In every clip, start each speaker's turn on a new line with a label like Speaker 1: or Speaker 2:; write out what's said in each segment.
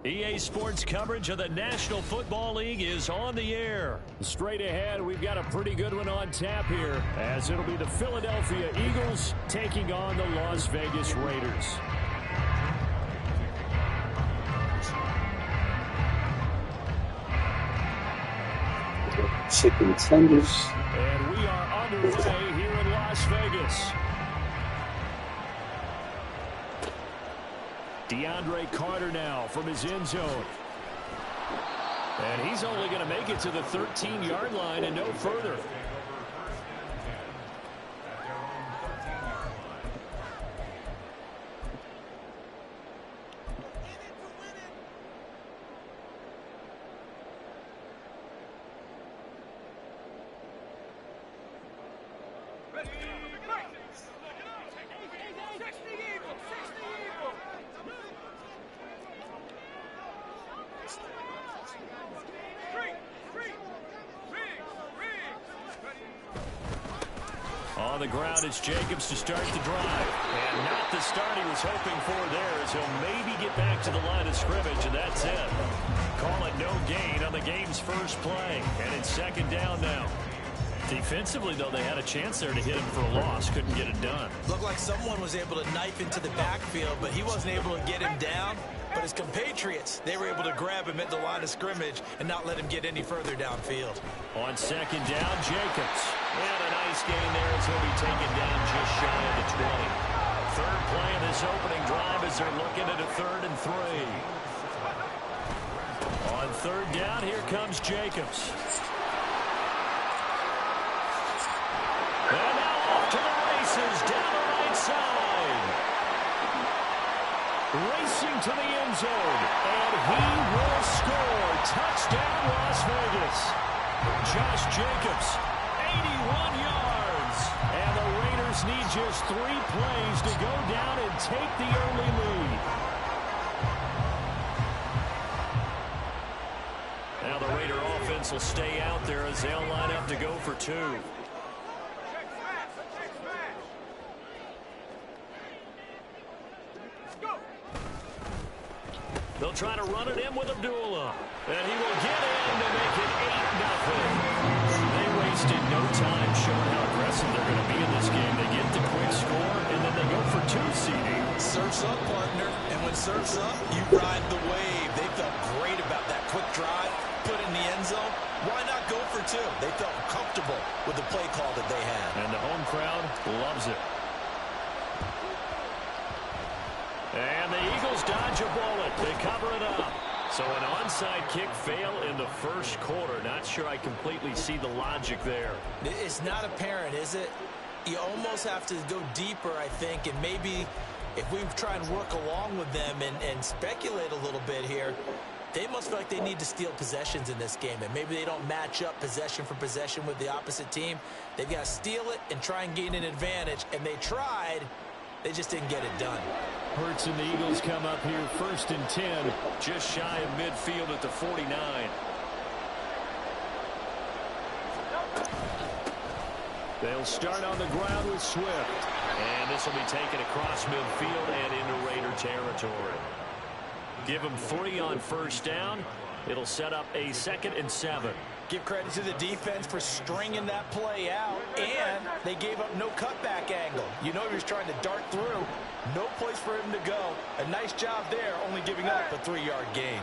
Speaker 1: EA Sports coverage of the National Football League is on the air. Straight ahead, we've got a pretty good one on tap here, as it'll be the Philadelphia Eagles taking on the Las Vegas Raiders.
Speaker 2: Chicken tenders.
Speaker 1: And we are underway here in Las Vegas. DeAndre Carter now from his end zone. And he's only going to make it to the 13-yard line and no further. On the ground, it's Jacobs to start the drive. And not the start he was hoping for there, as he'll maybe get back to the line of scrimmage, and that's it. Call it no gain on the game's first play. And it's second down now. Defensively, though, they had a chance there to hit him for a loss. Couldn't get it done.
Speaker 3: Looked like someone was able to knife into the backfield, but he wasn't able to get him down. But his compatriots, they were able to grab him at the line of scrimmage and not let him get any further downfield.
Speaker 1: On second down, Jacobs. And a nice gain there as he'll be taken down just shy of the 20. Third play of this opening drive as they're looking at a 3rd and 3. On third down, here comes Jacobs. And now off to the races down the right side. Racing to the end zone. And he will score. Touchdown, Las Vegas. Josh Jacobs, 81 yards. And the Raiders need just 3 plays to go down and take the early lead. Now the Raider offense will stay out there as they'll line up to go for 2. They'll try to run it in with Abdullah. And he will get in to make it 8-0. They wasted no time showing how aggressive they're going to be in this game. They get the quick score, and then they go for 2, CD.
Speaker 3: Surf's up, partner. And when surf's up, you ride the wave. They felt great about that quick drive, put in the end zone. Why not go for 2? They felt comfortable with the play call that they had.
Speaker 1: And the home crowd loves it. And the Eagles dodge a bullet. They cover it up. So an onside kick fail in the first quarter. Not sure I completely see the logic there.
Speaker 3: It's not apparent, is it? You almost have to go deeper, I think, and maybe if we try and work along with them and speculate a little bit here, they must feel like they need to steal possessions in this game, and maybe they don't match up possession for possession with the opposite team. They've got to steal it and try and gain an advantage, and they tried. They just didn't get it done.
Speaker 1: Hurts and the Eagles come up here 1st and 10, just shy of midfield at the 49. They'll start on the ground with Swift. And this will be taken across midfield and into Raider territory. Give them 3 on first down. It'll set up a 2nd and 7.
Speaker 3: Give credit to the defense for stringing that play out, and they gave up no cutback angle. You know he was trying to dart through. No place for him to go. A nice job there, only giving up a 3-yard gain.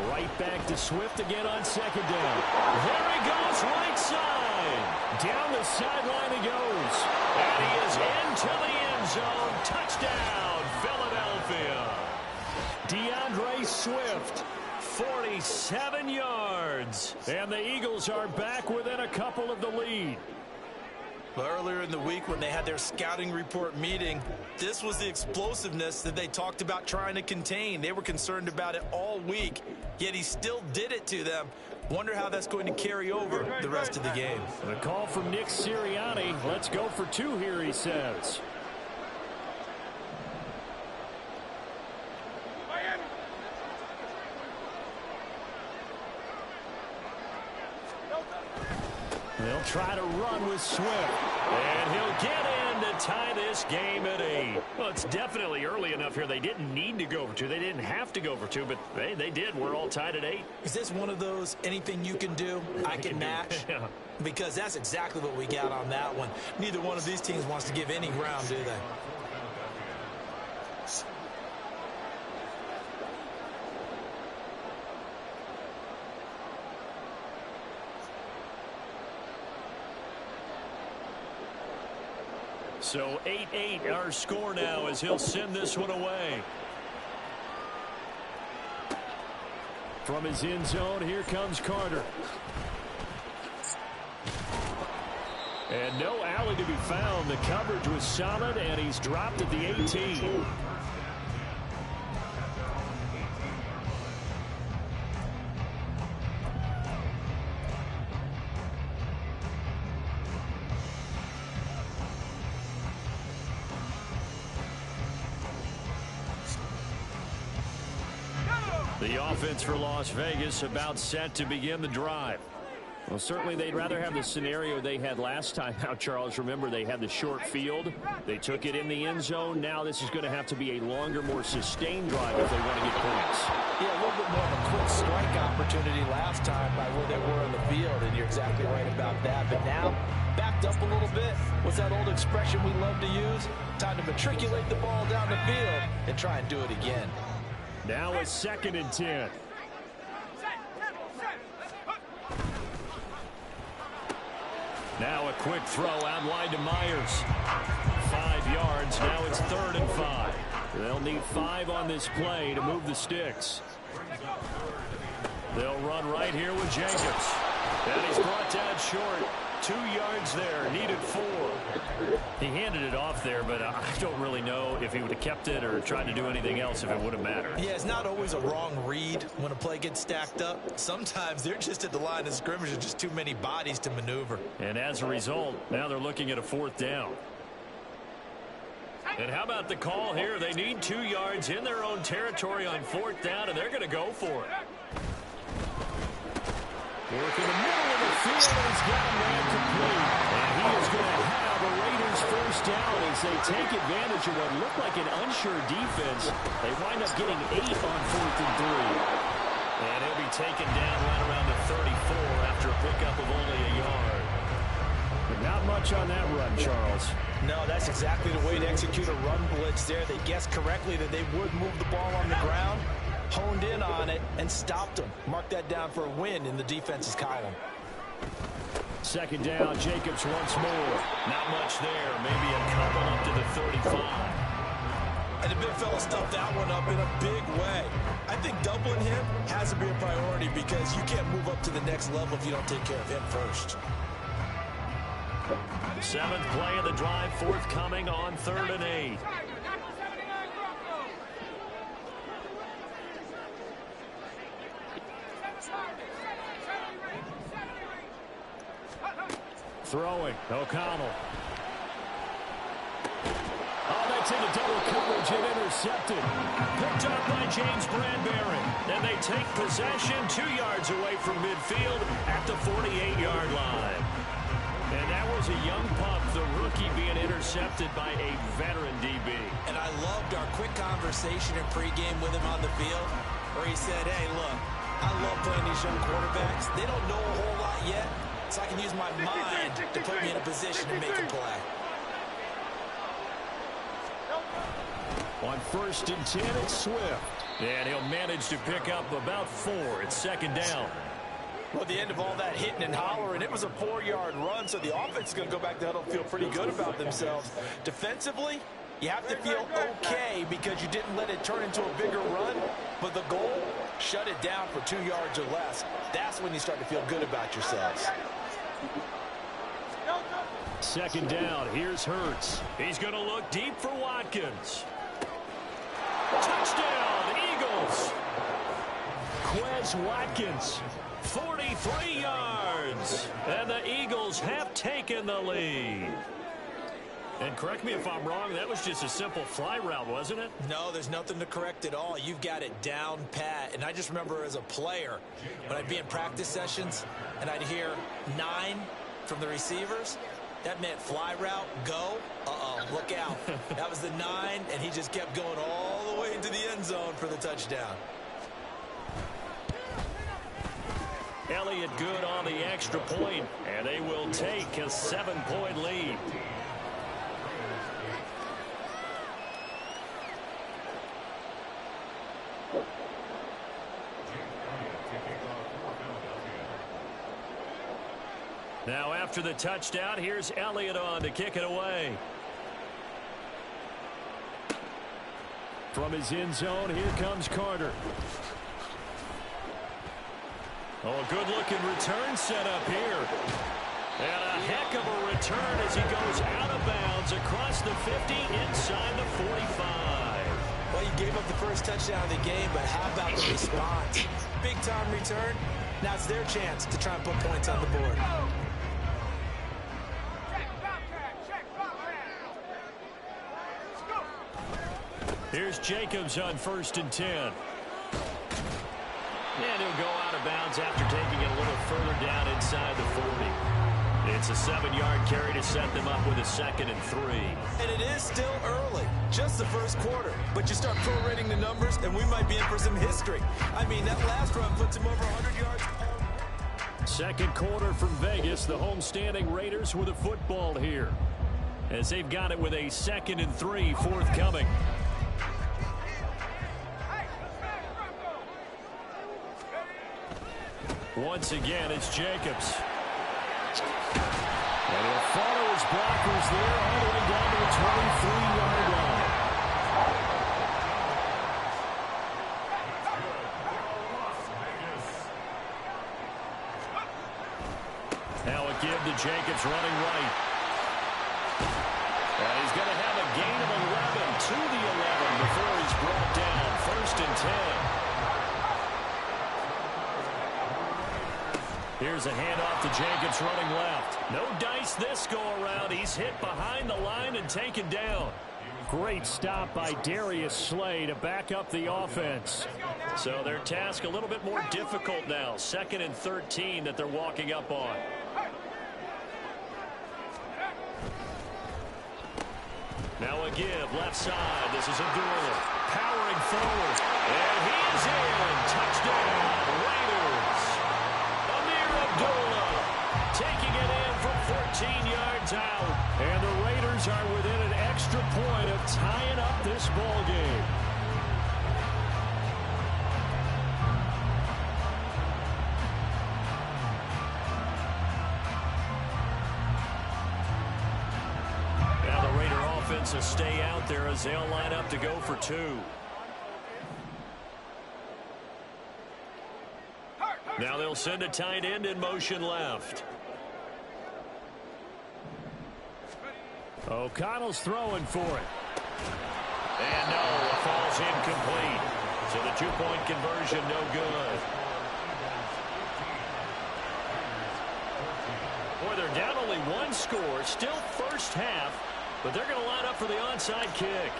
Speaker 1: Right back to Swift again on second down. There he goes, right side. Down the sideline he goes. And he is into the end zone. Touchdown, Philadelphia. DeAndre Swift, 47 yards. And the Eagles are back within a couple of the lead.
Speaker 3: Earlier in the week when they had their scouting report meeting, this was the explosiveness that they talked about trying to contain. They were concerned about it all week, yet he still did it to them. Wonder how that's going to carry over the rest of the game.
Speaker 1: A call from Nick Sirianni. Let's go for two here, he says. They'll try to run with Swift. And he'll get in to tie this game at 8. Well, it's definitely early enough here. They didn't need to go for 2. They didn't have to go for 2, but they did. We're all tied at 8.
Speaker 3: Is this one of those anything you can do, I can match?
Speaker 1: Yeah.
Speaker 3: Because that's exactly what we got on that one. Neither one of these teams wants to give any ground, do they?
Speaker 1: So 8-8 our score now as he'll send this one away. From his end zone, here comes Carter. And no alley to be found. The coverage was solid, and he's dropped at the 18. The offense for Las Vegas about set to begin the drive. Well, certainly they'd rather have the scenario they had last time out, Charles. Remember, they had the short field. They took it in the end zone. Now this is going to have to be a longer, more sustained drive if they want to get points.
Speaker 3: Yeah, a little bit more of a quick strike opportunity last time by where they were in the field, and you're exactly right about that. But now, backed up a little bit. What's that old expression we love to use? Time to matriculate the ball down the field and try and do it again.
Speaker 1: Now it's 2nd and 10. Now a quick throw out wide to Myers. 5 yards. Now it's 3rd and 5. They'll need 5 on this play to move the sticks. They'll run right here with Jacobs. And he's brought down short. 2 yards there. Needed 4. He handed it off there, but I don't really know if he would have kept it or tried to do anything else if it would have mattered.
Speaker 3: Yeah, it's not always a wrong read when a play gets stacked up. Sometimes they're just at the line of scrimmage with just too many bodies to maneuver.
Speaker 1: And as a result, now they're looking at a 4th down. And how about the call here? They need 2 yards in their own territory on 4th down, and they're going to go for it. Work in the middle of the field, and he's got a man complete. And he is going to have a Raiders 1st down as they take advantage of what looked like an unsure defense. They wind up getting 8 on 4th and 3. And he'll be taken down right around the 34 after a pickup of only a yard. But not much on that run, Charles.
Speaker 3: No, that's exactly the way to execute a run blitz there. They guessed correctly that they would move the ball on the ground, honed in on it, and stopped them. Mark that down for a win in the defense's column.
Speaker 1: 2nd down, Jacobs once more. Not much there. Maybe a couple up to the 35.
Speaker 3: And the big fella stuffed that one up in a big way. I think doubling him has to be a priority because you can't move up to the next level if you don't take care of him first.
Speaker 1: 7th play of the drive, forthcoming on 3rd and 8. Throwing, O'Connell. Oh, that's into double coverage and intercepted. Picked up by James Bradbury. And they take possession 2 yards away from midfield at the 48-yard line. And that was a young pup, the rookie being intercepted by a veteran DB.
Speaker 3: And I loved our quick conversation in pregame with him on the field where he said, hey, look, I love playing these young quarterbacks. They don't know a whole lot yet, so I can use my mind to put me in a position to make a play.
Speaker 1: On 1st and 10, it's Swift. And he'll manage to pick up about 4. It's second down.
Speaker 3: Well, at the end of all that hitting and hollering, it was a 4-yard run, so the offense is going to go back to huddle and feel pretty good about themselves. Defensively, you have to feel okay because you didn't let it turn into a bigger run, but the goal, shut it down for 2 yards or less. That's when you start to feel good about yourselves.
Speaker 1: Second down, here's Hurts. He's going to look deep for Watkins. Touchdown, Eagles. Quez Watkins, 43 yards. And the Eagles have taken the lead. And correct me if I'm wrong, that was just a simple fly route, wasn't it?
Speaker 3: No, there's nothing to correct at all. You've got it down pat. And I just remember as a player, when I'd be in practice sessions and I'd hear 9 from the receivers, that meant fly route, go, look out. That was the 9, and he just kept going all the way into the end zone for the touchdown.
Speaker 1: Elliott good on the extra point, and they will take a 7-point lead. Now after the touchdown, here's Elliott on to kick it away. From his end zone, here comes Carter. Oh, a good-looking return set up here. And a heck of a return as he goes out of bounds across the 50 inside the 45.
Speaker 3: Well, you gave up the first touchdown of the game, but how about the response? Big-time return. Now it's their chance to try and put points on the board.
Speaker 1: Here's Jacobs on 1st and 10. And he'll go out of bounds after taking it a little further down inside the 40. It's a 7-yard carry to set them up with a 2nd and 3.
Speaker 3: And it is still early, just the first quarter. But you start prorating the numbers, and we might be in for some history. I mean, that last run puts him over 100 yards.
Speaker 1: Second quarter from Vegas, the homestanding Raiders with a football here, as they've got it with a 2nd and 3 forthcoming. Once again, it's Jacobs. And he'll follow his blockers there all the way down to the 23-yard line. Now a give to Jacobs running right. And he's going to have a gain of 11 to the 11 before he's brought down. 1st and 10. Here's a handoff to Jacobs running left. No dice this go-around. He's hit behind the line and taken down. Great stop by Darius Slay to back up the offense. So their task a little bit more difficult now. 2nd and 13 that they're walking up on. Now a give, left side. This is Abdullah powering forward. And he is in. Touchdown, Raiders. Abdullah taking it in from 14 yards out. And the Raiders are within an extra point of tying up this ball game. Now the Raider offense will stay out there as they'll line up to go for 2. Now they'll send a tight end in motion left. O'Connell's throwing for it. And no, it falls incomplete. So the 2-point conversion no good. Boy, they're down only 1 score. Still first half, but they're going to line up for the onside kick.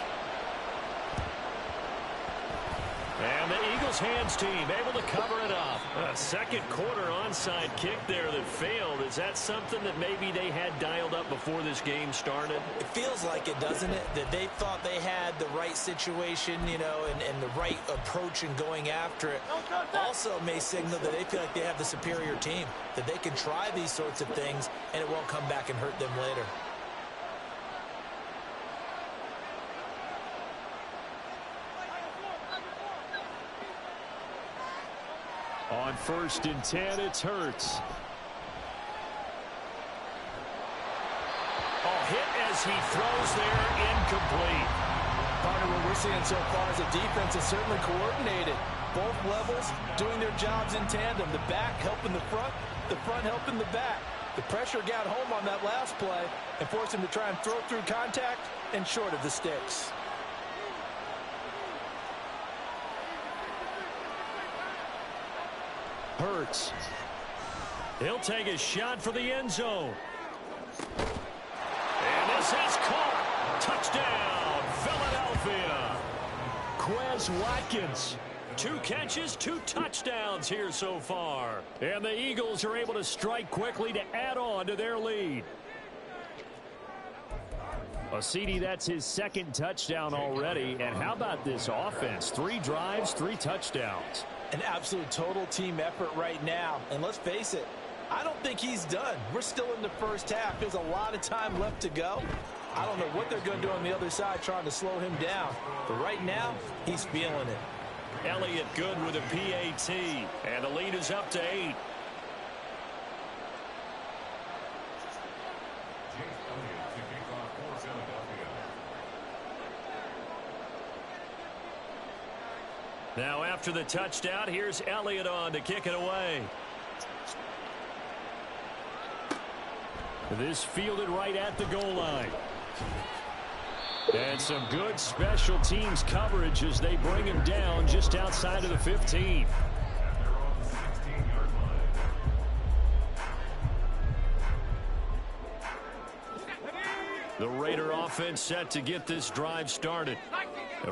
Speaker 1: And the Eagles hands team able to cover it up. A second quarter onside kick there that failed. Is that something that maybe they had dialed up before this game started?
Speaker 3: It feels like it, doesn't it? That they thought they had the right situation, you know, and the right approach in going after it. Also may signal that they feel like they have the superior team, that they can try these sorts of things and it won't come back and hurt them later.
Speaker 1: On 1st and 10, it's Hurts. Hit as he throws there, incomplete.
Speaker 3: Partner, what we're seeing so far is the defense is certainly coordinated. Both levels doing their jobs in tandem. The back helping the front helping the back. The pressure got home on that last play and forced him to try and throw through contact and short of the sticks.
Speaker 1: Hurts. He'll take a shot for the end zone. And this is caught. Touchdown, Philadelphia. Quez Watkins. 2 catches, 2 touchdowns here so far. And the Eagles are able to strike quickly to add on to their lead. CD, that's his 2nd touchdown already. And how about this offense? 3 drives, 3 touchdowns.
Speaker 3: An absolute total team effort right now. And let's face it, I don't think he's done. We're still in the first half. There's a lot of time left to go. I don't know what they're going to do on the other side trying to slow him down. But right now, he's feeling it.
Speaker 1: Elliott good with a PAT. And the lead is up to 8. Now after the touchdown, here's Elliott on to kick it away. This fielded right at the goal line. And some good special teams coverage as they bring him down just outside of the 15. The Raider offense set to get this drive started.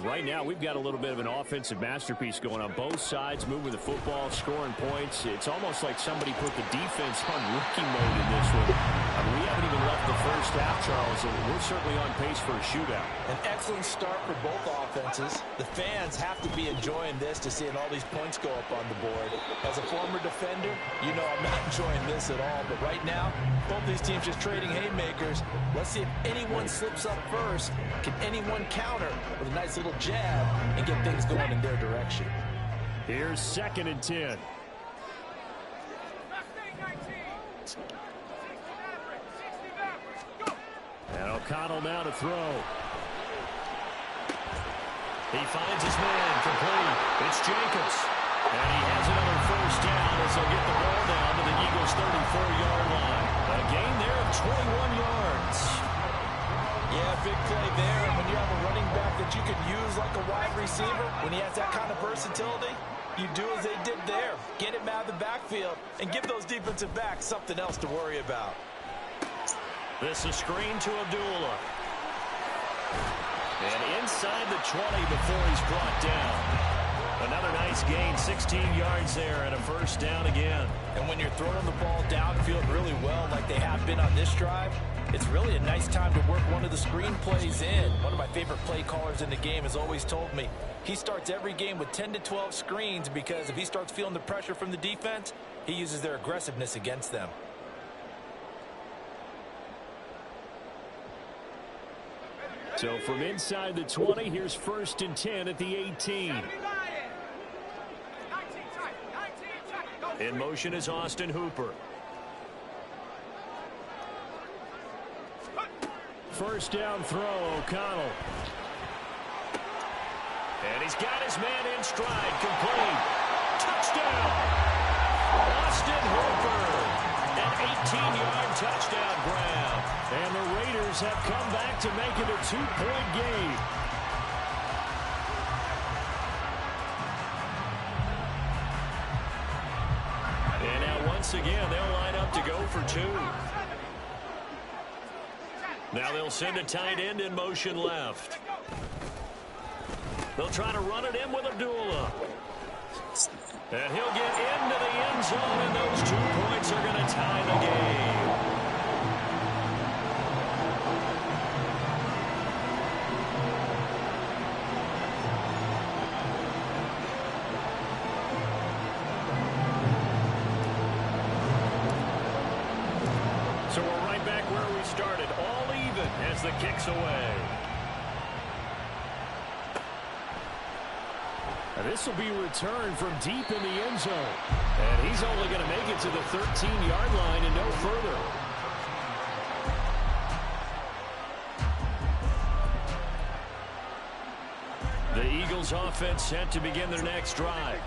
Speaker 1: Right now, we've got a little bit of an offensive masterpiece going on both sides, moving the football, scoring points. It's almost like somebody put the defense on rookie mode in this one. We haven't even left the first half, Charles, and we're certainly on pace for a shootout.
Speaker 3: An excellent start for both offenses. The fans have to be enjoying this to seeing all these points go up on the board. As a former defender, you know I'm not enjoying this at all. But right now, both these teams just trading haymakers. Let's see if anyone slips up first. Can anyone counter with a nice little jab and get things going in their direction?
Speaker 1: Here's 2nd and 10. And O'Connell now to throw. He finds his man, complete. It's Jacobs. And he has another first down as they'll get the ball down to the Eagles' 34-yard line. A gain there of 21 yards.
Speaker 3: Yeah, big play there. And when you have a running back that you could use like a wide receiver, when he has that kind of versatility, you do as they did there. Get him out of the backfield and give those defensive backs something else to worry about.
Speaker 1: This is screen to Abdullah. And inside the 20 before he's brought down. Another nice gain, 16 yards there and a first down again. And when you're throwing the ball downfield really well like they have been on this drive, it's really a nice time to work one of the screen plays in. One of my favorite play callers in the game has always told me he starts every game with 10 to 12 screens because if he starts feeling the pressure from the defense, he uses their aggressiveness against them. So from inside the 20, here's 1st and 10 at the 18. In motion is Austin Hooper. First down throw, O'Connell. And he's got his man in stride, complete. Touchdown! Austin Hooper. An 18-yard touchdown grab. And the Raiders have come back to make it a 2-point game. And now once again, they'll line up to go for 2. Now they'll send a tight end in motion left. They'll try to run it in with Abdullah. And he'll get into the end zone, and those 2 points are going to tie the game. So we're right back where we started, all even as the kick's away. This will be returned from deep in the end zone. And he's only going to make it to the 13-yard line and no further. The Eagles offense set to begin their next drive.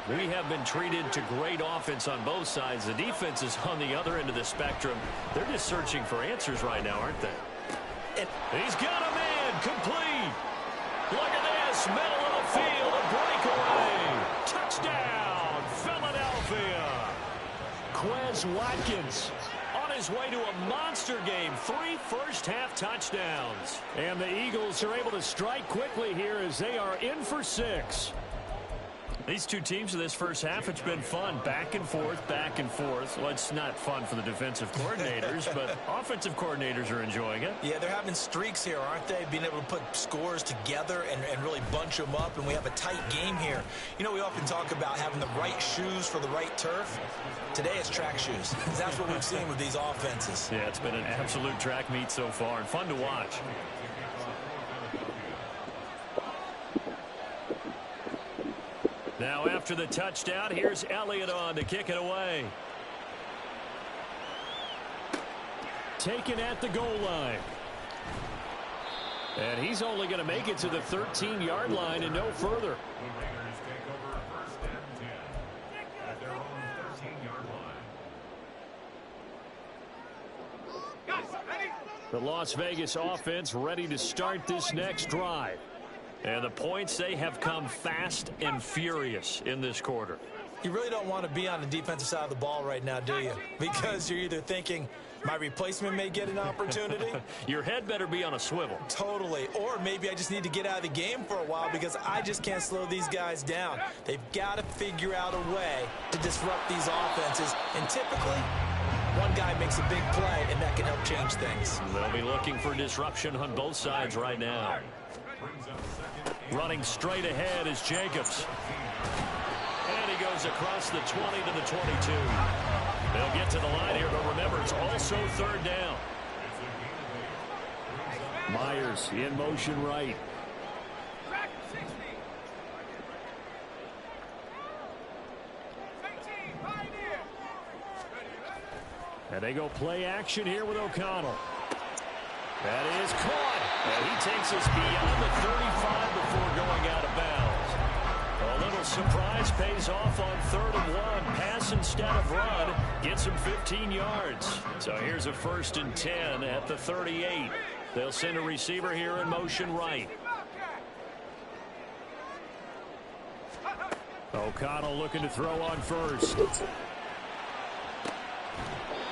Speaker 1: We have been treated to great offense on both sides. The defense is on the other end of the spectrum. They're just searching for answers right now, aren't they? And he's got a man complete. Look at this. Middle of the field. A breakaway. Touchdown, Philadelphia. Quez Watkins on his way to a monster game. 3 first-half touchdowns. And the Eagles are able to strike quickly here as they are in for 6. These two teams in this first half, it's been fun. Back and forth, back and forth. Well, it's not fun for the defensive coordinators, but offensive coordinators are enjoying it.
Speaker 3: Yeah, they're having streaks here, aren't they? Being able to put scores together and really bunch them up, and we have a tight game here. You know, we often talk about having the right shoes for the right turf. Today it's track shoes. That's what we've seen with these offenses.
Speaker 1: Yeah, it's been an absolute track meet so far, and fun to watch. Now after the touchdown, here's Elliott on to kick it away. Taken at the goal line. And he's only going to make it to the 13-yard line and no further. The Las Vegas offense ready to start this next drive. And the points, they have come fast and furious in this quarter.
Speaker 3: You really don't want to be on the defensive side of the ball right now, do you? Because you're either thinking, my replacement may get an opportunity.
Speaker 1: Your head better be on a swivel.
Speaker 3: Totally. Or maybe I just need to get out of the game for a while because I just can't slow these guys down. They've got to figure out a way to disrupt these offenses. And typically, one guy makes a big play, and that can help change things.
Speaker 1: They'll be looking for disruption on both sides right now. Running straight ahead is Jacobs. And he goes across the 20 to the 22. They'll get to the line here, but remember, it's also third down. Myers in motion right. And they go play action here with O'Connell. That is caught. And he takes us beyond the 35 before going out of bounds. A little surprise pays off on 3rd and 1. Pass instead of run. Gets him 15 yards. So here's a 1st and 10 at the 38. They'll send a receiver here in motion right. O'Connell looking to throw on first.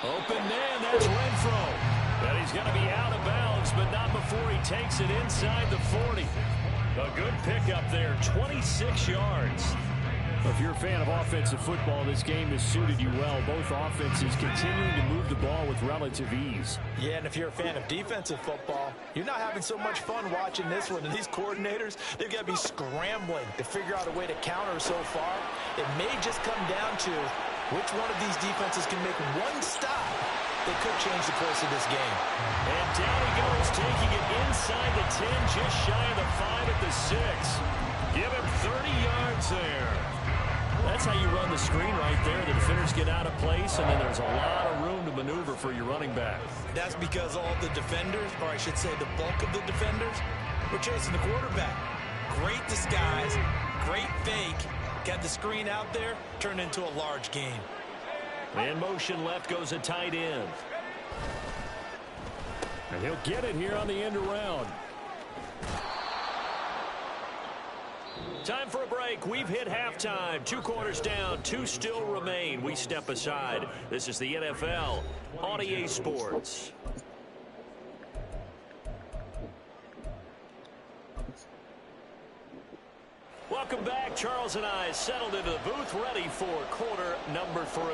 Speaker 1: Open man, that's Renfro. And he's going to be out of bounds, but not before he takes it inside the 40. A good pickup there, 26 yards. If you're a fan of offensive football, this game has suited you well. Both offenses continuing to move the ball with relative ease.
Speaker 3: Yeah, and if you're a fan of defensive football, you're not having so much fun watching this one. And these coordinators, they've got to be scrambling to figure out a way to counter so far. It may just come down to which one of these defenses can make one stop that could change the course of this game.
Speaker 1: And down he goes, taking it inside the 10, just shy of the 5 at the 6. Give him 30 yards there. That's how you run the screen right there. The defenders get out of place, and then there's a lot of room to maneuver for your running back.
Speaker 3: That's because all the defenders, or I should say the bulk of the defenders, were chasing the quarterback. Great disguise, great fake. Got the screen out there, turned into a large game.
Speaker 1: In motion left goes a tight end. And he'll get it here on the end around. Time for a break. We've hit halftime. 2 quarters down, 2 still remain. We step aside. This is the NFL on EA Sports. Welcome back. Charles and I settled into the booth, ready for quarter number 3.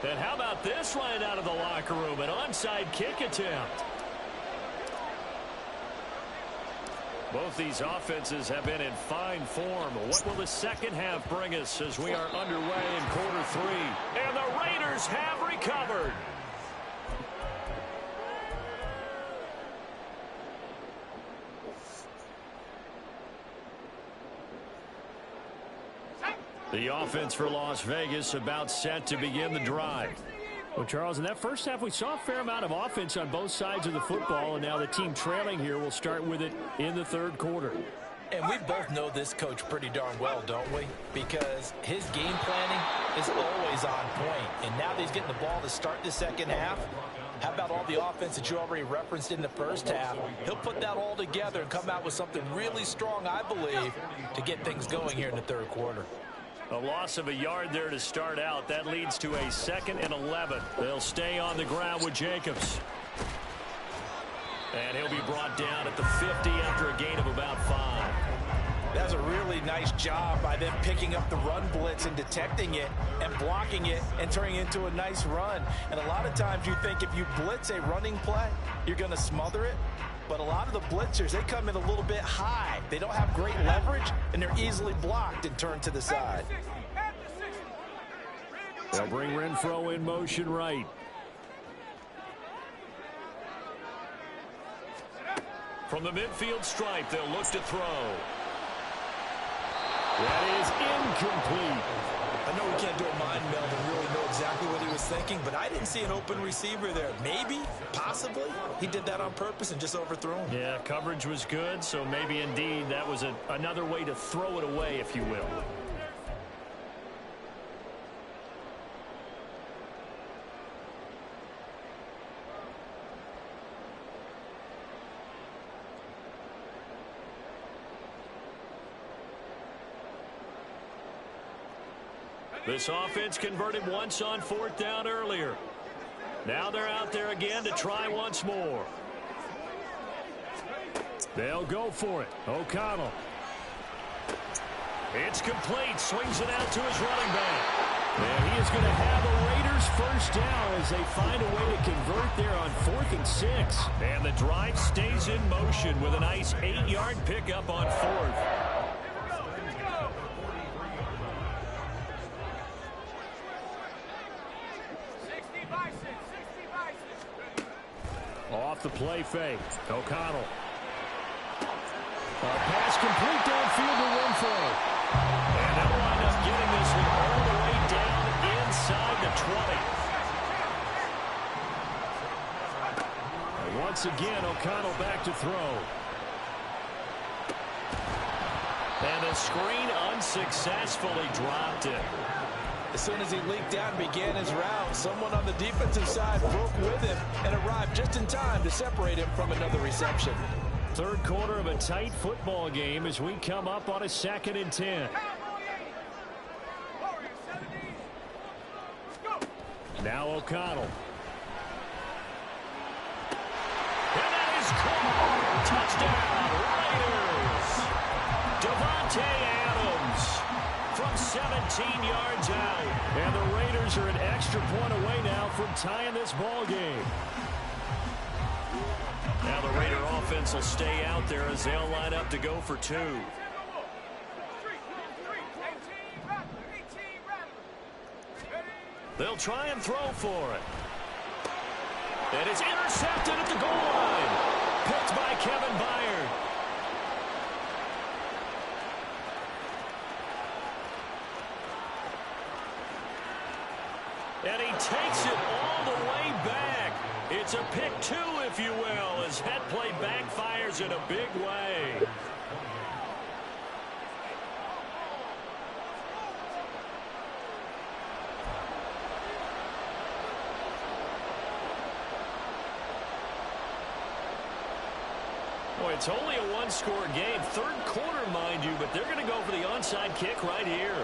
Speaker 1: And how about this right out of the locker room? An onside kick attempt. Both these offenses have been in fine form. What will the second half bring us as we are underway in quarter 3? And the Raiders have recovered. The offense for Las Vegas about set to begin the drive.
Speaker 2: Well, Charles, in that first half, we saw a fair amount of offense on both sides of the football, and now the team trailing here will start with it in the third quarter.
Speaker 3: And we both know this coach pretty darn well, don't we? Because his game planning is always on point. And now that he's getting the ball to start the second half, how about all the offense that you already referenced in the first half? He'll put that all together and come out with something really strong, I believe, to get things going here in the third quarter.
Speaker 1: A loss of a yard there to start out. That leads to a 2nd and 11. They'll stay on the ground with Jacobs. And he'll be brought down at the 50 after a gain of about 5.
Speaker 3: That's a really nice job by them picking up the run blitz and detecting it and blocking it and turning it into a nice run. And a lot of times you think if you blitz a running play, you're going to smother it. But a lot of the blitzers, they come in a little bit high. They don't have great leverage, and they're easily blocked and turned to the side.
Speaker 1: They'll bring Renfro in motion right. From the midfield stripe, they'll look to throw. That is incomplete.
Speaker 3: I know we can't do a mind meld and really know exactly what he was thinking, but I didn't see an open receiver there. Maybe, possibly, he did that on purpose and just overthrew him.
Speaker 1: Yeah, coverage was good, so maybe indeed that was another way to throw it away, if you will. This offense converted once on 4th down earlier. Now they're out there again to try once more. They'll go for it. O'Connell. It's complete. Swings it out to his running back. And he is going to have the Raiders first down as they find a way to convert there on 4th and 6. And the drive stays in motion with a nice 8-yard pickup on 4th. Off the play fake. O'Connell. Pass complete downfield to Renfro. And they'll wind up getting this one all the way down inside the 20. And once again, O'Connell back to throw. And the screen unsuccessfully dropped it.
Speaker 3: As soon as he leaked out and began his route, someone on the defensive side broke with him and arrived just in time to separate him from another reception.
Speaker 1: Third quarter of a tight football game as we come up on a 2nd and 10. Now O'Connell. And that is caught. Touchdown, Raiders. Devontae Adams from 17 yards out. And the Raiders are an extra point away now from tying this ball game. Now the Raider offense will stay out there as they'll line up to go for 2. They'll try and throw for it. And it's intercepted at the goal line. Picked by Kevin Byard. And he takes it all the way back. It's a pick 2, if you will, as that play backfires in a big way. Boy, it's only a one-score game. Third quarter, mind you, but they're going to go for the onside kick right here.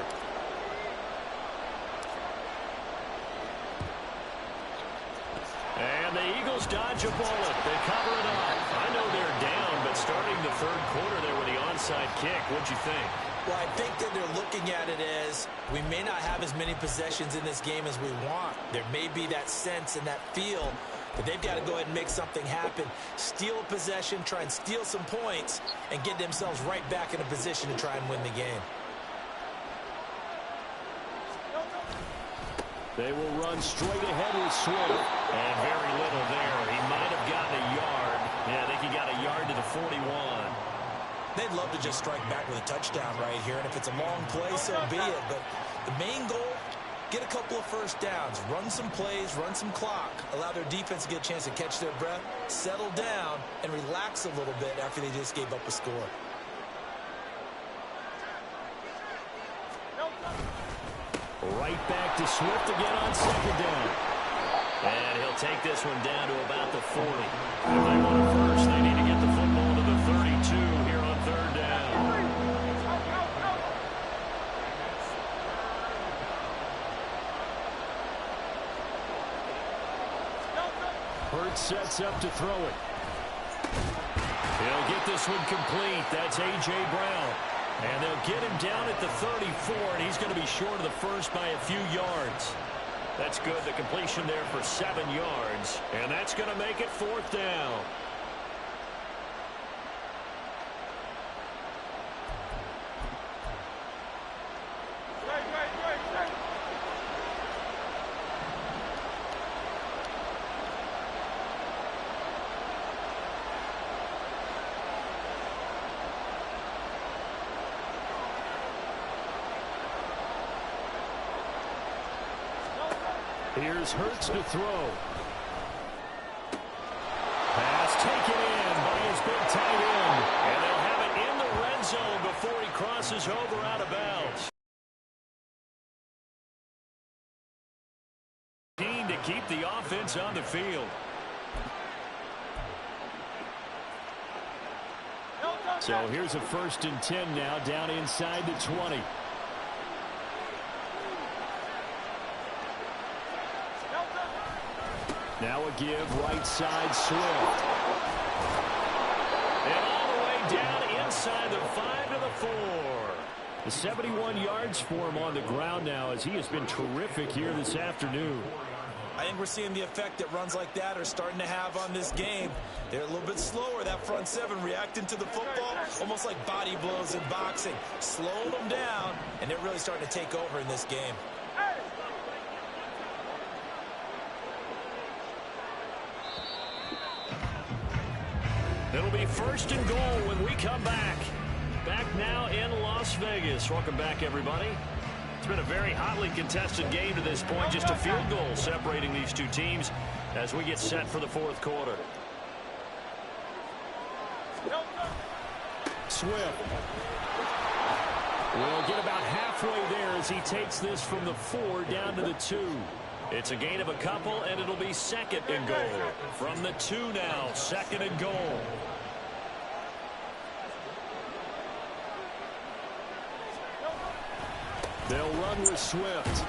Speaker 1: And the Eagles dodge a bullet. They cover it up. I know they're down, but starting the third quarter there with the onside kick, what'd you think?
Speaker 3: Well, I think that they're looking at it as we may not have as many possessions in this game as we want. There may be that sense and that feel, but they've got to go ahead and make something happen. Steal a possession, try and steal some points, and get themselves right back in a position to try and win the game.
Speaker 1: They will run straight ahead with Swift. And very little there. He might have gotten a yard. Yeah, I think he got a yard to the 41.
Speaker 3: They'd love to just strike back with a touchdown right here, and if it's a long play, so be it. But the main goal, get a couple of first downs, run some plays, run some clock, allow their defense to get a chance to catch their breath, settle down, and relax a little bit after they just gave up a score.
Speaker 2: Right back to Swift again on second down.
Speaker 1: And he'll take this one down to about the 40. If they want it first, they need to get the football to the 32 here on third down.
Speaker 2: Hurts sets up to throw it.
Speaker 1: He'll get this one complete. That's A.J. Brown. And they'll get him down at the 34, and he's going to be short of the first by a few yards. That's good. The completion there for 7 yards. And that's going to make it fourth down.
Speaker 2: Here's Hurts to throw. Pass taken in by his big tight end.
Speaker 1: And they'll have it in the red zone before he crosses over out of bounds. To keep the offense on the field.
Speaker 2: So here's a 1st and 10 now, down inside the 20. Now a give, right side, Swift.
Speaker 1: And all the way down inside the 5 to the 4.
Speaker 2: The 71 yards for him on the ground now, as he has been terrific here this afternoon.
Speaker 3: I think we're seeing the effect that runs like that are starting to have on this game. They're a little bit slower, that front seven, reacting to the football, almost like body blows in boxing. Slowing them down, and they're really starting to take over in this game.
Speaker 1: It'll be 1st and goal when we come back. Back now in Las Vegas. Welcome back, everybody. It's been a very hotly contested game to this point. Just a field goal separating these two teams as we get set for the fourth quarter.
Speaker 2: Swift will get about halfway there as he takes this from the 4 down to the 2.
Speaker 1: It's a gain of a couple, and it'll be 2nd and goal. From the 2 now, 2nd and goal.
Speaker 2: They'll run with Swift.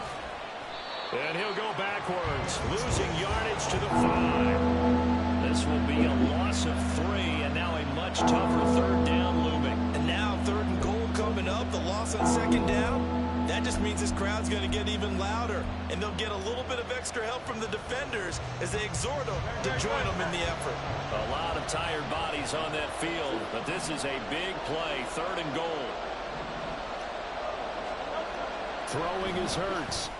Speaker 1: And he'll go backwards, losing yardage to the 5. This will be a loss of 3, and now a much tougher 3rd down looming.
Speaker 3: And now 3rd and goal coming up, the loss on 2nd down. That just means this crowd's going to get even louder, and they'll get a little bit of extra help from the defenders as they exhort them to join them in the effort.
Speaker 1: A lot of tired bodies on that field, but this is a big play, 3rd and goal.
Speaker 2: Throwing is Hurts.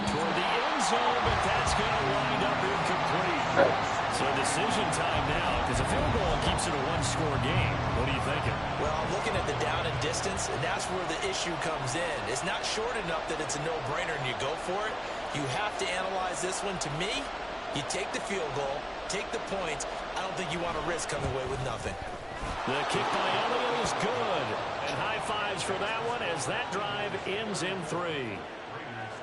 Speaker 1: Toward the end zone, but that's going to wind up incomplete. So decision time now, because a field goal keeps it a one-score game. What are you thinking?
Speaker 3: Well, I'm looking at the down and distance, and that's where the issue comes in. It's not short enough that it's a no-brainer and you go for it. You have to analyze this one. To me, you take the field goal, take the points. I don't think you want to risk coming away with nothing.
Speaker 1: The kick by Elliott is good. And high fives for that one as that drive ends in 3.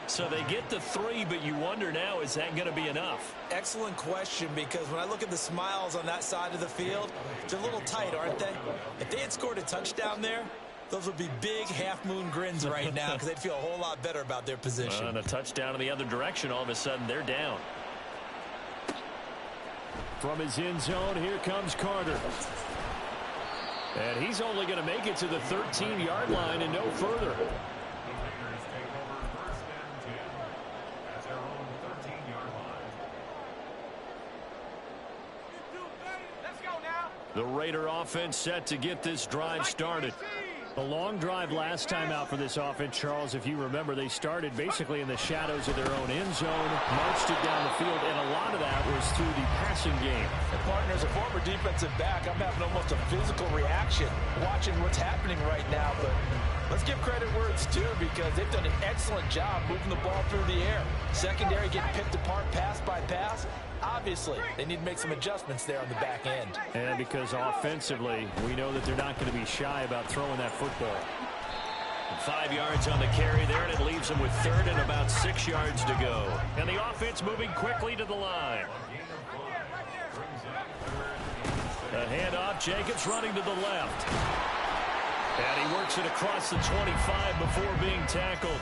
Speaker 1: So they get the 3, but you wonder now, is that going to be enough?
Speaker 3: Excellent question, because when I look at the smiles on that side of the field, they're a little tight, aren't they? If they had scored a touchdown there, those would be big half-moon grins right now because they'd feel a whole lot better about their position.
Speaker 1: And a touchdown in the other direction, all of a sudden they're down.
Speaker 2: From his end zone, here comes Carter. And he's only going to make it to the 13-yard line and no further.
Speaker 1: The Raider offense set to get this drive started.
Speaker 2: A long drive last time out for this offense, Charles. If you remember, they started basically in the shadows of their own end zone, marched it down the field, and a lot of that was through the passing game.
Speaker 3: And partner, as a former defensive back, I'm having almost a physical reaction watching what's happening right now. But let's give credit where it's due, because they've done an excellent job moving the ball through the air. Secondary getting picked apart pass by pass. Obviously, they need to make some adjustments there on the back end.
Speaker 2: And because offensively, we know that they're not going to be shy about throwing that football.
Speaker 1: 5 yards on the carry there, and it leaves them with third and about 6 yards to go. And the offense moving quickly to the line. A handoff, Jacobs running to the left. And he works it across the 25 before being tackled.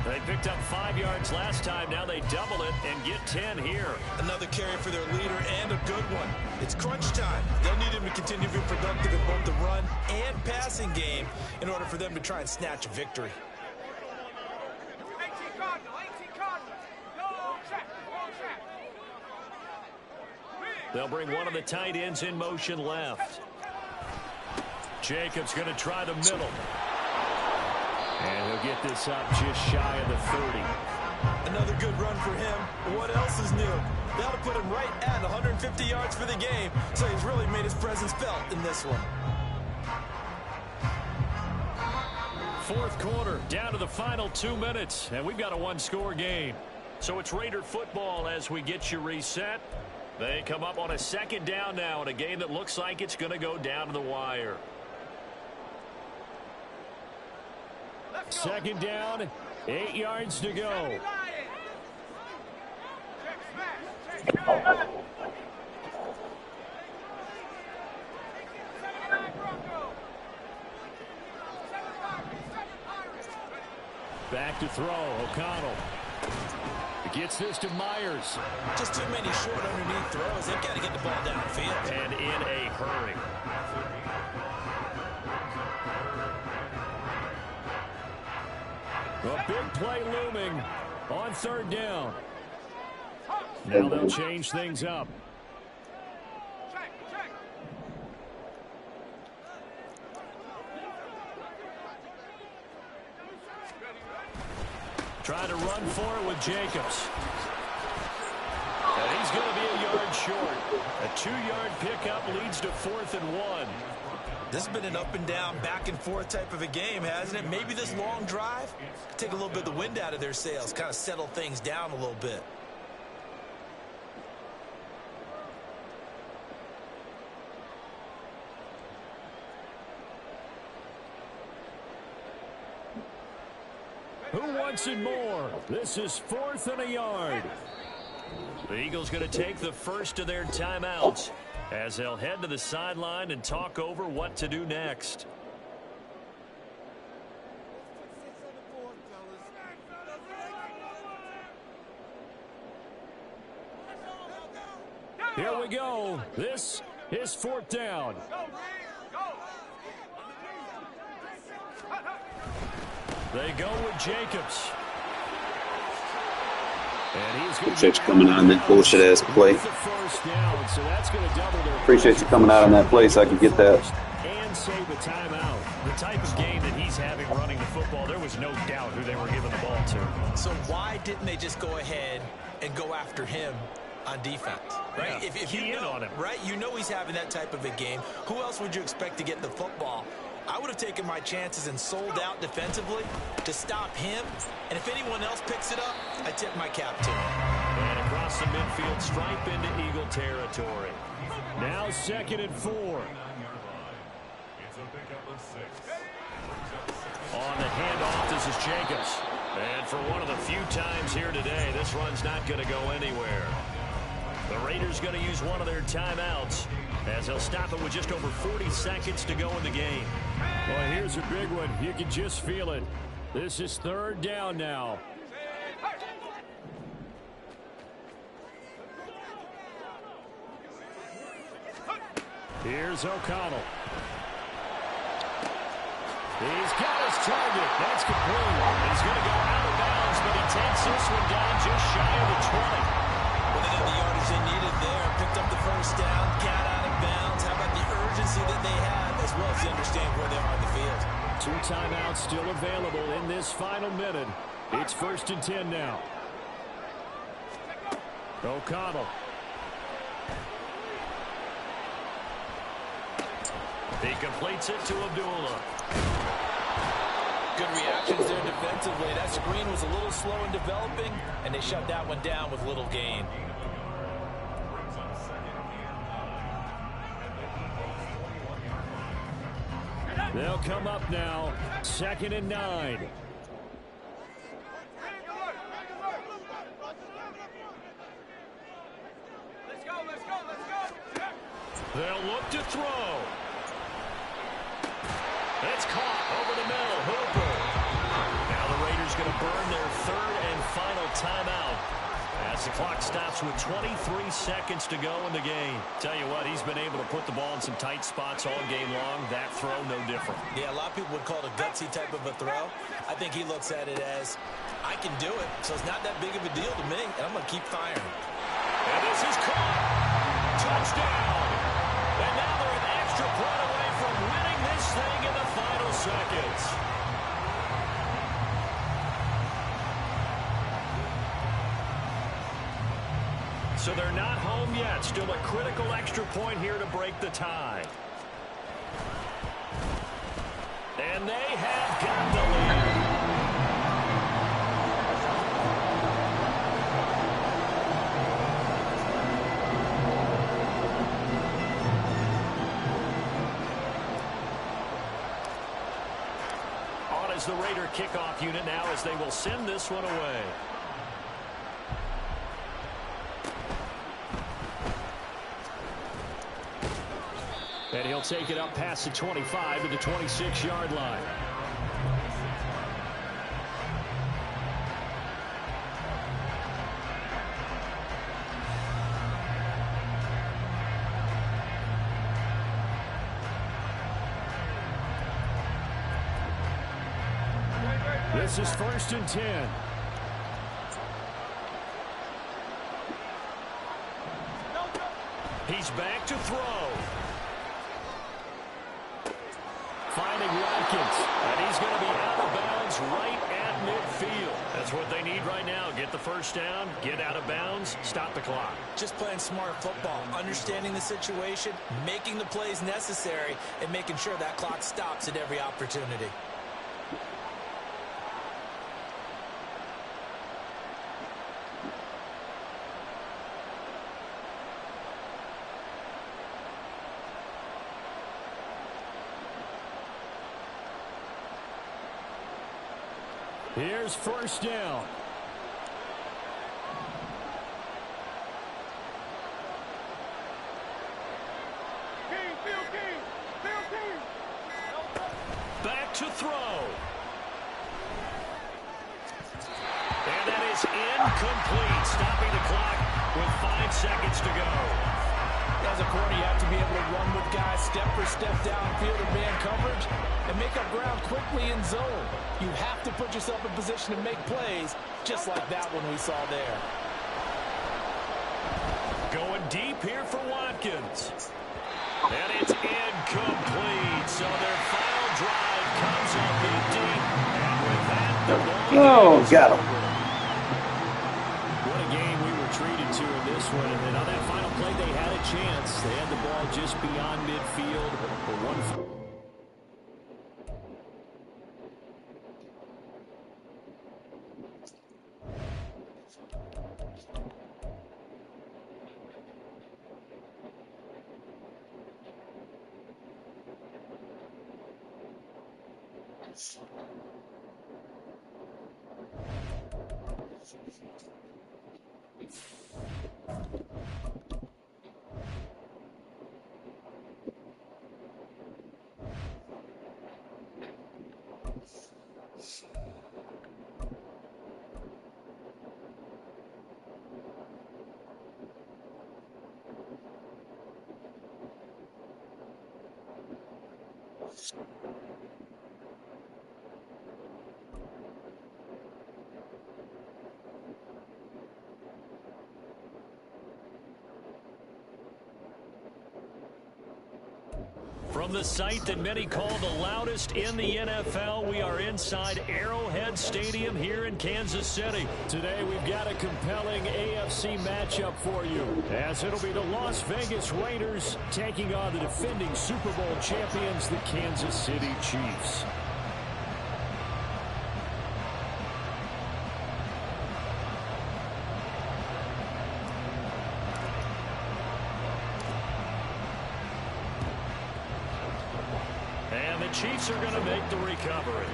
Speaker 1: They picked up 5 yards last time. Now they double it and get 10 here.
Speaker 3: Another carry for their leader, and a good one. It's crunch time. They'll need him to continue to be productive in both the run and passing game in order for them to try and snatch a victory.
Speaker 4: 18 Cardinal, 18 Cardinal. Go check, go check.
Speaker 1: They'll bring one of the tight ends in motion left.
Speaker 2: Jacobs going to try the middle. And he'll get this up just shy of the 30.
Speaker 3: Another good run for him. What else is new? That'll put him right at 150 yards for the game. So he's really made his presence felt in this one.
Speaker 2: Fourth quarter, down to the final 2 minutes. And we've got a one-score game.
Speaker 1: So it's Raider football as we get you reset. They come up on a second down now in a game that looks like it's going to go down to the wire.
Speaker 2: Second down, 8 yards to go. Back to throw, O'Connell. Gets this to Myers.
Speaker 3: Just too many short underneath throws. They've got to get the ball downfield.
Speaker 1: And in a hurry.
Speaker 2: A big play looming on third down. Now they'll change things up. Trying to run for it with Jacobs.
Speaker 1: And he's going to be a yard short. A 2-yard pickup leads to 4th and 1.
Speaker 3: This has been an up and down, back and forth type of a game, hasn't it? Maybe this long drive take a little bit of the wind out of their sails, kind of settle things down a little bit.
Speaker 2: Who wants it more? This is 4th and a yard.
Speaker 1: The Eagles going to take the first of their timeouts as they'll head to the sideline and talk over what to do next.
Speaker 2: Here we go. This is 4th down. They go with Jacobs. And he's
Speaker 5: Appreciate you coming out on that bullshit-ass play. Appreciate you coming out on that play so I can get that.
Speaker 2: And save a timeout.
Speaker 1: The type of game that he's having running the football, there was no doubt who they were giving the ball to.
Speaker 3: So why didn't they just go ahead and go after him on defense? Right?
Speaker 1: Yeah,
Speaker 3: if you know,
Speaker 1: on him.
Speaker 3: right? You know he's having that type of a game. Who else would you expect to get the football? I would have taken my chances and sold out defensively to stop him. And if anyone else picks it up, I tip my cap to him.
Speaker 1: And across the midfield stripe into Eagle territory.
Speaker 2: Now 2nd and 4.
Speaker 1: On the handoff, this is Jacobs. And for one of the few times here today, this run's not going to go anywhere. The Raiders going to use one of their timeouts as they'll stop it with just over 40 seconds to go in the game.
Speaker 2: Well, here's a big one. You can just feel it. This is 3rd down now. Here's O'Connell. He's got his target. That's complete.
Speaker 1: He's going to go out of bounds, but he takes this one down just shy of the 20.
Speaker 3: Well, they got the yardage they needed there. Picked up the first down, got out of bounds. How about the urgency that they have, as well as they understand where they are on the field?
Speaker 2: Two timeouts still available in this final minute. It's 1st and 10 now. O'Connell.
Speaker 1: He completes it to Abdullah.
Speaker 3: Good reactions there defensively. That screen was a little slow in developing, and they shut that one down with little gain.
Speaker 2: They'll come up now. 2nd and 9.
Speaker 1: They'll look to throw. It's caught over the middle. Hooper. Now the Raiders going to burn their 3rd and final timeout as the clock stops with 23 seconds to go in the game. Tell you what, he's been able to put the ball in some tight spots all game long. That throw, no different.
Speaker 3: Yeah, a lot of people would call it a gutsy type of a throw. I think he looks at it as, I can do it, so it's not that big of a deal to me, and I'm going to keep firing.
Speaker 1: And this is caught. Touchdown. And now they're an extra point away from winning this thing in the final seconds. So they're not home yet. Still a critical extra point here to break the tie. And they have got the lead. As the Raider kickoff unit now as they will send this one away.
Speaker 2: And he'll take it up past the 25 to the 26-yard line. This is 1st and 10.
Speaker 1: He's back to throw.
Speaker 2: Finding Watkins.
Speaker 1: And he's going to be out of bounds right at midfield. That's what they need right now. Get the first down, get out of bounds, stop the clock.
Speaker 3: Just playing smart football, understanding the situation, making the plays necessary, and making sure that clock stops at every opportunity.
Speaker 2: Here's 1st down.
Speaker 1: Back to throw. And that is incomplete, stopping the clock with 5 seconds to go.
Speaker 3: As a corner, you have to be able to run with guys step for step downfield in man coverage and make up ground quickly in zone. You have to put yourself in position to make plays, just like that one we saw there.
Speaker 1: Going deep here for Watkins. And it's incomplete. So their final drive comes up empty. And with that, the ball
Speaker 5: got him.
Speaker 2: What a game we were treated to in this one. And then on that final play, they had a chance. They had the ball just beyond midfield for one.
Speaker 1: From the site that many call the loudest in the NFL, we are inside Arrowhead Stadium here in Kansas City.
Speaker 2: Today we've got a compelling AFC matchup for you, as it'll be the Las Vegas Raiders taking on the defending Super Bowl champions, the Kansas City Chiefs.
Speaker 1: Chiefs are going to make the recovery.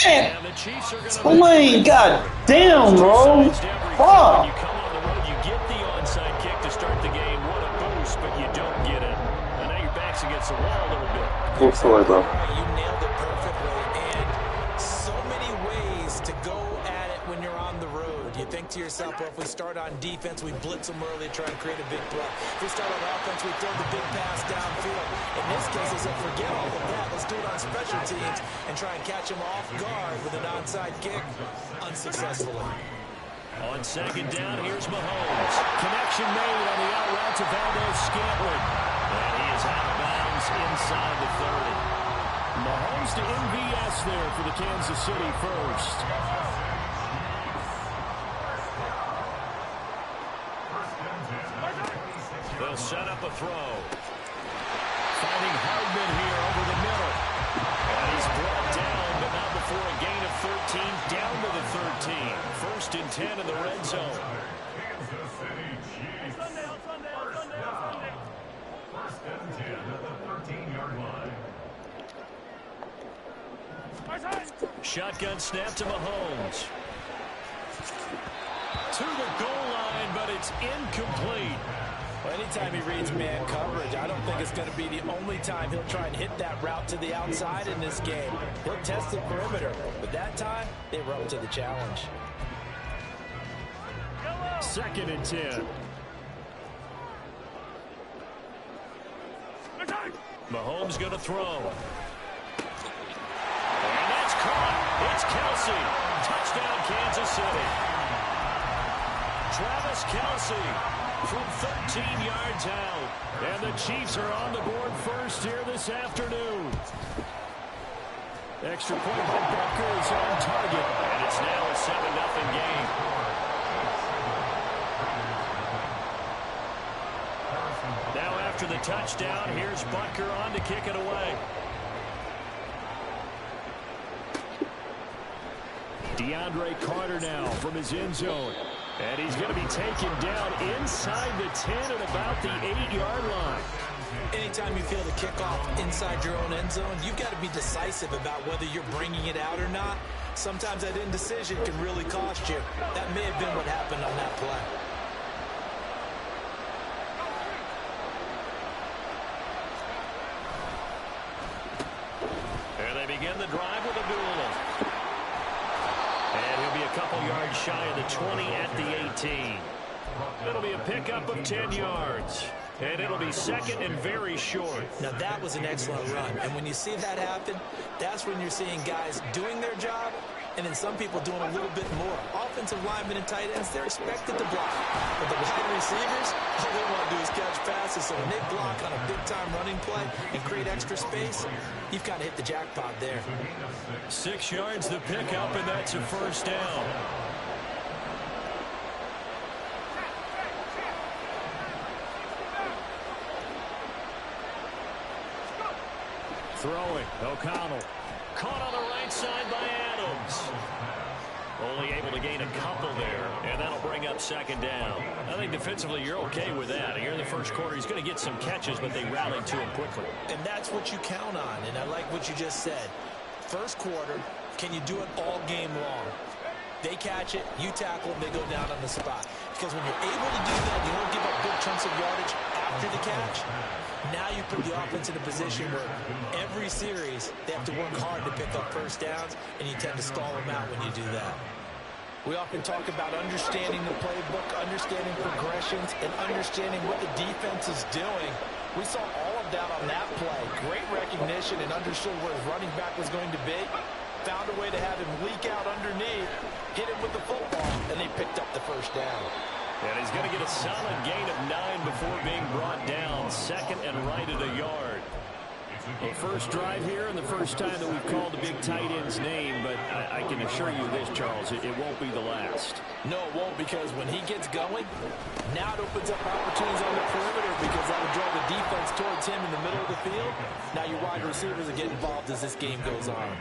Speaker 5: Man,
Speaker 1: And the Chiefs are going to
Speaker 5: Tulane, god damn, bro. Fuck.
Speaker 1: When you come on the road, you get the onside kick to start the game. What a boost, but you don't get it. And now your back's against the wall a little bit.
Speaker 5: Cool story, bro.
Speaker 3: You nailed it perfectly. And so many ways to go at it when you're on the road. You think to yourself, well, if we start on defense, we blitz them early, try and create a big play. If we start on offense, we throw the big pass downfield. In this case, they said, forget all of that. Let's do it on special teams and try and catch them off guard with an onside kick unsuccessfully.
Speaker 1: On second down, here's Mahomes.
Speaker 2: Connection made on the out route to Valdez-Scantling.
Speaker 1: And he is out of bounds inside the 30.
Speaker 2: Mahomes to MVS there for the Kansas City first.
Speaker 1: They'll set up a throw. Finding Hardman here over the middle. And he's brought down, but not before a gain of 13, down to the 13. First and 10 in the red zone.
Speaker 6: First and 10 at the 13-yard line.
Speaker 1: Shotgun snap to Mahomes. To the goal line, but it's incomplete.
Speaker 3: Well, anytime he reads man coverage, I don't think it's going to be the only time he'll try and hit that route to the outside in this game. He'll test the perimeter, but that time, they were up to the challenge.
Speaker 2: Second and 10.
Speaker 1: Mahomes going to throw. And that's caught. It's Kelsey. Touchdown, Kansas City. Travis Kelsey from 13 yards out.
Speaker 2: And the Chiefs are on the board first here this afternoon. Extra point by Butker is on target.
Speaker 1: And it's now a 7-0 game. Now after the touchdown, here's Butker on to kick it away.
Speaker 2: DeAndre Carter now from his end zone. And he's going to be taken down inside the 10 at about the 8-yard line.
Speaker 3: Anytime you feel the kickoff inside your own end zone, you've got to be decisive about whether you're bringing it out or not. Sometimes that indecision can really cost you. That may have been what happened on that play.
Speaker 1: And they begin the drive with a duel. And he'll be a couple yards shy of the 20 at the 18. It'll be a pickup of 10 yards. And it'll be second and very short.
Speaker 3: Now, that was an excellent run. And when you see that happen, that's when you're seeing guys doing their job and then some people doing a little bit more. Offensive linemen and tight ends, they're expected to block. But the wide receivers, all they want to do is catch passes. So when they block on a big-time running play and create extra space, you've got to hit the jackpot there.
Speaker 1: 6 yards the pickup, and that's a first down.
Speaker 2: Throwing, O'Connell.
Speaker 1: Caught on the right side by Adams. Only able to gain a couple there, and that'll bring up second down. I think defensively you're okay with that. Here in the first quarter, he's going to get some catches, but they rallied to him quickly.
Speaker 3: And that's what you count on, and I like what you just said. First quarter, can you do it all game long? They catch it, you tackle them, they go down on the spot. Because when you're able to do that, you don't give up big chunks of yardage after the catch. Now you put the offense in a position where every series they have to work hard to pick up first downs, and you tend to stall them out when you do that. We often talk about understanding the playbook, understanding progressions, and understanding what the defense is doing. We saw all of that on that play. Great recognition and understood where his running back was going to be. Found a way to have him leak out underneath, hit him with the football, and they picked up the first down.
Speaker 1: And he's going to get a solid gain of 9 before being brought down. Second and right at a yard.
Speaker 2: Well, first drive here and the first time that we've called the big tight end's name, but I can assure you this, Charles, it won't be the last.
Speaker 3: No, it won't, because when he gets going, now it opens up opportunities on the perimeter because that will draw the defense towards him in the middle of the field. Now your wide receivers will get involved as this game goes on.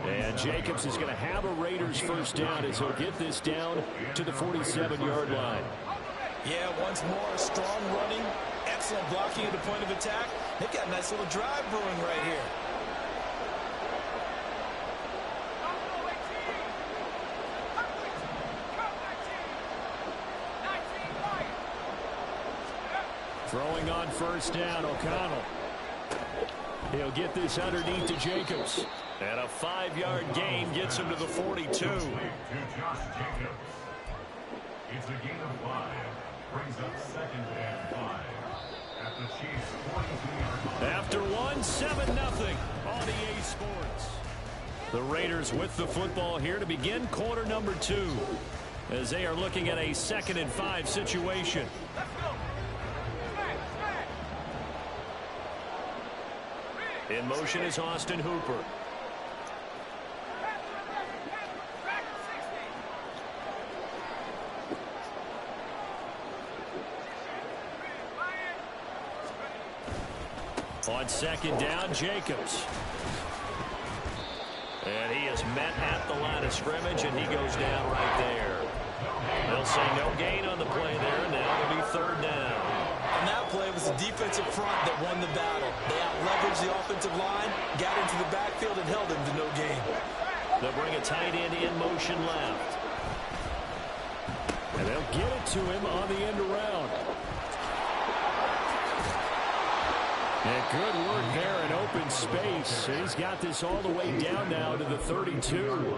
Speaker 2: And Jacobs is going to have a Raiders first down as he'll get this down to the 47-yard line.
Speaker 3: Yeah, once more, strong running, excellent blocking at the point of attack. They've got a nice little drive brewing right here.
Speaker 2: Throwing on first down, O'Connell. He'll get this underneath to Jacobs. And a 5-yard gain gets him to the 42.
Speaker 6: To Josh Jacobs. It's a gain of 5. Brings up 2nd and 5. At the Chiefs' 42-yard line.
Speaker 2: After one, 7-0 on EA Sports. The Raiders with the football here to begin quarter number 2. As they are looking at a 2nd and 5 situation. In motion is Austin Hooper. On second down, Jacobs. And he is met at the line of scrimmage, and he goes down right there. They'll say no gain on the play there. Now it'll be 3rd down.
Speaker 3: On that play, it was the defensive front that won the battle. They out-leveraged the offensive line, got into the backfield, and held him to no gain.
Speaker 2: They'll bring a tight end in motion left. And they'll get it to him on the end around. And good work there in open space. He's got this all the way down now to the 32.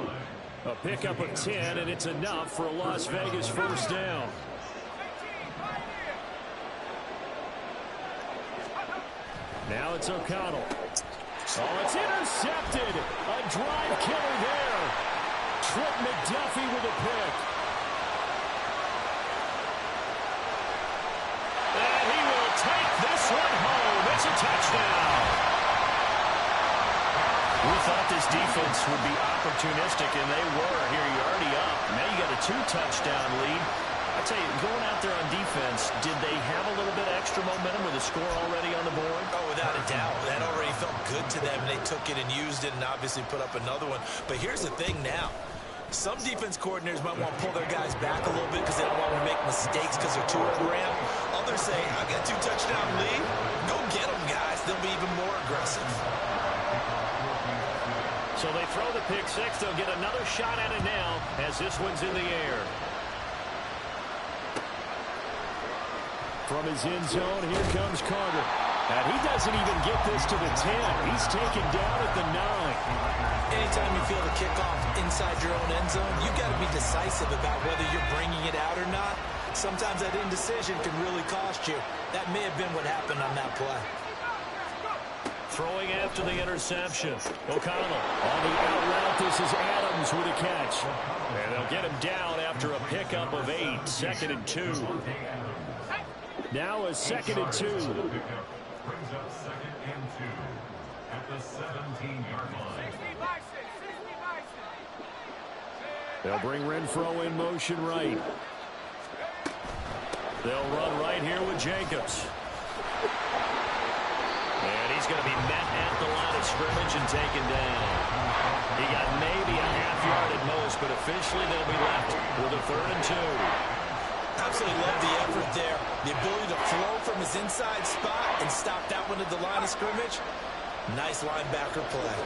Speaker 2: A pickup of 10, and it's enough for a Las Vegas first down. Now it's O'Connell. Oh, it's intercepted. A drive killer there. Trip McDuffie with a pick. And he will take this one home. It's a touchdown.
Speaker 1: We thought this defense would be opportunistic, and they were. Here, you're already up. Now you got a 2-touchdown lead. I tell you, going out there on defense, did they have a little bit of extra momentum with a score already on the board?
Speaker 3: Oh, without a doubt. That already felt good to them. They took it and used it and obviously put up another one. But here's the thing now. Some defense coordinators might want to pull their guys back a little bit because they don't want to make mistakes because they're too overran. Others say, I've got a 2-touchdown lead. Go get them, guys. They'll be even more aggressive.
Speaker 2: So they throw the pick six. They'll get another shot at it now as this one's in the air. From his end zone, here comes Carter. And he doesn't even get this to the 10. He's taken down at the 9.
Speaker 3: Anytime you feel the kickoff inside your own end zone, you've got to be decisive about whether you're bringing it out or not. Sometimes that indecision can really cost you. That may have been what happened on that play.
Speaker 2: Throwing after the interception. O'Connell on the out route. This is Adams with a catch. And they'll get him down after a pickup of 8. 2nd and 2. Now a 2nd and 2.
Speaker 6: Brings up 2nd and 2 at the 17-yard line.
Speaker 2: They'll bring Renfro in motion right. They'll run right here with Jacobs. And he's going to be met at the line of scrimmage and taken down. He got maybe a half yard at most, but officially they'll be left with a 3rd and 2.
Speaker 3: Absolutely love the effort there. The ability to flow from his inside spot and stop that one at the line of scrimmage. Nice linebacker play.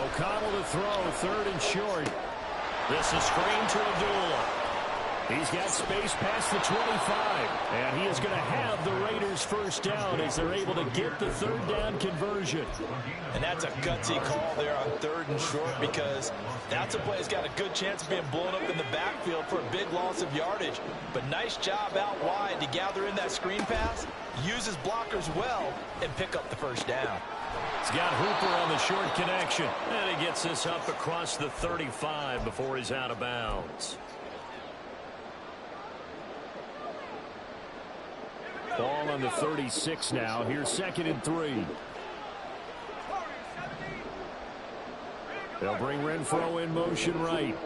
Speaker 2: O'Connell to throw, 3rd and short. This is screen to Abdullah. He's got space past the 25. And he is going to have the Raiders first down as they're able to get the 3rd down conversion.
Speaker 3: And that's a gutsy call there on 3rd and short because that's a play that's got a good chance of being blown up in the backfield for a big loss of yardage. But nice job out wide to gather in that screen pass, use his blockers well, and pick up the first down.
Speaker 2: He's got Hooper on the short connection. And he gets this up across the 35 before he's out of bounds. Ball on the 36 now. Here's 2nd and 3. They'll bring Renfro in motion right.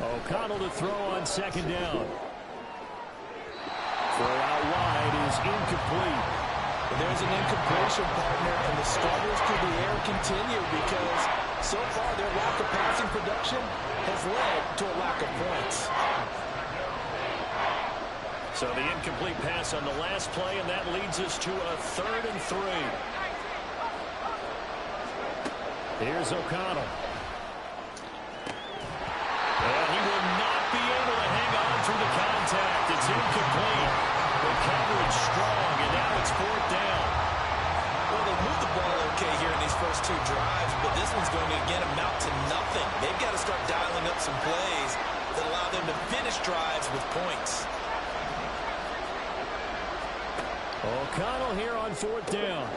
Speaker 2: O'Connell to throw on second down. Throw out wide is incomplete.
Speaker 3: There's an incompletion, partner, and the struggles through the air continue because so far their lack of passing production has led to a lack of points.
Speaker 1: So the incomplete pass on the last play, and that leads us to a 3rd and 3.
Speaker 2: Here's O'Connell.
Speaker 1: And he will not be able to hang on through the contact. It's incomplete. The coverage strong, and now it's 4th down.
Speaker 3: Well, they moved the ball okay here in these first 2 drives, but this one's going to, again, amount to nothing. They've got to start dialing up some plays that allow them to finish drives with points.
Speaker 2: O'Connell here on 4th down.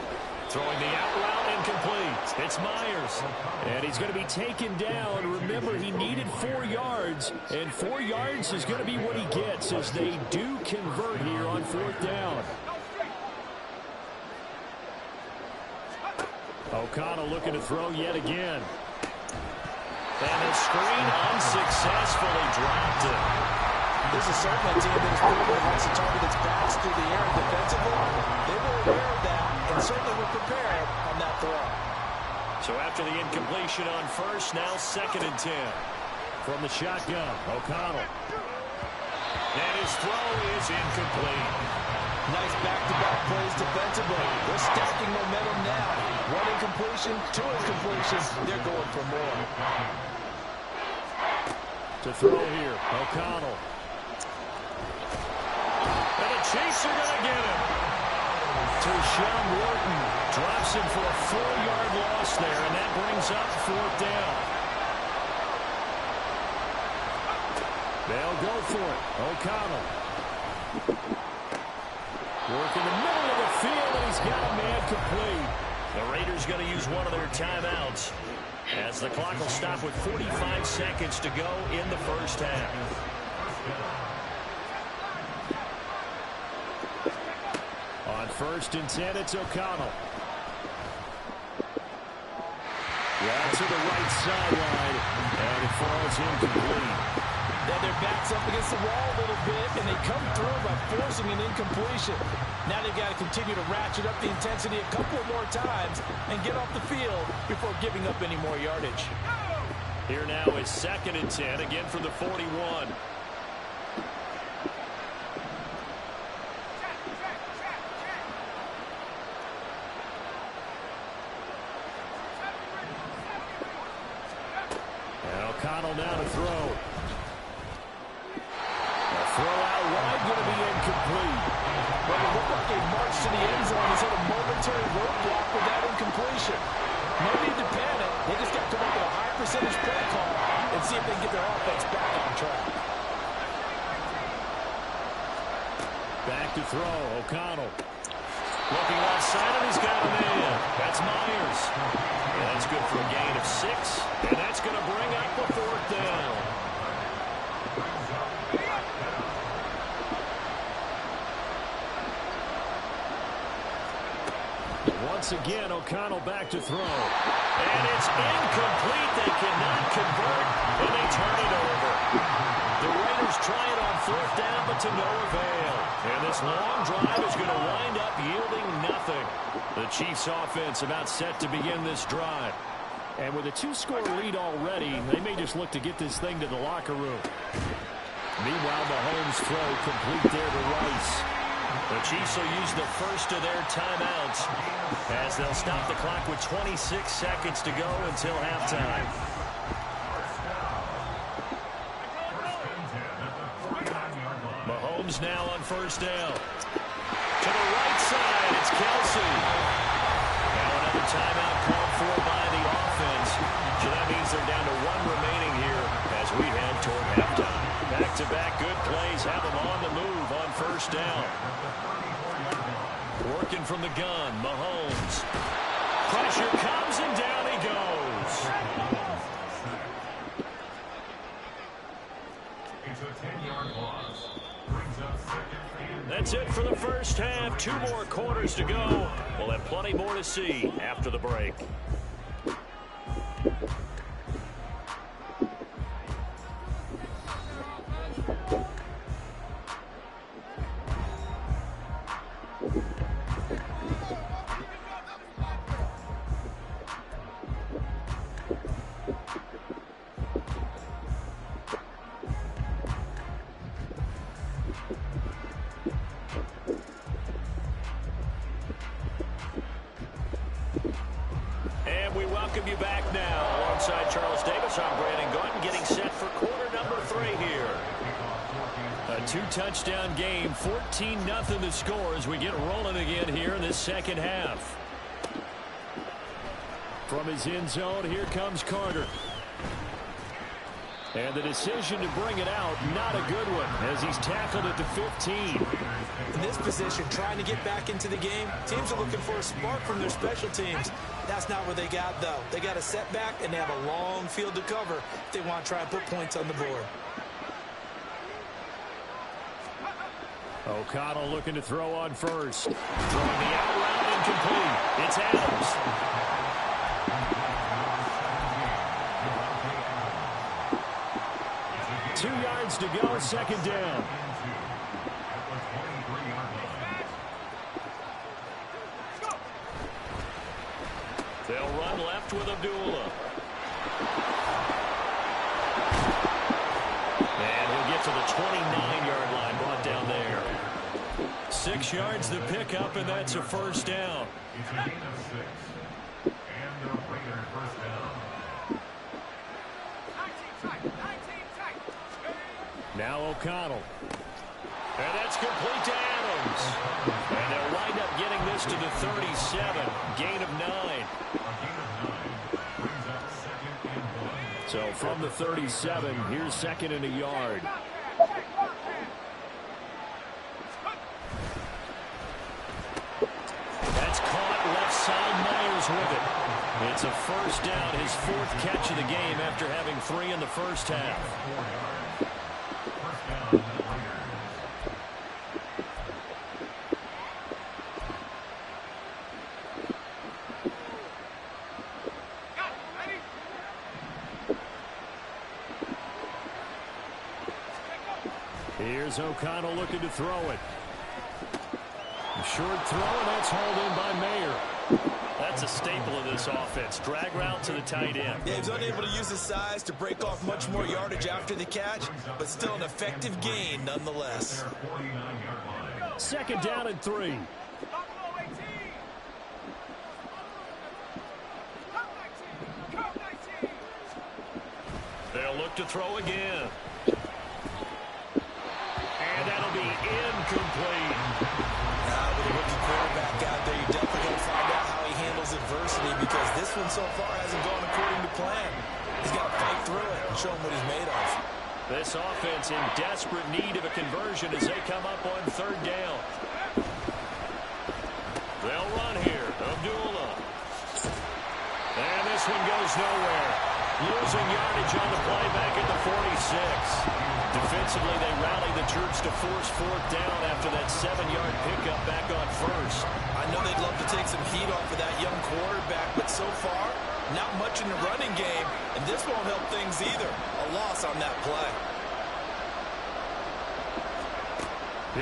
Speaker 1: Throwing the out route incomplete. It's Myers.
Speaker 2: And he's going to be taken down. Remember, he needed 4 yards, and 4 yards is going to be what he gets as they do convert here on 4th down. O'Connell looking to throw yet again.
Speaker 1: And the screen unsuccessfully dropped it.
Speaker 3: This is certainly a team that has proven it wants to target its backs through the air defensively. They were aware of that and certainly were prepared on that throw.
Speaker 1: So after the incompletion on first, now 2nd and 10.
Speaker 2: From the shotgun, O'Connell.
Speaker 1: And his throw is incomplete.
Speaker 3: Nice back-to-back plays defensively. They're stacking momentum now. 1 incompletion, 2 incompletions. They're going for more.
Speaker 2: To throw here, O'Connell.
Speaker 1: And the Chiefs are going to get him.
Speaker 2: Sean Wharton drops him for a 4-yard loss there, and that brings up 4th down. They'll go for it. O'Connell. Work in the middle of the field, and he's got a man complete.
Speaker 1: The Raiders going to use one of their timeouts as the clock will stop with 45 seconds to go in the first half.
Speaker 2: On 1st and 10, it's O'Connell. Right to the right sideline, and it falls incomplete.
Speaker 3: Now their back's up against the wall a little bit, and they come through by forcing an incompletion. Now they've got to continue to ratchet up the intensity a couple more times and get off the field before giving up any more yardage.
Speaker 1: Here now is 2nd and 10, again from the 41.
Speaker 2: O'Connell now to throw. A throw out wide, going to be incomplete.
Speaker 3: Well, it looked like a march to the end zone. He's had a momentary roadblock with that incompletion. No need to panic. They just got to come up with a high percentage play call and see if they can get their offense back on track.
Speaker 2: Back to throw, O'Connell.
Speaker 1: Looking left side, and he's got him in. That's Myers. And that's good for a gain of 6. And that's going to bring up the 4th down.
Speaker 2: Once again, O'Connell back to throw.
Speaker 1: And it's incomplete. They cannot convert, and they turn it over. The Raiders try it on 4th down, but to no avail. And this long drive is going to wind up yielding nothing. The Chiefs' offense about set to begin this drive.
Speaker 2: And with a 2-score lead already, they may just look to get this thing to the locker room. Meanwhile, Mahomes' throw complete there to Rice.
Speaker 1: The Chiefs will use the first of their timeouts as they'll stop the clock with 26 seconds to go until halftime. Mahomes now on 1st down. To the right side, it's Kelsey. Now another timeout called for by the offense. So that means they're down to 1 remaining here as we head toward halftime. Back-to-back good plays have them on the move on 1st down. Working from the gun, Mahomes. Pressure comes and down he goes.
Speaker 6: It's a 10-yard loss. Brings up 2nd and
Speaker 1: That's it for the first first half, 2 more quarters to go. We'll have plenty more to see after the break.
Speaker 2: Welcome you back now. Alongside Charles Davis, I'm Brandon Gordon, getting set for quarter number 3 here. A 2-touchdown game, 14-0 the score as we get rolling again here in this second half. From his end zone, here comes Carter. And the decision to bring it out, not a good one, as he's tackled at the 15.
Speaker 3: In this position, trying to get back into the game, teams are looking for a spark from their special teams. That's not what they got, though. They got a setback, and they have a long field to cover if they want to try and put points on the board.
Speaker 2: O'Connell looking to throw on first. Throwing the out route incomplete. It's Adams. 2 yards to go, second down. They'll run left with Abdullah. And he'll get to the 29-yard line, brought down there. 6 yards the pickup, and that's a first down.
Speaker 6: It's a gain of 6. And the Raiders first down.
Speaker 2: Now O'Connell. And that's complete to Adams. And they'll wind up getting this to the 37. Gain of 9. So from the 37, here's second and a yard. That's caught left side. Myers with it. It's a first down, his 4th catch of the game after having 3 in the first half. Here's O'Connell looking to throw it. A short throw, and that's hauled in by Mayer. That's a staple of this offense. Drag route to the tight end.
Speaker 3: Yeah, he's unable to use his size to break off much more yardage after the catch, but still an effective gain nonetheless.
Speaker 2: Second down and 3. They'll look to throw again. And that'll be incomplete.
Speaker 3: With a rookie quarterback out there, you're definitely going to find out how he handles adversity, because this one so far hasn't gone according to plan. He's got to fight through it and show him what he's made of.
Speaker 2: This offense in desperate need of a conversion as they come up on 3rd down. They'll run here. Abdullah. And this one goes nowhere. Losing yardage on the play back at the 46. Defensively, they rally the troops to force 4th down after that 7-yard pickup back on first.
Speaker 3: I know they'd love to take some heat off of that young quarterback, but so far, not much in the running game, and this won't help things either. A loss on that play.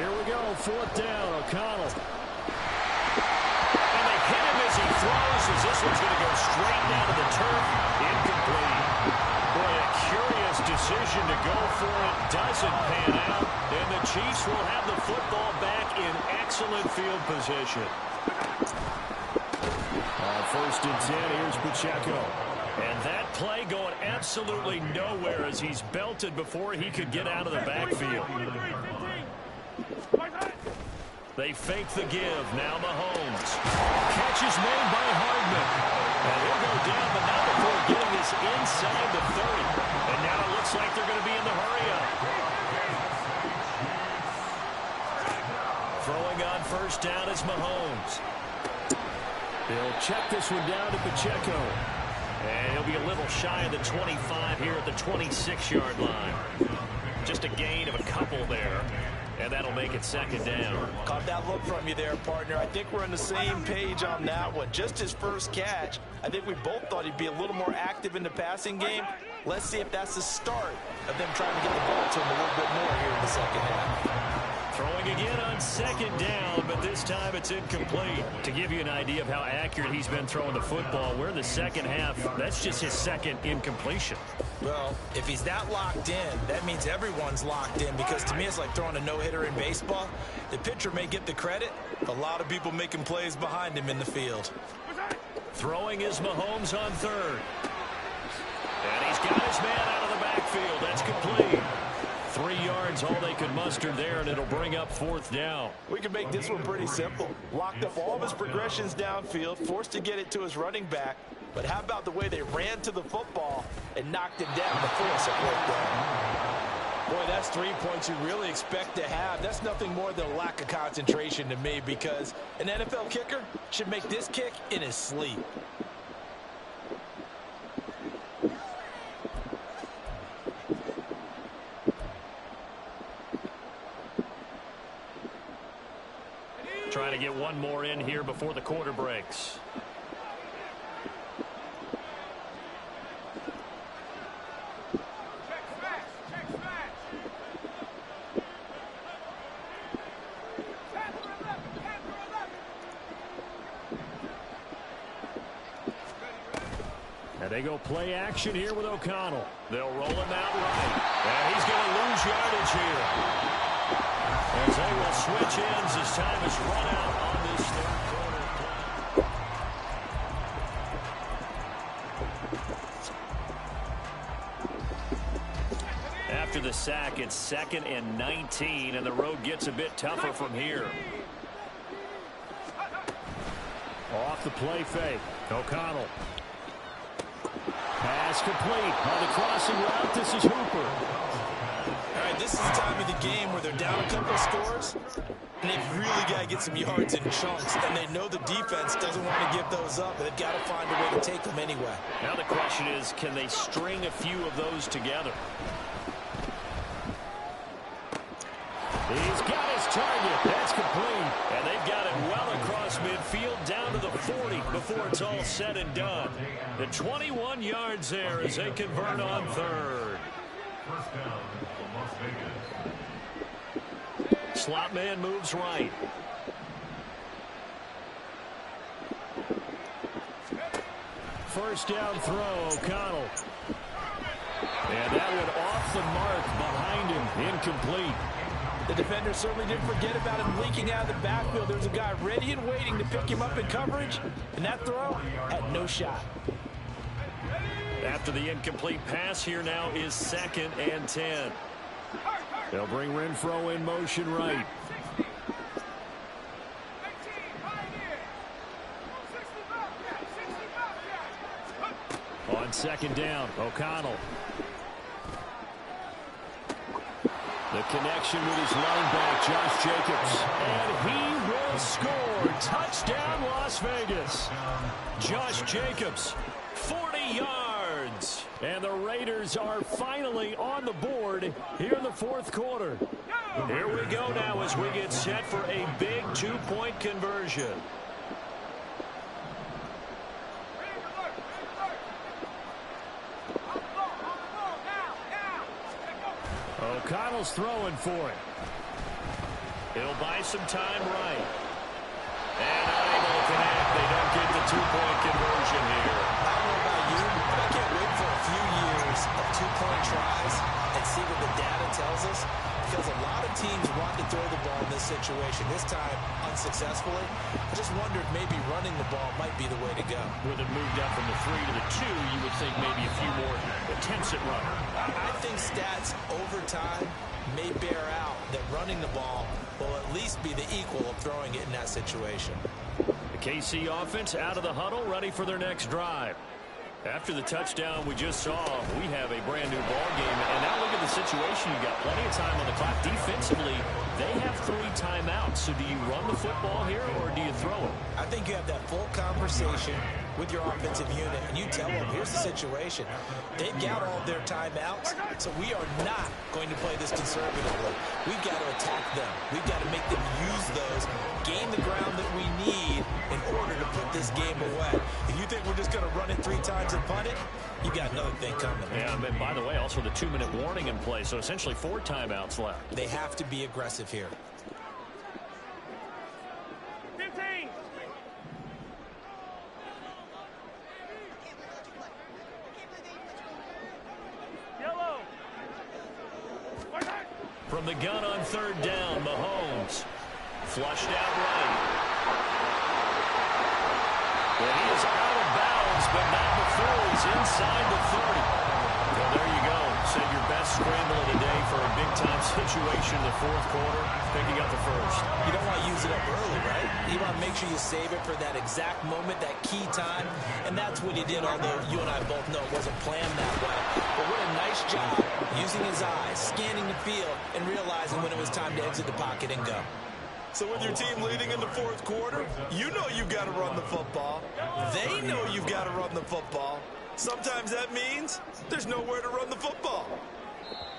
Speaker 2: Here we go, 4th down, O'Connell. And they hit him as he throws, as this one's going to go straight down to the turf. Incomplete. Boy, a curious decision to go for it. Doesn't pan out. And the Chiefs will have the football back in excellent field position. On 1st and 10, here's Pacheco. And that play going absolutely nowhere as he's belted before he could get out of the backfield. They fake the give. Now Mahomes. Catch is made by Hardman. And he'll go down, but not before getting this inside the 30. And now it looks like they're going to be in the hurry-up. Throwing on 1st down is Mahomes. They'll check this one down to Pacheco. And he'll be a little shy of the 25 here at the 26-yard line. Just a gain of a couple there.
Speaker 1: And that'll make it second down.
Speaker 3: Caught that look from you there, partner. I think we're on the same page on that one. Just his first catch, I think we both thought he'd be a little more active in the passing game. Let's see if that's the start of them trying to get the ball to him a little bit more here in the second half.
Speaker 1: Throwing again on second down, but this time it's incomplete. To give you an idea of how accurate he's been throwing the football, we're in the second half. That's just his second incompletion.
Speaker 3: Well, if he's that locked in, that means everyone's locked in, because to me it's like throwing a no-hitter in baseball. The pitcher may get the credit. A lot of people making plays behind him in the field.
Speaker 1: Throwing is Mahomes on third. And he's got his man out of the backfield. That's complete. 3 yards, all they could muster there, and it'll bring up fourth down.
Speaker 3: We can make this one pretty simple. Locked up all of his progressions downfield, forced to get it to his running back. But how about the way they ran to the football and knocked him down before it worked out? Boy, that's 3 points you really expect to have. That's nothing more than a lack of concentration to me, because an NFL kicker should make this kick in his sleep.
Speaker 1: Trying to get one more in here before the quarter breaks. And they go play action here with O'Connell. They'll roll him out right. And he's going to lose yardage here. As they will switch ends as time is run out on this third quarter play. After the sack, it's 2nd and 19, and the road gets a bit tougher from here. Off the play fake. O'Connell. Pass complete. On the crossing route, this is Hooper.
Speaker 3: All right, this is the time of the game where they're down a couple of scores, and they've really got to get some yards in chunks, and they know the defense doesn't want to give those up, but they've got to find a way to take them anyway.
Speaker 1: Now the question is, can they string a few of those together? He's got his target. That's complete. And they've got it well across midfield down to the 40 before it's all said and done. The 21 yards there as they convert on third.
Speaker 6: First down, Las Vegas.
Speaker 1: Slot man moves right. First down throw, O'Connell. And that one off the mark behind him, incomplete.
Speaker 3: The defender certainly didn't forget about him leaking out of the backfield. There's a guy ready and waiting to pick him up in coverage, and that throw had no shot.
Speaker 1: After the incomplete pass, here now is 2nd and 10. They'll bring Renfro in motion right. On 2nd down, O'Connell. The connection with his linebacker, Josh Jacobs. And he will score. Touchdown, Las Vegas. Josh Jacobs, 40 yards. And the Raiders are finally on the board here in the fourth quarter. Here we go now as we get set for a big 2-point conversion. O'Connell's throwing for it. He'll buy some time right. And unable to connect. They don't get the 2-point conversion here.
Speaker 3: I don't know about you, but I can't wait for a few years of 2-point tries and see what the data tells us. Because a lot of teams want to throw the ball in this situation. This time, unsuccessfully. I just wondered maybe running the ball might be the way to go.
Speaker 1: With it moved up from the 3 to the 2, you would think maybe a few more attempts at running.
Speaker 3: I think stats over time may bear out that running the ball will at least be the equal of throwing it in that situation.
Speaker 1: The KC offense out of the huddle, ready for their next drive. After the touchdown we just saw, we have a brand new ball game. And now look at the situation. You've got plenty of time on the clock. Defensively, They have 3 timeouts, so do you run the football here or do you throw it?
Speaker 3: I think you have that full conversation with your offensive unit, and you tell them, here's the situation. They've got all of their timeouts, so we are not going to play this conservatively. We've got to attack them. We've got to make them use those, gain the ground that we need in order to put this game away. If you think we're just going to run it 3 times and punt it, you got another thing coming.
Speaker 1: Yeah, and by the way, also the 2-minute warning in play, so essentially 4 timeouts left.
Speaker 3: They have to be aggressive here.
Speaker 4: 15. Yellow.
Speaker 1: From the gun on 3rd down, Mahomes. Flushed out right. And he is out of bounds, but not before he's inside the 30. Well, there you go. Save your best scramble of the day for a big-time situation in the 4th quarter, picking up the 1st.
Speaker 3: You don't want to use it up early, right? You want to make sure you save it for that exact moment, that key time, and that's what he did, although you and I both know it wasn't planned that way. But what a nice job using his eyes, scanning the field, and realizing when it was time to exit the pocket and go. So with your team leading in the 4th quarter, you know you've got to run the football. They know you've got to run the football. Sometimes that means there's nowhere to run the football.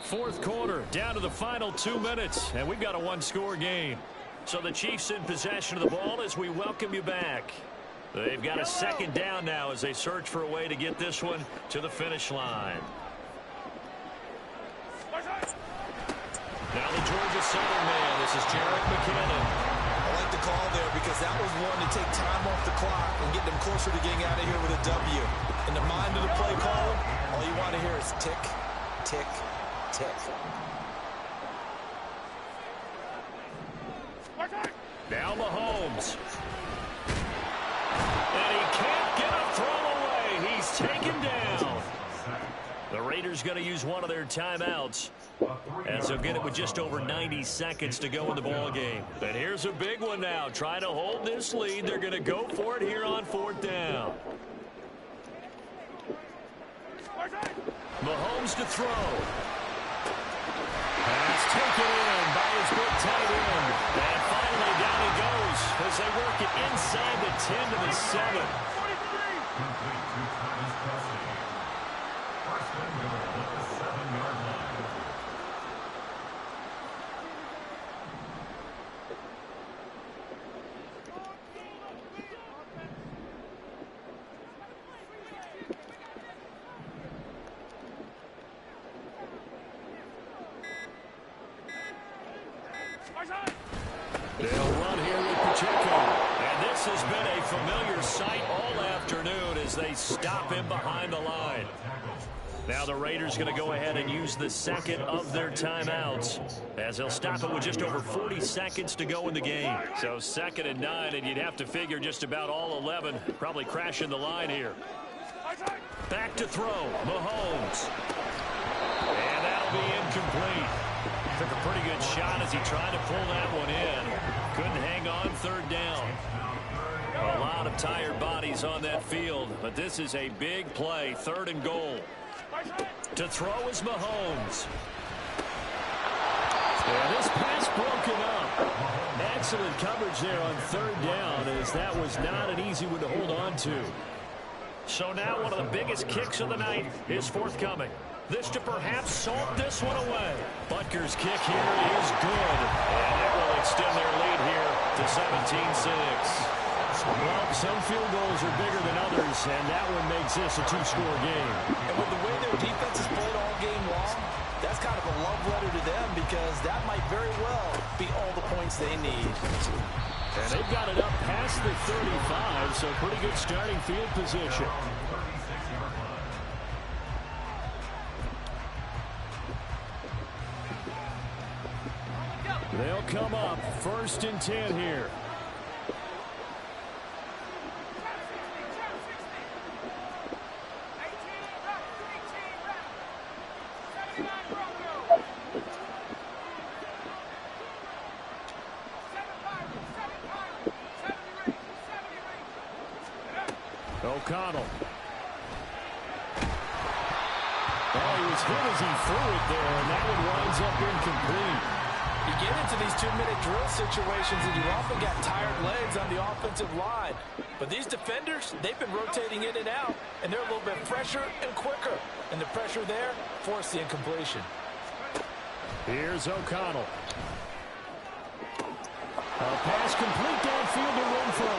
Speaker 1: 4th quarter, down to the final 2 minutes, and we've got a 1-score game. So the Chiefs in possession of the ball as we welcome you back. They've got a 2nd down now as they search for a way to get this one to the finish line. Now the Georgia Southern man, this is Jarek McKinnon.
Speaker 3: I like the call there because that was one to take time off the clock and get them closer to getting out of here with a W. In the mind of the play caller, all you want to hear is tick, tick, tick.
Speaker 1: Now Mahomes. And he can't get a throw away. He's taken down. The Raiders going to use one of their timeouts, as they'll get it with just over 90 seconds to go in the ball game. And here's a big one now. Trying to hold this lead. They're going to go for it here on 4th down. Mahomes to throw. Pass taken in by his big tight end. And finally down he goes as they work it inside the 10 to the 7.
Speaker 6: Complete to Thomas Kelsey. First and goal at the 7-yard line.
Speaker 1: They'll run here with Pacheco. And this has been a familiar sight all afternoon as they stop him behind the line. Now the Raiders going to go ahead and use the 2nd of their timeouts, as they'll stop it with just over 40 seconds to go in the game. So 2nd and 9, and you'd have to figure just about all 11 probably crashing the line here. Back to throw, Mahomes. And that'll be incomplete. Took a pretty good shot as he tried to pull that one in. Couldn't hang on 3rd down. A lot of tired bodies on that field, but this is a big play, 3rd and goal. To throw is Mahomes. And this pass broken up. Excellent coverage there on 3rd down, as that was not an easy one to hold on to. So now one of the biggest kicks of the night is forthcoming. This to perhaps salt this one away. Butker's kick here is good. And it will extend their lead here to 17-6. Well, some field goals are bigger than others, and that one makes this a 2-score game.
Speaker 3: And with the way their defense has played all game long, that's kind of a love letter to them, because that might very well be all the points they need.
Speaker 1: And they've got it up past the 35, so pretty good starting field position. They'll come up 1st and 10 here. O'Connell. Oh, he was hit as he threw it there, and that one winds up incomplete.
Speaker 3: You get into these 2-minute drill situations and you often got tired legs on the offensive line. But these defenders, they've been rotating in and out, and they're a little bit fresher and quicker. And the pressure there forced the incompletion.
Speaker 2: Here's O'Connell. A pass complete downfield to Renfro.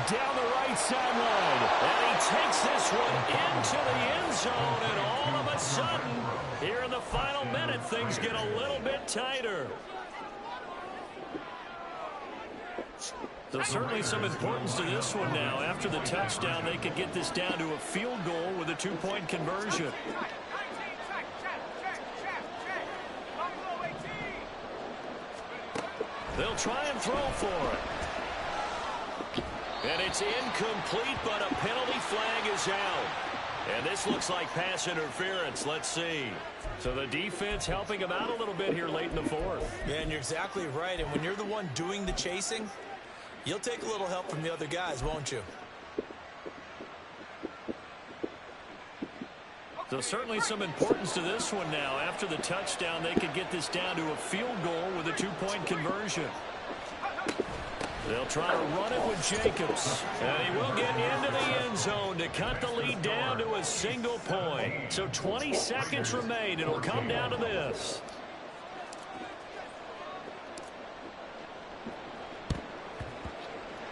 Speaker 2: Down the right sideline.
Speaker 1: And he takes this one into the end zone. And all of a sudden, here in the final minute, things get a little bit tighter. There's certainly some importance to this one now. After the touchdown, they could get this down to a field goal with a 2-point conversion. They'll try and throw for it. And it's incomplete, but a penalty flag is out. And this looks like pass interference. Let's see. So the defense helping him out a little bit here late in the fourth.
Speaker 3: Yeah, and you're exactly right. And when you're the one doing the chasing, you'll take a little help from the other guys, won't you?
Speaker 1: So certainly some importance to this one now. After the touchdown, they could get this down to a field goal with a 2-point conversion. They'll try to run it with Jacobs. And he will get into the end zone to cut the lead down to a single point. So 20 seconds remain. It'll come down to this.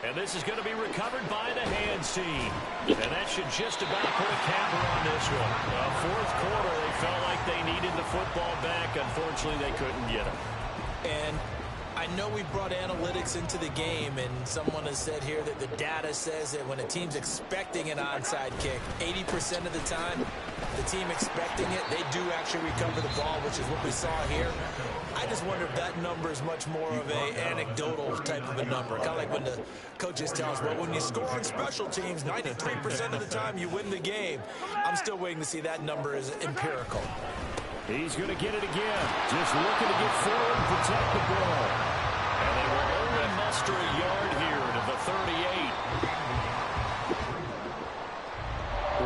Speaker 1: And this is going to be recovered by the hands team. And that should just about put a capper on this one. Fourth quarter, they felt like they needed the football back. Unfortunately, they couldn't get it.
Speaker 3: And I know we brought analytics into the game, and someone has said here that the data says that when a team's expecting an onside kick, 80% of the time, the team expecting it, they do actually recover the ball, which is what we saw here. I just wonder if that number is much more of an anecdotal type of a number. Kind of like when the coaches tell us, well, when you score on special teams, 93% of the time you win the game. I'm still waiting to see that number is empirical.
Speaker 2: He's going to get it again. Just looking to get forward and protect the ball.
Speaker 1: And they will only muster a yard here to the 38.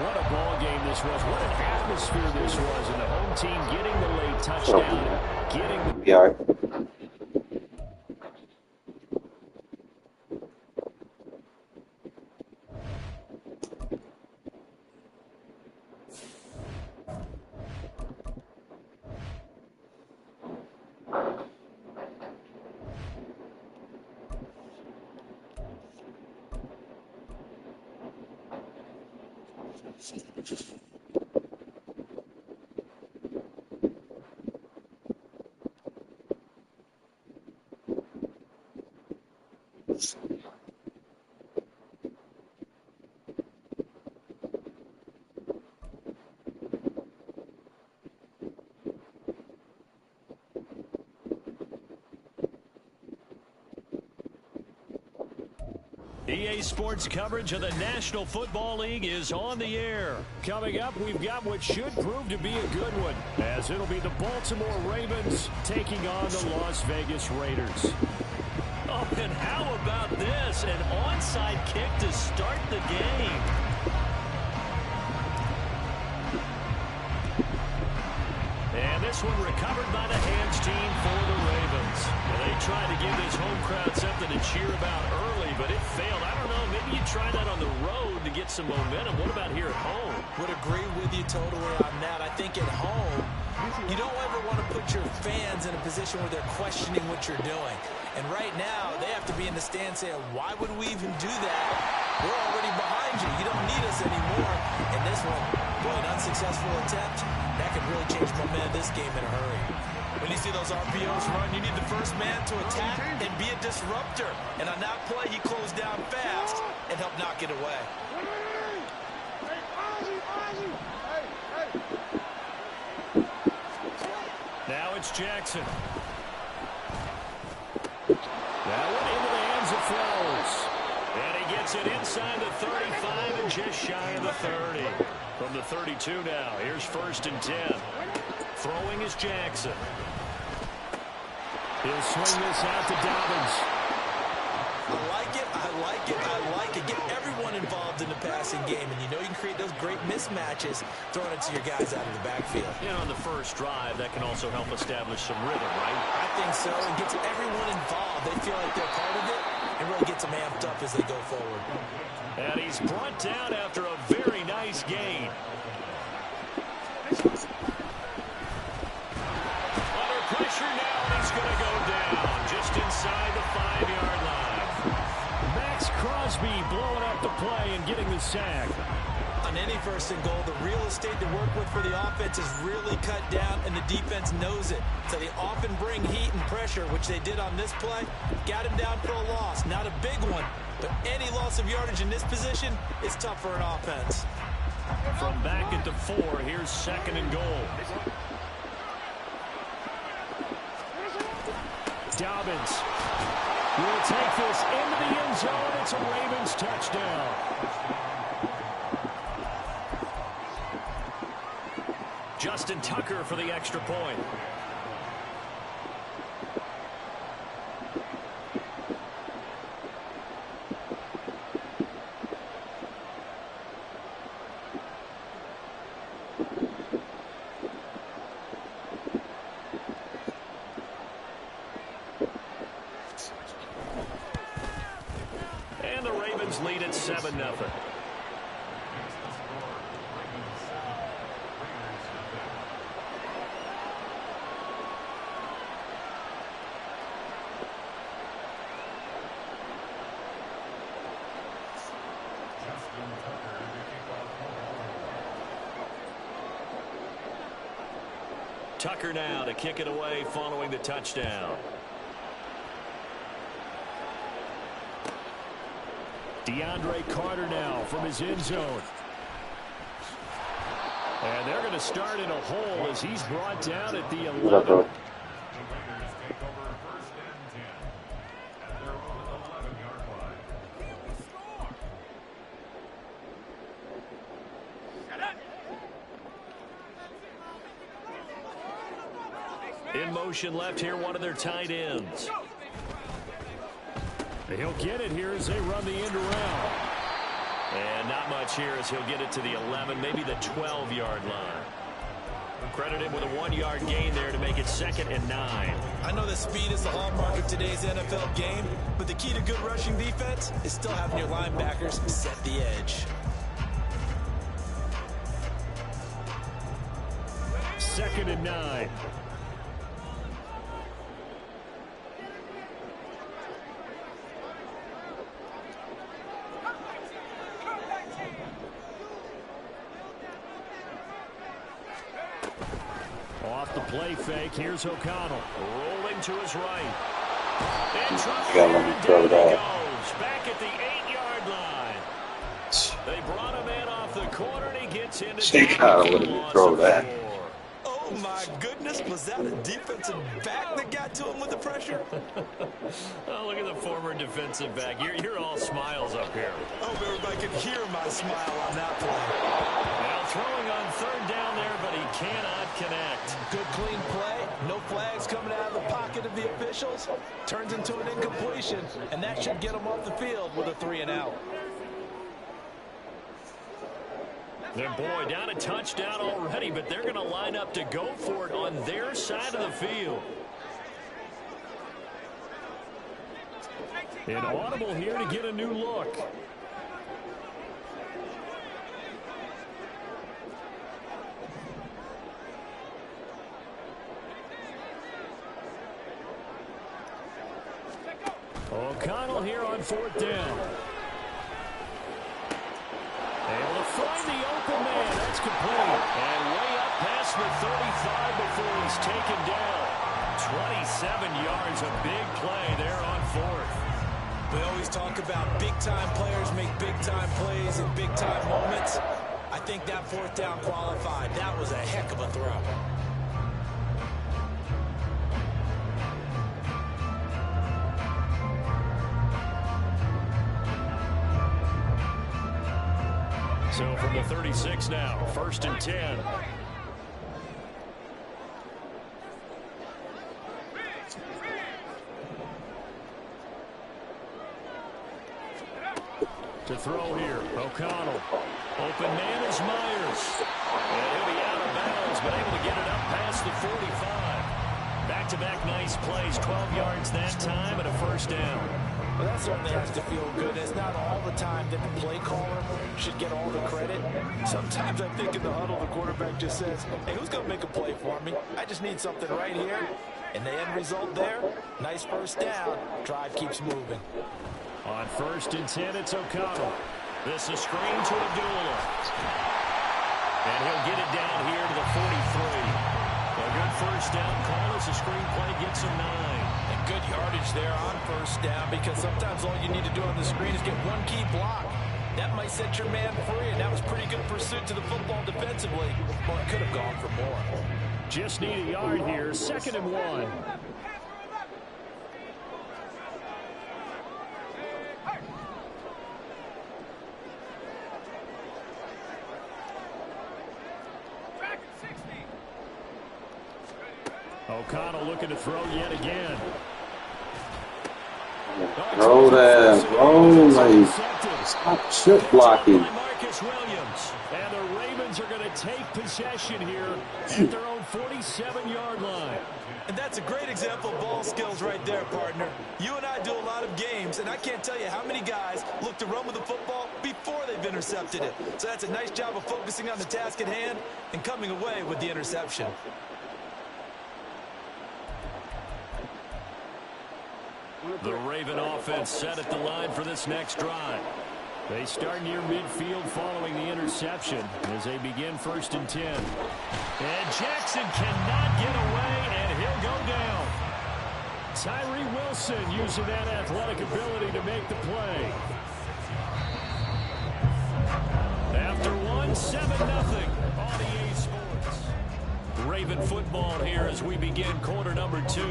Speaker 2: What a ball game this was. What an atmosphere this was. And the home team getting the late touchdown. Getting the...
Speaker 5: Yeah.
Speaker 1: EA Sports coverage of the National Football League is on the air.
Speaker 2: Coming up, we've got what should prove to be a good one, as it'll be the Baltimore Ravens taking on the Las Vegas Raiders.
Speaker 1: Oh, and how about this? An onside kick to start the game. And this one recovered by the hands team for the Ravens. And they tried to give this home crowd something to cheer about early, but it failed. I don't know, maybe you try that on the road to get some momentum. What about here at home?
Speaker 3: Would agree with you totally on that. I think at home, you don't ever want to put your fans in a position where they're questioning what you're doing. And right now, they have to be in the stand saying, why would we even do that? We're already behind you. You don't need us anymore. And this one, boy, an unsuccessful attempt, that could really change momentum of this game in a hurry. When you see those RPOs run, you need the first man to attack and be a disruptor. And on that play, he closed down fast and helped knock it away.
Speaker 1: Now it's Jackson.
Speaker 2: That one into the hands of Flowers.
Speaker 1: And he gets it inside the 35 and just shy of the 30. From the 32 now, here's 1st and 10. Throwing is Jackson.
Speaker 2: He'll swing this out to Dobbins.
Speaker 3: I like it, I like it, I like it. Get everyone everyone involved in the passing game, and you know you can create those great mismatches throwing it to your guys out of the backfield.
Speaker 1: And on the first drive, that can also help establish some rhythm, right?
Speaker 3: I think so. It gets everyone involved. They feel like they're part of it. It really gets them amped up as they go forward.
Speaker 1: And he's brought down after a very nice gain. Under pressure now, and he's going to go down just inside the 5-yard line.
Speaker 2: Max Crosby blowing up the play and getting the sack.
Speaker 3: On any first and goal, the real estate to work with for the offense is really cut down, and the defense knows it. So they often bring heat and pressure, which they did on this play. Got him down for a loss. Not a big one, but any loss of yardage in this position is tough for an offense.
Speaker 1: From back at the 4, here's 2nd and goal.
Speaker 2: Dobbins will take this into the end zone. It's a Ravens touchdown.
Speaker 1: Justin Tucker for the extra point. And the Ravens lead at 7-0. Tucker now to kick it away following the touchdown.
Speaker 2: DeAndre Carter now from his end zone. And they're going to start in a hole as he's brought down at the 11.
Speaker 1: In motion left here, one of their tight ends.
Speaker 2: He'll get it here as they run the end around.
Speaker 1: And not much here as he'll get it to the 11, maybe the 12-yard line. Credit him with a 1-yard gain there to make it 2nd and 9.
Speaker 3: I know that speed is the hallmark of today's NFL game, but the key to good rushing defense is still having your linebackers set the edge.
Speaker 2: 2nd and 9. Off the play fake, here's O'Connell.
Speaker 1: Rolling to his right. And
Speaker 5: You gotta let me throw
Speaker 1: down he
Speaker 5: that.
Speaker 1: goes. Back at the 8-yard line. They brought him in off the corner, and he gets into
Speaker 5: You gotta let me throw that.
Speaker 3: Oh, my goodness. Was that a defensive back that got to him with the pressure?
Speaker 1: Oh, look at the former defensive back. You're all smiles up here.
Speaker 3: I hope everybody could hear my smile on that play.
Speaker 1: Now throwing on 3rd down there, but he cannot connect.
Speaker 3: Good clean play. No flags coming out of the pocket of the officials. Turns into an incompletion, and that should get him off the field with a 3-and-out.
Speaker 1: And boy, down a touchdown already, but they're going to line up to go for it on their side of the field.
Speaker 2: An audible here to get a new look. O'Connell here on 4th down. Able to find the open man. That's complete.
Speaker 1: And way up past the 35 before he's taken down. 27 yards, a big play there on 4th.
Speaker 3: We always talk about big-time players make big-time plays in big-time moments. I think that 4th down qualified. That was a heck of a throw.
Speaker 1: So from the 36 now, 1st and 10.
Speaker 2: To throw here, O'Connell. Open man is Myers. And he'll be out of bounds, but able to get it up past the 45. Back-to-back nice plays, 12 yards that time and a first down.
Speaker 3: Well, that certainly has to feel good. It's not all the time that the play caller should get all the credit. Sometimes I think in the huddle, the quarterback just says, hey, who's going to make a play for me? I just need something right here. And the end result there, nice first down. Drive keeps moving.
Speaker 2: On 1st and 10, it's O'Connell. This is screen to Abdullah. And he'll get it down here to the 43. A good first down call as the screen play gets him 9.
Speaker 3: And good yardage there on first down, because sometimes all you need to do on the screen is get one key block. That might set your man free, and that was pretty good pursuit to the football defensively. Well, it could have gone for more.
Speaker 2: Just need a yard here, 2nd and 1. O'Connell looking to throw yet again.
Speaker 5: Throw that. Oh, stop chip blocking.
Speaker 2: And the Ravens are going to take possession here at their own 47-yard line.
Speaker 3: And that's a great example of ball skills right there, partner. You and I do a lot of games, and I can't tell you how many guys look to run with the football before they've intercepted it. So that's a nice job of focusing on the task at hand and coming away with the interception.
Speaker 2: The Raven offense set at the line for this next drive. They start near midfield following the interception as they begin 1st and 10. And Jackson cannot get away, and he'll go down. Tyree Wilson using that athletic ability to make the play. After 7-0 on EA Sports. Raven football here as we begin quarter number 2.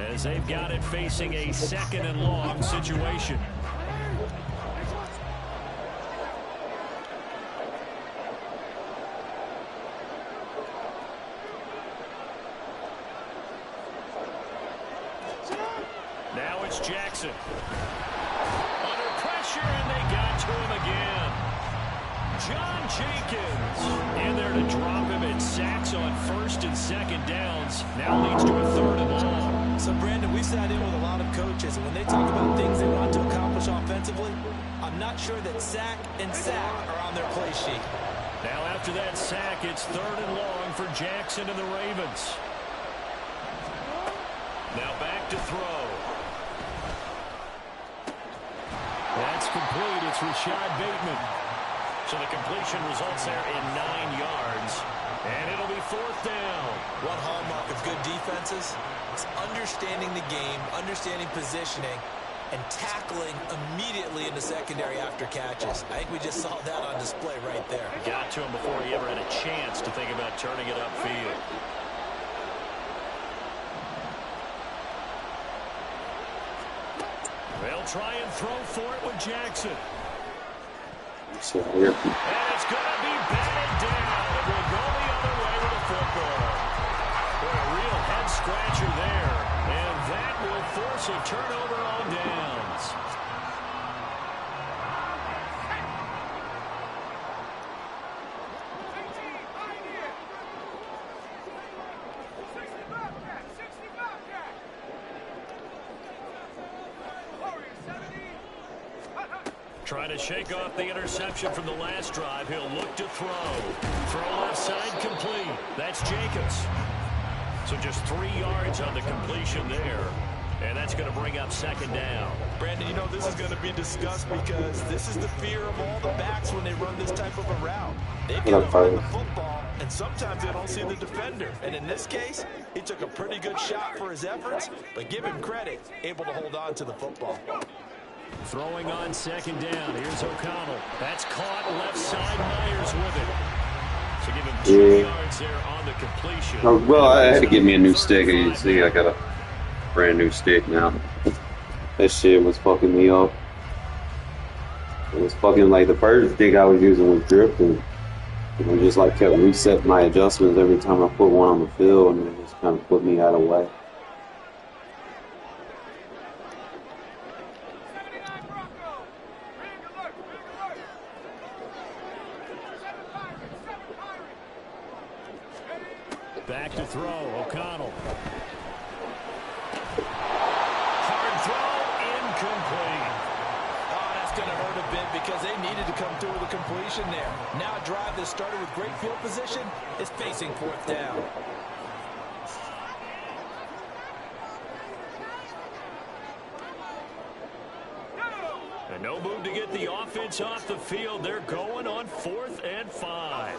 Speaker 2: As they've got it facing a 2nd and long situation. Now it's Jackson. Under pressure, and they got to him again. John Jenkins in there to drop him at sacks on 1st and 2nd downs. Now leads to a 3rd and long.
Speaker 3: So, Brandon, we sat in with a lot of coaches, and when they talk about things they want to accomplish offensively, I'm not sure that sack and sack are on their play sheet.
Speaker 2: Now after that sack, it's 3rd and long for Jackson and the Ravens. Now back to throw. That's complete. It's Rashad Bateman. So the completion results there in 9 yards. And it'll be 4th down.
Speaker 3: One hallmark of good defenses is understanding the game, understanding positioning, and tackling immediately in the secondary after catches. I think we just saw that on display right there.
Speaker 2: Got to him before he ever had a chance to think about turning it upfield. They'll try and throw for it with Jackson.
Speaker 5: And it's going
Speaker 2: to be batted down. It will go the other way with a football. Boy, a real head-scratcher there. And that will force a turnover on downs. Trying to shake off the interception from the last drive. He'll look to throw. Throw left side complete. That's Jacobs. So just 3 yards on the completion there. And that's going to bring up 2nd down.
Speaker 3: Brandon, you know this is going to be discussed because this is the fear of all the backs when they run this type of a route. They've got to find the football, and sometimes they don't see the defender. And in this case, he took a pretty good shot for his efforts, but give him credit, able to hold on to the football.
Speaker 2: Throwing on 2nd down. Here's O'Connell. That's caught left side. Myers with it. So give him 2 yards there on the completion.
Speaker 5: Oh, well, I had to give me a new stick, and you see I got a brand new stick now. That shit was fucking me up. It was fucking like the first stick I was using was drifting. And I just like kept resetting my adjustments every time I put one on the field, and it just kind of put me out of whack.
Speaker 2: Back to throw, O'Connell. Hard throw, incomplete.
Speaker 3: Oh, that's going to hurt a bit because they needed to come through with a completion there. Now a drive that started with great field position is facing fourth down.
Speaker 1: And no move to get the offense off the field. They're going on 4th and 5.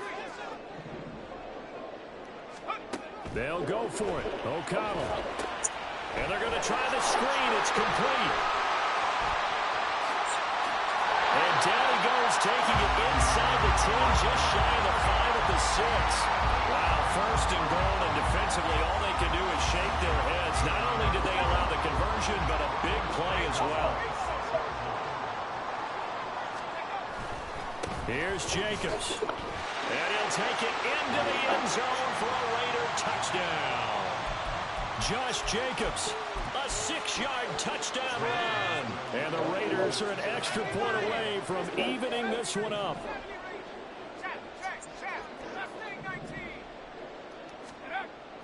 Speaker 2: They'll go for it. O'Connell. And they're going to try the screen. It's complete.
Speaker 1: And down he goes, taking it inside the 10, just shy of the 5 at the 6. Wow, 1st and goal, and defensively all they can do is shake their heads. Not only did they allow the conversion, but a big play as well.
Speaker 2: Here's Jacobs.
Speaker 1: And he'll take it into the end zone for a Raider touchdown.
Speaker 2: Josh Jacobs,
Speaker 1: A 6-yard touchdown run.
Speaker 2: and the Raiders are an extra point away from evening this one up.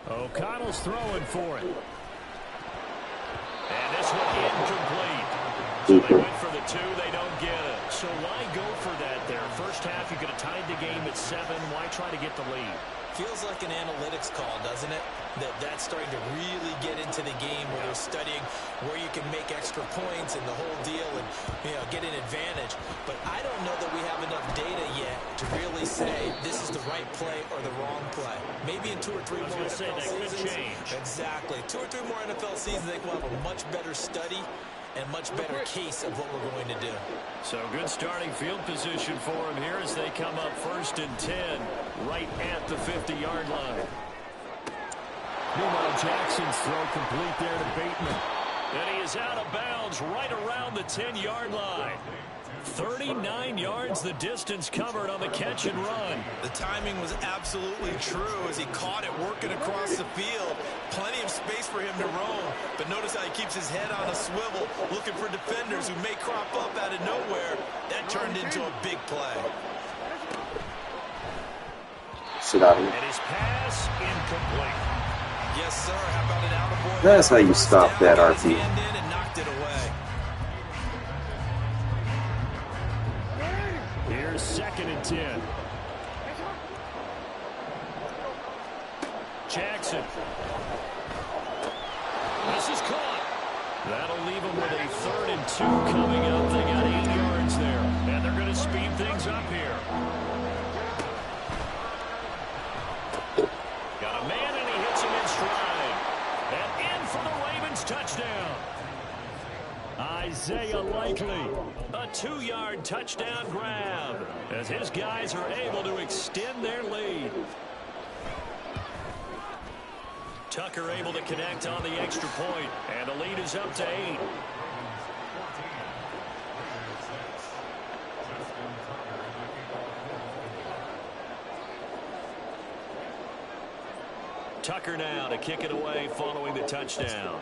Speaker 2: O'Connell's throwing for it.
Speaker 1: And this one incomplete. So they went for the 2, they don't get it. So why go for that there? First half, you could have tied the game at 7. Why try to get the lead?
Speaker 3: Feels like an analytics call, doesn't it? That's starting to really get into the game where they're studying where you can make extra points and the whole deal and, get an advantage. But I don't know that we have enough data yet to really say this is the right play or the wrong play. Maybe in 2 or 3 more NFL seasons. Exactly. 2 or 3 more NFL seasons, they will have a much better study and much better case of what we're going to do.
Speaker 1: So good starting field position for him here as they come up 1st and 10 right at the 50-yard line.
Speaker 2: Meanwhile, Jackson's throw complete there to Bateman.
Speaker 1: And he is out of bounds right around the 10-yard line. 39 yards the distance covered on the catch and run.
Speaker 3: The timing was absolutely true as he caught it working across the field. Plenty of space for him to roam. But notice how he keeps his head on a swivel, looking for defenders who may crop up out of nowhere. That turned into a big play.
Speaker 5: Sit out here.
Speaker 1: And his pass incomplete.
Speaker 3: Yes, sir. How about an out-of-board?
Speaker 5: That's how you stop that RP.
Speaker 3: And knocked it away.
Speaker 2: Here's 2nd and 10.
Speaker 1: Jackson. This is caught. That'll leave them with a 3rd and 2 coming up. They got 8 yards there. And they're going to speed things up here. Got a man and he hits him in stride. And in for the Ravens touchdown.
Speaker 2: Isaiah Likely.
Speaker 1: A 2-yard touchdown grab as his guys are able to extend their lead. Tucker able to connect on the extra point, and the lead is up to 8. Tucker now to kick it away following the touchdown.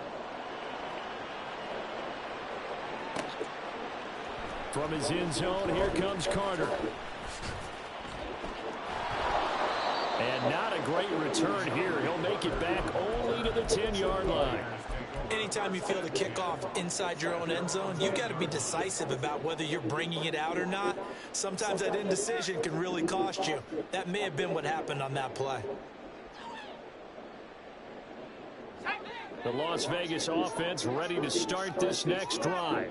Speaker 2: From his end zone, here comes Carter. And not a great return here. He'll make it back only to the 10-yard line.
Speaker 3: Anytime you feel the kickoff inside your own end zone, you've got to be decisive about whether you're bringing it out or not. Sometimes that indecision can really cost you. That may have been what happened on that play.
Speaker 2: The Las Vegas offense ready to start this next drive.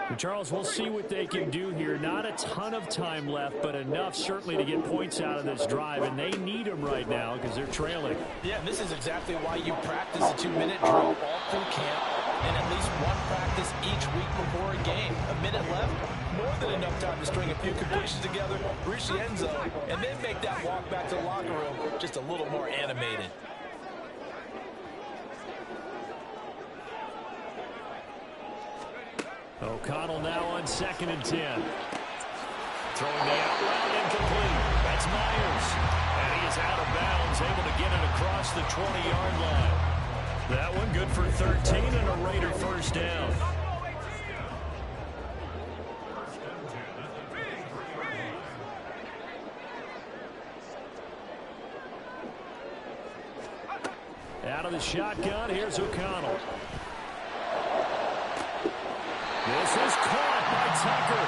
Speaker 2: And Charles, we'll see what they can do here. Not a ton of time left, but enough certainly to get points out of this drive, and they need them right now because they're trailing.
Speaker 3: Yeah, and this is exactly why you practice a 2-minute drill all through camp and at least one practice each week before a game. A minute left, more than enough time to string a few completions together, reach the end zone, and then make that walk back to the locker room just a little more animated.
Speaker 2: O'Connell now on 2nd and 10.
Speaker 1: Throwing the out route incomplete. That's Myers. And he is out of bounds, able to get it across the 20-yard line. That one good for 13 and a Raider first down.
Speaker 2: of the shotgun. Here's O'Connell. This is caught by Tucker.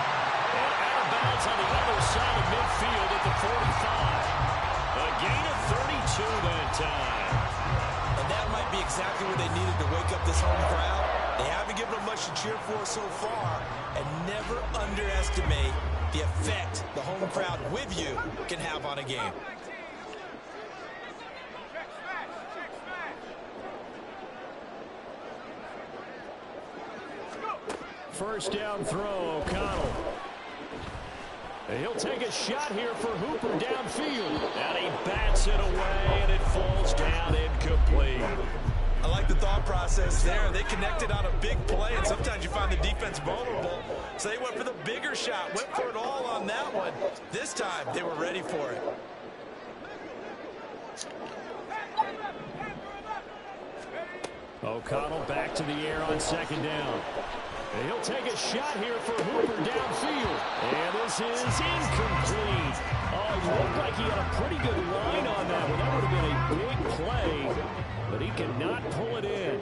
Speaker 2: And out of bounds on the other side of midfield at the 45. A gain of 32 that time.
Speaker 3: And that might be exactly what they needed to wake up this home crowd. They haven't given them much to cheer for so far. And never underestimate the effect the home crowd with you can have on a game.
Speaker 2: First down throw, O'Connell. He'll take a shot here for Hooper downfield. And he bats it away, and it falls down incomplete.
Speaker 3: I like the thought process there. They connected on a big play, and sometimes you find the defense vulnerable. So they went for the bigger shot, went for it all on that one. This time, they were ready for it.
Speaker 2: O'Connell back to the air on second down. He'll take a shot here for Hooper downfield. And this is incomplete. Oh, he looked like he had a pretty good line on that one. That would have been a big play, but he cannot pull it in.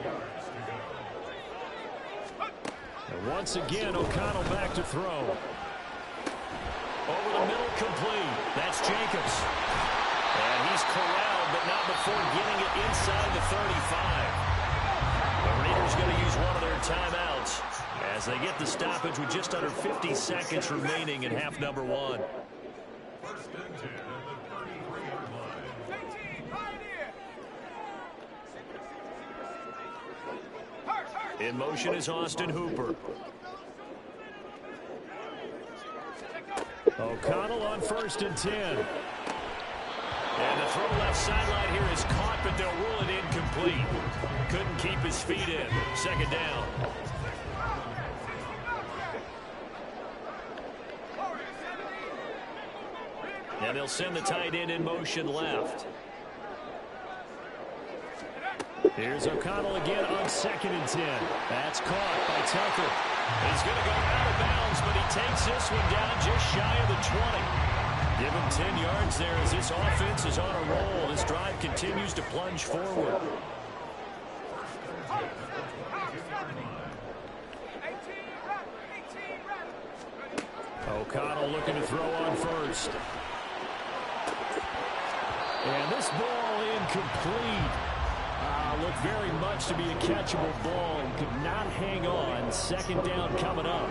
Speaker 2: And once again, O'Connell back to throw. Over the middle, complete. That's Jacobs. And he's corralled, but not before getting it inside the 35. The Raiders going to use one of their timeouts as they get the stoppage with just under 50 seconds remaining in half number one.
Speaker 6: First and 10 at the 33-yard line.
Speaker 2: In motion is Austin Hooper. O'Connell on first and 10. And the throw left sideline here is caught, but they'll rule it incomplete. Couldn't keep his feet in. Second down. And they'll send the tight end in motion left. Here's O'Connell again on second and 10. That's caught by Tucker. He's going to go out of bounds, but he takes this one down just shy of the 20. Give him 10 yards there as this offense is on a roll. This drive continues to plunge forward. O'Connell looking to throw on first. And this ball incomplete. Looked very much to be a catchable ball and could not hang on. Second down coming up.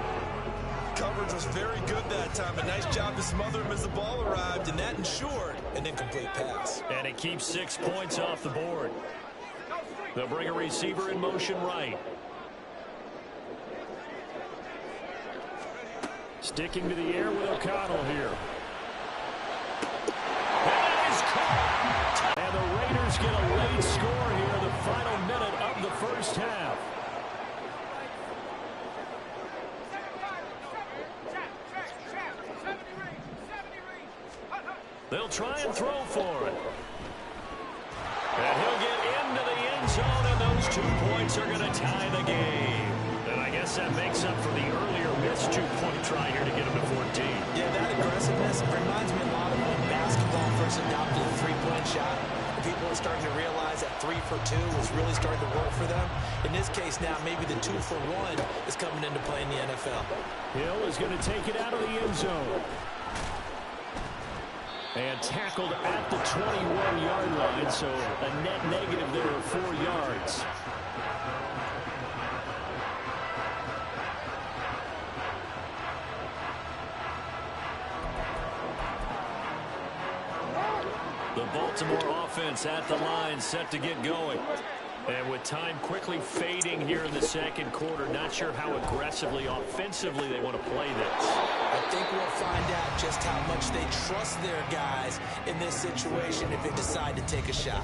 Speaker 3: Coverage was very good that time. A nice job to smother him as the ball arrived, and that ensured an incomplete pass.
Speaker 2: And it keeps 6 points off the board. They'll bring a receiver in motion right. Sticking to the air with O'Connell here. That is caught. And the Raiders get a late score here in the final minute of the first half. They'll try and throw for it. And he'll get into the end zone, and those 2 points are going to tie the game. And I guess that makes up for the earlier missed 2-point try here to get him to 14.
Speaker 3: Yeah, that aggressiveness reminds me a lot of when basketball first adopted a three-point shot. People are starting to realize that 3 for 2 was really starting to work for them. In this case now, maybe the 2 for 1 is coming into play in the NFL.
Speaker 2: Hill is going to take it out of the end zone. And tackled at the 21-yard line, so a net negative there of 4 yards. The Baltimore offense at the line, set to get going. And with time quickly fading here in the second quarter, not sure how aggressively, offensively they want to play this.
Speaker 3: I think we'll find out just how much they trust their guys in this situation if they decide to take a shot.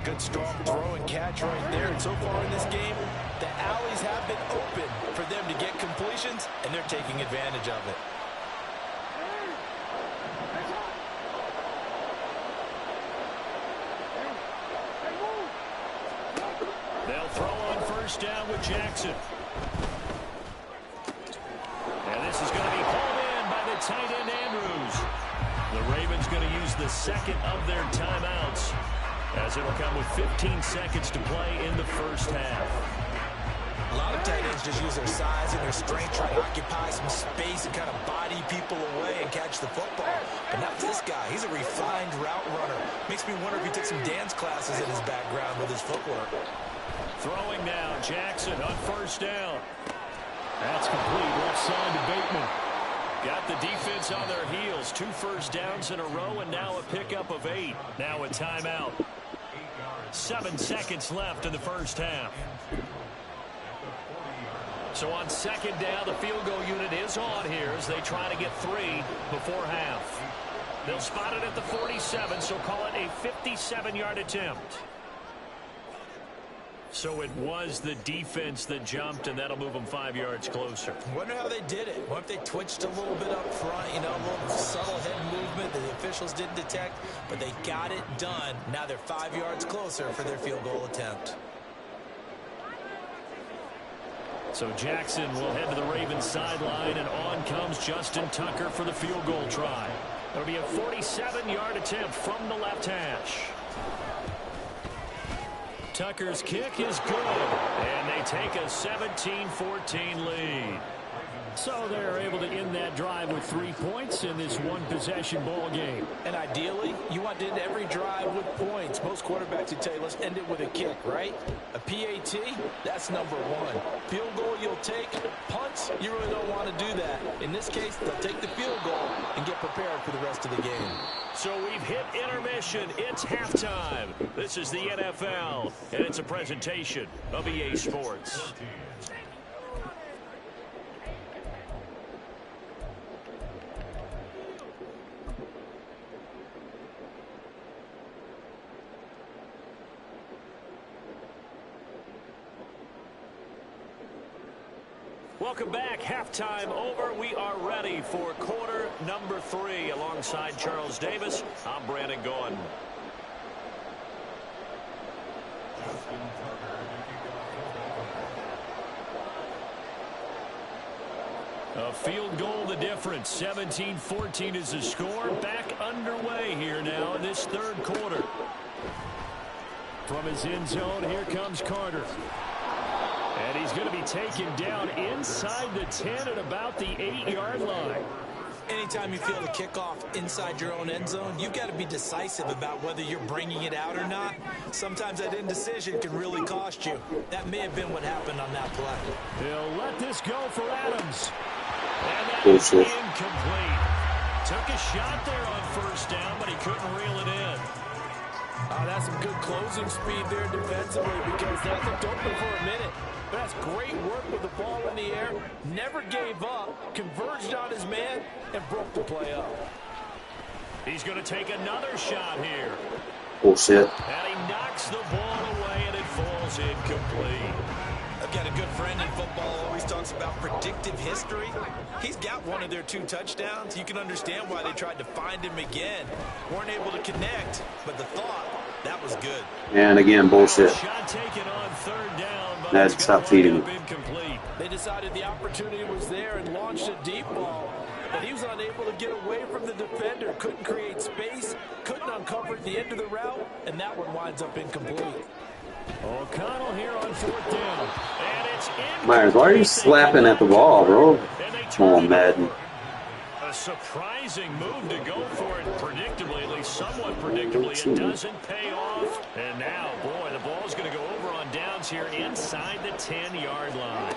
Speaker 3: Good strong throw and catch right there. And so far in this game, the alleys have been open for them to get completions, and they're taking advantage of it.
Speaker 2: They'll throw on first down with Jackson. And this is going to be hauled in by the tight end Andrews. The Ravens going to use the second of their timeouts.
Speaker 1: as it'll come with 15 seconds to play in the first half.
Speaker 3: A lot of tight ends just use their size and their strength, try to occupy some space and kind of body people away and catch the football. But not this guy. He's a refined route runner. Makes me wonder if he took some dance classes in his background with his footwork.
Speaker 1: Throwing now, Jackson on first down. That's complete, left side to Bateman. Got the defense on their heels. 2 first downs in a row, and now a pickup of 8. Now a timeout. 7 seconds left in the first half. So on second down, the field goal unit is on here as they try to get 3 before half. They'll spot it at the 47, so call it a 57-yard attempt. So it was the defense that jumped, and that'll move them 5 yards closer.
Speaker 3: Wonder how they did it. What if they twitched a little bit up front, you know, a little subtle head movement that the officials didn't detect, but they got it done. Now they're 5 yards closer for their field goal attempt.
Speaker 1: So Jackson will head to the Ravens sideline, and on comes Justin Tucker for the field goal try. It'll be a 47-yard attempt from the left hash. Tucker's kick is good, and they take a 17-14 lead. So they're able to end that drive with 3 points in this one-possession ball game.
Speaker 3: And ideally, you want to end every drive with points. Most quarterbacks would tell you, let's end it with a kick, right? A PAT, that's number 1. Field goal you'll take. Punts, you really don't want to do that. In this case, they'll take the field goal and get prepared for the rest of the game.
Speaker 1: So we've hit intermission. It's halftime. This is the NFL, and it's a presentation of EA Sports. Welcome back. Halftime over. We are ready for quarter number 3. Alongside Charles Davis, I'm Brandon Gordon. A field goal the difference. 17-14 is the score. Back underway here now in this third quarter. From his end zone, here comes Carter. And he's going to be taken down inside the 10 at about the 8-yard line.
Speaker 3: Anytime you feel the kickoff inside your own end zone, you've got to be decisive about whether you're bringing it out or not. Sometimes that indecision can really cost you. That may have been what happened on that play.
Speaker 1: He'll let this go for Adams. And that is incomplete. Took a shot there on first down, but he couldn't reel it in.
Speaker 3: Oh, that's some good closing speed there defensively because that looked open for a minute. But that's great work with the ball in the air. Never gave up, converged on his man, and broke the play up.
Speaker 1: He's going to take another shot here.
Speaker 5: Bullshit.
Speaker 1: And he knocks the ball away, and it falls incomplete.
Speaker 3: I've got a good friend in football, always talks about predictive history. He's got one of their 2 touchdowns. You can understand why they tried to find him again. Weren't able to connect, but the thought, that was good.
Speaker 5: And again, bullshit.
Speaker 1: Shot taken on third down, but
Speaker 5: Ned, stop feeding me.
Speaker 1: Incomplete.
Speaker 3: They decided the opportunity was there and launched a deep ball. But he was unable to get away from the defender. Couldn't create space, couldn't uncover the end of the route, and that one winds up incomplete.
Speaker 1: O'Connell here on fourth down. And it's incomplete.
Speaker 5: Myers, why are you slapping at the ball, bro? Come on, Madden.
Speaker 1: A surprising move to go for it, predictably, at least somewhat predictably. It doesn't pay off. And now, boy, the ball's going to go over on downs here inside the 10-yard line.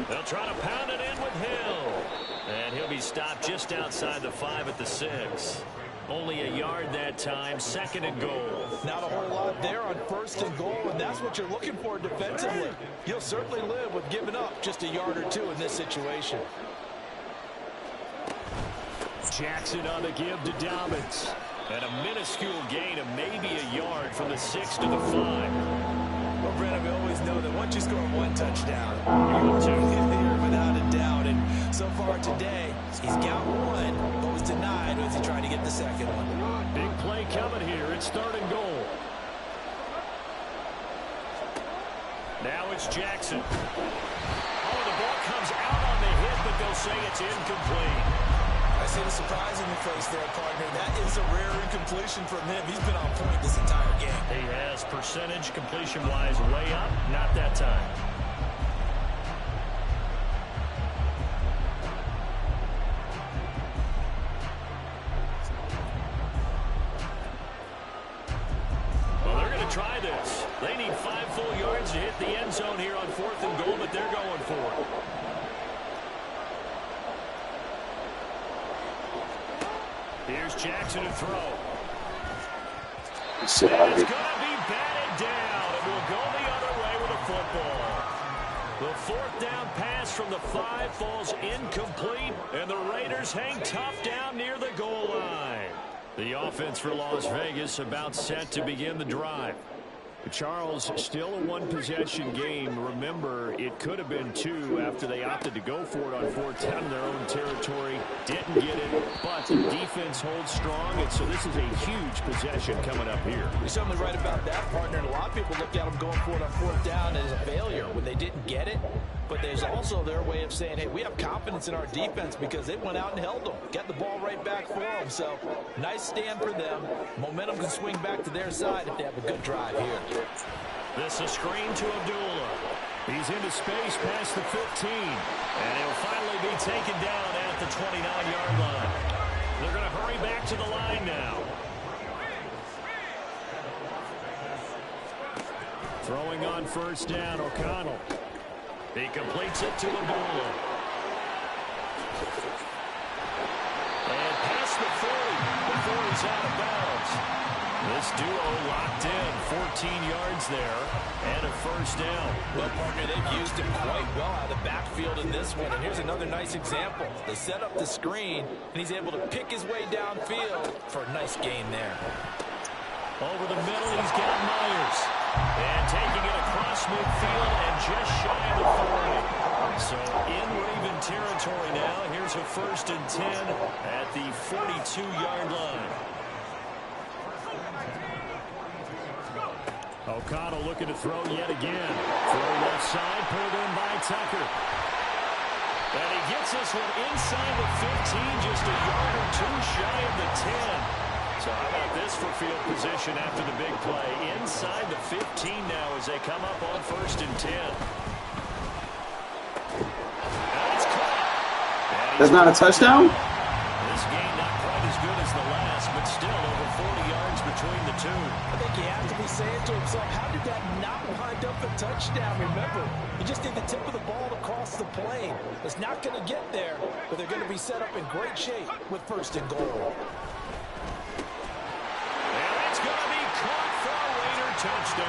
Speaker 1: They'll try to pound it in with Hill. And he'll be stopped just outside the 5 at the 6. Only a yard that time, 2nd and goal.
Speaker 3: Not a whole lot there on 1st and goal, and that's what you're looking for defensively. You'll certainly live with giving up just a yard or 2 in this situation.
Speaker 1: Jackson on the give to Dobbins. And a minuscule gain of maybe a yard from the 6 to the 5.
Speaker 3: Well, Brandon, we always know that once you score 1 touchdown, you're going to get here without a doubt. And so far today, he's got 1, but was denied as he tried to get the 2nd one.
Speaker 1: Big play coming here. It's 3rd and goal. Now it's Jackson. Oh, the ball comes out on the hit, but they'll say it's incomplete.
Speaker 3: see the surprise in your face there, partner. That is a rare incompletion from him. He's been on point this entire game.
Speaker 1: He has percentage completion-wise way up. Not that time. Well, they're going to try this. They need 5 full yards to hit the end zone here on 4th and goal, but they're going for it. Here's Jackson to throw.
Speaker 5: Sit out
Speaker 1: It's
Speaker 5: of
Speaker 1: going
Speaker 5: it.
Speaker 1: to be batted down. It will go the other way with a football. The 4th down pass from the 5 falls incomplete, and the Raiders hang tough down near the goal line. The offense for Las Vegas about set to begin the drive. Charles, still a one-possession game. Remember, it could have been 2 after they opted to go for it on 4th down in their own territory. Didn't get it, but the defense holds strong, and so this is a huge possession coming up here.
Speaker 3: You're certainly right about that, partner. And a lot of people look at them going for it on 4th down as a failure when they didn't get it. But there's also their way of saying, hey, we have confidence in our defense because they went out and held them. Get the ball right back for them. So, nice stand for them. Momentum can swing back to their side if they have a good drive here.
Speaker 1: This is a screen to Abdullah. He's into space past the 15. And he'll finally be taken down at the 29-yard line. They're going to hurry back to the line now. Throwing on 1st down, O'Connell. He completes it to Abdullah. And past the 40 before he's out of bounds. This duo locked in, 14 yards there, and a 1st down.
Speaker 3: Well, partner, they've used him quite well out of the backfield in this one. And here's another nice example. They set up the screen, and he's able to pick his way downfield for a nice gain there.
Speaker 1: Over the middle, he's got Myers. And taking it across midfield and just shy of the 40. So in Raven territory now. Here's a 1st and 10 at the 42-yard line. O'Connell looking to throw yet again. Throw left side, pulled in by Tucker. And he gets this one inside the 15, just a yard or 2 shy of the 10. So how about this for field position after the big play? Inside the 15 now as they come up on 1st and 10. And it's caught.
Speaker 5: That's not a touchdown?
Speaker 1: This game not quite as good as the last, but still over 40 yards between the two.
Speaker 3: I think he has to be saying to himself, how did that not wind up a touchdown? Remember, you just need the tip of the ball to cross the plane. It's not going to get there, but they're going to be set up in great shape with 1st and goal.
Speaker 1: Touchdown.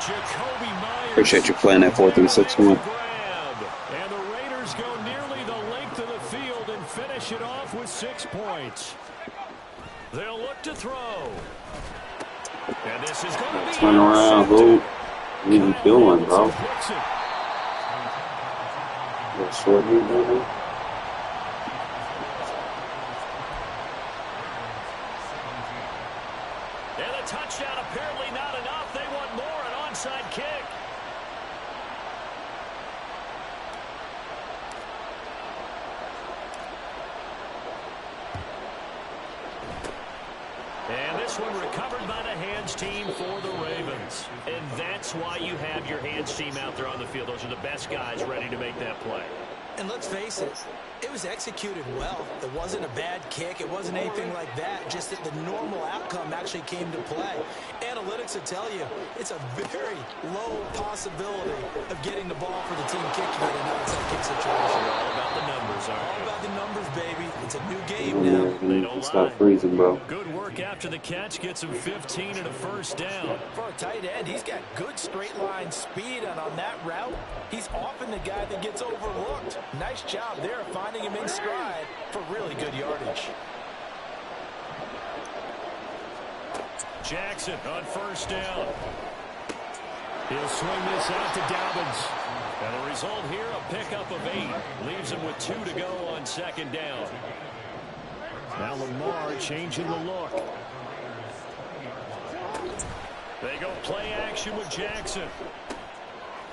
Speaker 1: Jacoby Myers.
Speaker 5: Appreciate you playing that 4th and 6 one.
Speaker 1: And the Raiders go nearly the length of the field and finish it off with 6 points. They'll look to throw. And this is going to be
Speaker 5: turn around, who? What are you doing, bro? That short move, baby.
Speaker 1: Touchdown apparently not enough. They want more, an onside kick. And this one recovered by the hands team for the Ravens. And that's why you have your hands team out there on the field. Those are the best guys ready to make that play.
Speaker 3: And let's face it, it was executed well. It wasn't a bad kick. It wasn't anything like that. Just that the normal outcome actually came to play. Analytics will tell you it's a very low possibility of getting the ball for the team kicking it in an onside kick situation.
Speaker 1: All about the numbers, aren't
Speaker 3: All
Speaker 1: they?
Speaker 3: about the numbers, baby. It's a new game now.
Speaker 1: They don't
Speaker 5: Stop
Speaker 1: lie.
Speaker 5: freezing, bro.
Speaker 1: Good work after the catch. Gets him 15 and a 1st down.
Speaker 3: For a tight end, he's got good straight line speed, and on that route, he's often the guy that gets overlooked. Nice job there finding him in stride for really good yardage.
Speaker 1: Jackson on 1st down. He'll swing this out to Dobbins. And the result here, a pickup of 8. Leaves him with 2 to go on 2nd down. Now Lamar changing the look. They go play action with Jackson.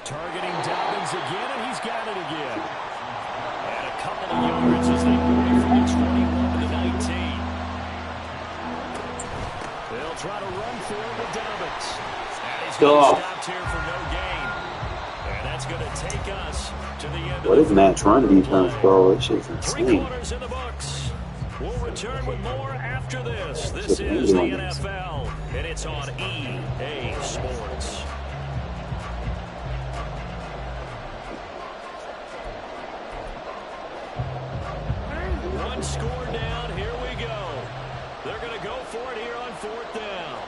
Speaker 1: Targeting Dobbins again, and he's got it again. And a couple of yards as they move
Speaker 2: try to run for it with Dobbins.
Speaker 1: And he's going to stop here for no gain. And that's going to take us to the end
Speaker 5: What
Speaker 1: of
Speaker 5: is
Speaker 1: the
Speaker 5: Matt's run defense, bro? That shit's
Speaker 1: 3
Speaker 5: insane.
Speaker 1: quarters in the books. We'll return with more after this. This is the NFL, and it's on EA Sports. One score down. Here we go. They're going to go for it here on 4th down.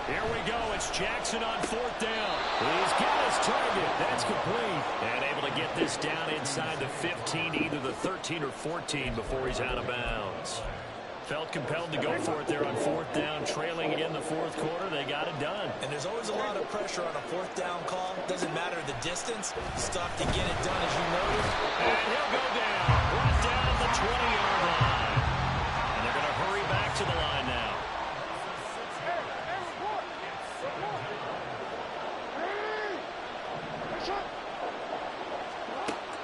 Speaker 1: Here we go. It's Jackson on 4th down. He's got his target. That's complete. And able to get this down inside the 15, either the 13 or 14 before he's out of bounds. Felt compelled to go for it there on 4th down, trailing in the 4th quarter. They got it done.
Speaker 3: And there's always a lot of pressure on a 4th down call. Doesn't matter the distance. Stuck to get it done, as you noted.
Speaker 1: And he'll go down. Brought down at the 20-yard line. And they're going to hurry back to the line now.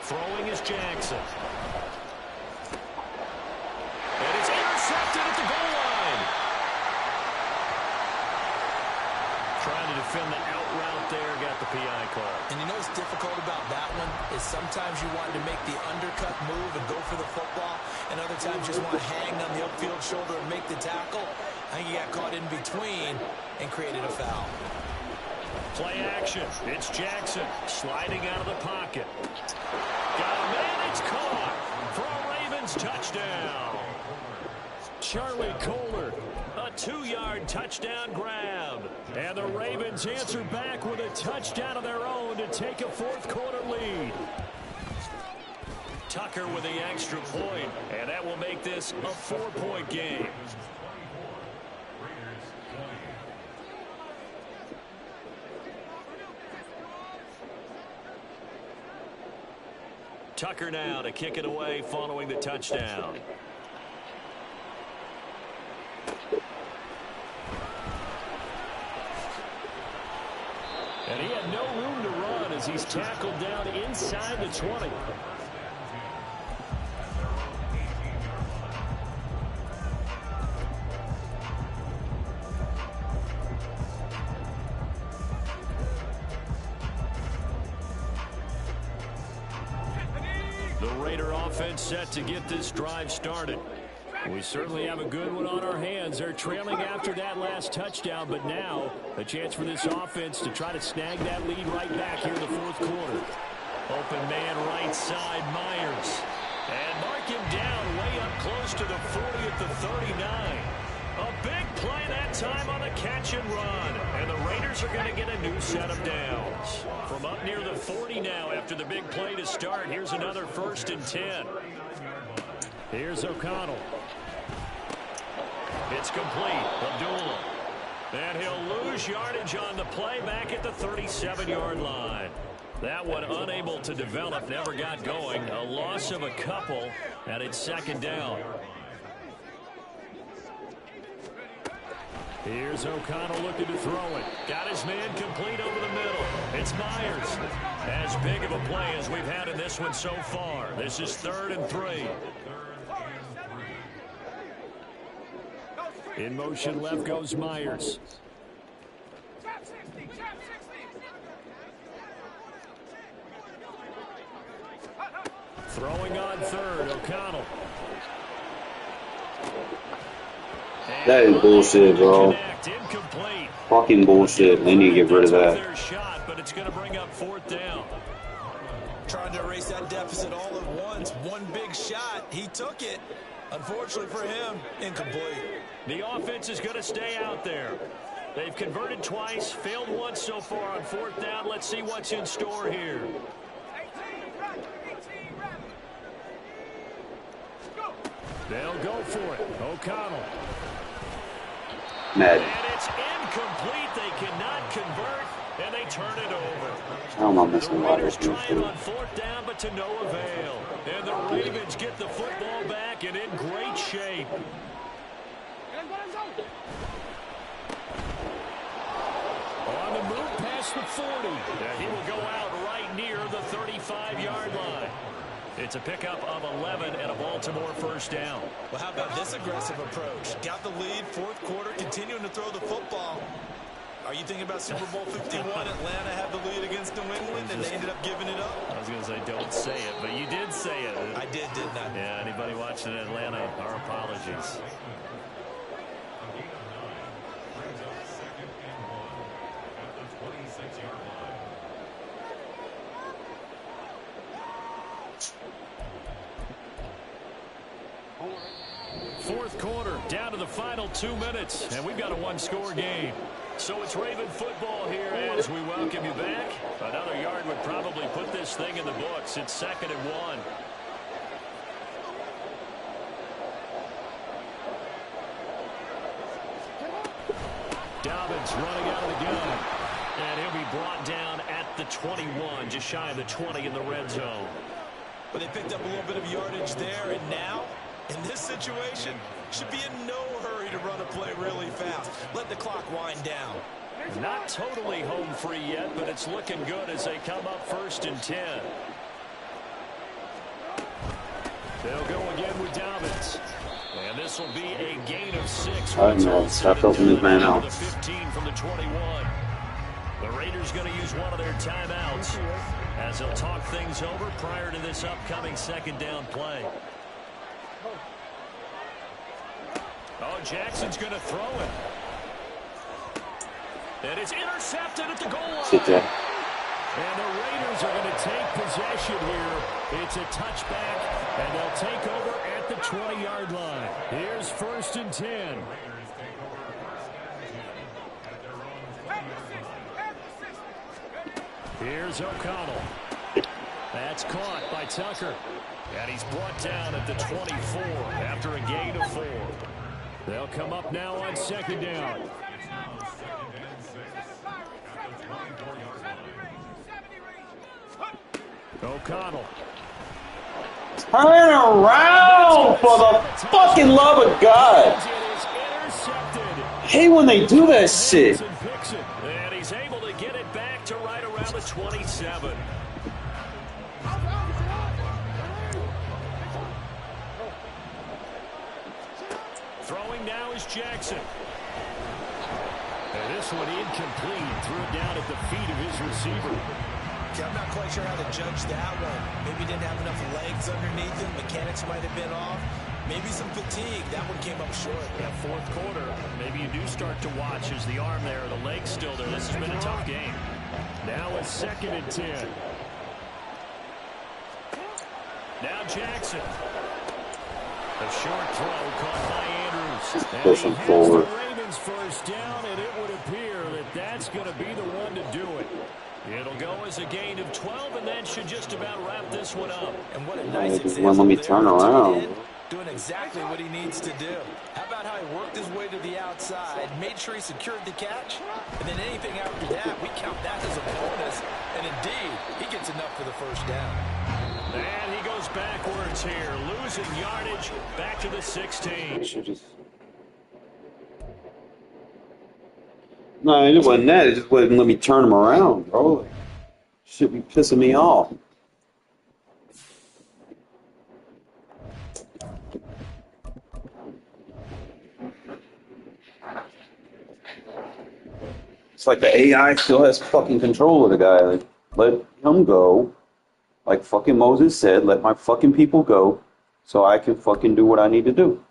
Speaker 1: Throwing is Jackson. And it's intercepted at the goal line. Trying to defend the out route there, got the PI call.
Speaker 3: And you know what's difficult about that one is sometimes you want to make the undercut move and go for the football, and other times you just want to hang on the upfield shoulder and make the tackle. I think he got caught in between and created a foul.
Speaker 1: Play action. It's Jackson sliding out of the pocket. Got a man. It's caught for a Ravens touchdown. Charlie Kohler, a 2-yard touchdown grab. And the Ravens answer back with a touchdown of their own to take a 4th quarter lead. Tucker with the extra point, and that will make this a 4-point game. Tucker now to kick it away following the touchdown. And he had no room to run as he's tackled down inside the 20. The Raider offense set to get this drive started. We certainly have a good one on our hands. They're trailing after that last touchdown, but now a chance for this offense to try to snag that lead right back here in the 4th quarter. Open man right side, Myers. And mark him down way up close to the 40 at the 39. A big play that time on the catch and run. And the Raiders are going to get a new set of downs. From up near the 40 now after the big play to start. Here's another 1st and 10. Here's O'Connell. It's complete. Abdullah. And he'll lose yardage on the play back at the 37-yard line. That one unable to develop, never got going. A loss of a couple, and it's 2nd down. Here's O'Connell looking to throw it. Got his man complete over the middle. It's Myers. As big of a play as we've had in this one so far. This is 3rd and 3. In motion left goes Myers. Throwing on 3rd, O'Connell.
Speaker 5: That is bullshit, bro. Fucking bullshit. They need to get rid of that.
Speaker 1: Shot, but it's going to bring up 4th down.
Speaker 3: Trying to erase that deficit all at once. One big shot. He took it. Unfortunately for him, incomplete.
Speaker 1: The offense is going to stay out there. They've converted twice, failed once so far on 4th down. Let's see what's in store here. They'll go for it. O'Connell.
Speaker 5: Madden.
Speaker 1: And it's incomplete. They cannot convert, and they turn it over.
Speaker 5: How am I missing
Speaker 1: The
Speaker 5: a lot of
Speaker 1: Raiders
Speaker 5: this
Speaker 1: trying on 4th down, but to no avail. And the Ravens get the football back and in great shape. On the move past the 40. And he will go out right near the 35-yard line. It's a pickup of 11 and a Baltimore first down.
Speaker 3: Well, how about this aggressive approach? Got the lead, fourth quarter, continuing to throw the football. Are you thinking about Super Bowl 51? Atlanta had the lead against New England, and they ended up giving it up?
Speaker 1: I was going to say, don't say it, but you did say it.
Speaker 3: I did, didn't I?
Speaker 1: Yeah, anybody watching Atlanta, our apologies. Fourth quarter, down to the final 2 minutes, and we've got a one-score game. So it's Raven football here as we welcome you back. Another yard would probably put this thing in the books. It's 2nd and 1. Dobbins running out of the gun. And he'll be brought down at the 21, just shy of the 20 in the red zone.
Speaker 3: But they picked up a little bit of yardage there, and now, in this situation, should be in no hurry to run a play really fast. Let the clock wind down.
Speaker 1: Not totally home free yet, but it's looking good as they come up 1st and 10. They'll go again with Dobbins. And this will be a gain of 6.
Speaker 5: I know, stop helping this man out.
Speaker 1: The 15 from the 21. The Raiders going to use one of their timeouts as they'll talk things over prior to this upcoming 2nd down play. Oh, Jackson's going to throw it. And it's intercepted at the goal line.
Speaker 5: Sit there.
Speaker 1: And the Raiders are going to take possession here. It's a touchback, and they'll take over at the 20-yard line. Here's 1st and 10. Here's O'Connell. That's caught by Tucker. And he's brought down at the 24 after a gain of 4. They'll come up now on 2nd down. O'Connell.
Speaker 5: Turn around for the fucking love of God. I hate when they do that shit.
Speaker 1: And he's able to get it back to right around the 27. Throwing now is Jackson. And this one incomplete. Threw it down at the feet of his receiver.
Speaker 3: I'm not quite sure how to judge that one. Maybe didn't have enough legs underneath him. Mechanics might have been off. Maybe some fatigue. That one came up short.
Speaker 1: Yeah, 4th quarter. Maybe you do start to watch as the arm there, the leg's still there. This has been a tough game. Now it's 2nd and 10. Now Jackson. A short throw caught by Andrews. And
Speaker 5: Pushing
Speaker 1: he has
Speaker 5: forward.
Speaker 1: the Ravens first down, and it would appear that that's going to be the one to do it. It'll go as a gain of 12, and that should just about wrap this one up.
Speaker 3: And what a
Speaker 5: They
Speaker 3: nice
Speaker 5: just
Speaker 3: example
Speaker 5: won't let me
Speaker 3: there.
Speaker 5: turn around.
Speaker 3: Doing exactly what he needs to do. How about how he worked his way to the outside, made sure he secured the catch, and then anything after that, we count that as a bonus. And indeed, he gets enough for the first down.
Speaker 1: And he goes backwards here, losing yardage back to the 16.
Speaker 5: No, it wasn't that. It just wouldn't let me turn him around, bro. Like, should be pissing me off. It's like the AI still has fucking control of the guy. Like, let him go. Like fucking Moses said, let my fucking people go so I can fucking do what I need to do.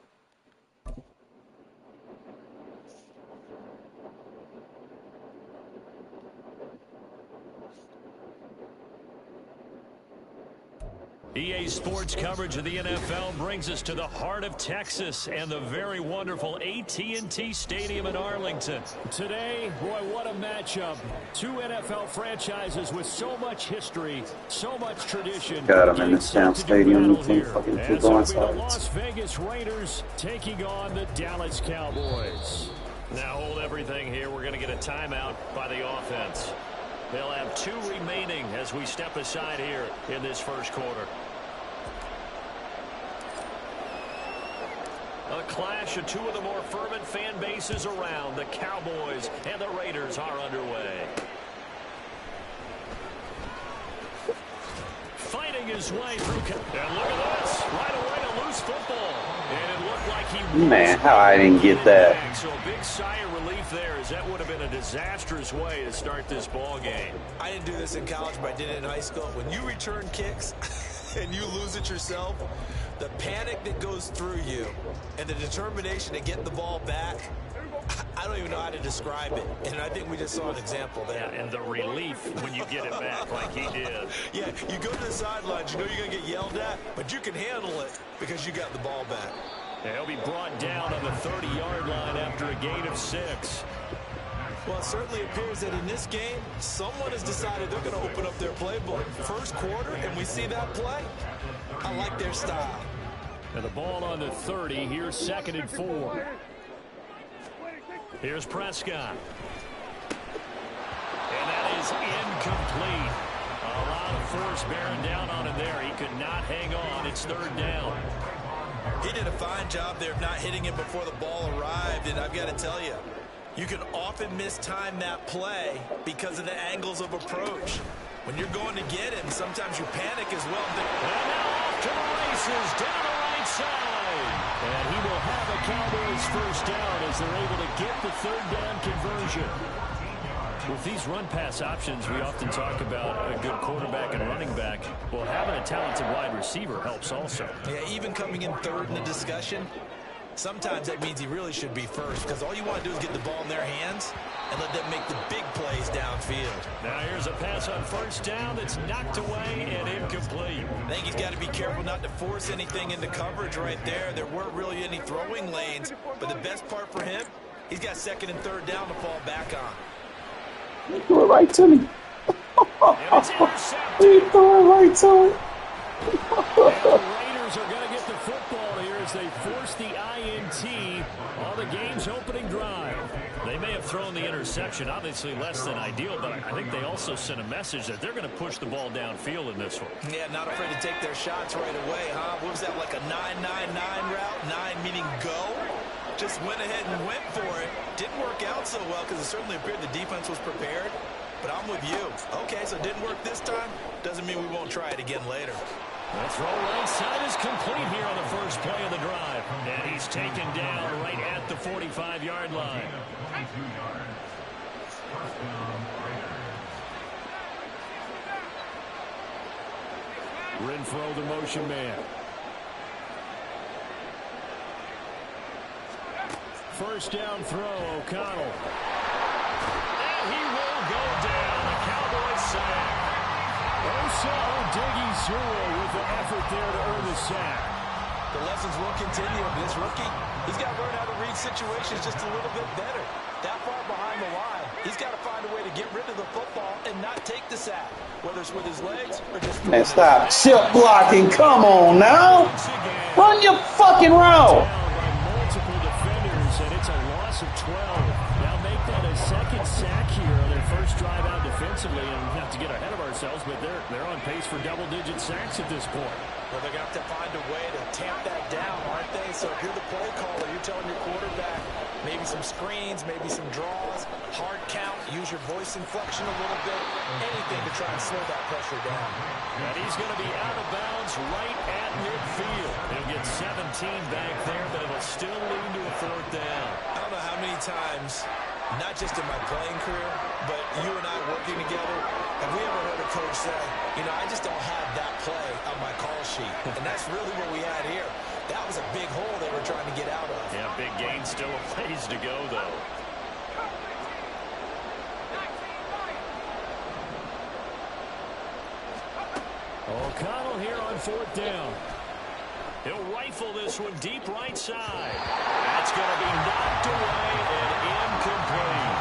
Speaker 1: EA Sports coverage of the NFL brings us to the heart of Texas and the very wonderful AT&T Stadium in Arlington. Today, boy, what a matchup. 2 NFL franchises with so much history, so much tradition.
Speaker 5: God, I'm in this damn stadium. You can't fucking keep going
Speaker 1: The
Speaker 5: outside.
Speaker 1: Las Vegas Raiders taking on the Dallas Cowboys. Now hold everything here. We're going to get a timeout by the offense. They'll have 2 remaining as we step aside here in this first quarter. A clash of 2 of the more fervent fan bases around. The Cowboys and the Raiders are underway. fighting his way through. And look at this. Right away to loose football. And it looked like he
Speaker 5: Man, how I didn't get that.
Speaker 1: So a big sigh of relief there, as that would have been a disastrous way to start this ball game.
Speaker 3: I didn't do this in college, but I did it in high school. When you return kicks and you lose it yourself, the panic that goes through you and the determination to get the ball back, I don't even know how to describe it. And I think we just saw an example there.
Speaker 1: Yeah, and the relief when you get it back like he did.
Speaker 3: Yeah, you go to the sidelines, you know you're going to get yelled at, but you can handle it because you got the ball back.
Speaker 1: Yeah, he'll be brought down on the 30-yard line after a gain of 6.
Speaker 3: Well, it certainly appears that in this game, someone has decided they're going to open up their playbook. First quarter, and we see that play. I like their style.
Speaker 1: And the ball on the 30. Here's 2nd and 4. Here's Prescott. And that is incomplete. A lot of force bearing down on him there. He could not hang on. It's 3rd down.
Speaker 3: He did a fine job there of not hitting him before the ball arrived, and I've got to tell you, you can often mistime that play because of the angles of approach. When you're going to get him, sometimes you panic as well.
Speaker 1: And now off to the races, down the right side. And he will have a Cowboys first down as they're able to get the 3rd down conversion. With these run-pass options, we often talk about a good quarterback and running back. Well, having a talented wide receiver helps also.
Speaker 3: Yeah, even coming in 3rd in the discussion, sometimes that means he really should be first because all you want to do is get the ball in their hands and let them make the big plays downfield.
Speaker 1: Now here's a pass on 1st down that's knocked away and incomplete.
Speaker 3: I think he's got to be careful not to force anything into coverage right there. There weren't really any throwing lanes, but the best part for him, he's got 2nd and 3rd down to fall back on.
Speaker 5: You threw it right to me. You threw it right to me.
Speaker 1: The Raiders are going to get the football here as they force the INT on the game's opening drive. They may have thrown the interception, obviously less than ideal, but I think they also sent a message that they're going to push the ball downfield in this one.
Speaker 3: Yeah, not afraid to take their shots right away, huh? What was that, like a 9-9-9 route? 9 meaning go? Just went ahead and went for it. Didn't work out so well because it certainly appeared the defense was prepared. But I'm with you. Okay, so it didn't work this time. Doesn't mean we won't try it again later.
Speaker 1: The throw right side is complete here on the first play of the drive. And he's taken down right at the 45-yard line. Renfro, the motion man. First down throw, O'Connell. And he will go down. The Cowboys sack. Osa Odighizuwa with the effort there to earn the sack.
Speaker 3: The lessons will continue. This rookie, he's got to learn how to read situations just a little bit better. That far behind the line, he's got to find a way to get rid of the football and not take the sack, whether it's with his legs or just...
Speaker 5: Man, stop chip blocking. Come on now. Run your fucking route.
Speaker 1: And it's a loss of 12. Now make that a 2nd sack here on their first drive out defensively, and not to get ahead of ourselves, but they're on pace for double-digit sacks at this point.
Speaker 3: Well, they're going to have to find a way to tamp that down, aren't they? So if you're the play caller, you're telling your quarterback maybe some screens, maybe some draws, hard count, use your voice inflection a little bit, anything to try and slow that pressure down.
Speaker 1: And he's going to be out of bounds right at midfield. He'll get 17 back there, but it'll still lead to a 4th down.
Speaker 3: I don't know how many times, not just in my playing career, but you and I working together, have we ever heard a coach say, you know, I just don't have that play on my call sheet. And that's really what we had here. That was a big hole they were trying to get out of.
Speaker 1: Yeah, big gain, still a ways to go, though. O'Connell here on 4th down. He'll rifle this one deep right side. That's going to be knocked away and incomplete.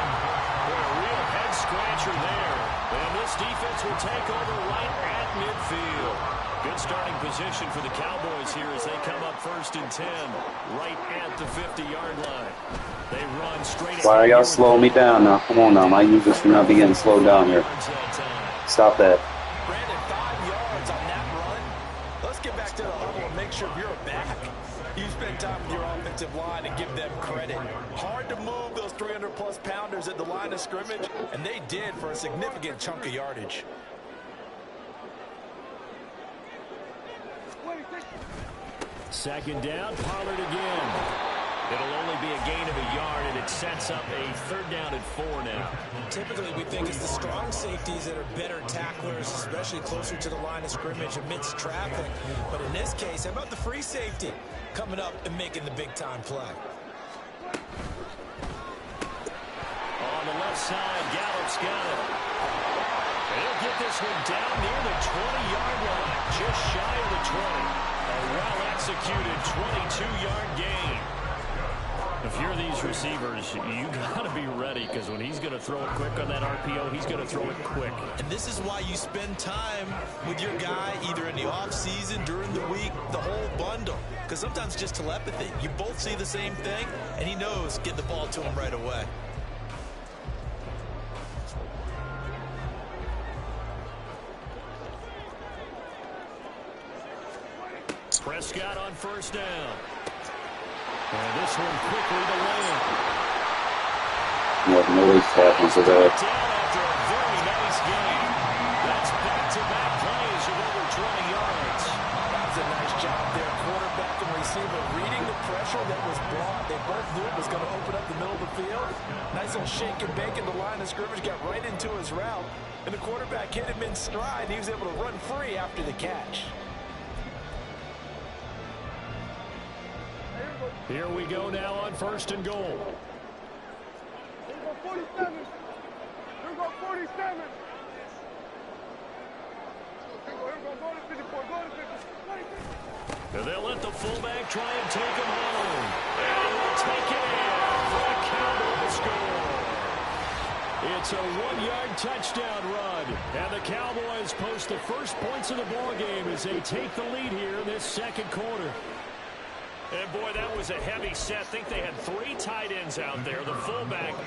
Speaker 1: What a real head-scratcher there. And this defense will take over right at midfield. Good starting position for the Cowboys here as they come up 1st and 10 right at the 50-yard line. They run straight.
Speaker 5: Why are y'all slowing me down now? Come on now. My users should not be getting slowed down here. Stop that.
Speaker 3: Brandon, 5 yards on that run. Let's get back to the huddle and make sure you're back. You spend time with your offensive line and give them credit. Hard to move those 300-plus pounders at the line of scrimmage, and they did for a significant chunk of yardage.
Speaker 2: second down. Pollard again.
Speaker 1: It'll only be a gain of a yard, and it sets up a 3rd down and 4 now.
Speaker 3: Typically, we think it's the strong safeties that are better tacklers, especially closer to the line of scrimmage amidst traffic. But in this case, how about the free safety coming up and making the big-time play?
Speaker 1: On the left side, Gallup's got it. He'll get this one down near the 20-yard line, just shy of the 20. A well-executed 22-yard gain. If you're these receivers, you got to be ready, because when he's going to throw it quick on that RPO, he's going to throw it quick.
Speaker 3: And this is why you spend time with your guy either in the offseason, during the week, the whole bundle. Because sometimes it's just telepathy. You both see the same thing, and he knows get the ball to him right away.
Speaker 1: Prescott on 1st down.
Speaker 2: And this one quickly to Lane.
Speaker 5: Nothing always happens to that.
Speaker 1: Down after a very nice game. That's back-to-back plays of over 20 yards.
Speaker 3: That was a nice job there. Quarterback and receiver reading the pressure that was brought. They both knew it was going to open up the middle of the field. Nice little shake and bake in the line of scrimmage. Got right into his route. And the quarterback hit him in stride. He was able to run free after the catch.
Speaker 2: Here we go now on 1st and goal.
Speaker 4: Here we go 47. Here we go 47. Here we go. Go to 54. Go to 50.
Speaker 1: And they'll let the fullback try and take him home. And we'll take it in for a Cowboy score.
Speaker 2: It's a 1-yard touchdown run. And the Cowboys post the first points of the ball game as they take the lead here in this 2nd quarter.
Speaker 1: And, boy, that was a heavy set. I think they had 3 tight ends out there. The fullback,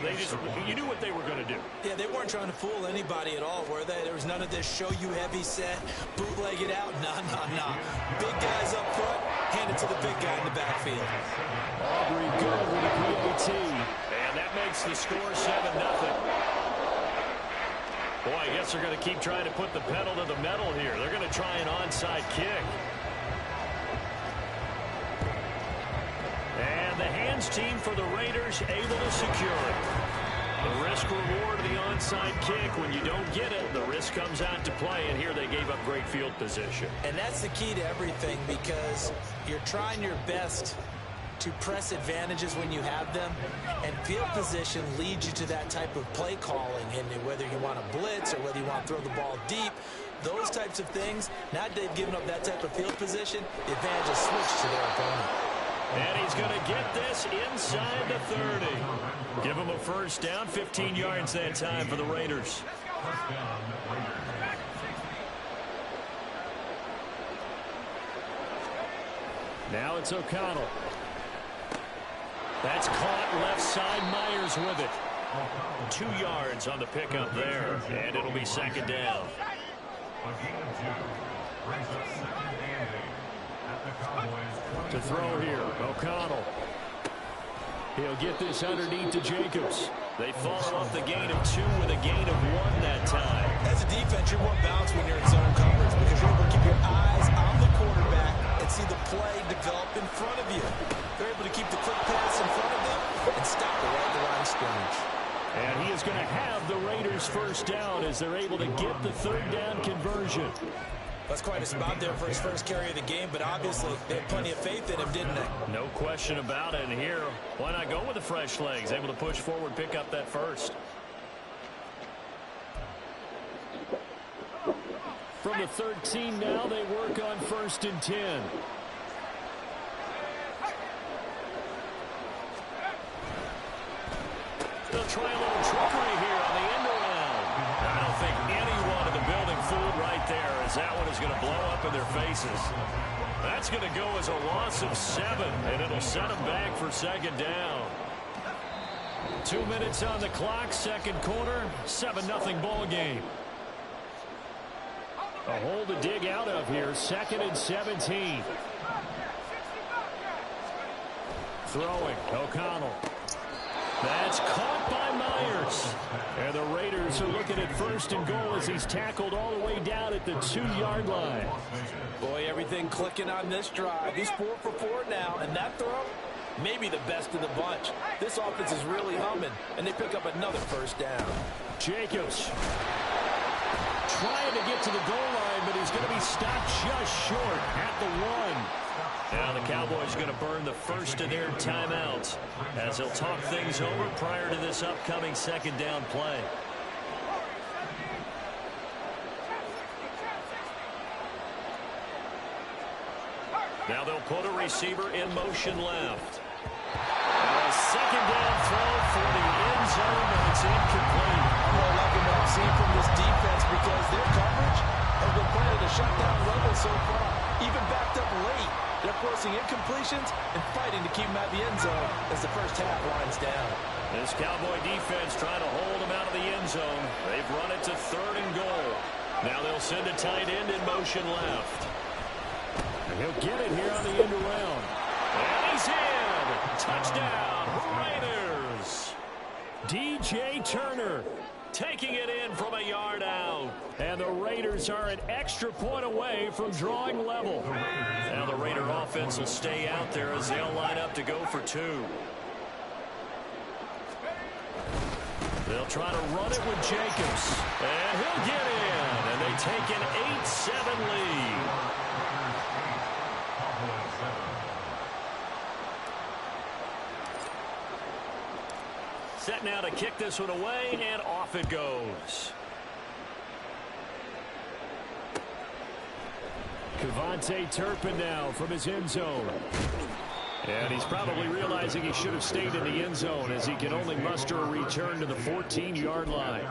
Speaker 1: you knew what they were going to do.
Speaker 3: Yeah, they weren't trying to fool anybody at all, were they? There was none of this show-you heavy set, bootleg it out. Nah. Big guys up front, hand it to the big guy in the backfield.
Speaker 2: Aubrey good with the PAT.
Speaker 1: And that makes the score 7-0. Boy, I guess they're going to keep trying to put the pedal to the metal here. They're going to try an onside kick. And the hands team for the Raiders able to secure it. The risk reward of the onside kick. When you don't get it, the risk comes out to play, and here they gave up great field position.
Speaker 3: And that's the key to everything, because you're trying your best to press advantages when you have them, and field position leads you to that type of play calling. And whether you want to blitz or whether you want to throw the ball deep, those types of things, now that they've given up that type of field position, the advantage is switched to their opponent.
Speaker 1: And he's going to get this inside the 30. Give him a 1st down, 15 yards that time for the Raiders.
Speaker 2: Now it's O'Connell.
Speaker 1: That's caught left side. Myers with it. 2 yards on the pickup there, and it'll be 2nd down.
Speaker 2: To throw here, O'Connell. He'll get this underneath to Jacobs.
Speaker 1: They follow up the gain of 2 with a gain of 1 that time.
Speaker 3: As a defense, you're more balanced when you're in zone coverage, because you're able to keep your eyes on the quarterback and see the play develop in front of you. They're able to keep the quick pass in front of them and stop it right at the line of scrimmage.
Speaker 2: And he is going to have the Raiders 1st down as they're able to get the 3rd down conversion.
Speaker 3: That's quite a spot there for his first carry of the game, but obviously they had plenty of faith in him, didn't they?
Speaker 1: No question about it. And here, why not go with the fresh legs? Able to push forward, pick up that 1st.
Speaker 2: From the 13 now, they work on 1st and 10.
Speaker 1: They'll try a little trickery here on the end around. I don't think anyone in the building fooled right there, as that one is going to blow up in their faces. That's going to go as a loss of 7, and it'll set them back for 2nd down.
Speaker 2: 2 minutes on the clock, 2nd quarter, 7-0 ball game. A hole to dig out of here, 2nd and 17. Throwing, O'Connell. That's caught by Myers. And the Raiders are looking at 1st and goal as he's tackled all the way down at the 2-yard line.
Speaker 3: Boy, everything clicking on this drive. He's 4 for 4 now, and that throw, maybe the best of the bunch. This offense is really humming, and they pick up another 1st down.
Speaker 2: Jacobs trying to get to the goal line, but he's going to be stopped just short at the 1.
Speaker 1: Now the Cowboys are going to burn the first of their timeouts as they'll talk things over prior to this upcoming 2nd down play. Now they'll put a receiver in motion left. A 2nd down throw for the end zone, but it's incomplete.
Speaker 3: I'm really liking what I've seen from this defense because their coverage has been playing at a shutdown level so far. Even backed up late, they're forcing incompletions and fighting to keep them out of the end zone as the first half winds down.
Speaker 1: This Cowboy defense trying to hold them out of the end zone. They've run it to 3rd and goal. Now they'll send a tight end in motion left.
Speaker 2: And he'll get it here on the end around.
Speaker 1: And he's in. Touchdown, Raiders.
Speaker 2: DJ Turner
Speaker 1: Taking it in from a yard out.
Speaker 2: And the Raiders are an extra point away from drawing level.
Speaker 1: Now the Raider offense will stay out there as they'll line up to go for 2. They'll try to run it with Jacobs. And he'll get in. And they take an 8-7 lead. Set now to kick this one away, and off it goes.
Speaker 2: Kevontae Turpin now from his end zone. And he's probably realizing he should have stayed in the end zone as he can only muster a return to the 14-yard line.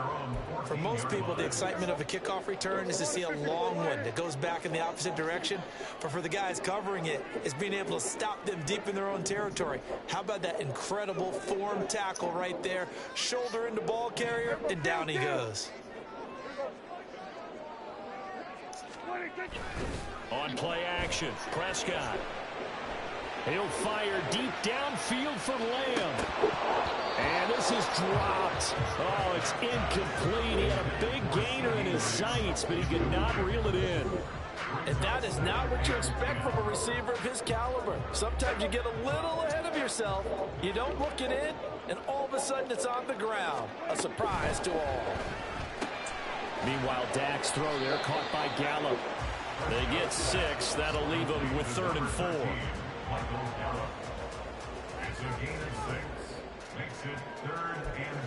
Speaker 3: For most people, the excitement of a kickoff return is to see a long one that goes back in the opposite direction. But for the guys covering it, it's being able to stop them deep in their own territory. How about that incredible form tackle right there? Shoulder into ball carrier, and down he goes.
Speaker 1: On play action, Prescott.
Speaker 2: He'll fire deep downfield for Lamb. And this is dropped. Oh, it's incomplete. He had a big gainer in his sights, but he could not reel it in.
Speaker 3: And that is not what you expect from a receiver of his caliber. Sometimes you get a little ahead of yourself. You don't look it in, and all of a sudden it's on the ground. A surprise to all.
Speaker 2: Meanwhile, Dak's throw there caught by Gallup.
Speaker 1: They get 6. That'll leave them with 3rd and 4.
Speaker 6: It's a gain of 6. Makes it 3rd and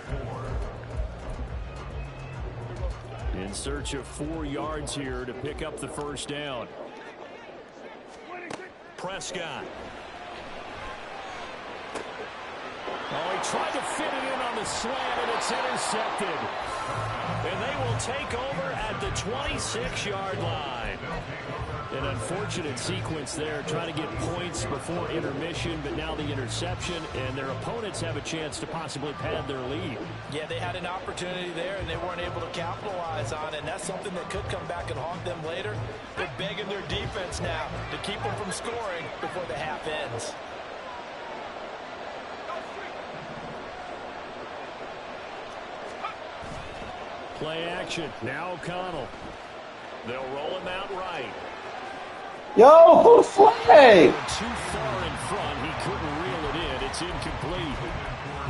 Speaker 6: 4.
Speaker 2: In search of 4 yards here to pick up the 1st down.
Speaker 1: Prescott.
Speaker 2: Oh, he tried to fit it in on the slant, and it's intercepted.
Speaker 1: And they will take over at the 26-yard line.
Speaker 2: An unfortunate sequence there, trying to get points before intermission, but now the interception, and their opponents have a chance to possibly pad their lead.
Speaker 3: Yeah, they had an opportunity there, and they weren't able to capitalize on it, and that's something that could come back and haunt them later. They're begging their defense now to keep them from scoring before the half ends.
Speaker 2: Play action. Now O'Connell.
Speaker 1: They'll roll him out right.
Speaker 5: Yo, flag!
Speaker 2: Too far in front. He couldn't reel it in. It's incomplete.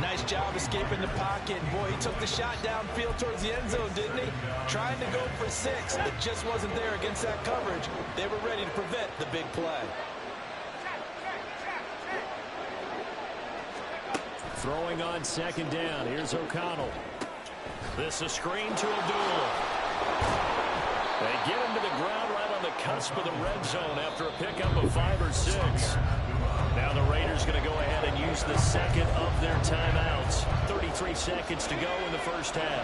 Speaker 3: Nice job escaping the pocket. Boy, he took the shot downfield towards the end zone, didn't he? Trying to go for 6. It just wasn't there against that coverage. They were ready to prevent the big play.
Speaker 2: Throwing on 2nd down. Here's O'Connell.
Speaker 1: This is screen to Abdullah. They get him to the ground right on the cusp of the red zone after a pickup of 5 or 6. Now the Raiders going to go ahead and use the 2nd of their timeouts. 33 seconds to go in the first half.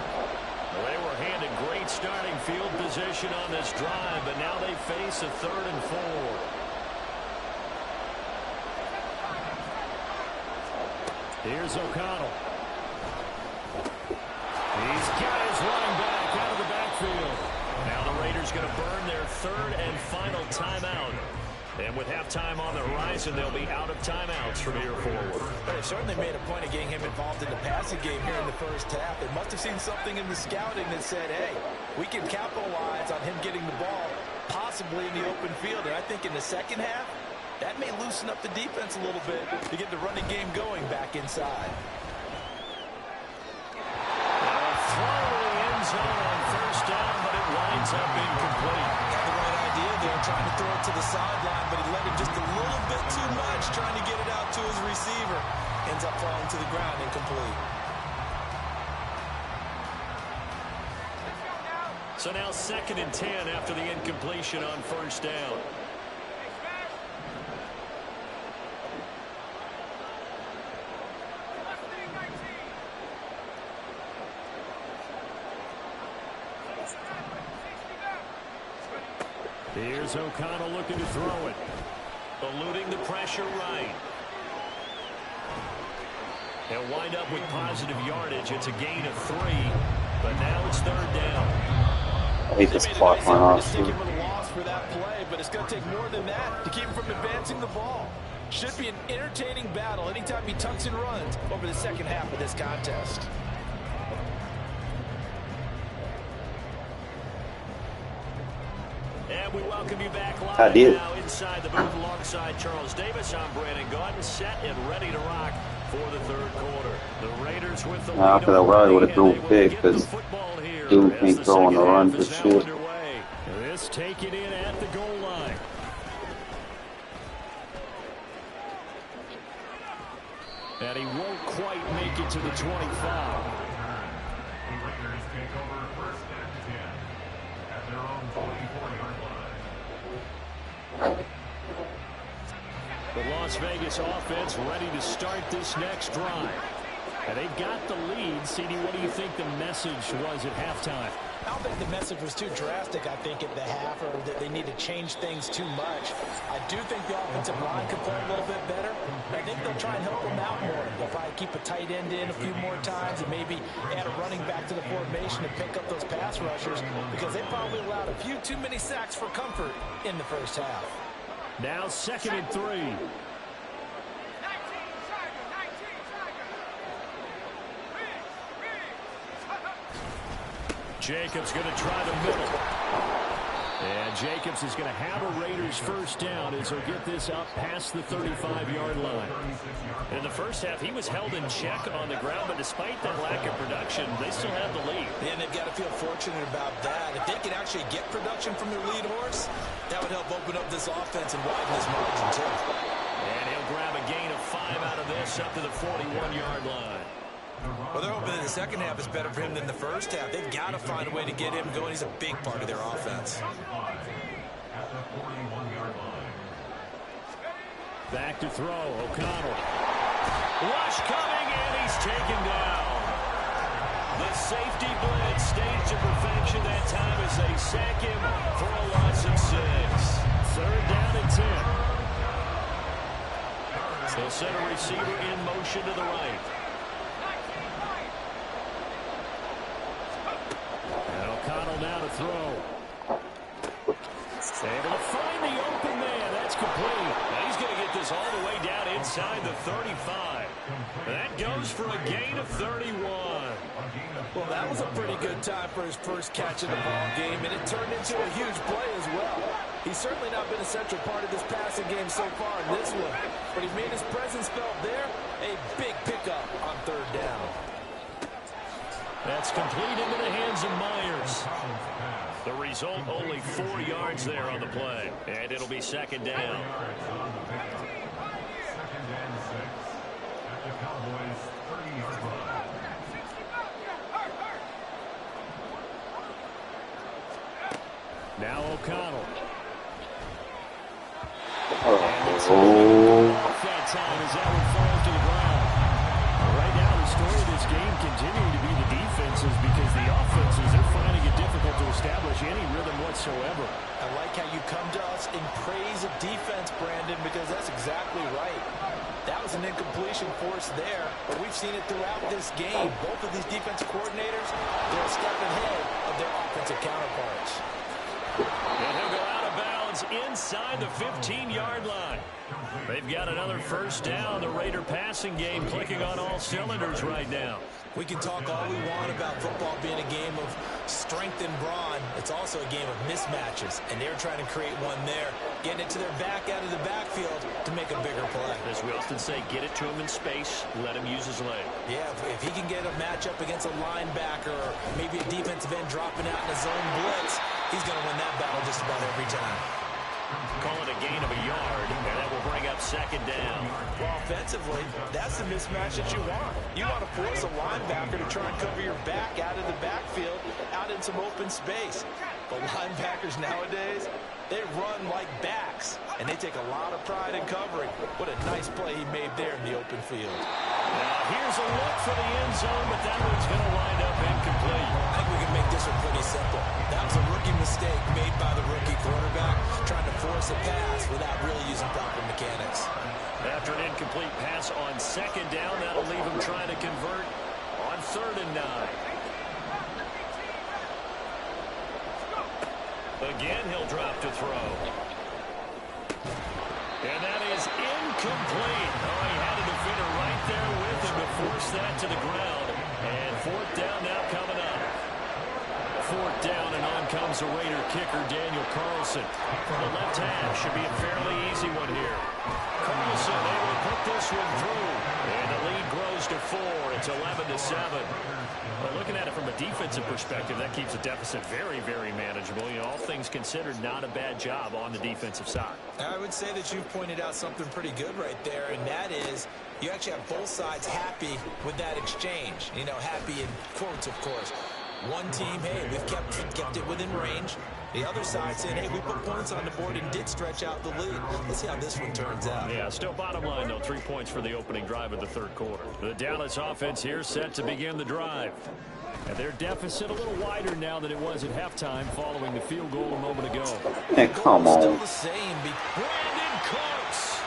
Speaker 1: Well, they were handed great starting field position on this drive, but now they face a 3rd and 4.
Speaker 2: Here's O'Connell. He's got his running back out of the backfield.
Speaker 1: Now the Raiders going to burn their 3rd and final timeout. And with halftime on the horizon, they'll be out of timeouts from here forward.
Speaker 3: They certainly made a point of getting him involved in the passing game here in the first half. They must have seen something in the scouting that said, hey, we can capitalize on him getting the ball, possibly in the open field. And I think in the second half, that may loosen up the defense a little bit to get the running game going back inside.
Speaker 1: Throw to the end zone on first down, but it winds up incomplete.
Speaker 3: Had the right idea there, trying to throw it to the sideline, but he let him just a little bit too much, trying to get it out to his receiver. Ends up falling to the ground, incomplete.
Speaker 1: So now 2nd and 10 after the incompletion on first down. Here's O'Connell looking to throw it. Eluding the pressure right. They'll wind up with positive yardage. It's a gain of 3, but now it's 3rd down.
Speaker 5: I hate this clock line, honestly.
Speaker 3: With a loss for that play, but it's going to take more than that to keep him from advancing the ball. Should be an entertaining battle anytime he tucks and runs over the second half of this contest.
Speaker 1: And we welcome you back live
Speaker 5: did.
Speaker 1: now inside the booth alongside Charles Davis. I'm Brandon Gaudin, set and ready to rock for the 3rd quarter. The Raiders with the
Speaker 5: Nah, I feel like Riley would have thrown pick because dude can't throw on the run for shit.
Speaker 1: This taken in at the goal line. And he won't quite make it to the 25.
Speaker 6: The Raiders take over 1st and 10 at their own 24-yard line.
Speaker 1: The Las Vegas offense ready to start this next drive. And they've got the lead. CD, what do you think the message was at halftime?
Speaker 3: I don't think the message was too drastic, I think, at the half, or that they need to change things too much. I do think the offensive line could play a little bit better. I think they'll try and help them out more. They'll probably keep a tight end in a few more times and maybe add a running back to the formation to pick up those pass rushers, because they probably allowed a few too many sacks for comfort in the first half.
Speaker 1: Now 2nd and 3. Jacobs going to try the middle. And Jacobs is going to have a Raiders first down as he'll get this up past the 35-yard line. In the first half, he was held in check on the ground, but despite that lack of production, they still have the lead.
Speaker 3: And they've got to feel fortunate about that. If they can actually get production from their lead horse, that would help open up this offense and widen this margin, too.
Speaker 1: And he'll grab a gain of 5 out of this up to the 41-yard line.
Speaker 3: Well, they're hoping that the second half is better for him than the first half. They've got to find a way to get him going. He's a big part of their offense.
Speaker 1: Back to throw. O'Connell. Rush coming, and he's taken down. The safety blitz staged to perfection that time as they sack him for a loss of 6. 3rd down and 10. They'll send a receiver in motion to the right. O'Connell now to throw. Able to find the open man. That's complete. Now he's going to get this all the way down inside the 35. That goes for a gain of 31.
Speaker 3: Well, that was a pretty good time for his first catch in the ball game, and it turned into a huge play as well. He's certainly not been a central part of this passing game so far in this one, but he made his presence felt there. A big pickup on 3rd down.
Speaker 1: That's complete into the hands of Myers. The result, only 4 yards there on the play. And it'll be 2nd down.
Speaker 6: 2nd and 6 at the Cowboys' 30-yard line.
Speaker 1: Now O'Connell. That time as that one falls to the ground. Right now, the story of this game continuing to be the defenses, because the offenses, they're finding it difficult to establish any rhythm whatsoever.
Speaker 3: I like how you come to us in praise of defense, Brandon, because that's exactly right. That was an incompletion force there, but we've seen it throughout this game. Both of these defensive coordinators, they're a step ahead of their offensive counterparts.
Speaker 1: And he'll go out of bounds is inside the 15-yard line. They've got another first down. The Raider passing game clicking on all cylinders right now.
Speaker 3: We can talk all we want about football being a game of strength and brawn. It's also a game of mismatches, and they're trying to create one there, getting it to their back out of the backfield to make a bigger play.
Speaker 1: As we often say, get it to him in space, let him use his leg.
Speaker 3: Yeah, if he can get a matchup against a linebacker or maybe a defensive end dropping out in a zone blitz, he's going to win that battle just about every time.
Speaker 1: Call it a gain of a yard, and that will bring up second down.
Speaker 3: Well, offensively, that's the mismatch that you want. You want to force a linebacker to try and cover your back out of the backfield, out in some open space. But linebackers nowadays, they run like backs, and they take a lot of pride in covering. What a nice play he made there in the open field.
Speaker 1: Now, here's a look for the end zone, but that one's going to wind up incomplete.
Speaker 3: I think we can make this one pretty simple. That was a rookie mistake made by the rookie quarterback, trying to force a pass without really using proper mechanics.
Speaker 1: After an incomplete pass on second down, that'll leave him trying to convert on 3rd and 9. Again, he'll drop to throw. And that is incomplete. Oh, he had a defender right there with him to force that to the ground. And 4th down now coming up. 4th down, and on comes the Raider kicker, Daniel Carlson. From the left hash, should be a fairly easy one here. Carlson able to put this one through. And the lead grows to 4. It's 11-7. Well, looking at it from a defensive perspective, that keeps the deficit very, very manageable. You know, all things considered, not a bad job on the defensive side.
Speaker 3: I would say that you've pointed out something pretty good right there, and that is you actually have both sides happy with that exchange. You know, happy in quotes, of course. One team, hey, we've kept it within range. The other side saying, hey, we put points on the board and did stretch out the lead. Let's see how this one turns out.
Speaker 1: Yeah, still bottom line, though, 3 points for the opening drive of the 3rd quarter. The Dallas offense here set to begin the drive. And their deficit a little wider now than it was at halftime following the field goal a moment ago.
Speaker 5: Hey, come on.
Speaker 3: Still the same.
Speaker 1: Brandon Cooks.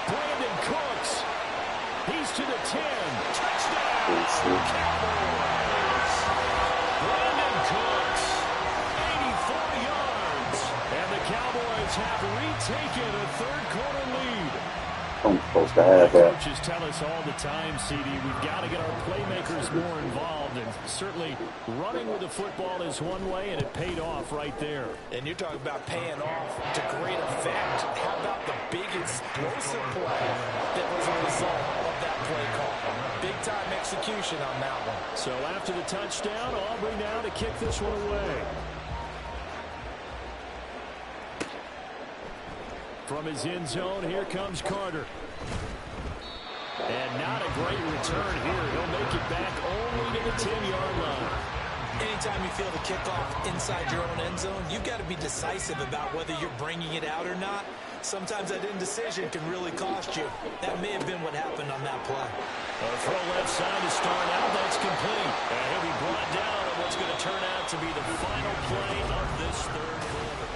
Speaker 1: Brandon Cooks. He's to the 10. Touchdown. Cowboys. Brandon Cooks. 84 yards. And the Cowboys have retaken a 3rd quarter lead.
Speaker 5: I'm supposed to have that.
Speaker 1: Coaches tell us all the time, CD, we've got to get our playmakers more involved. And certainly running with the football is one way, and it paid off right there.
Speaker 3: And you're talking about paying off to great effect. How about the big explosive play that was a result of that play call? Big-time execution on that one.
Speaker 1: So after the touchdown, Aubrey now to kick this one away. From his end zone, here comes Carter. And not a great return here. He'll make it back only to the 10-yard line.
Speaker 3: Anytime you feel the kickoff inside your own end zone, you've got to be decisive about whether you're bringing it out or not. Sometimes that indecision can really cost you. That may have been what happened on that play.
Speaker 1: A throw left side to start out. That's complete. And he'll be brought down on what's going to turn out to be the final play of this 3rd quarter.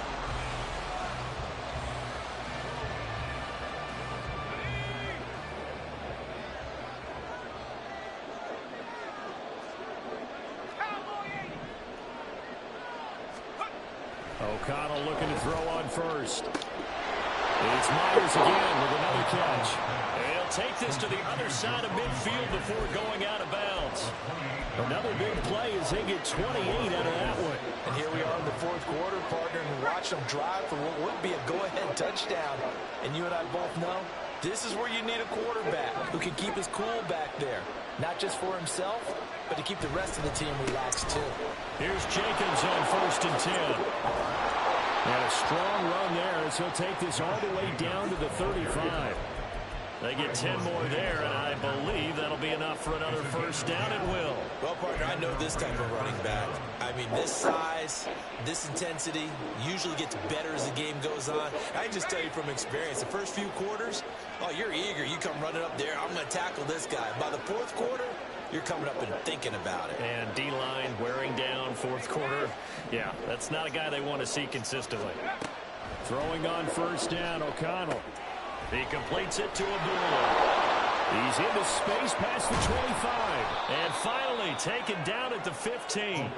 Speaker 1: O'Connell looking to throw on first. It's Myers again with another catch. And he'll take this to the other side of midfield before going out of bounds. Another big play as they get 28 out of that one.
Speaker 3: And here we are in the 4th quarter, partner, and watch them drive for what would be a go-ahead touchdown. And you and I both know this is where you need a quarterback who can keep his cool back there. Not just for himself, but to keep the rest of the team relaxed too.
Speaker 1: Here's Jacobs on 1st and 10. And a strong run there as he'll take this all the way down to the 35. They get 10 more there, and I believe that'll be enough for another first down. It will.
Speaker 3: Well, partner, I know this type of running back. I mean, this size, this intensity usually gets better as the game goes on. I can just tell you from experience, the first few quarters, oh, you're eager. You come running up there, I'm going to tackle this guy. By the 4th quarter, you're coming up and thinking about it.
Speaker 1: And D-line wearing down 4th quarter. Yeah, that's not a guy they want to see consistently. Throwing on first down, O'Connell. He completes it to Abdullah. He's into space past the 25. And finally taken down at the 15.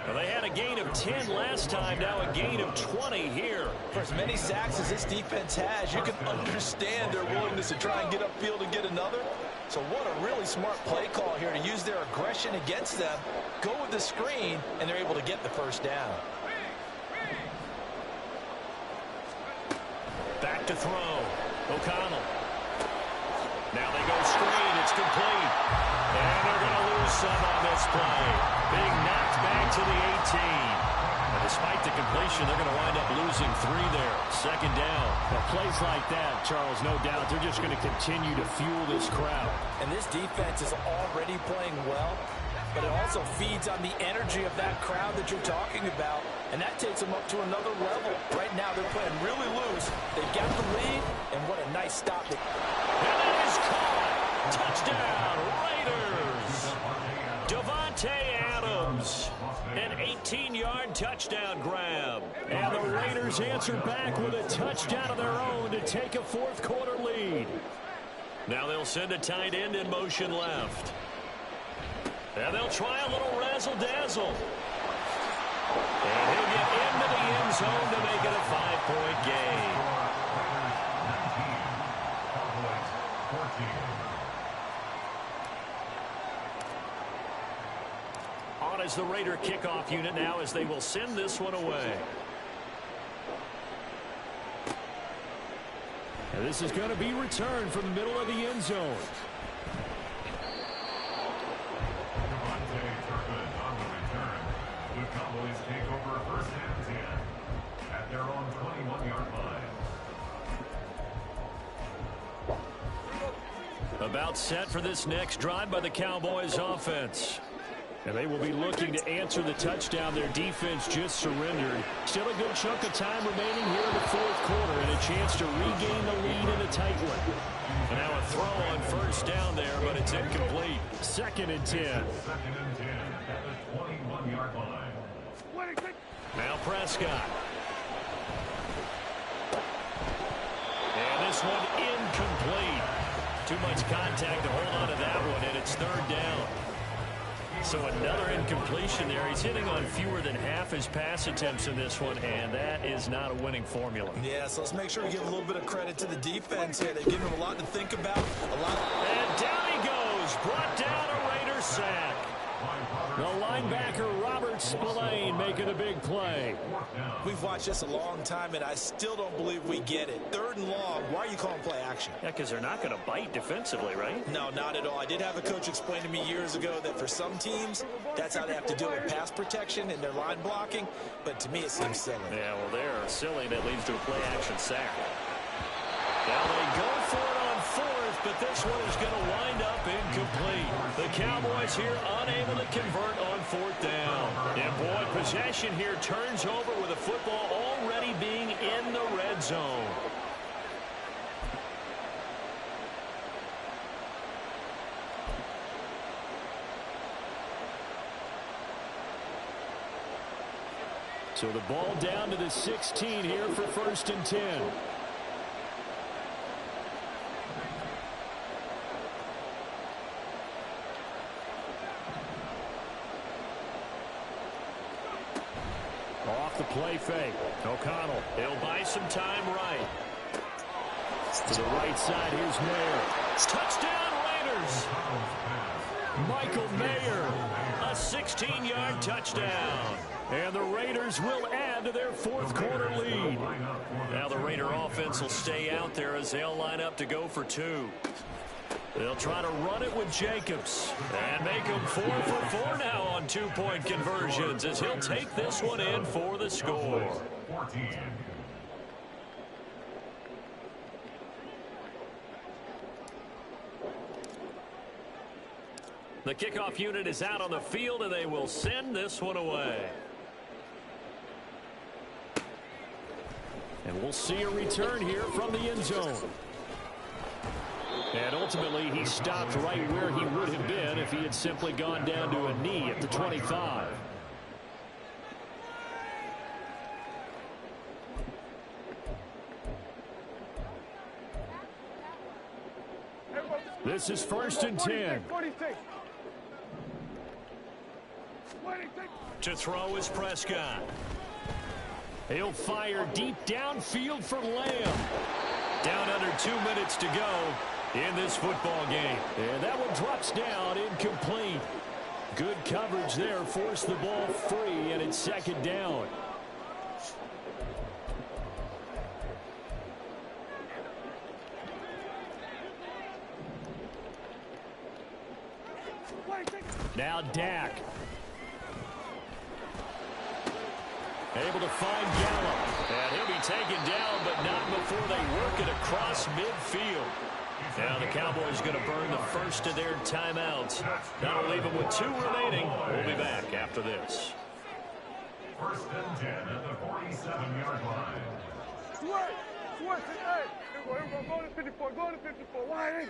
Speaker 1: Well, they had a gain of 10 last time, now a gain of 20 here.
Speaker 3: For as many sacks as this defense has, you can understand their willingness to try and get upfield and get another. So what a really smart play call here to use their aggression against them, go with the screen, and they're able to get the first down.
Speaker 1: Back to throw. O'Connell. Now they go screen. It's complete. And they're going to lose some on this play. Being knocked back to the 18. And despite the completion, they're going to wind up losing 3 there. Second down.
Speaker 2: Well, plays like that, Charles, no doubt, they're just going to continue to fuel this crowd.
Speaker 3: And this defense is already playing well, but it also feeds on the energy of that crowd that you're talking about, and that takes them up to another level. Right now, they're playing really loose. They've got the lead, and what a nice stop.
Speaker 1: And that is caught. Touchdown, Raiders. Devontae Adams. An 18-yard touchdown grab.
Speaker 2: And the Raiders answer back with a touchdown of their own to take a fourth-quarter lead.
Speaker 1: Now they'll send a tight end in motion left. And they'll try a little razzle-dazzle. And he'll get into the end zone to make it a 5-point game. On as the Raider kickoff unit now as they will send this one away.
Speaker 2: And this is going to be returned from the middle of the end zone.
Speaker 6: The Cowboys take over first and 10 at their own 21-yard line.
Speaker 1: About set for this next drive by the Cowboys offense.
Speaker 2: And they will be looking to answer the touchdown their defense just surrendered. Still a good chunk of time remaining here in the fourth quarter and a chance to regain the lead in a tight one.
Speaker 1: And now a throw on first down there, but it's incomplete.
Speaker 2: Second and 10.
Speaker 6: Second and 10 at the 21-yard line.
Speaker 1: Now Prescott. And this one incomplete. Too much contact to hold on to that one, and it's third down. So another incompletion there. He's hitting on fewer than half his pass attempts in this one, and that is not a winning formula.
Speaker 3: Yeah, so let's make sure we give a little bit of credit to the defense here. They've given him a lot to think about.
Speaker 1: And down he goes. Brought down a Raider sack.
Speaker 2: The linebacker, Robert Spillane, making a big play.
Speaker 3: We've watched this a long time, and I still don't believe we get it. Third and long, why are you calling play action?
Speaker 1: Yeah, because they're not going to bite defensively, right?
Speaker 3: No, not at all. I did have a coach explain to me years ago that for some teams, that's how they have to deal with pass protection and their line blocking. But to me, it seems silly.
Speaker 1: Yeah, well, they're silly. That leads to a play action sack. Now they go for it on fourth, but this one is going to wind up incomplete. The Cowboys here unable to convert on fourth down. And boy, possession here turns over with the football already being in the red zone.
Speaker 2: So the ball down to the 16 here for first and 10. Off the play fake. O'Connell.
Speaker 1: He'll buy some time right.
Speaker 2: To the right side, here's Mayer.
Speaker 1: Touchdown Raiders.
Speaker 2: Michael Mayer.
Speaker 1: A 16-yard touchdown.
Speaker 2: And the Raiders will add to their fourth quarter lead.
Speaker 1: Now the Raider offense will stay out there as they'll line up to go for 2. They'll try to run it with Jacobs and make him 4 for 4 now on 2-point conversions as he'll take this one in for the score.
Speaker 6: 14.
Speaker 1: The kickoff unit is out on the field, and they will send this one away.
Speaker 2: And we'll see a return here from the end zone. And ultimately, he stopped right where he would have been if he had simply gone down to a knee at the 25. This is first and 10.
Speaker 1: To throw is Prescott. He'll fire deep downfield for Lamb. Down under 2 minutes to go in this football game. And that one drops down incomplete. Good coverage there. Forced the ball free, and it's second down. Now Dak. Able to find Gallup. And he'll be taken down, but not before they work it across midfield. Now the Cowboys going to burn the first of their timeouts. That'll leave them with 2 remaining. We'll be back after this.
Speaker 6: First and 10 at the 47-yard line.
Speaker 4: Switch, hey. Go to 54, go to 54. Why ain't?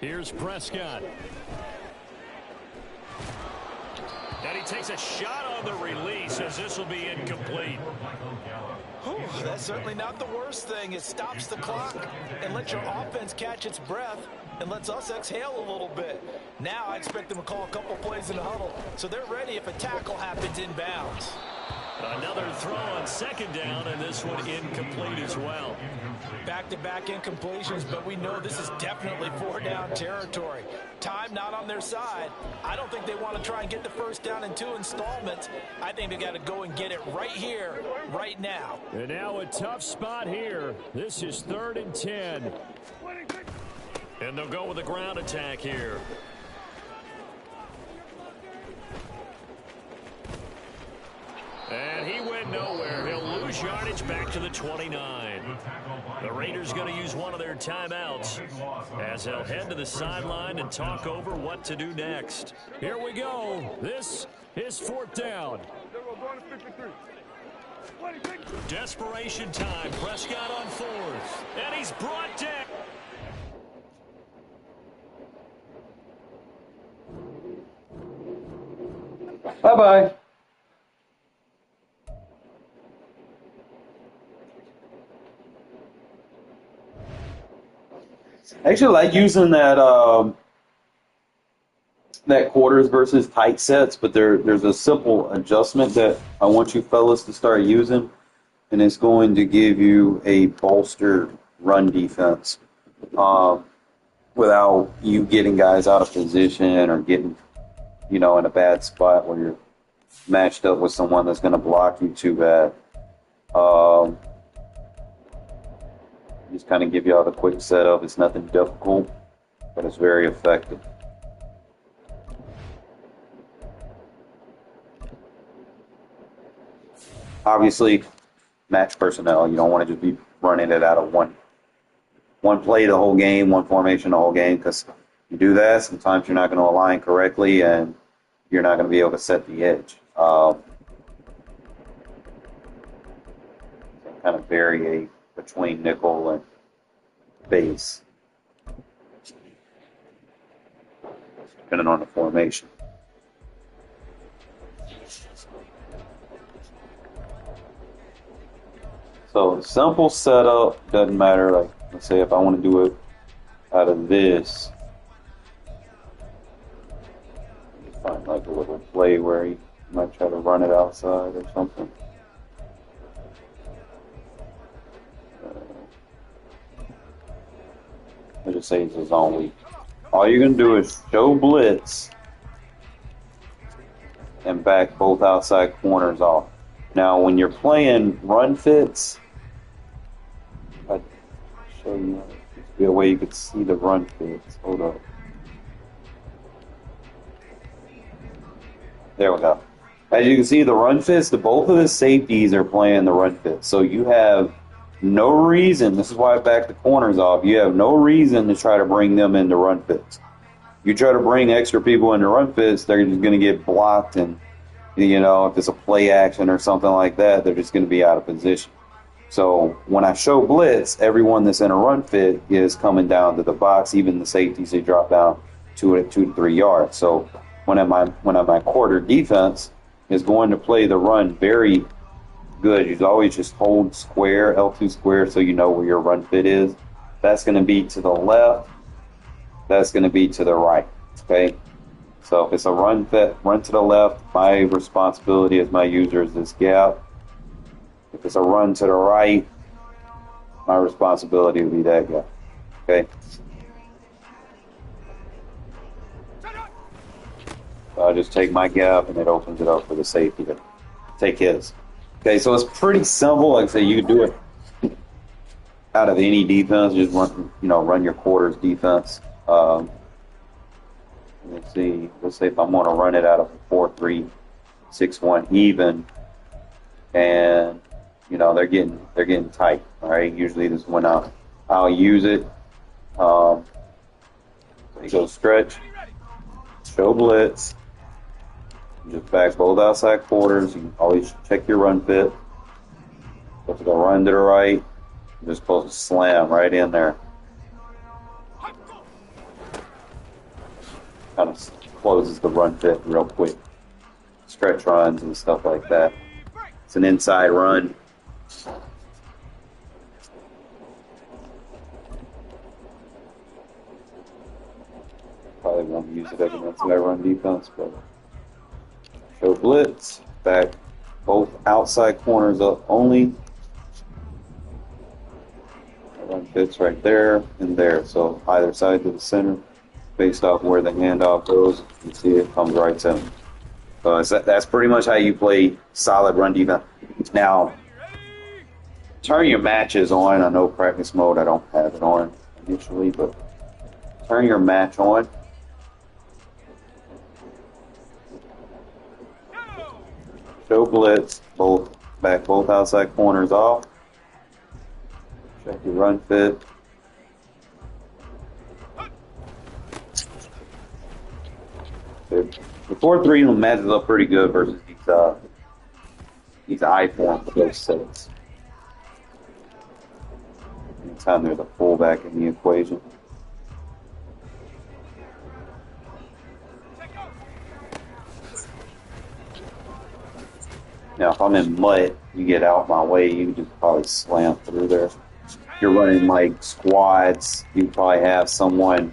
Speaker 1: Here's Prescott. And he takes a shot on the release as this will be incomplete.
Speaker 3: That's certainly not the worst thing. It stops the clock and lets your offense catch its breath and lets us exhale a little bit. Now I expect them to call a couple plays in the huddle, so they're ready if a tackle happens inbounds.
Speaker 1: Another throw on second down, and this one incomplete as well.
Speaker 3: Back-to-back incompletions, but we know this is definitely 4-down territory. Time not on their side. I don't think they want to try and get the first down in 2 installments. I think they got to go and get it right here, right now.
Speaker 1: And now a tough spot here. This is 3rd and 10. And they'll go with a ground attack here. And he went nowhere. He'll lose yardage back to the 29. The Raiders going to use one of their timeouts as they'll head to the sideline and talk over what to do next. Here we go. This is 4th down. Desperation time. Prescott on 4th. And he's brought down.
Speaker 5: Bye-bye. I actually like using that that quarters versus tight sets, but there's a simple adjustment that I want you fellas to start using, and it's going to give you a bolstered run defense without you getting guys out of position or getting, in a bad spot where you're matched up with someone that's going to block you too bad. Just kind of give you all the quick setup. It's nothing difficult, but it's very effective. Obviously, match personnel. You don't want to just be running it out of one play the whole game, one formation the whole game, because you do that, sometimes you're not going to align correctly and you're not going to be able to set the edge. Kind of vary between nickel and base, depending on the formation. So simple setup, doesn't matter. Like, let's say if I want to do it out of this, find like a little play where you might try to run it outside or something. Let's just say it's a zone week. All you're going to do is show blitz and back both outside corners off. Now, when you're playing run fits, I'll show you. There's be a way you could see the run fits. Hold up. There we go. As you can see, the run fits, both of the safeties are playing the run fits. So you have no reason, this is why I backed the corners off, you have no reason to try to bring them into run fits. You try to bring extra people into run fits, they're just going to get blocked, and if it's a play action or something like that, they're just going to be out of position. So when I show blitz, everyone that's in a run fit is coming down to the box, even the safeties, they drop down 2 to 3 yards. So when my quarter defense is going to play the run very good, you always just hold square, L2 square, so you know where your run fit is. That's going to be to the left. That's going to be to the right. Okay. So if it's a run fit, run to the left, my responsibility as my user is this gap. If it's a run to the right, my responsibility would be that gap. Okay. So I just take my gap and it opens it up for the safety to take his. Okay, so it's pretty simple. Like I say, you can do it out of any defense. Just run your quarters defense. Let's see. Let's say if I'm going to run it out of 4-3-6-1 even, and they're getting tight. All right. Usually this is when I'll use it. So you go stretch, show blitz. Just back both outside quarters. You can always check your run fit. If you go run to the right, you're just supposed to slam right in there. Kind of closes the run fit real quick. Stretch runs and stuff like that. It's an inside run. Probably won't use it against my run defense, but show blitz, back both outside corners up only. Run fits right there and there, so either side to the center, based off where the handoff goes. You see it comes right to him. So that's pretty much how you play solid run defense. Now, turn your matches on. I know practice mode, I don't have it on initially, but turn your match on. Show blitz, both outside corners off. Check your run fit. The 4-3 matches up pretty good versus these I-form close sets. Anytime there's a fullback in the equation. Now, if I'm in mud, you get out my way, you can just probably slam through there. If you're running like squads, you probably have someone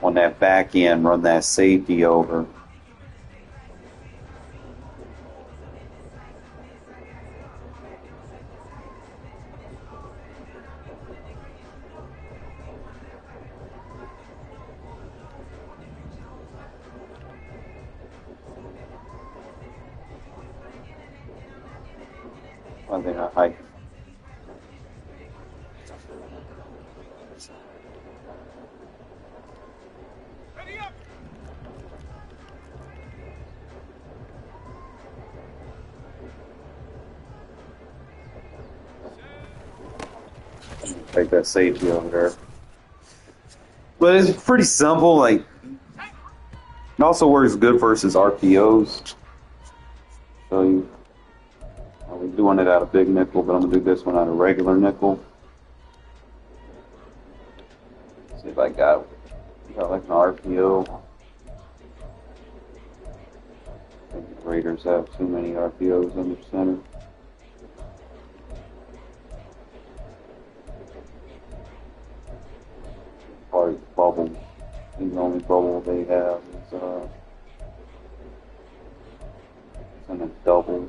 Speaker 5: on that back end run that safety over. One thing I hike. Take that safety over there. But it's pretty simple. Like, it also works good versus RPOs. So you. I was doing it out of big nickel, but I'm going to do this one out of regular nickel. See if I got like an RPO. I think the Raiders have too many RPOs under center. Part of the bubble. I think the only bubble they have is in a double.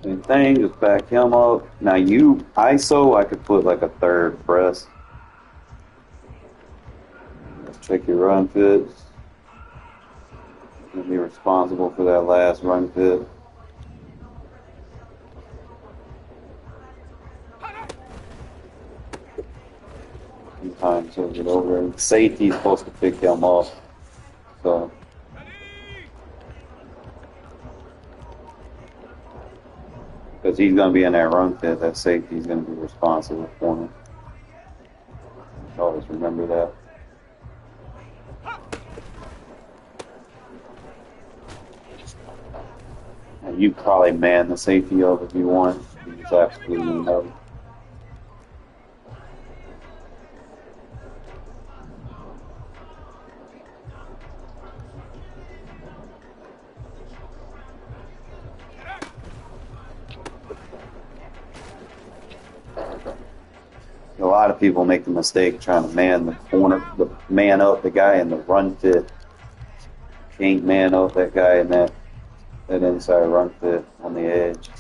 Speaker 5: Same thing, just back him up. Now ISO, I could put like a third press. Let's check your run fits. You're gonna be responsible for that last run fit. Sometimes he'll get over there. Safety's supposed to pick him up. So because he's going to be in that run fit, that safety's going to be responsible for him. Always remember that. And you probably man the safety up if you want. You just absolutely know. a lot of people make the mistake trying to man the corner, the man up the guy in the run fit. Can't man up that guy in that inside run fit on the edge.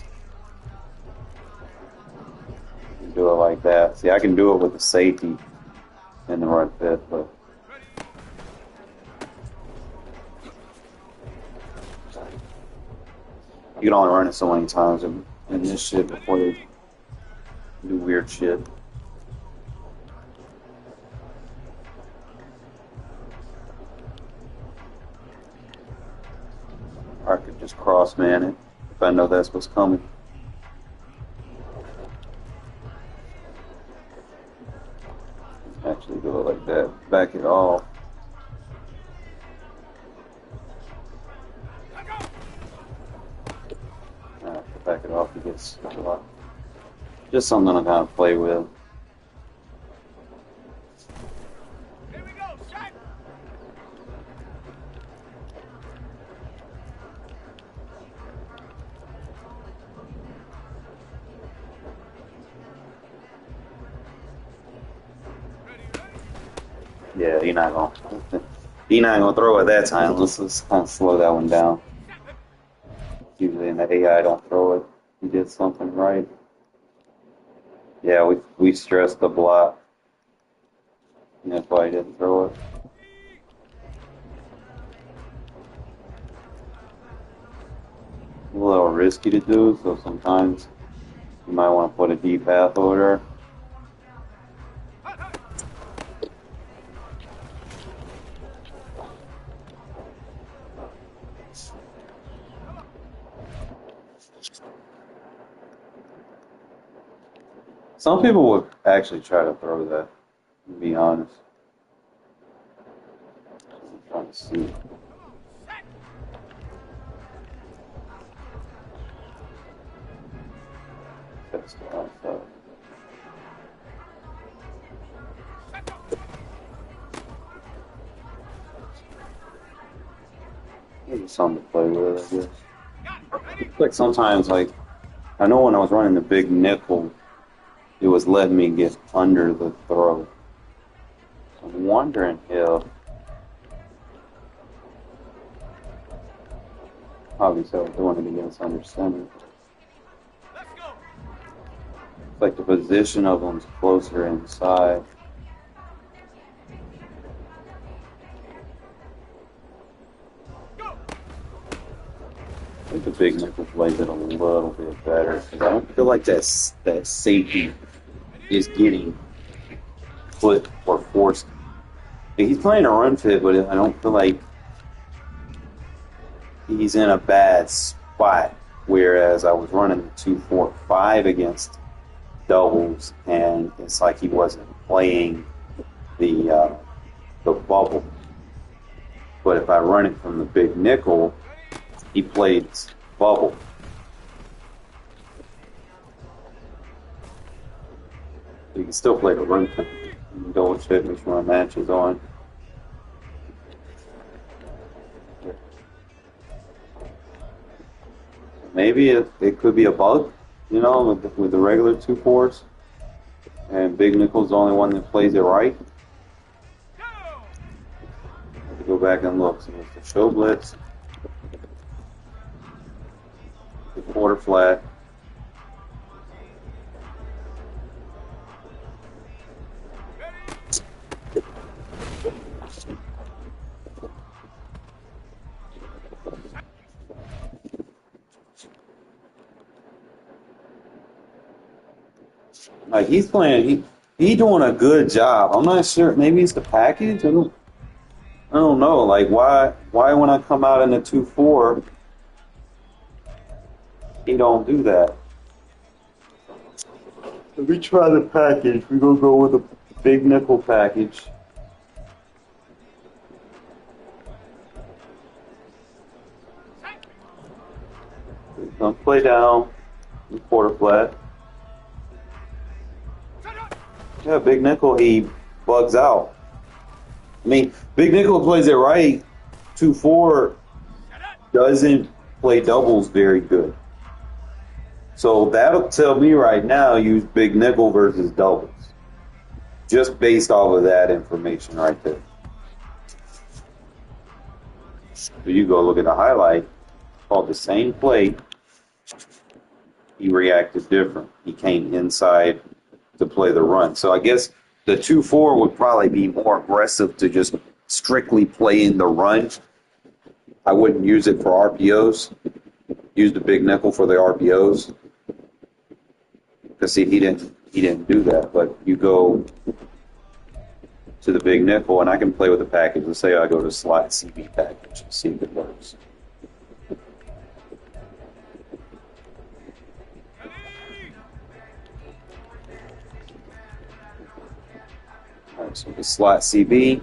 Speaker 5: You do it like that. See, I can do it with the safety in the run fit, but you can only run it so many times in this shit before they do weird shit. Or I could just cross man it if I know that's what's coming. Actually do it like that. Back it off. Back it off, it gets a lot. Just something to kind of play with.
Speaker 4: Here we go, shot.
Speaker 5: Yeah, he's not gonna throw it that time. Let's kind of slow that one down. Usually in the AI, don't throw it. He did something right. Yeah, we stressed the block. And that's why he didn't throw it. A little risky to do, so sometimes you might want to put a deep path over there. Some people would actually try to throw that, to be honest. I'm trying to see. That's the outside. Maybe something to play with, I guess. Like sometimes, like, I know when I was running the big nickel, it was letting me get under the throw. I'm wondering if, obviously I was doing it against under center. It's like the position of them's closer inside. I think the big nickel plays it a little bit better because I don't feel like that safety is getting put or forced. He's playing a run fit, but I don't feel like he's in a bad spot. Whereas I was running the 2-4-5 against doubles, and it's like he wasn't playing the bubble. But if I run it from the big nickel, he plays bubble. You can still play the run thing. You can double check which one matches on. Maybe it could be a bug, you know, with the regular 2-4s. And Big Nickel's the only one that plays it right. Have to go back and look. So it's the show blitz, the quarter flat. Like he's playing, he doing a good job. I'm not sure. Maybe it's the package. I don't know. Like why when I come out in the 2-4, he don't do that. Let me try the package. We're gonna go with the big nickel package. Don't play down. Quarter flat. Yeah, Big Nickel, he bugs out. I mean, Big Nickel plays it right. 2-4 doesn't play doubles very good. So that'll tell me right now, use Big Nickel versus doubles. just based off of that information right there. So you go look at the highlight, called the same play. He reacted different. He came inside to play the run. So I guess the 2-4 would probably be more aggressive to just strictly play in the run. I wouldn't use it for RPOs. Use the big nickel for the RPOs. Because see, he didn't do that. But you go to the big nickel, and I can play with the package. Let's say I go to slot CB package and see if it works. All right, so the slot CB.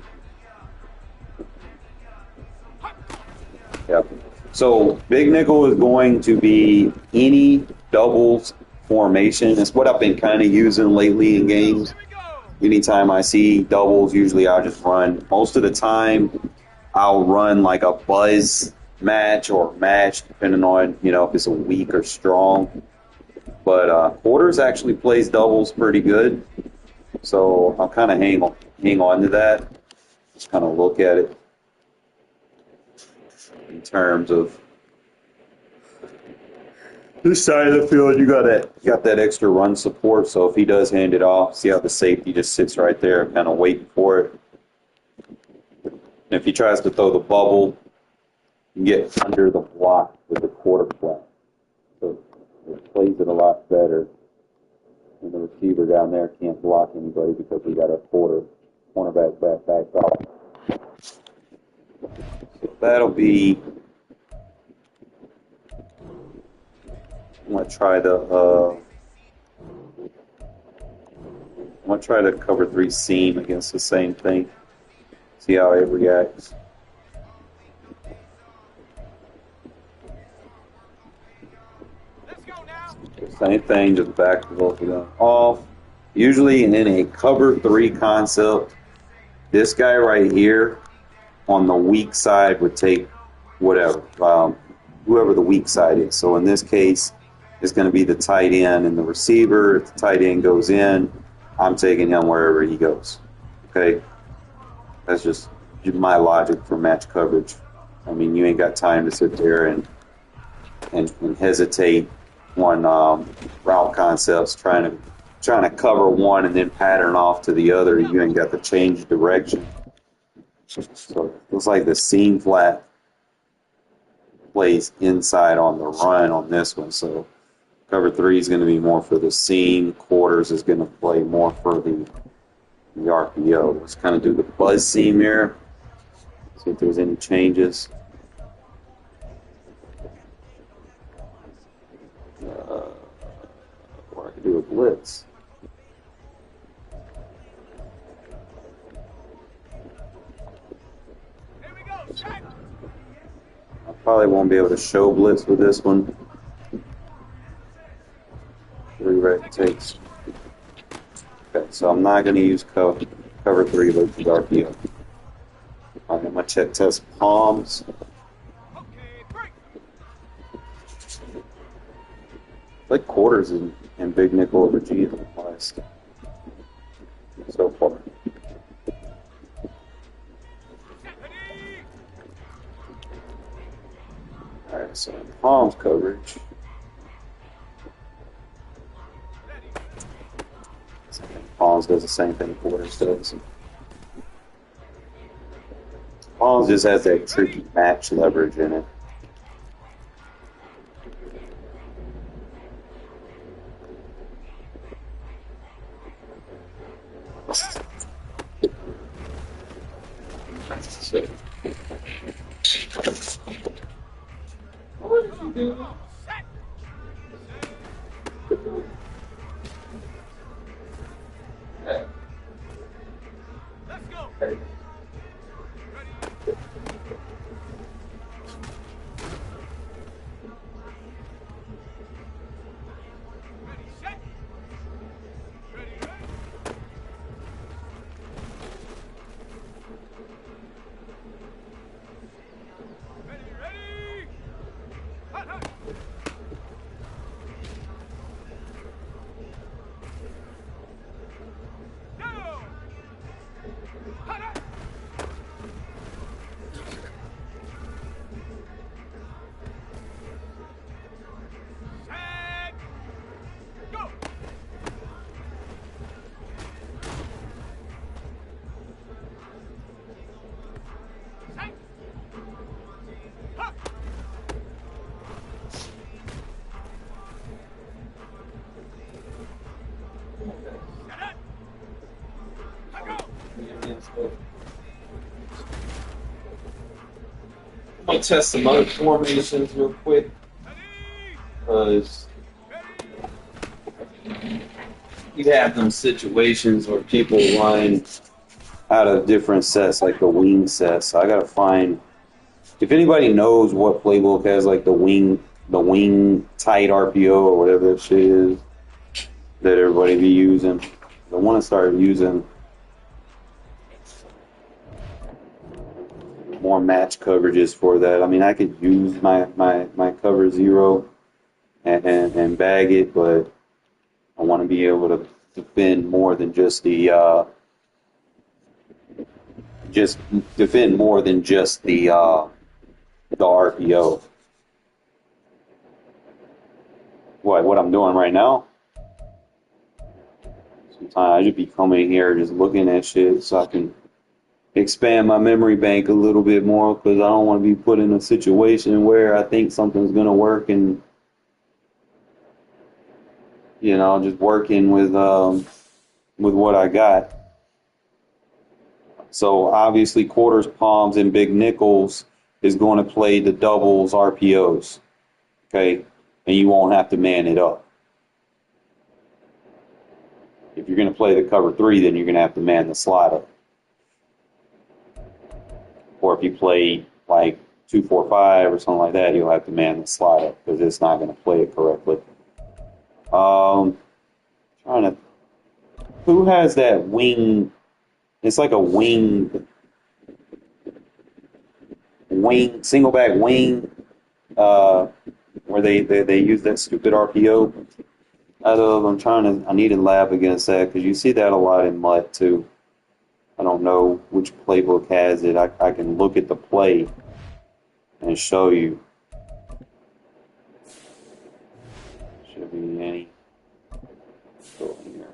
Speaker 5: Yep. So big nickel is going to be any doubles formation. It's what I've been kind of using lately in games. Anytime I see doubles, usually I'll just run. Most of the time, I'll run like a buzz match or match, depending on, if it's a weak or strong. But quarters actually plays doubles pretty good. So I'll kind of hang on to that. Just kind of look at it in terms of this side of the field. You got that extra run support. So if he does hand it off, see how the safety just sits right there, kind of waiting for it. And if he tries to throw the bubble, you get under the block with the quarter flat. So it plays it a lot better. And the receiver down there can't block anybody because we got a cornerback back off. So that'll be. I'm gonna try the cover 3 seam against the same thing. See how it reacts. Same thing, just back both of them off. Usually in a cover 3 concept, this guy right here on the weak side would take whatever, whoever the weak side is. So in this case, it's going to be the tight end and the receiver. If the tight end goes in, I'm taking him wherever he goes. Okay? That's just my logic for match coverage. I mean, you ain't got time to sit there and hesitate on route concepts, trying to cover one and then pattern off to the other. You ain't got to change direction. So it looks like the seam flat plays inside on the run on this one. So cover 3 is going to be more for the seam. Quarters is going to play more for the RPO. Let's kind of do the buzz seam here. See if there's any changes. Or I could do a blitz. I probably won't be able to show blitz with this one. 3 rec takes. Okay, so I'm not going to use cover 3 with the RPO. All right, I'm going to check test palms. Like quarters and big nickel over G in the last so far. Alright, so in palms coverage. Palms does the same thing quarters does. Palms just has that tricky match leverage in it. What did you do?
Speaker 4: Let's go.
Speaker 5: Okay.
Speaker 4: Ready, set. Ready, ready. Ready, ready. Hot, hot.
Speaker 5: I'm gonna test some other formations real quick. Because you have them situations where people run out of different sets, like the wing sets. So I gotta find, if anybody knows what playbook has like the wing tight RPO or whatever that shit is that everybody be using. I want to start using more match coverages for that. I mean, I could use my cover zero and bag it, but I want to be able to defend more than just the the RPO. What I'm doing right now? Sometimes I just be coming here just looking at shit so I can expand my memory bank a little bit more, because I don't want to be put in a situation where I think something's gonna work and just working with what I got. So obviously quarters, palms, and big nickels is going to play the doubles RPOs, okay, and you won't have to man it up. If you're going to play the cover three, then you're going to have to man the slot up. Or if you play like 2-4-5 or something like that, you'll have to man the slot up because it's not going to play it correctly. Who has that wing? It's like a wing, single back wing, where they use that stupid RPO. I need a lab against that because you see that a lot in Mutt too. I don't know which playbook has it. I can look at the play and show you. Should be any. Go in here.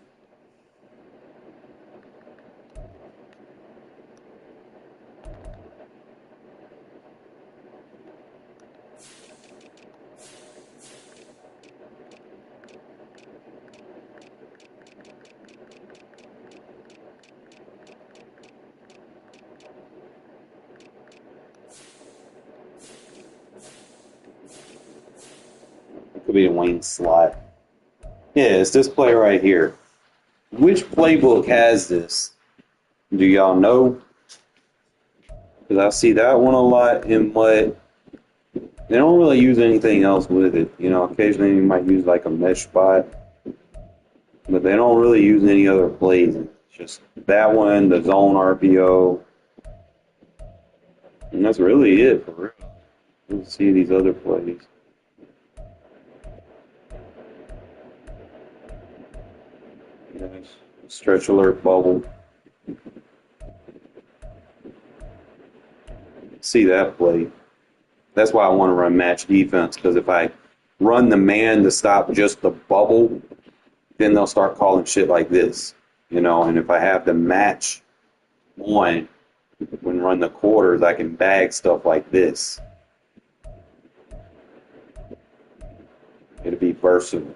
Speaker 5: Could be a wing slot. Yeah, it's this play right here. Which playbook has this? Do y'all know? Because I see that one a lot in Mutt. They don't really use anything else with it. Occasionally you might use like a mesh spot, but they don't really use any other plays. It's just that one, the zone RPO, and that's really it for real. Let's see these other plays. Nice. Stretch alert bubble. See that play. That's why I want to run match defense, because if I run the man to stop just the bubble, then they'll start calling shit like this, and if I have to match one when run the quarters, I can bag stuff like this. It'll be versatile.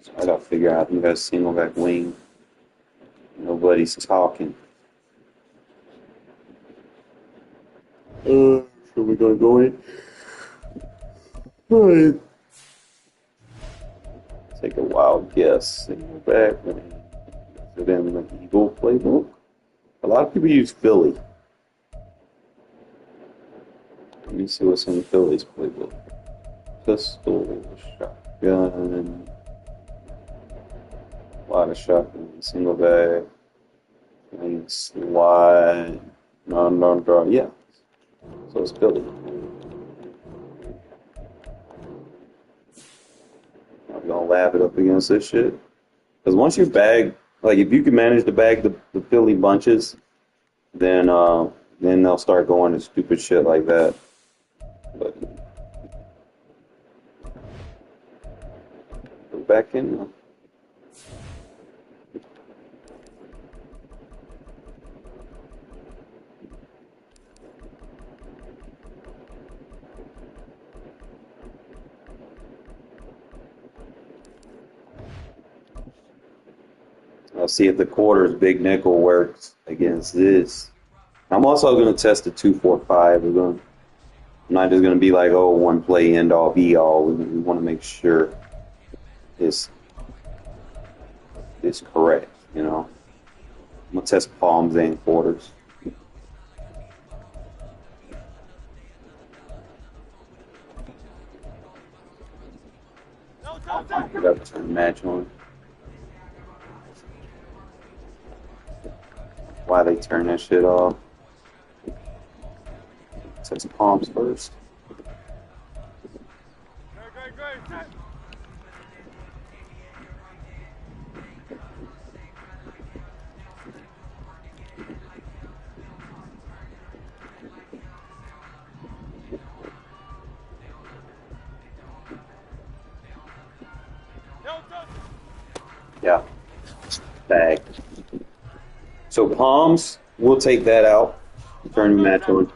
Speaker 5: So I gotta figure out who has single back wing. Nobody's talking. So we're gonna go in. All right. Take a wild guess. Single back. So then the Eagle playbook. A lot of people use Philly. Let me see what's in Philly's playbook. Pistol, shotgun, a lot of shotgun, single back, and slide, non-draw. Yeah. So it's Philly. I'm gonna lab it up against this shit. Because once you bag, like if you can manage to bag the Philly bunches, then they'll start going to stupid shit like that. But go back in now. Let's see if the quarters big nickel works against this. I'm also going to test the 2-4-5. I'm not just going to be like, oh, one play end all be all. We want to make sure it's correct. You know, I'm going to test palms and quarters. I forgot to turn the match on. Why they turn that shit off? Test palms first. Yeah. Bag. So palms, we'll take that out. Turn the match on.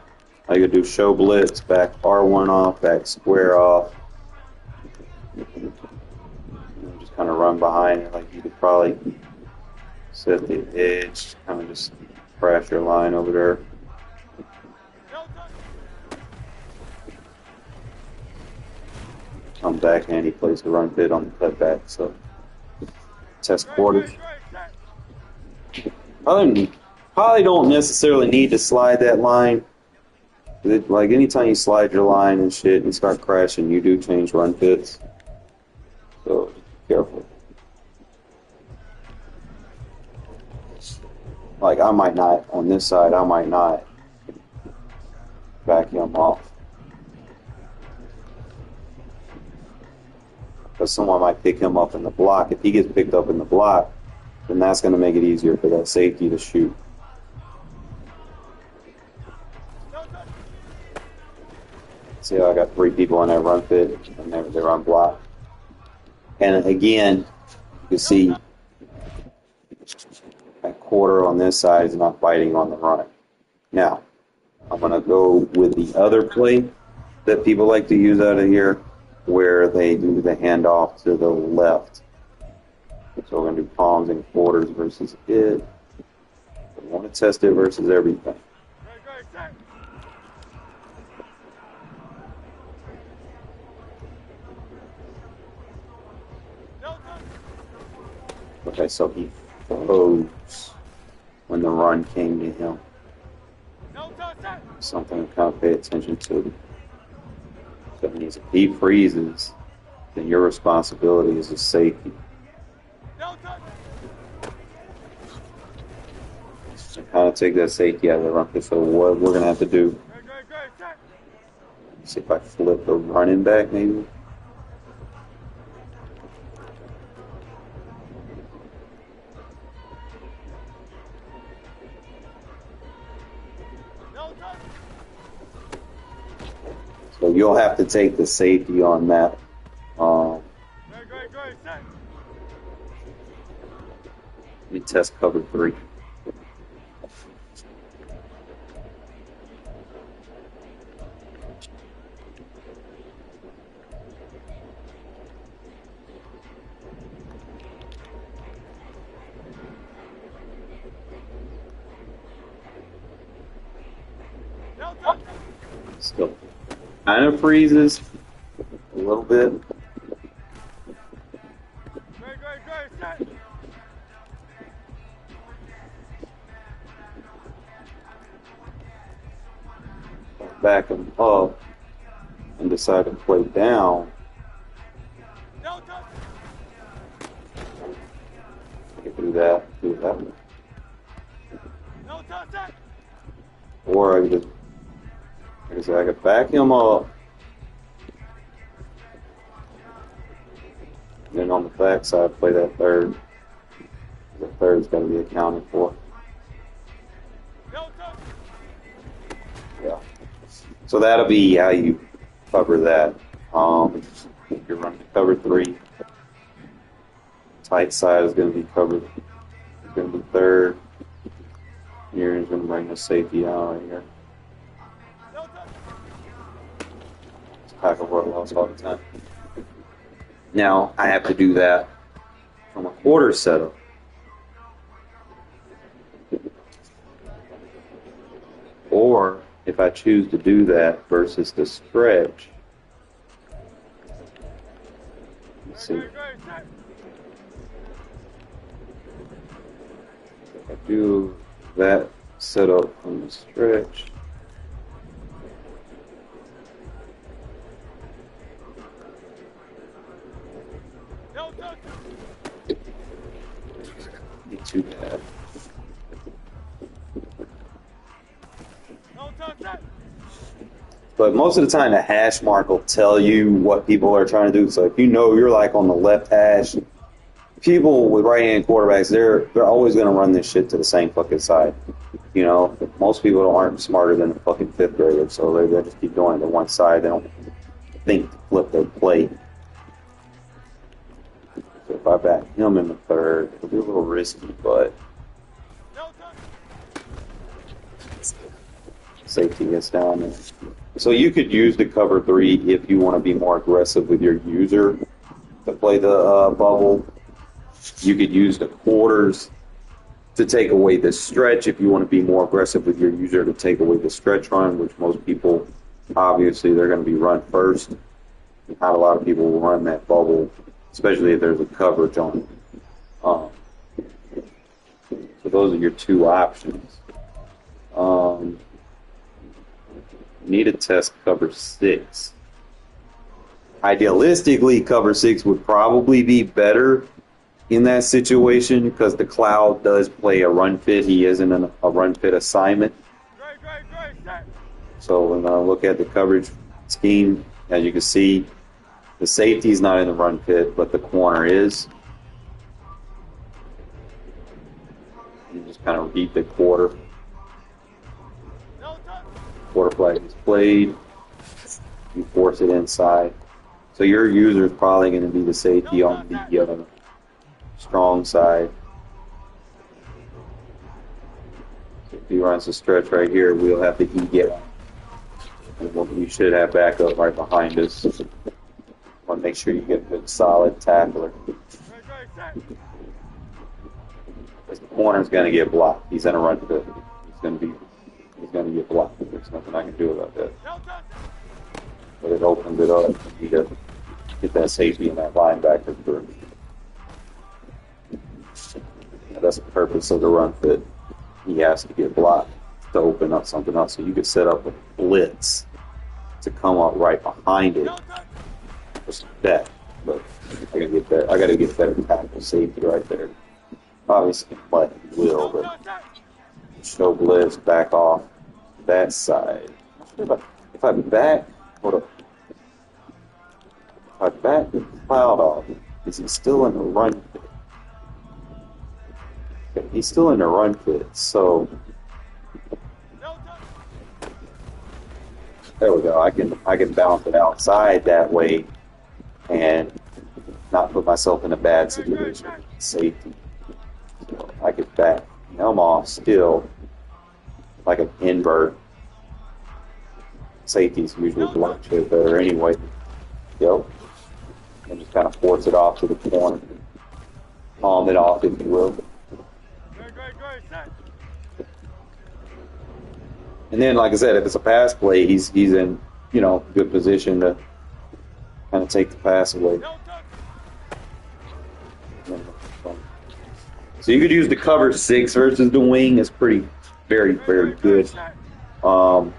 Speaker 5: All you gotta do is show blitz, back R1 off, back square off. And just kind of run behind it like you could probably set the edge, kind of just crash your line over there. Come back and he plays the run fit on the cutback, so test quarters. Probably don't necessarily need to slide that line. Like anytime you slide your line and shit and start crashing, you do change run fits. So be careful. Like I might not on this side. I might not back him off because someone might pick him up in the block. If he gets picked up in the block, then that's going to make it easier for that safety to shoot. See how I got 3 people on that run fit, and they're on block. And again, you can see that quarter on this side is not biting on the run. Now, I'm going to go with the other play that people like to use out of here, where they do the handoff to the left. So we're going to do palms and quarters versus it. We want to test it versus everything. Okay, so he froze when the run came to him. Something to kind of pay attention to. So if he freezes, then your responsibility is a safety. So kind of take that safety out of the run. So what we're going to have to do, see if I flip the running back maybe. So you'll have to take the safety on that. Let me test cover 3. Still kind of freezes a little bit. Back him up and decide to play down. I can do that one. Or I could just, like I said, I could back him up. And then on the back side, play that third. The third's got to be accounted for. Yeah. So that'll be how you cover that. You're running cover 3. Tight side is going to be covered. It's going to be third. You're going to bring the safety out right here. It's pack of work loss all the time. Now I have to do that from a quarter setup. Or if I choose to do that versus the stretch, let's see. If I do that setup from the stretch, not too bad. But most of the time, the hash mark will tell you what people are trying to do. So if you know you're like on the left hash, people with right-hand quarterbacks, they're always going to run this shit to the same fucking side. You know, most people aren't smarter than a fucking fifth grader, so they just keep doing it to one side. They don't think to flip their plate. So if I back him in the third, it'll be a little risky, but safety gets down there. So you could use the cover 3 if you want to be more aggressive with your user to play the bubble. You could use the quarters to take away the stretch if you want to be more aggressive with your user to take away the stretch run, which most people, obviously, they're going to be run first. Not a lot of people will run that bubble, especially if there's a coverage on it. So those are your two options. Need to test cover 6. Idealistically, cover 6 would probably be better in that situation because the cloud does play a run fit. He isn't a run fit assignment. So when I look at the coverage scheme, as you can see, the safety is not in the run fit, but the corner is. You just kind of read the quarter. Quarter flag is played. You force it inside. So your user is probably going to be the safety on the strong side. So if he runs a stretch right here, we'll have to get. We should have backup right behind us. Want to make sure you get a good solid tackler. The corner's going to get blocked. He's in a run fit. He's going to get blocked. There's nothing I can do about that. But it opens it up. You got to get that safety and that linebacker through. That's the purpose of the run fit. He has to get blocked to open up something else. So you could set up a blitz to come up right behind it. Just like that. But I gotta get better tackle safety right there. Obviously, but will, but show blitz back off that side. If I back, hold up. If I back the cloud off, is he still in the run fit? Okay, he's still in the run fit, so there we go. I can bounce it outside that way and not put myself in a bad situation. Safety. So I could back him off still like an invert. Safety's usually block shit better anyway. Yep. And just kind of force it off to the corner. Palm it off, if you will. And then, like I said, if it's a pass play, he's in, good position to kind of take the pass away. So you could use the cover 6 versus the wing. It's very, very good. I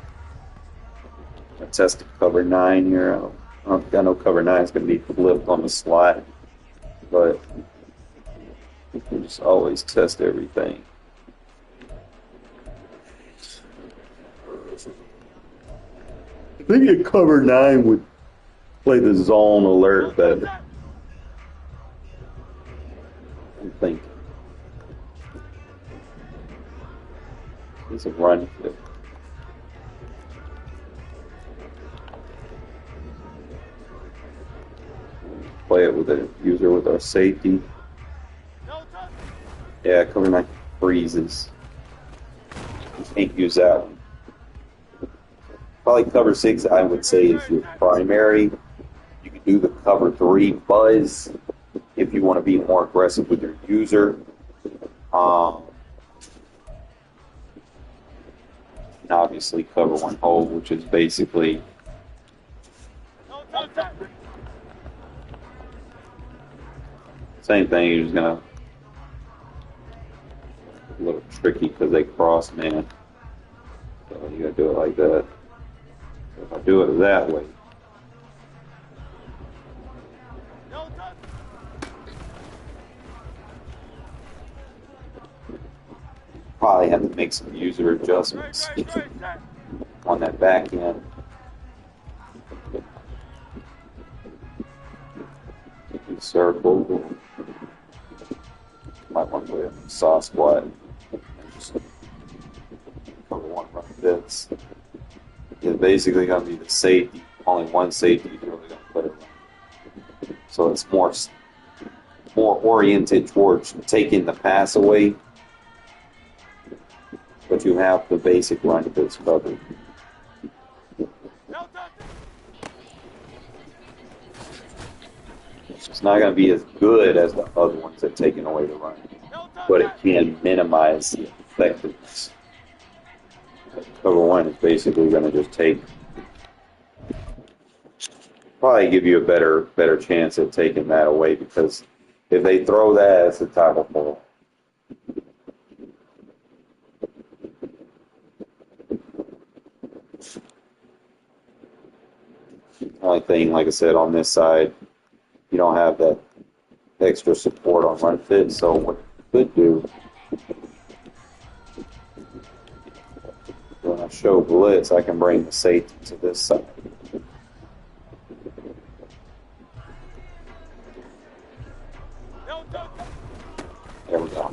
Speaker 5: tested cover 9 here. I know cover 9 is going to be flipped on the slot, but you can just always test everything. I think a cover 9 would play the zone alert better. I'm thinking. He's a run fit. Play it with a user with our safety. Yeah, cover 9 freezes. You can't use that one. Probably cover 6, I would say, is your primary. You can do the cover 3 buzz if you want to be more aggressive with your user. And obviously cover one hold, which is basically same thing. You're just gonna a little tricky because they cross man. So you gotta do it like that. So if I do it that way, probably have to make some user adjustments on that back end. Circle. Might want to put it in soft squat. Just cover one run fits. It's basically going to be the safety. Only one safety is really going to put it in. So it's more oriented towards taking the pass away, but you have the basic run fits covered. It's not going to be as good as the other ones at taking away the run, but it can minimize the effectiveness. Cover one is basically going to just probably give you a better chance at taking that away, because if they throw that, it's a tackle fall. Only thing, like I said, on this side, you don't have that extra support on run fit, so what you could do when I show blitz, I can bring the safety to this side. There we go.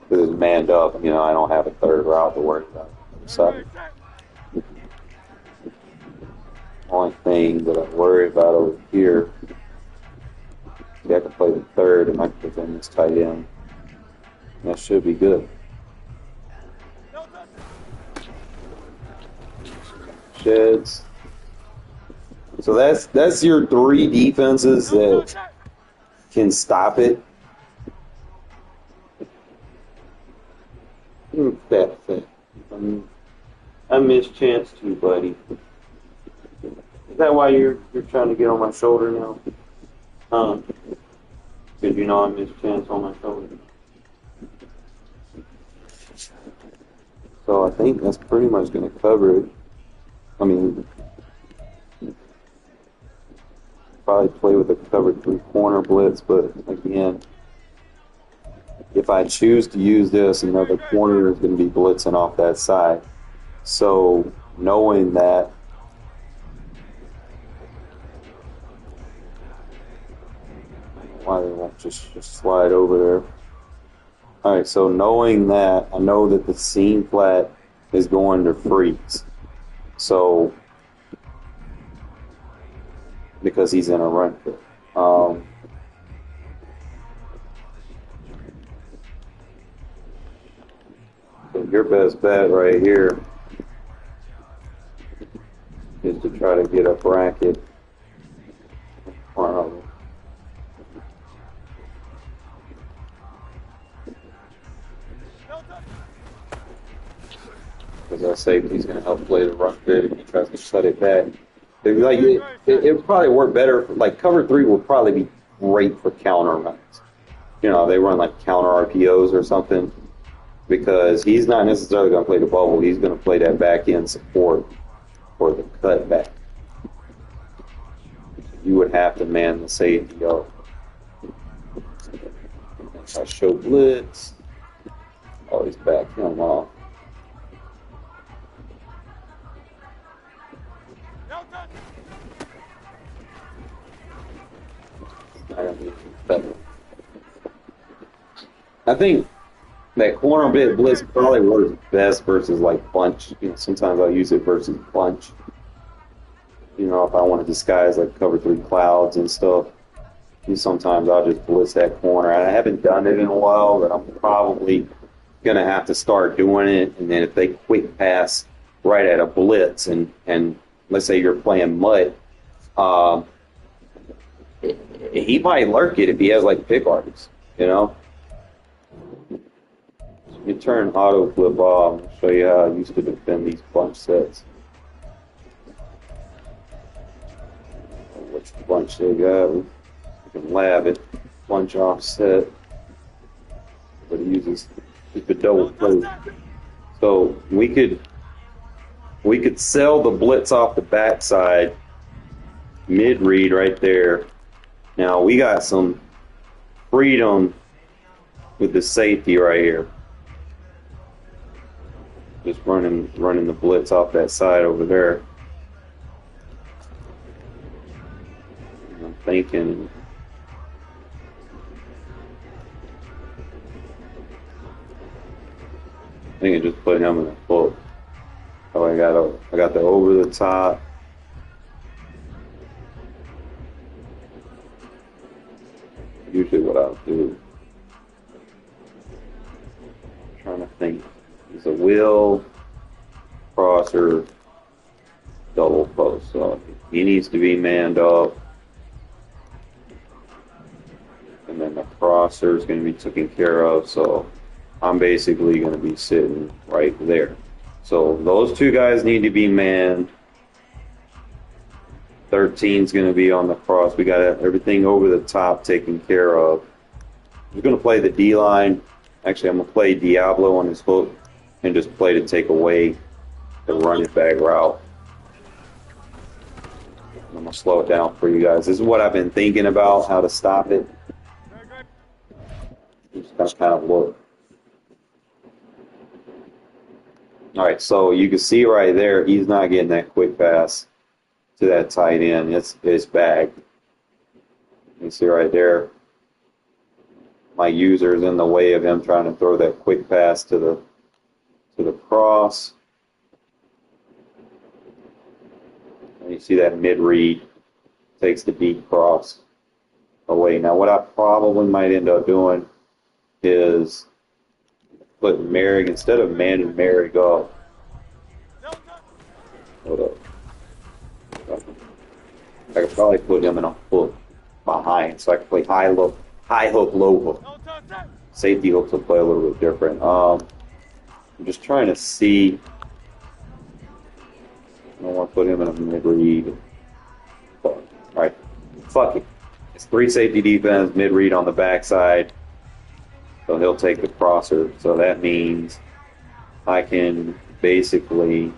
Speaker 5: Because it's manned up, I don't have a third route to worry about. So, only thing that I worry about over here, see, I can play the third and I can defend this tight end. That should be good. Sheds. So that's your three defenses that can stop it. Fat. I miss Chance too, buddy. Is that why you're trying to get on my shoulder now? Because I miss Chance on my shoulder. So I think that's pretty much going to cover it. Probably play with a cover 3 corner blitz, but again, if I choose to use this, another corner is going to be blitzing off that side. So knowing that, why they won't just slide over there. All right, so knowing that, I know that the seam flat is going to freeze. So, because he's in a run fit. So your best bet right here is to try to get a bracket in front of him. Because that safety's going to help play the run fit if he tries to shut it back. It would probably work better. Like cover 3 would probably be great for counter runs. They run like counter RPOs or something, because he's not necessarily going to play the bubble. He's going to play that back end support or the cutback. You would have to man the safety up. If I show blitz, he's back him off. I think that corner bit blitz probably works best versus like bunch. Sometimes I'll use it versus bunch. If I want to disguise like cover 3 clouds and stuff. Sometimes I'll just blitz that corner. I haven't done it in a while, but I'm probably gonna have to start doing it. And then if they quick pass right at a blitz, and let's say you're playing mud, he might lurk it if he has like pick artists, You turn auto flip off. I'll show you how I used to defend these bunch sets. Which bunch they got? We can lab it. Bunch offset. But it uses the double plate. So we could sell the blitz off the backside, mid read right there. Now we got some freedom with the safety right here. Just running the blitz off that side over there. I'm thinking just put him in the full. Oh, I got the over the top. Usually what I'll do. I'm trying to think. Is a wheel, crosser, double post. So he needs to be manned up. And then the crosser is going to be taken care of. So I'm basically going to be sitting right there. So those two guys need to be manned. 13 is going to be on the cross. We got everything over the top taken care of. I'm going to play the D line. Actually, I'm going to play Diablo on his hook and just play to take away the running back route. I'm going to slow it down for you guys. This is what I've been thinking about, how to stop it. Just kind of look. All right, so you can see right there, he's not getting that quick pass to that tight end. It's bagged. You see right there, my user is in the way of him trying to throw that quick pass to the cross. And you see that mid-read takes the deep cross away. Now, what I probably might end up doing is put Merrick, instead of manning Merrick off. Hold up. I could probably put him in a hook behind, so I could play high hook, low hook. Safety hooks will play a little bit different. I'm just trying to see. I don't want to put him in a mid-read. All right, fuck it. It's 3 safety defense, mid-read on the backside. So he'll take the crosser. So that means I can basically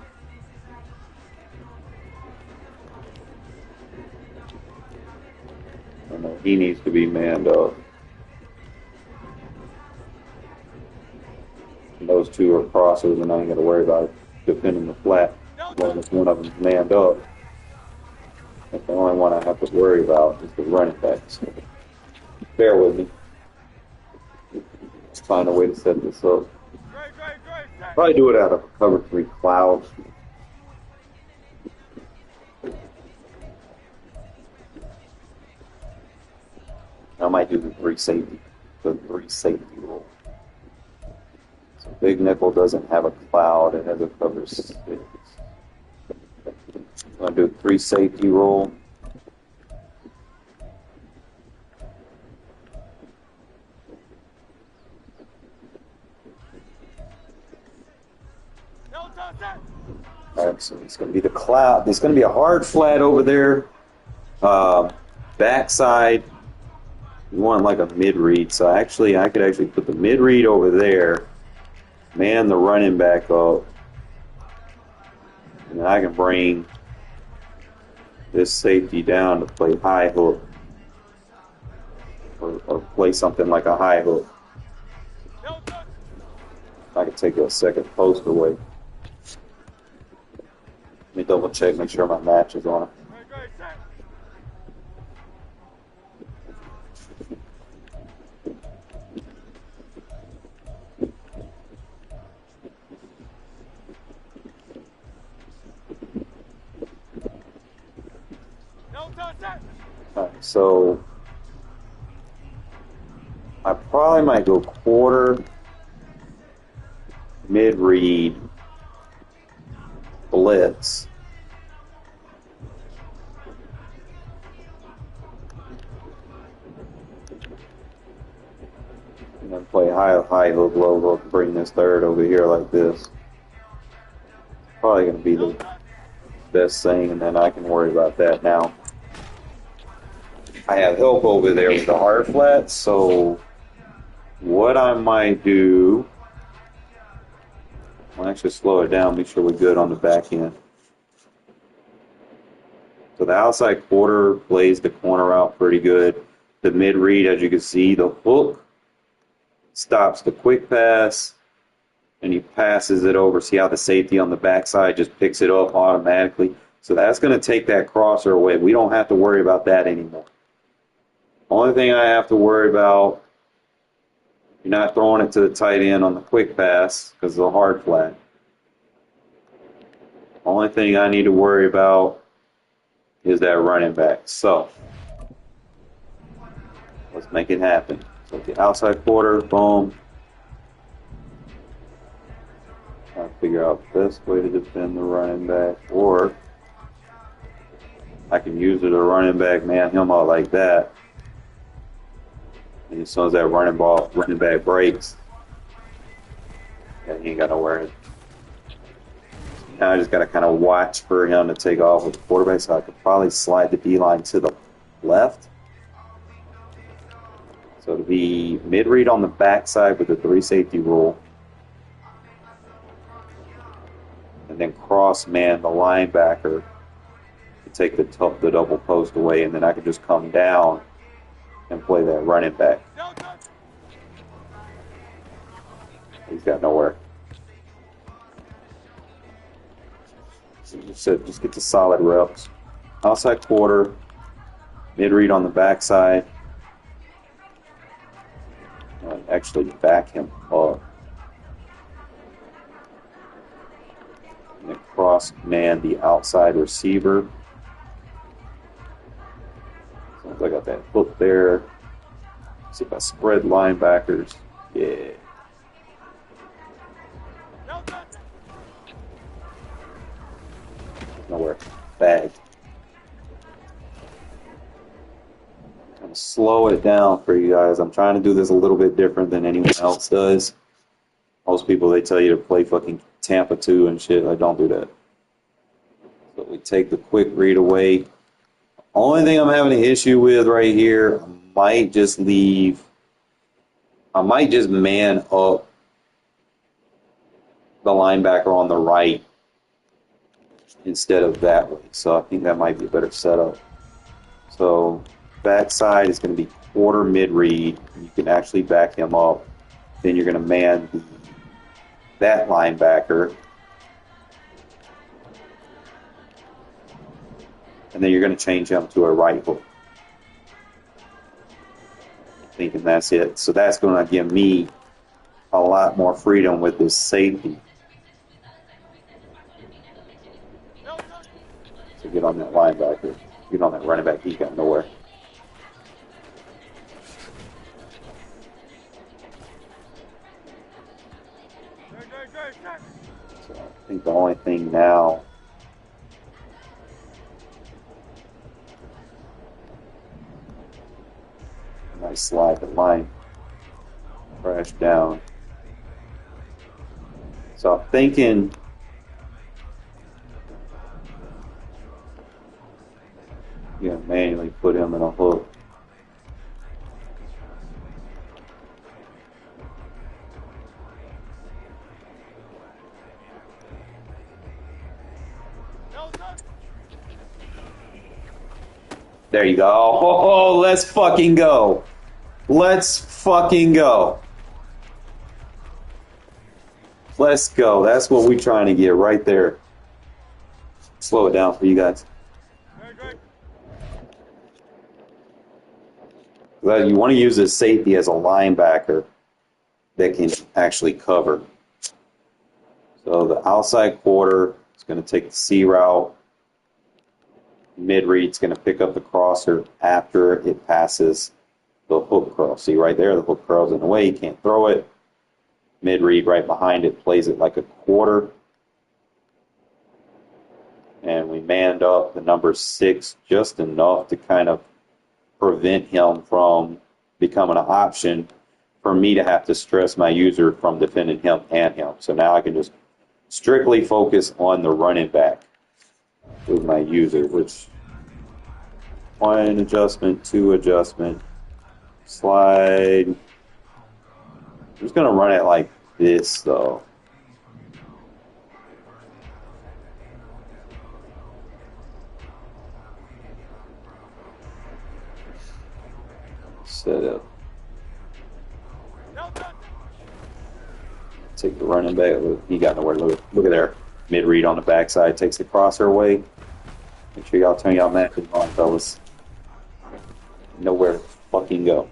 Speaker 5: he needs to be manned up. And those two are crossers, and I ain't got to worry about defending the flat as long as one of them's manned up. That's the only one I have to worry about is the running backs. Bear with me. Let's find a way to set this up. Probably do it out of a cover 3 cloud. I might do the 3 safety rule. So Big Nickel doesn't have a cloud; it has a cover 6. I'm gonna do a 3 safety rule. Alright, so it's going to be the cloud. There's going to be a hard flat over there. Backside, you want like a mid-read. So I could actually put the mid-read over there, man the running back up, and then I can bring this safety down to play high hook, or play something like a high hook. I can take a second post away. Let me double check, make sure my match is on. Alright, so I probably might go quarter, mid-read, blitz. And then play high hook, low hook, bring this third over here like this. Probably going to be the best thing, and then I can worry about that now. I have help over there with the hard flat, so what I might do, I'll actually slow it down, make sure we're good on the back end. So the outside quarter plays the corner out pretty good. The mid read, as you can see, the hook stops the quick pass, and he passes it over. See how the safety on the backside just picks it up automatically? So that's going to take that crosser away. We don't have to worry about that anymore. Only thing I have to worry about, you're not throwing it to the tight end on the quick pass because of the hard flat. Only thing I need to worry about is that running back. So let's make it happen. So the outside quarter, boom. Trying to figure out the best way to defend the running back, or I can use it, a running back, man him out like that. And as soon as that running back breaks, yeah, he ain't got no worry. Now I just got to kind of watch for him to take off with the quarterback, so I could probably slide the D-line to the left. So to be mid-read on the backside with the 3 safety rule. And then cross-man the linebacker to take the double post away, and then I could just come down and play that running back. He's got nowhere. So just get the solid reps. Outside quarter, mid-read on the backside. Actually back him up. And then cross-man the outside receiver. So I got that hook there. See if I spread linebackers. Yeah. Nowhere. Bag. I'm going to slow it down for you guys. I'm trying to do this a little bit different than anyone else does. Most people, they tell you to play fucking Tampa 2 and shit. I don't do that. So we take the quick read away. Only thing I'm having an issue with right here, I might just man up the linebacker on the right instead of that way. So I think that might be a better setup. So backside is going to be quarter mid-read. You can actually back him up. Then you're going to man that linebacker. And then you're going to change him to a right hook. Thinking that's it. So that's going to give me a lot more freedom with this safety. So get on that linebacker. Get on that running back. He got nowhere. So I think the only thing now I slide the line, crash down. So I'm thinking manually put him in a hook. There you go. Oh, let's fucking go. Let's fucking go. Let's go. That's what we're trying to get right there. Slow it down for you guys. You want to use this safety as a linebacker that can actually cover. So the outside quarter is going to take the C route. Mid-read's going to pick up the crosser after it passes the hook curl. See right there, the hook curl's in the way. You can't throw it. Mid-read right behind it plays it like a quarter. And we manned up the number 6 just enough to kind of prevent him from becoming an option. for me to have to stress my user from defending him and him. So now I can just strictly focus on the running back with my user, which one adjustment, two adjustment, slide. I'm just going to run it like this, though. Set up. Take the running back. He got nowhere to look. Look at there. Mid read on the backside. Takes the crosser away. Make sure y'all turn y'all Madden on, fellas. Nowhere to fucking go.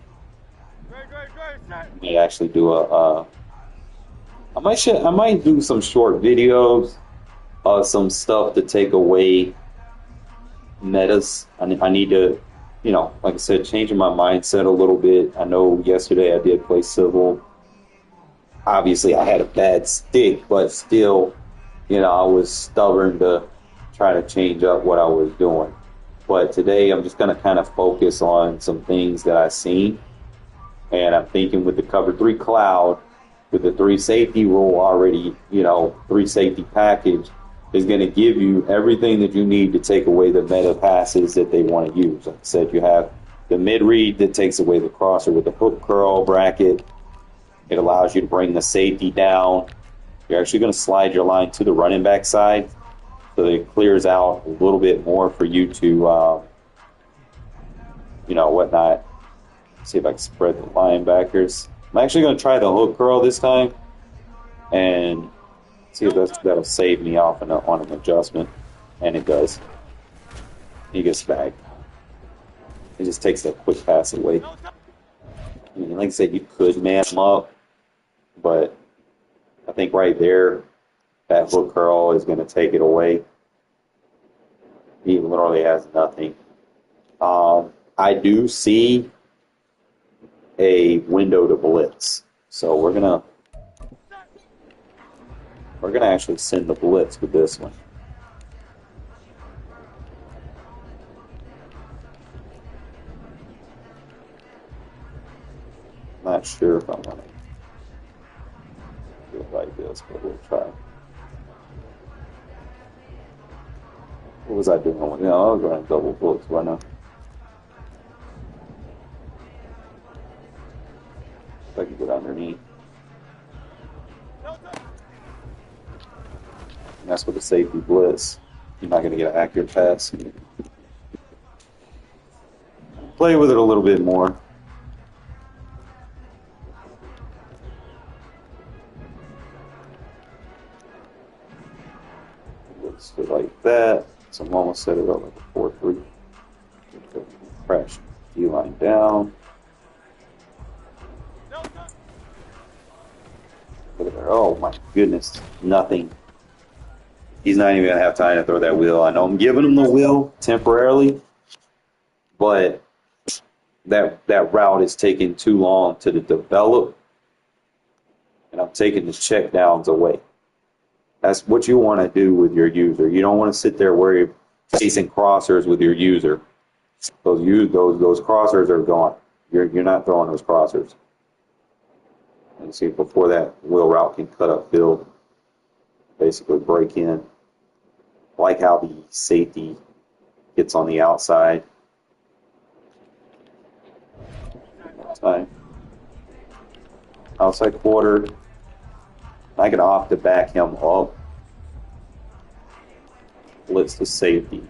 Speaker 5: I may actually do I might do some short videos of some stuff to take away metas. I need to, like I said, changing my mindset a little bit. I know yesterday I did play Civil. Obviously, I had a bad stick, but still, I was stubborn to try to change up what I was doing. But today, I'm just going to kind of focus on some things that I've seen. And I'm thinking with the cover 3 cloud, with the 3 safety rule already, 3 safety package is going to give you everything that you need to take away the meta passes that they want to use. Like I said, you have the mid read that takes away the crosser with the hook curl bracket. It allows you to bring the safety down. You're actually going to slide your line to the running back side so that it clears out a little bit more for you to, whatnot. See if I can spread the linebackers. I'm actually going to try the hook curl this time and see if that'll save me off on an adjustment. And it does. He gets back. It just takes that quick pass away. I mean, like I said, you could man him up, but I think right there, that hook curl is going to take it away. He literally has nothing. I do see a window to blitz, so we're gonna actually send the blitz with this one. Not sure if I want to do it like this, but we'll try. What was I doing? I was running double blitz. Why not? If I can get underneath. And that's with the safety blitz. You're not going to get an accurate pass. Play with it a little bit more. Let's do it like that. So I'm almost set it up like a 4-3. Crash. D-line down. Look at there. Oh my goodness. Nothing. He's not even going to have time to throw that wheel. I know I'm giving him the wheel temporarily, but that route is taking too long to develop, and I'm taking the check downs away. That's what you want to do with your user. You don't want to sit there where you're chasing crossers with your user. Those crossers are gone. You're not throwing those crossers. And see, before that wheel route can cut up field, basically break in. I like how the safety gets on the outside. Time. Outside quarter. I can opt to back him up. Blitz the safety.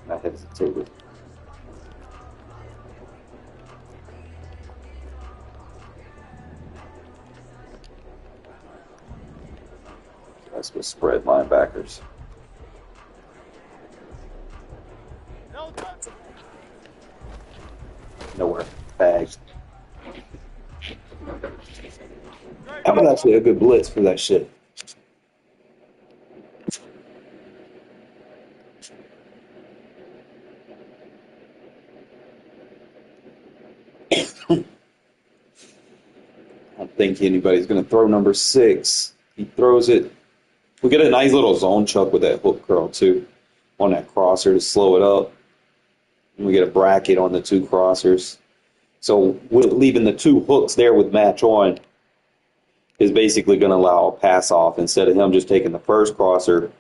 Speaker 5: I hesitated. That's with spread linebackers. Nowhere. Bags. That was actually a good blitz for that shit. I don't think anybody's going to throw number 6. He throws it. We get a nice little zone chuck with that hook curl, too, on that crosser to slow it up. And we get a bracket on the two crossers. So leaving the two hooks there with match on is basically going to allow a pass off. Instead of him just taking the first crosser,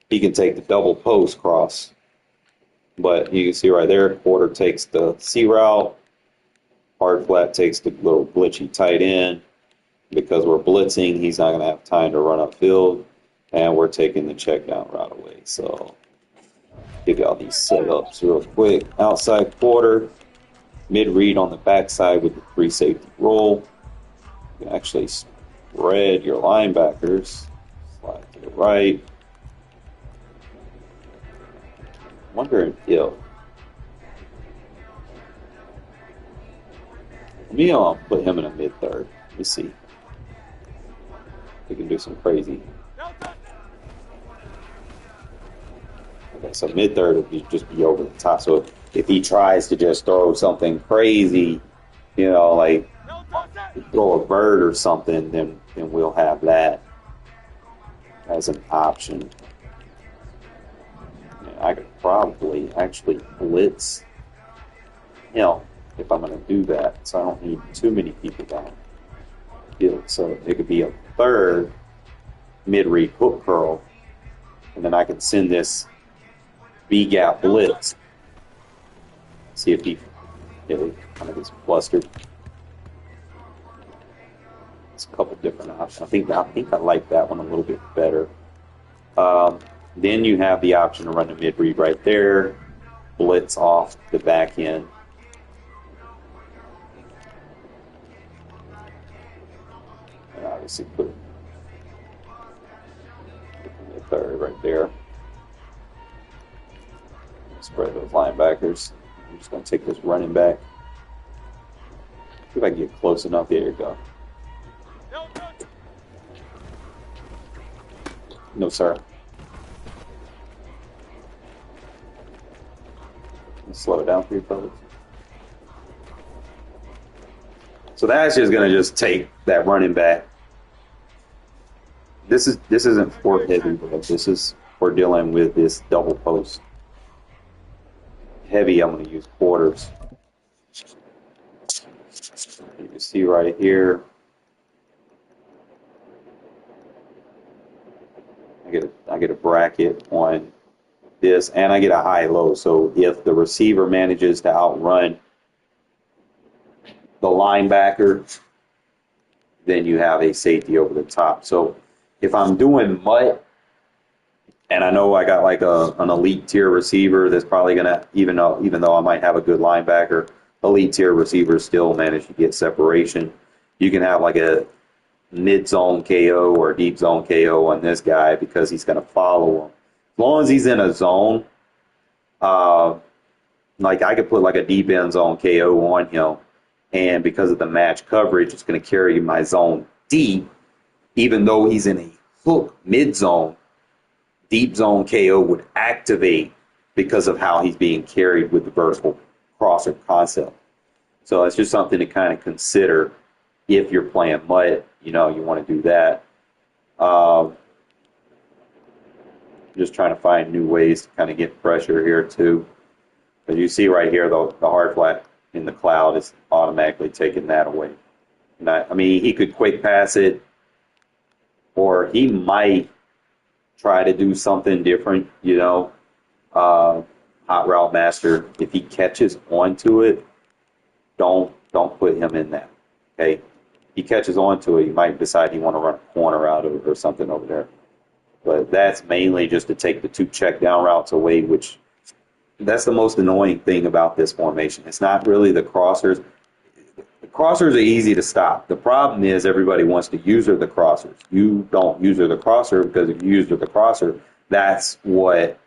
Speaker 5: he can take the double post cross. But you can see right there, Porter takes the C route. Hard flat takes the little glitchy tight end. Because we're blitzing, he's not going to have time to run upfield. And we're taking the check down route away. So give y'all these setups real quick. Outside quarter. Mid read on the backside with the 3 safety roll. You can actually spread your linebackers. Slide to the right. Wondering if. Let me put him in a mid third. Let me see. We can do some crazy. Okay, so mid third would just be over the top. So if he tries to just throw something crazy, you know, like throw a bird or something, then we'll have that as an option. And I could probably actually blitz, you know, if I'm going to do that. So I don't need too many people down the field. So it could be a third mid-read hook curl, and then I can send this B-gap blitz. See if he kind of gets flustered. It's a couple different options. I think I like that one a little bit better. Then you have the option to run the mid-read right there, blitz off the back end. And obviously put the third right there. Spread those linebackers. I'm just going to take this running back. See if I can get close enough. There you go. No, sir. Slow it down for you, fellas. So that's just going to just take that running back. This isn't fork heavy, but this is we're dealing with this double post. Heavy, I'm going to use quarters. You can see right here. I get a bracket on this, and I get a high-low. So if the receiver manages to outrun the linebacker, then you have a safety over the top. So if I'm doing mutt, and I know I got like an elite tier receiver that's probably gonna, even though I might have a good linebacker, elite tier receivers still manage to get separation. You can have like a mid zone KO or deep zone KO on this guy because he's gonna follow him. As long as he's in a zone, like I could put like a deep end zone KO on him, and because of the match coverage, it's gonna carry my zone deep, even though he's in a hook mid zone. Deep zone KO would activate because of how he's being carried with the vertical crosser concept. So it's just something to kind of consider if you're playing mutt. You know, you want to do that. Just trying to find new ways to kind of get pressure here too. But you see right here, the hard flat in the cloud is automatically taking that away. And I mean, he could quick pass it, or he might try to do something different, you know. Hot route master, if he catches onto it, don't put him in that. Okay, if he catches onto it, he might decide he want to run a corner out of it or something over there. But that's mainly just to take the two check down routes away, which that's the most annoying thing about this formation. It's not really the crossers. The crossers are easy to stop. The problem is everybody wants to user the crossers. You don't user the crosser, because if you user the crosser, that's what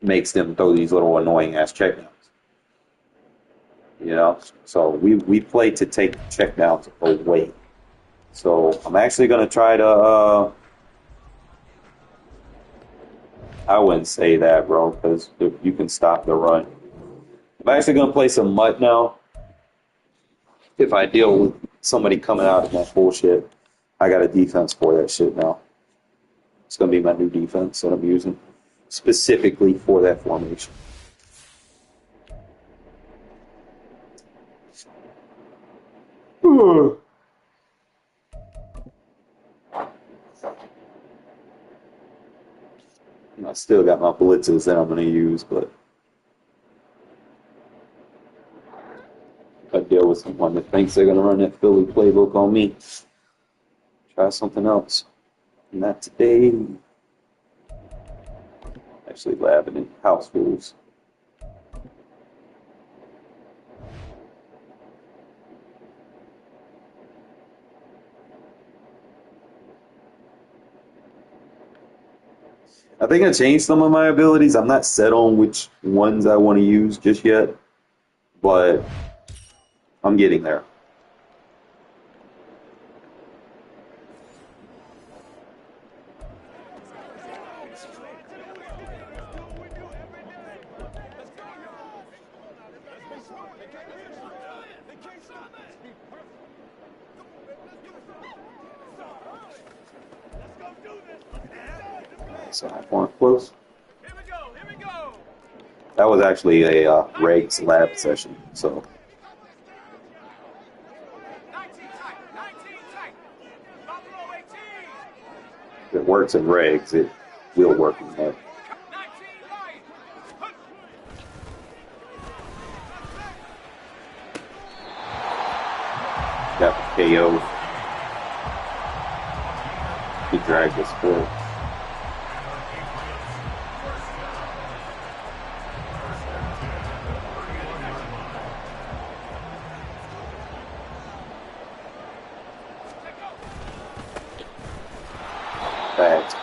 Speaker 5: makes them throw these little annoying ass checkdowns. You know, so we play to take checkdowns away. So I'm actually going to try to. I wouldn't say that, bro, because you can stop the run. I'm actually going to play some mutt now. If I deal with somebody coming out of that bullshit, I got a defense for that shit now. It's going to be my new defense that I'm using specifically for that formation. I still got my blitzes that I'm going to use, but if I deal with someone that thinks they're going to run that Philly playbook on me, try something else. Not today. Actually, labbing in house rules. I think I changed some of my abilities. I'm not set on which ones I want to use just yet, but I'm getting there. So I want close. That was actually a regs lab session, so if it works in regs, it will work in lab. Got the KO. He dragged us forward. Bad.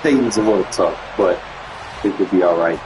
Speaker 5: Things a little tough, but it could be all right.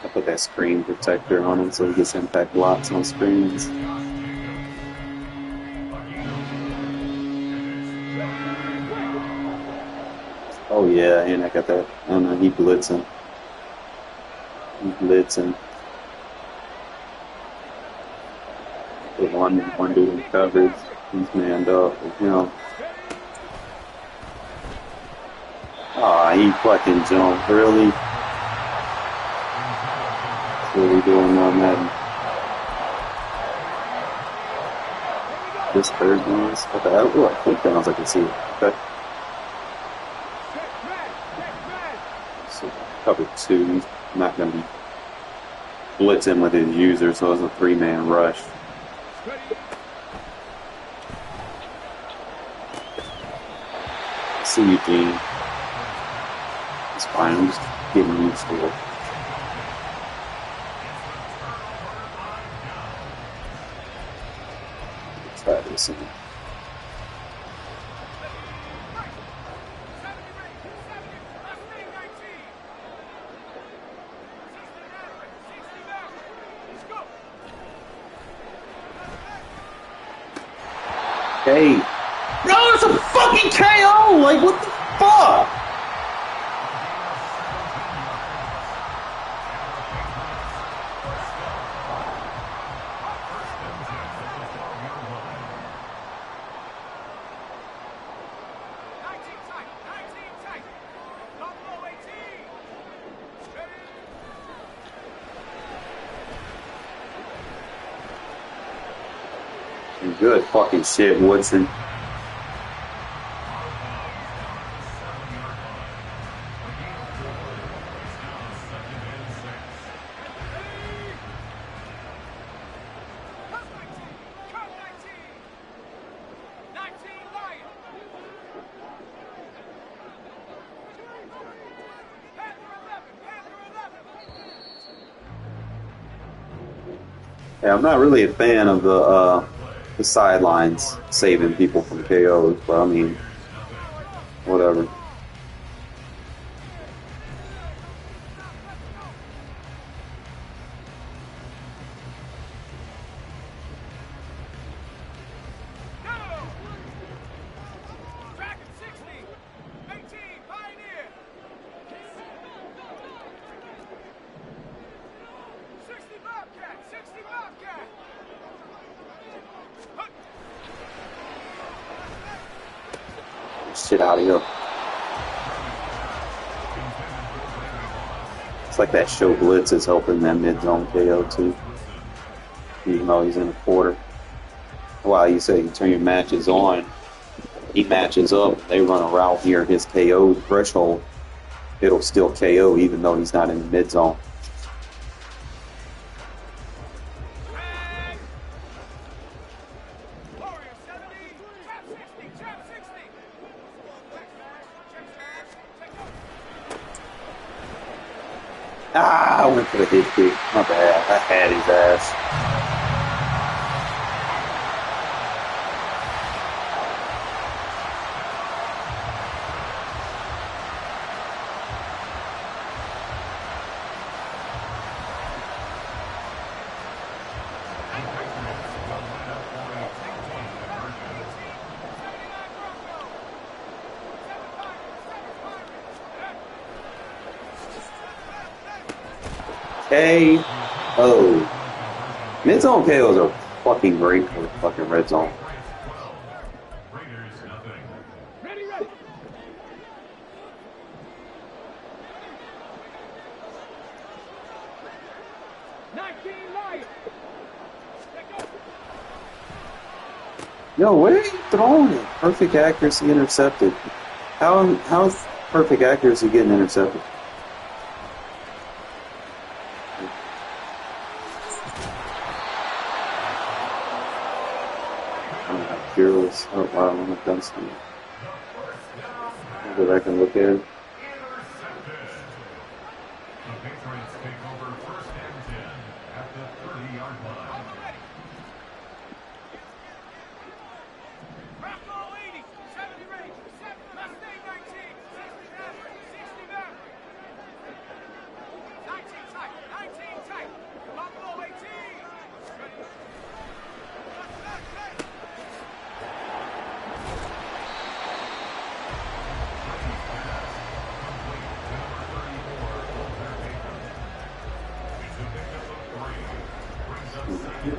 Speaker 5: I put that screen protector on him so he gets impact blocks on screens. Oh yeah, and I got that. I don't know, he blitzing. Put one dude in coverage. He's manned up. He fucking jumped. Really? What are we doing now, Madden? This third one is what the hell? Oh, I think downs I can see it. Okay. So cover 2. Not going to be blitzing with his user, so it's a 3-man rush. See you, Gene. It's fine. I'm just getting used to it. Let's try this again. Hey. No, it's a fucking KO! Like, what the fuck? Good fucking shit, Woodson. Yeah, I'm not really a fan of the sidelines saving people from KOs, but I mean, whatever. Shit out of here. It's like that show Blitz is helping that mid-zone KO too. Even though he's in a quarter. While you say you turn your matches on, he matches up, they run a route near his KO threshold, it'll still KO even though he's not in the mid-zone. Ah, I went for the hit kick. My bad. I had his ass. KO. Mid-zone KOs are fucking great for fucking red zone.
Speaker 4: Ready, ready.
Speaker 5: Yo, where are you throwing it? Perfect accuracy intercepted. How's perfect accuracy getting intercepted? Fearless. Oh wow, I'm not done something. I'll go back and look at it.
Speaker 6: The Patriots take over first and 10 at the 30-yard line.
Speaker 4: Rock 80, 70 range, 7, Mustang 19, 60 Maverick, 60 Maverick. 19 tight, 19 tight. Buffalo 18. Ready.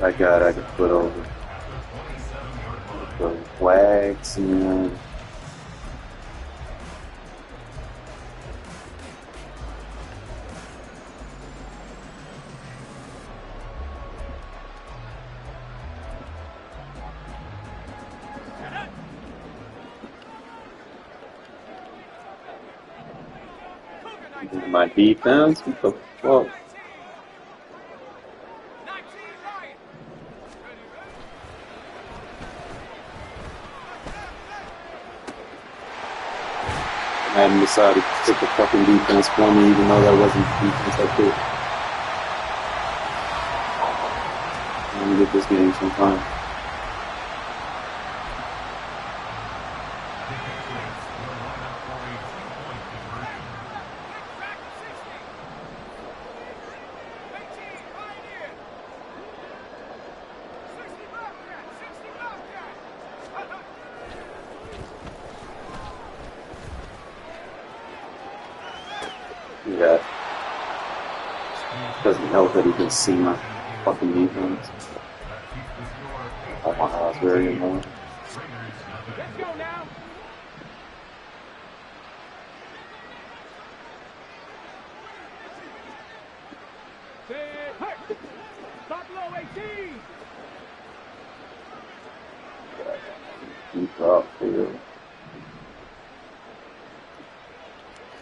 Speaker 5: I could put over the flags and My defense? What the fuck?
Speaker 4: 19 Ryan.
Speaker 5: Madden decided to pick the fucking defense for me, even though that wasn't the defense I picked. I'm gonna get this game sometime. Yeah. Doesn't help that he can see my fucking defense. Oh my god, it's very annoying.
Speaker 4: Let's go now. Say, hey. Stop low 18.
Speaker 5: Keep up, dude.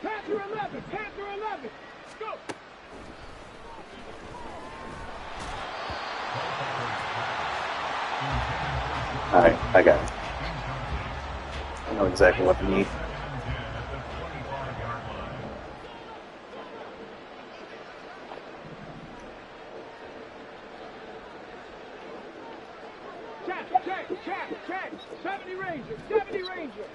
Speaker 4: Panther 11. Panther 11. Go.
Speaker 5: Alright, I got it. I know exactly what to need.
Speaker 4: Check. 70 Ranger. 70 Ranger.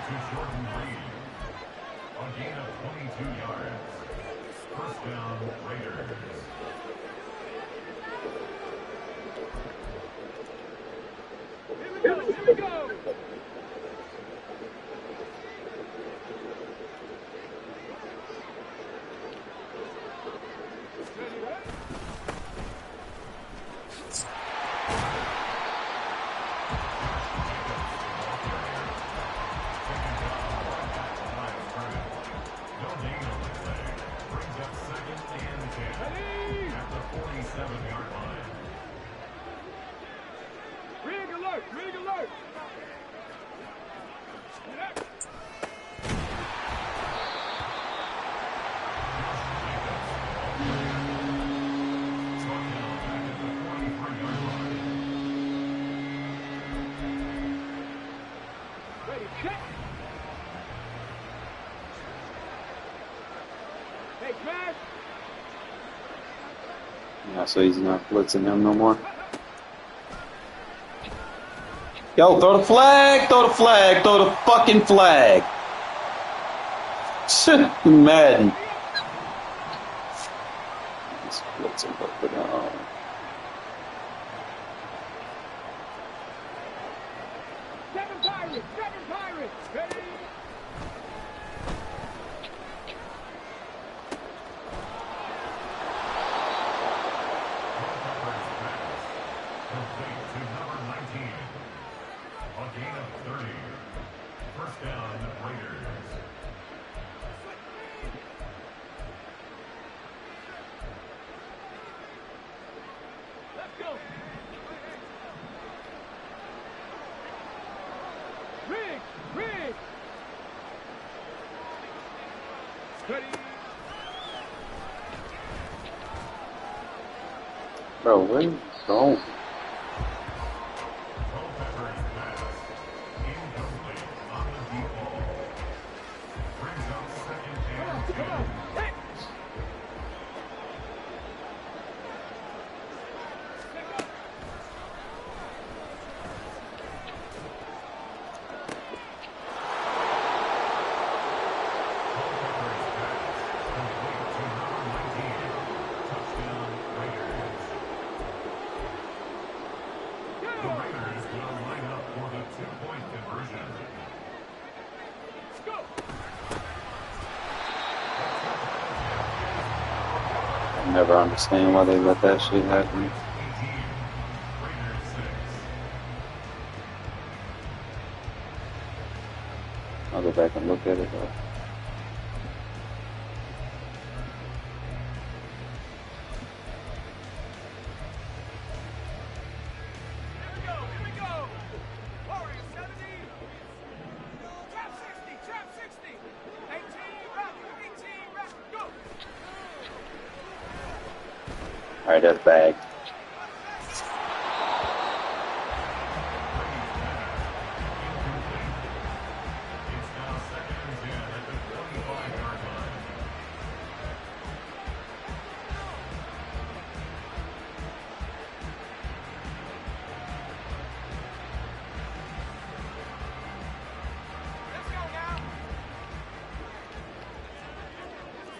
Speaker 6: To shorten lead. A gain of 22 yards. First down, Raiders.
Speaker 4: Here we go. Rig alert. Ready, check. Hey, Crash.
Speaker 5: Yeah, so he's not blitzing him no more. Yo, throw the flag, throw the flag, throw the fucking flag. Madden. He's blitzing, but
Speaker 4: Seven Pirates. Ready.
Speaker 6: Complete to number 19. A gain of 30. First down, Raiders.
Speaker 4: Let's go. Rig. Ready.
Speaker 5: bro, where you going?
Speaker 6: Culpepper's pass. Incomplete on the deep ball. Brings up second and 10. The Raiders will line up for the two-point conversion.
Speaker 5: I never understand why they let that shit happen.
Speaker 6: 18. Raiders 6.
Speaker 5: I'll go back and look at it though. Alright, that's bag.
Speaker 6: It's now second and 10 at the 25-yard line.
Speaker 4: Let's go now.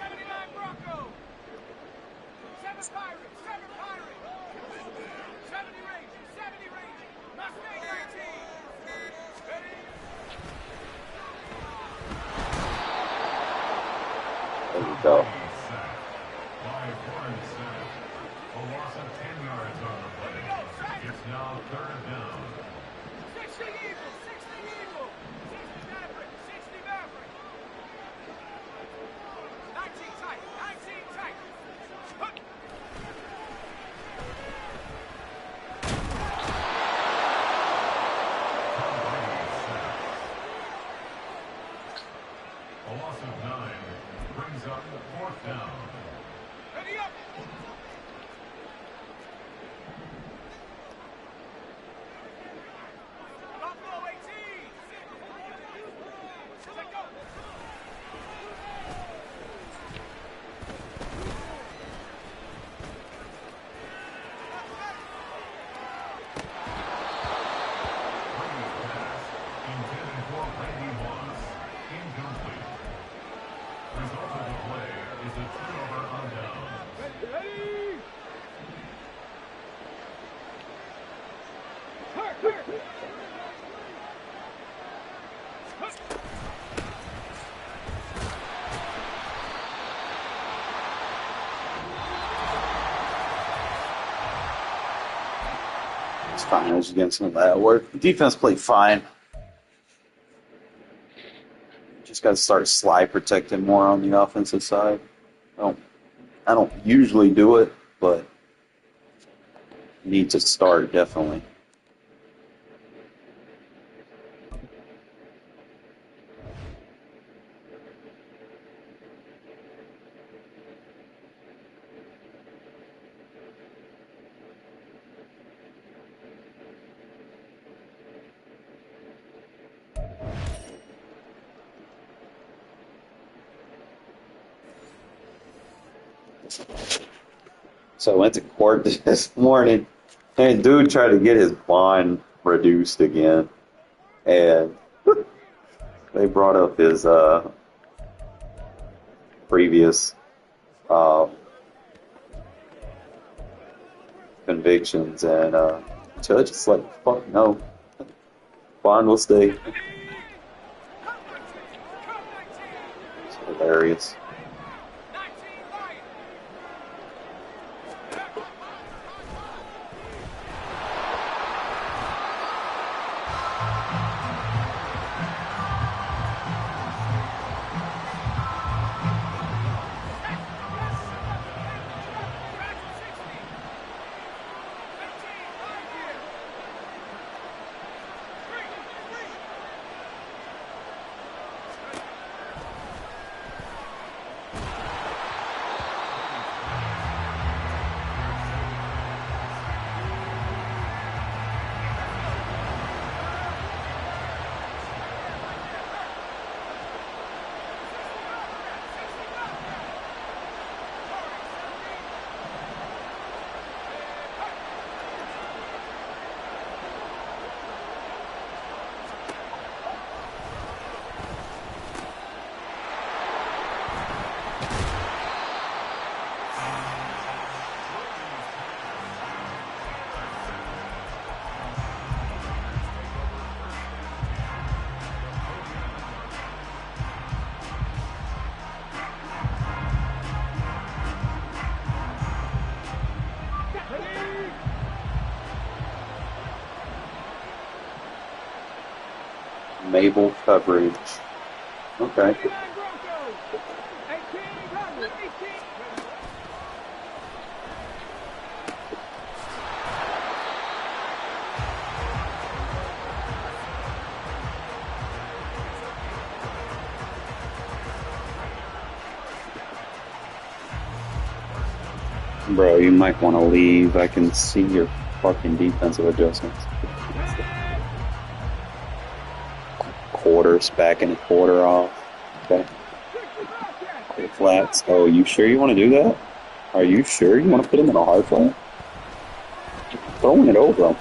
Speaker 4: 79 Bronco. 7 Pirates. 7 Pirates. 70 Rangers. 70 Rangers. Mustang 19. Ready?
Speaker 5: There we go.
Speaker 6: Sack by Warren Sack. A loss of 10 yards on the play. It's now third down.
Speaker 4: 60 Eagles. 60 Eagles. 60 Maverick. 60 Maverick. 19 tight. 19 tight. Hup.
Speaker 6: A loss of 9 brings up fourth down.
Speaker 4: Ready up. Buffalo 18. Let go.
Speaker 6: Pass intended for Randy Moss. Incomplete. Result of the play is a turnover on down.
Speaker 4: Ready. Hurt, hurt.
Speaker 5: It's fine. I was getting some of that work. The defense played fine. Just got to start slide protecting more on the offensive side. I don't usually do it, but need to start definitely. So I went to court this morning, and dude tried to get his bond reduced again, and they brought up his previous convictions, and judge is like, fuck no, bond will stay. It's hilarious.
Speaker 4: 19 Lions.
Speaker 5: Mabel coverage. Okay.
Speaker 4: 89 Broncos. 18 Broncos. 18.
Speaker 5: Bro, you might want to leave. I can see your fucking defensive adjustments. Quarters, back in a quarter off. Okay. Flats. Oh, you sure you want to do that? Are you sure you want to put him in a hard flat? Throwing it over him.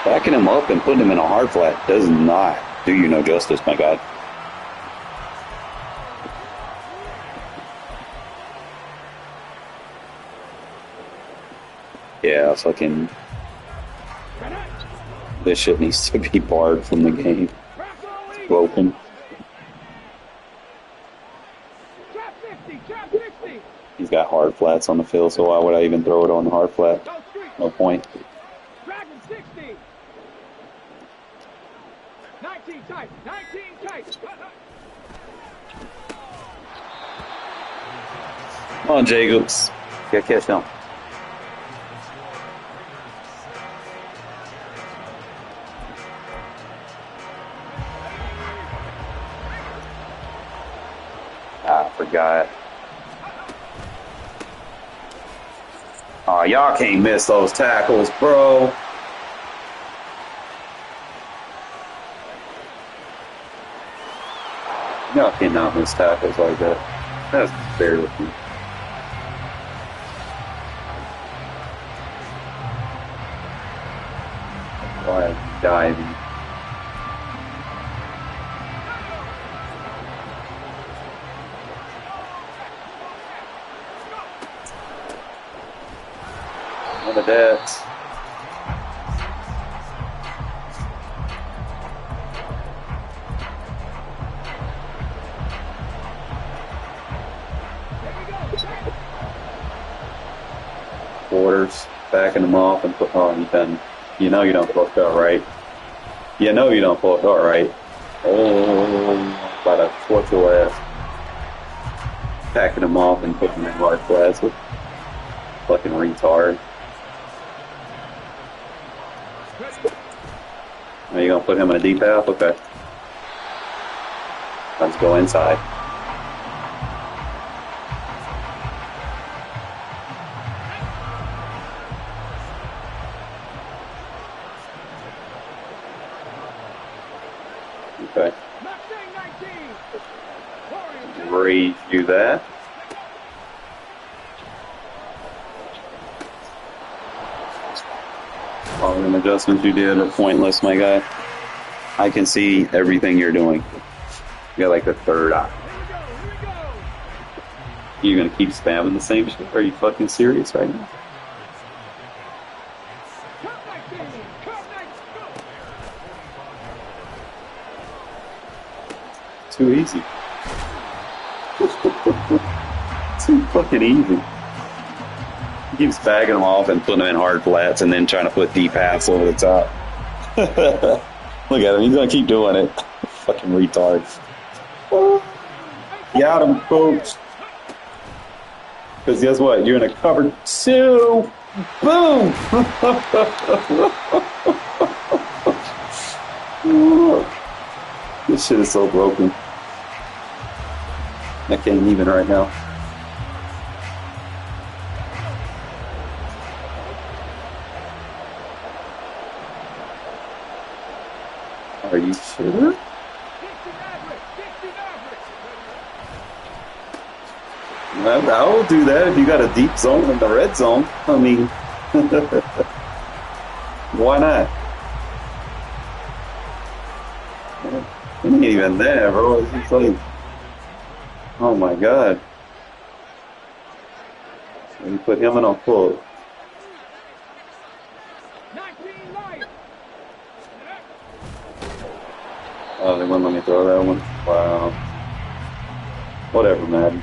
Speaker 5: Backing him up and putting him in a hard flat does not do you no justice, my guy. Yeah, fucking. This shit needs to be barred from the game. It's broken. He's got hard flats on the field, so why would I even throw it on the hard flat? No point.
Speaker 4: Dragon 60. 19 tight. 19 tight.
Speaker 5: Come on, Jacobs. Got catch down. I forgot. Oh, y'all can't miss those tackles, bro. Y'all cannot miss tackles like that. That's fair with me. Why diving? None of that. Quarters, backing them off and put on. You know you don't pull it out right. You know you don't pull it out right. Oh, about to torch your ass. Packing them off and putting them in hard flats. Fucking retard. Are you gonna put him in a deep half? Okay. Let's go inside. Okay. Redo that. All the adjustments you did are pointless, my guy. I can see everything you're doing. You got like the third eye. You gonna keep spamming the same shit? Are you fucking serious right now? Too easy. Too fucking easy. He keeps bagging them off and putting them in hard flats and then trying to put deep halves over the top. Look at him. He's going to keep doing it. Fucking retard. Got him, coach. Because guess what? You're in a cover two. Boom! This shit is so broken. I can't even right now. Are you sure? I will do that if you got a deep zone in the red zone. I mean, why not? It ain't even there, bro. It's just like, oh my god. You put him in a pull. Oh, they wouldn't let me throw that one. Wow. Whatever, Madden.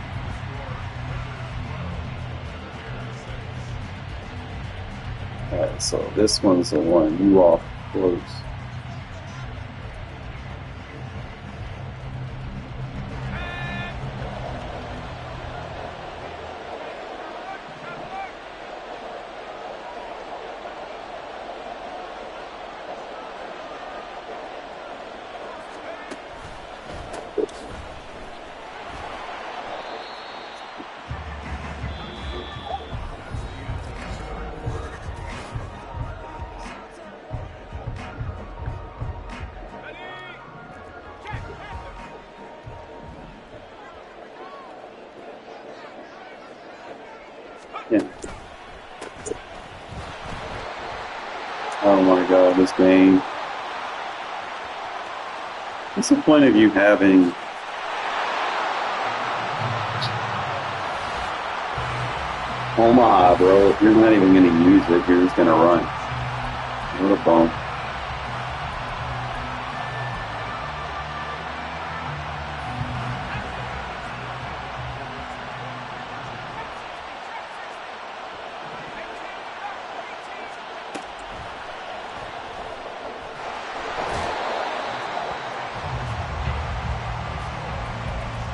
Speaker 5: Alright, so this one's the one. You off close. Oh my god, this game. What's the point of you having Omaha, bro? If you're not even going to use it, you're just going to run. What a bum.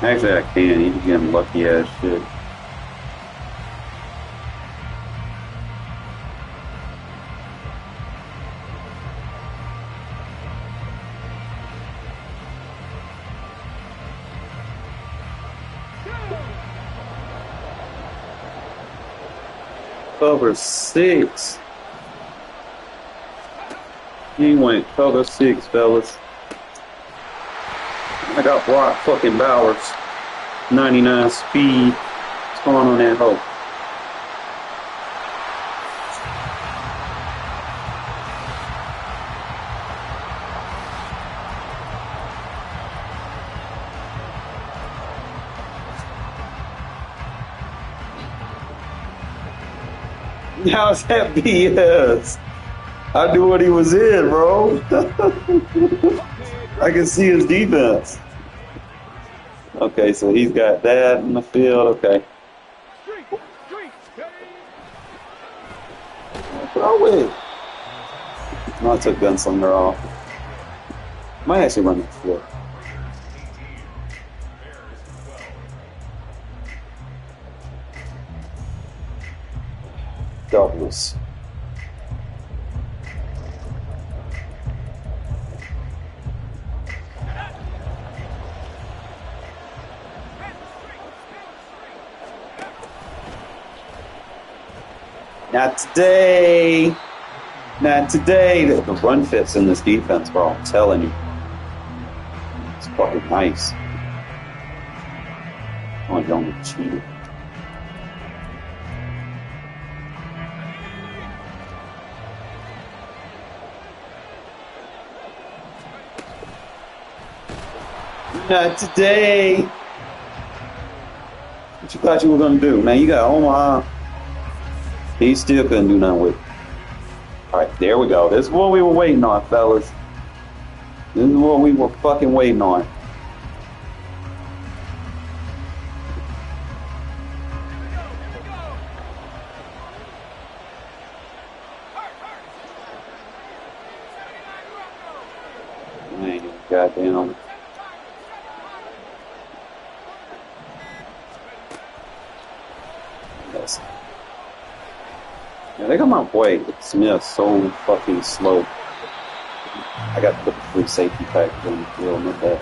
Speaker 5: Actually, I can. He's getting lucky ass shit. Cover 6. He went cover 6, fellas. I got Brock fucking Bowers. 99 speed. What's going on that hoe? How's that BS? I knew what he was in, bro. I can see his defense. Okay, so he's got that in the field. Okay. Throw it. No, I took Gunslinger off. Might actually run the floor. Doubles. Not today. Not today. The run fits in this defense, bro. I'm telling you. It's fucking nice. Oh, don't get cheated. Not today. What you thought you were going to do? Man, you got Omaha. He still couldn't do nothing with it. All right, there we go. This is what we were waiting on, fellas. This is what we were fucking waiting on. Man, goddamn. Yes. Yeah, they got my boy Smith so fucking slow. I got to put the free safety package on the field, not that.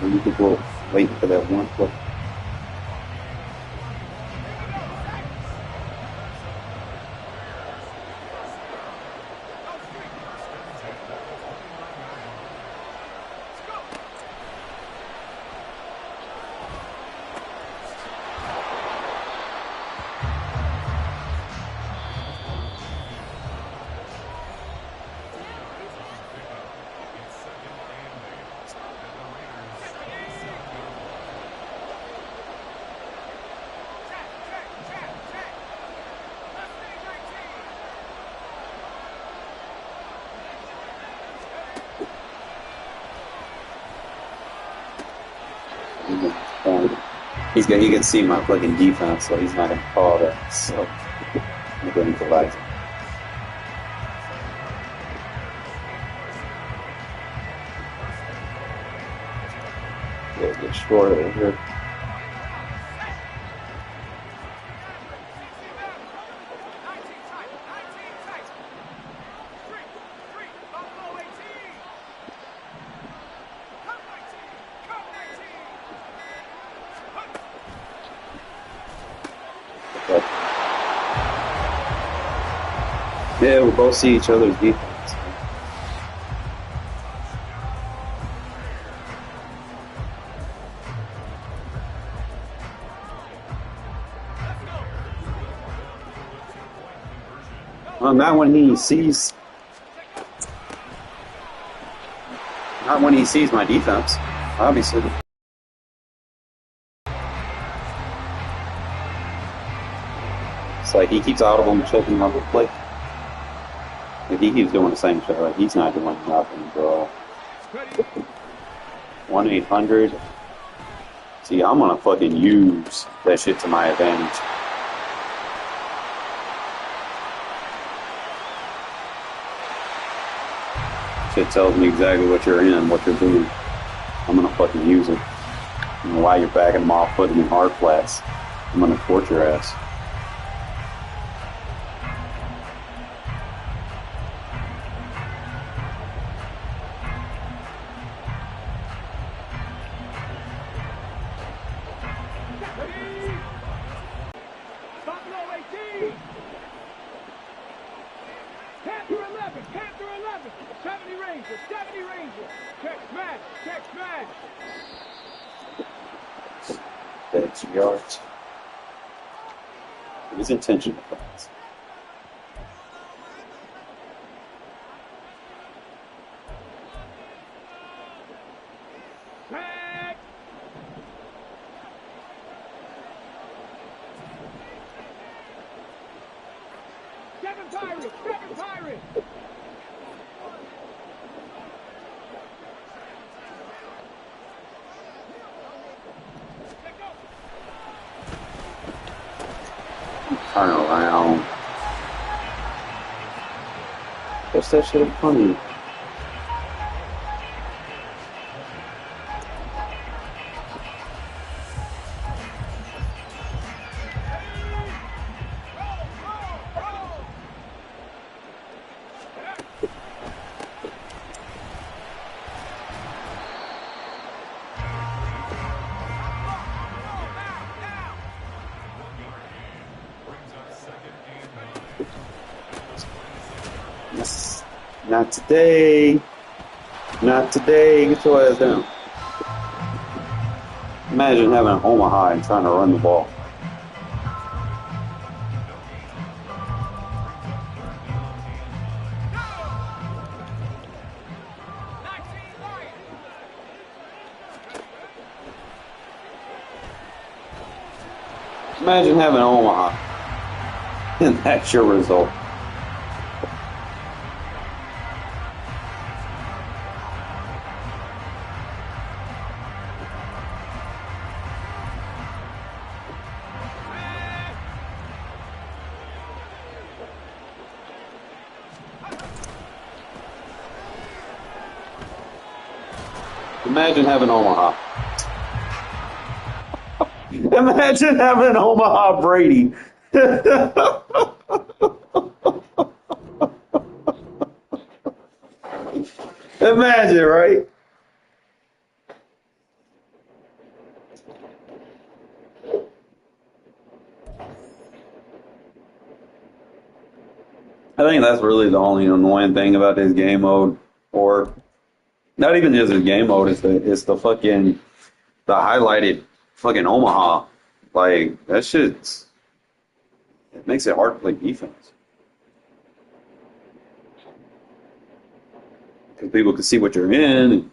Speaker 5: We could go waiting for that one play. He can see my fucking defense, so he's not gonna call that. So I'm gonna equalize it. Yeah, get short over here. Yeah, we both see each other's defense. Well, not when he sees my defense, obviously. It's like he keeps audible choking on the plate. If he keeps doing the same shit, like he's not doing nothing, bro. 1-800. See, I'm gonna fucking use that shit to my advantage. Shit tells me exactly what you're in, what you're doing. I'm gonna fucking use it. And while you're backing them off, putting them in hard flats, I'm gonna torture your ass.
Speaker 4: Stop low 18. Panther 11. Panther 11. 70 Ranger. 70 Ranger. Check smash. Check smash.
Speaker 5: That's yards. It was intentional.
Speaker 4: Back. Seven Pirates. Seven Pirates.
Speaker 5: Turn around. What's that shit in front of you? Yes. Not today. Not today. Get your ass down. Imagine having an Omaha and trying to run the ball. Imagine having Omaha, and that's your result. Imagine having Omaha. Imagine having Omaha Brady. Imagine, right? I think that's really the only annoying thing about this game mode, or not even just the game mode. It's the fucking the highlighted fucking Omaha. Like that shit's it makes it hard to play defense because people can see what you're in. And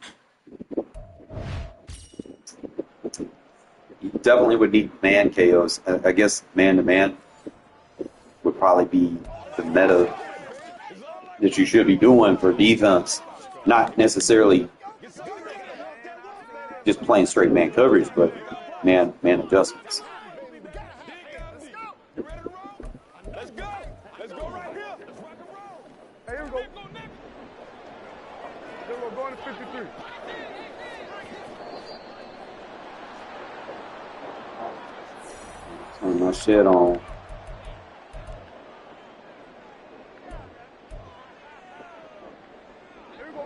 Speaker 5: you definitely would need man KOs. I guess man to man would probably be the meta that you should be doing for defense, not necessarily just playing straight man coverage, but man adjustments.
Speaker 4: Let's go. Let's go right here. Hey, here we go. Then we're going to 53.
Speaker 5: Turn my shit on.
Speaker 4: Here we go.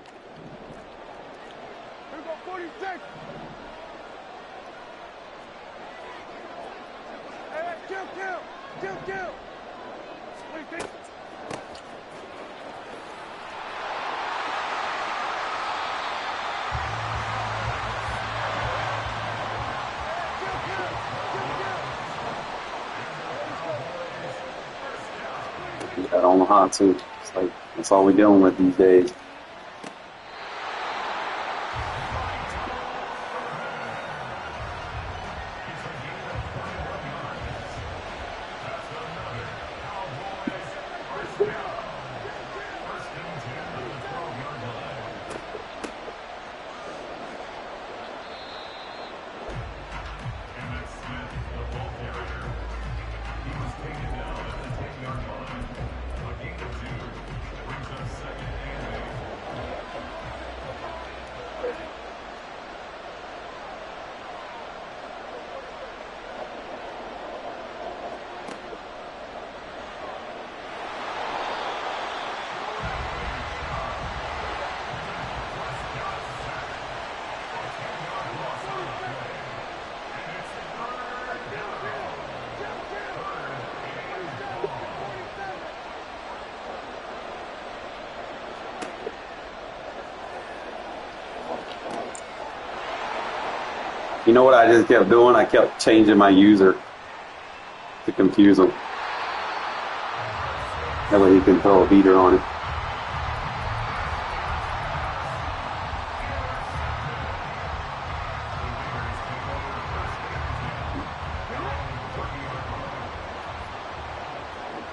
Speaker 4: Here we go, 46. Hey, kill. 26.
Speaker 5: We got Omaha too. It's like that's all we're dealing with these days. You know what I just kept doing? I kept changing my user to confuse him. That way he can throw a beater on it.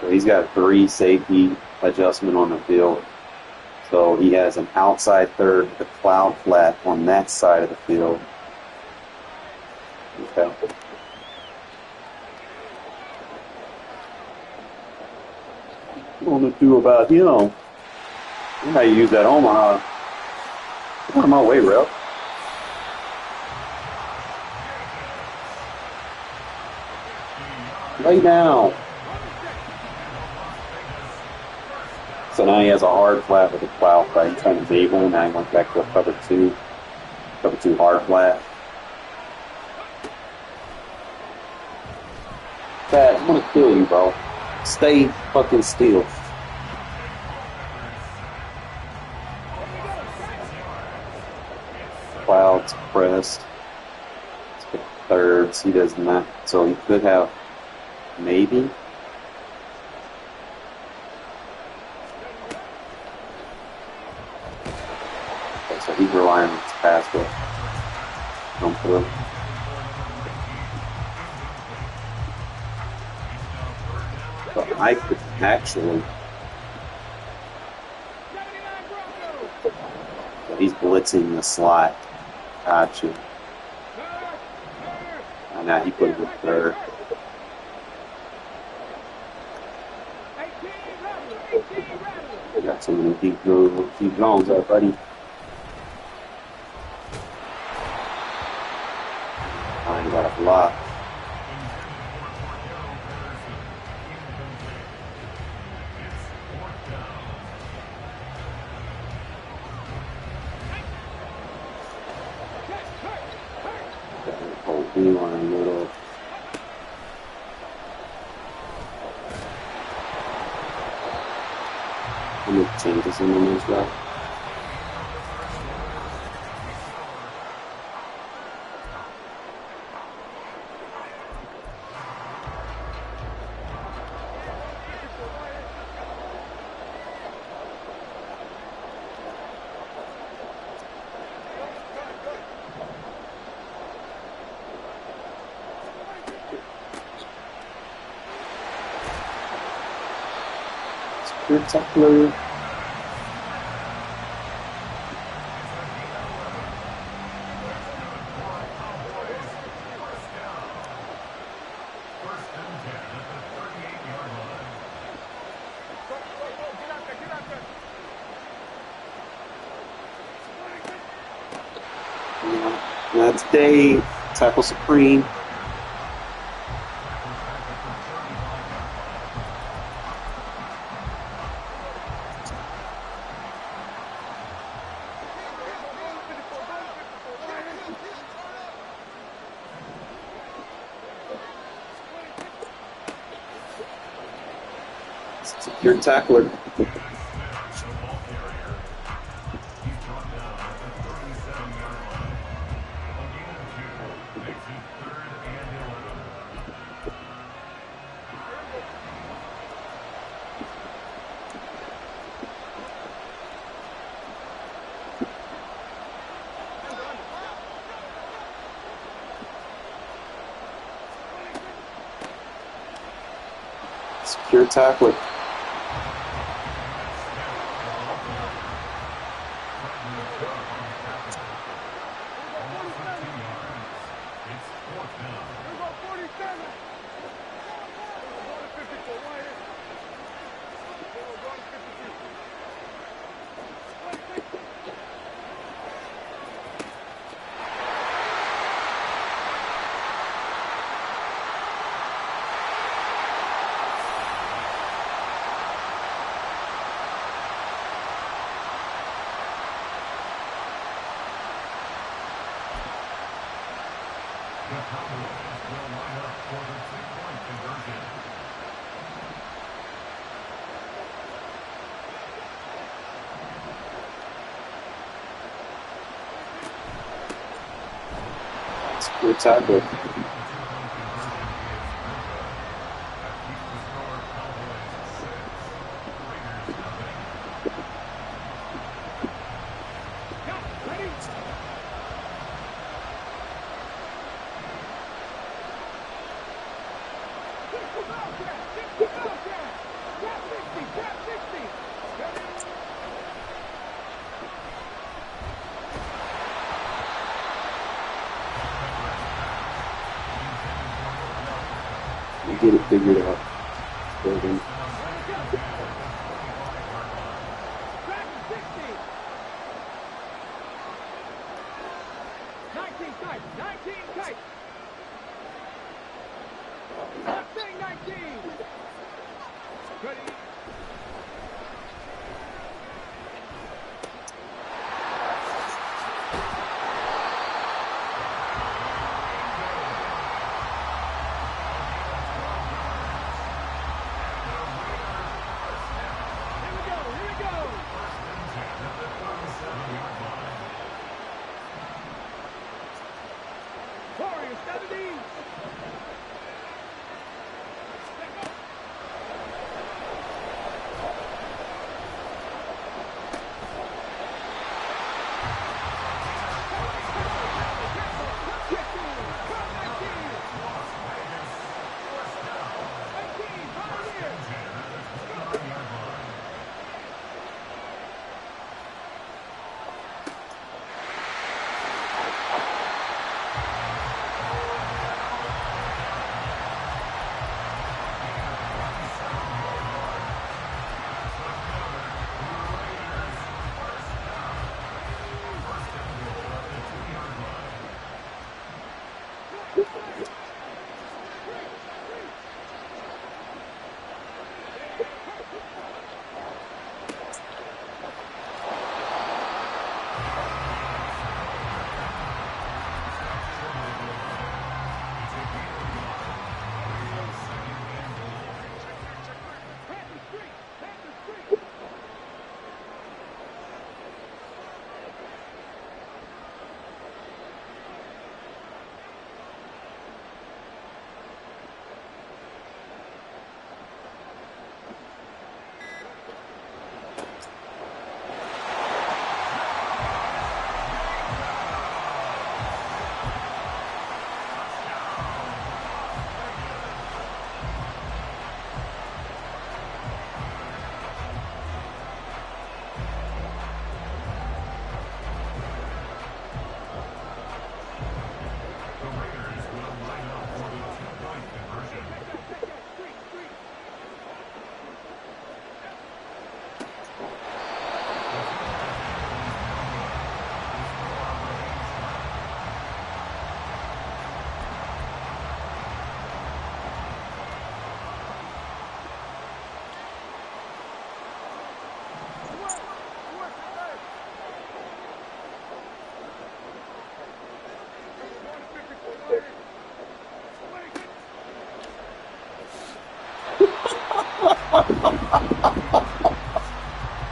Speaker 5: So he's got 3 safety adjustment on the field. So he has an outside third with a cloud flat on that side of the field. Okay. What I'm going to do about him? I gotta use that Omaha. Get out of my way, rep. Lay down. So now he has a hard flat with a cloud flat. He's trying to beat one. Now he went back to a cover 2. Cover 2 hard flat. Pat, I'm gonna kill you, bro. Stay fucking still. Clouds pressed. Let's get thirds. He does not. So he could have maybe. Okay, so he's relying on his pass rush. Come through. But I could actually. But he's blitzing the slot. Gotcha. And now he put it with third. You got so many deep zones up, buddy. I ain't got a block. Hold on a little. I'm gonna change this in the next round. Spectacular. That's Dave, tackle supreme. Your tackler. Secure tackle.
Speaker 6: The Cowboys will line up for the two-point conversion.
Speaker 5: Secure tackle.
Speaker 6: That keeps the score Cowboys 6, Raiders nothing.
Speaker 5: We get it figured out. Building.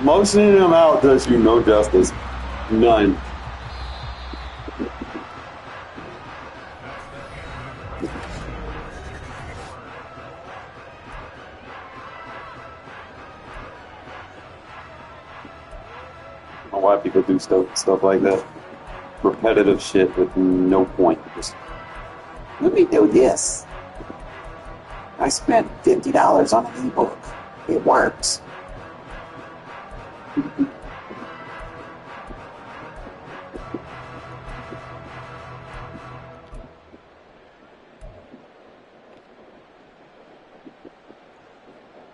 Speaker 5: Motioning him out does you no justice. None. I don't know why people do stuff like that. Repetitive shit with no point. Just let me do this. I spent $50 on an ebook. It works.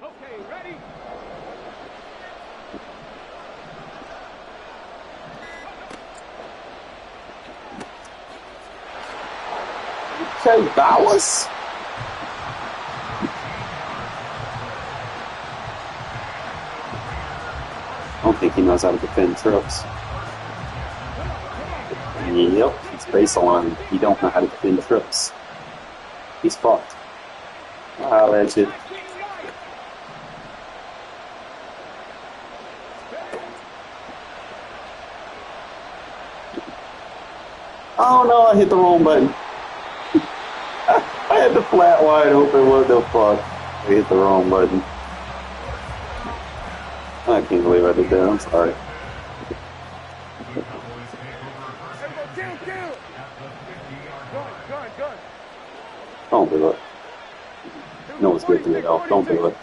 Speaker 4: Okay, ready?
Speaker 5: Okay, Dallas. I don't think he knows how to defend trips. Yep, it's baseline. You don't know how to defend trips. He's fucked. Ah, that's it. Oh no, I hit the wrong button. I had the flat wide open. What the fuck? I hit the wrong button. I can't believe I did that. I'm sorry. Don't do it. No, it's good to get off. Don't do it.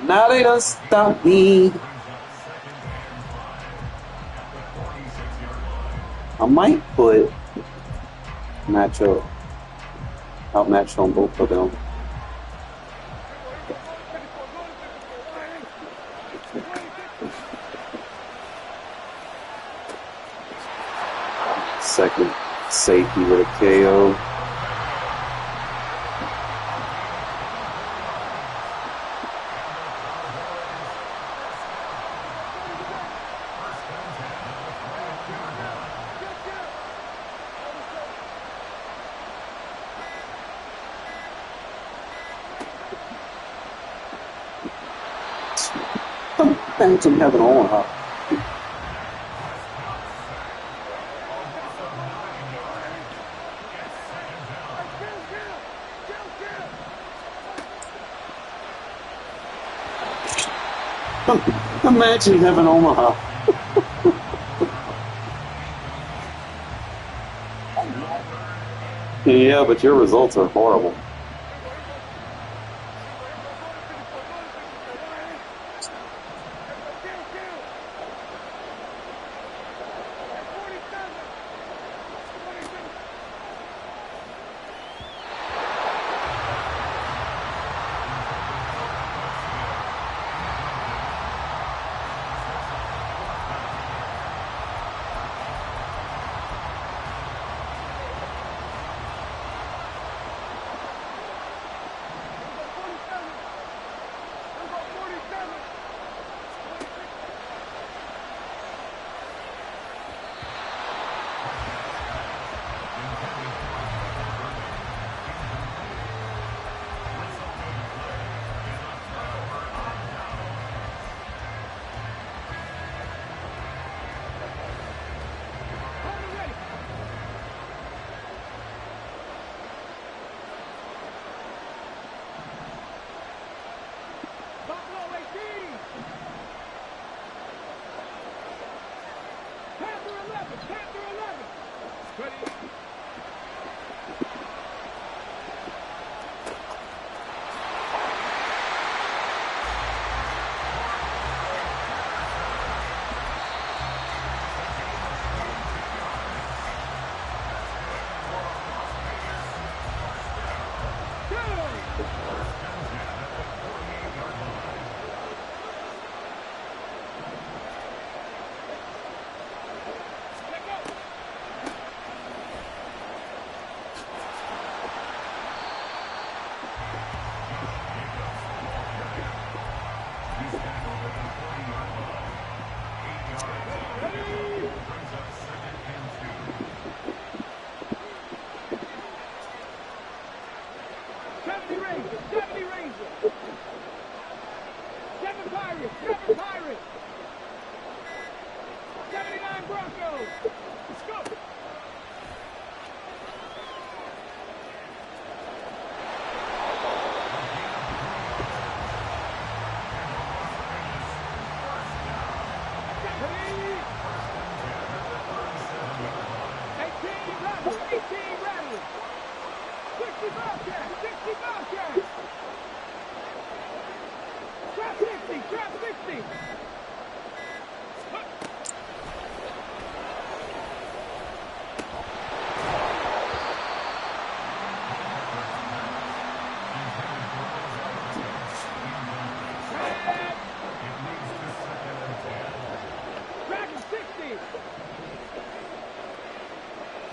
Speaker 5: Now they don't stop me. I might put matchup outmatched on both of them. Second safety with a KO. Imagine having on, huh? Imagine having Omaha. Yeah, but your results are horrible.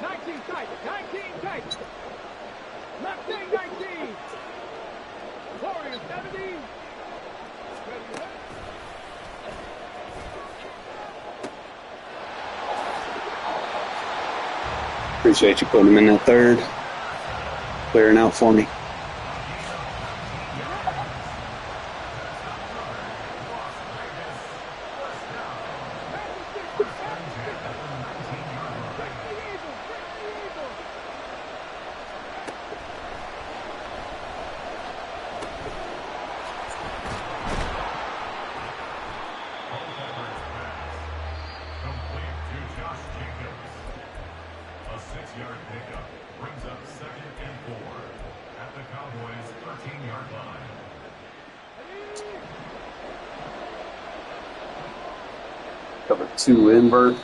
Speaker 4: 19 tight. 19 tight. Left wing 19. Warriors 70. Ready to work.
Speaker 5: Appreciate you putting him in that third. Clearing out for me. Cover 2 invert.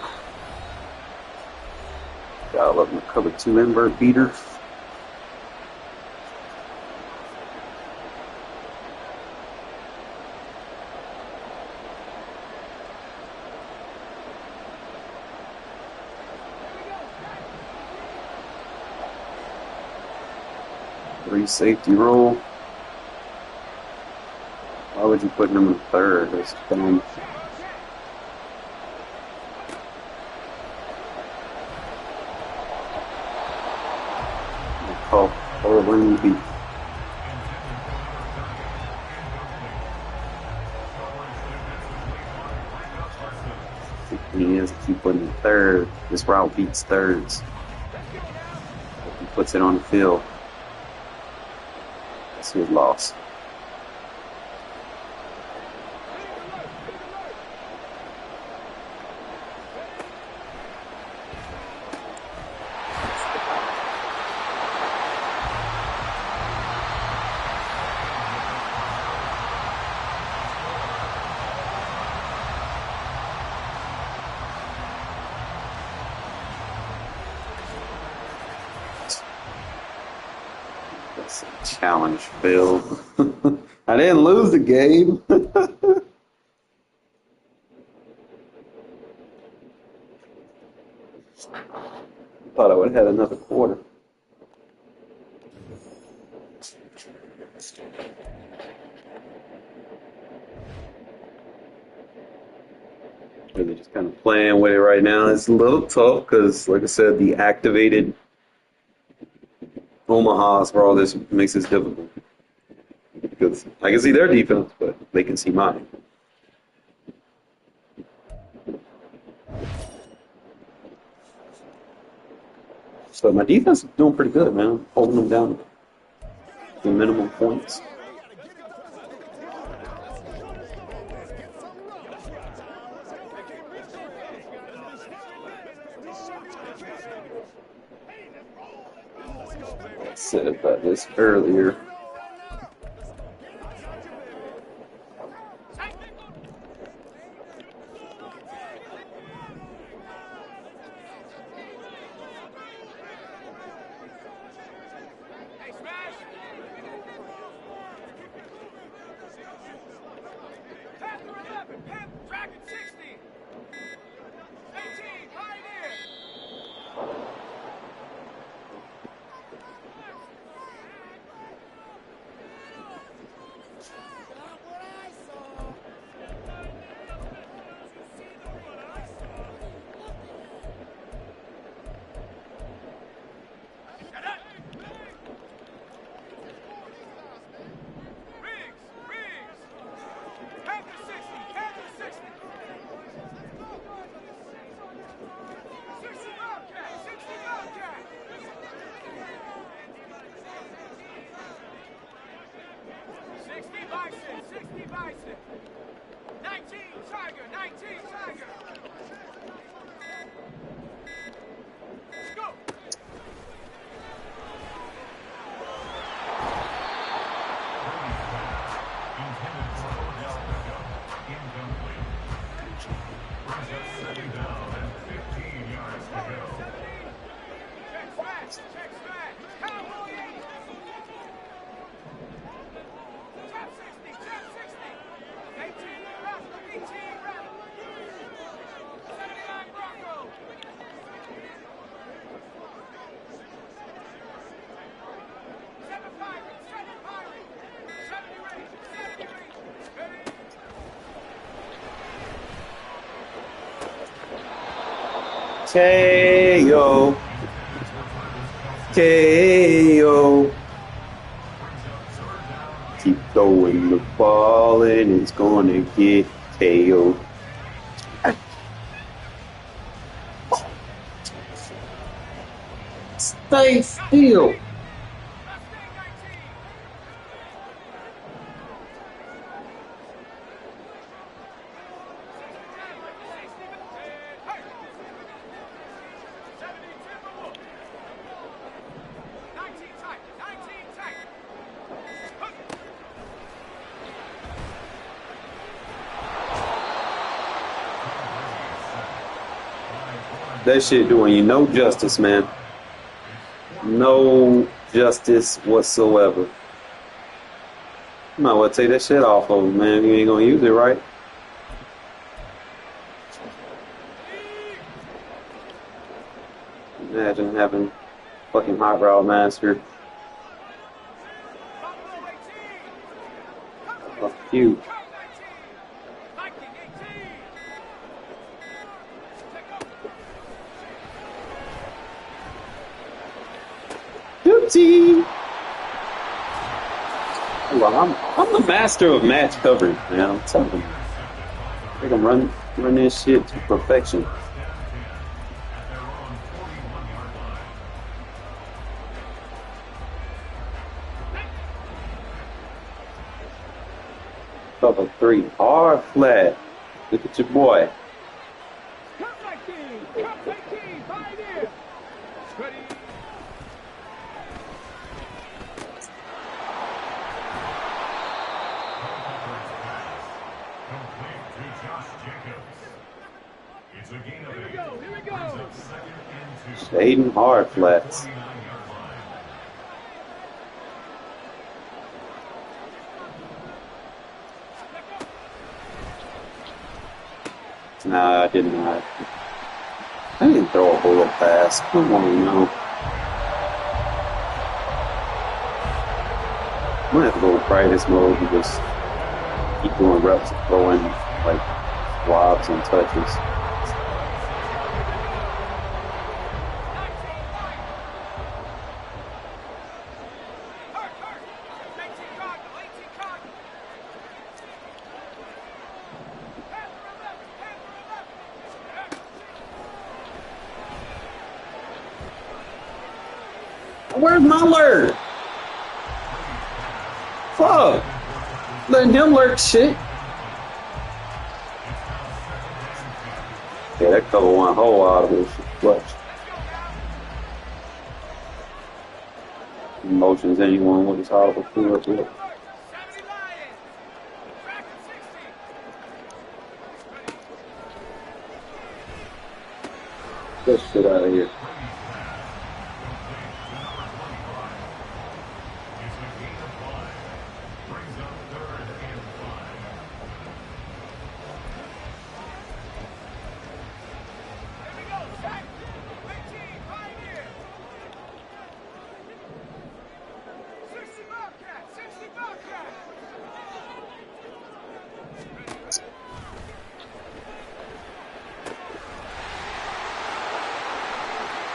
Speaker 5: Gotta love the cover 2 invert beater. Three safety roll. Why would you put him in third? That's dumb. Or when you be. He is keep putting it third. This route beats thirds. If he puts it on the field, that's his loss. Challenge, Phil. I didn't lose the game. Thought I would have had another quarter. Really just kind of playing with it right now. It's a little tough because, like I said, the activated Omahas for all this makes this difficult. Because I can see their defense, but they can see mine. So my defense is doing pretty good, man. Holding them down to minimum points. I said about this earlier. KO. KO. Keep throwing the ball and it's gonna get KO. Stay still. That shit doing you no justice, man. No justice whatsoever. You might well take that shit off of him, man. You ain't gonna use it, right? Imagine having fucking hot rod master. Fuck you. Oopsie. Well, I'm the master of match coverage, man. I'm telling you. I think I'm run this shit to perfection. Cover 3 hard flat. Look at your boy.
Speaker 4: Cut 19, cut 19, pioneer. Ready.
Speaker 6: It's a gain of 8.
Speaker 4: Here we go.
Speaker 6: Brings up 2nd and 2.
Speaker 5: Shading hard flats.
Speaker 6: 49-yard line.
Speaker 5: Nah, I did not. I didn't throw a bullet pass. Come on, no. I'm gonna have to go with practice mode and just keep doing reps of throwing like lobs and touches. Where's my lurk? Fuck. Letting him lurk shit. Yeah, that cover one whole out of this clutch. Emotions anyone with his audible field with. Get shit out of here.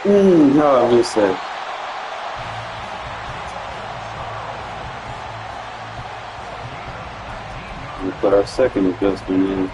Speaker 5: No, I missed that. We put our second adjustment in.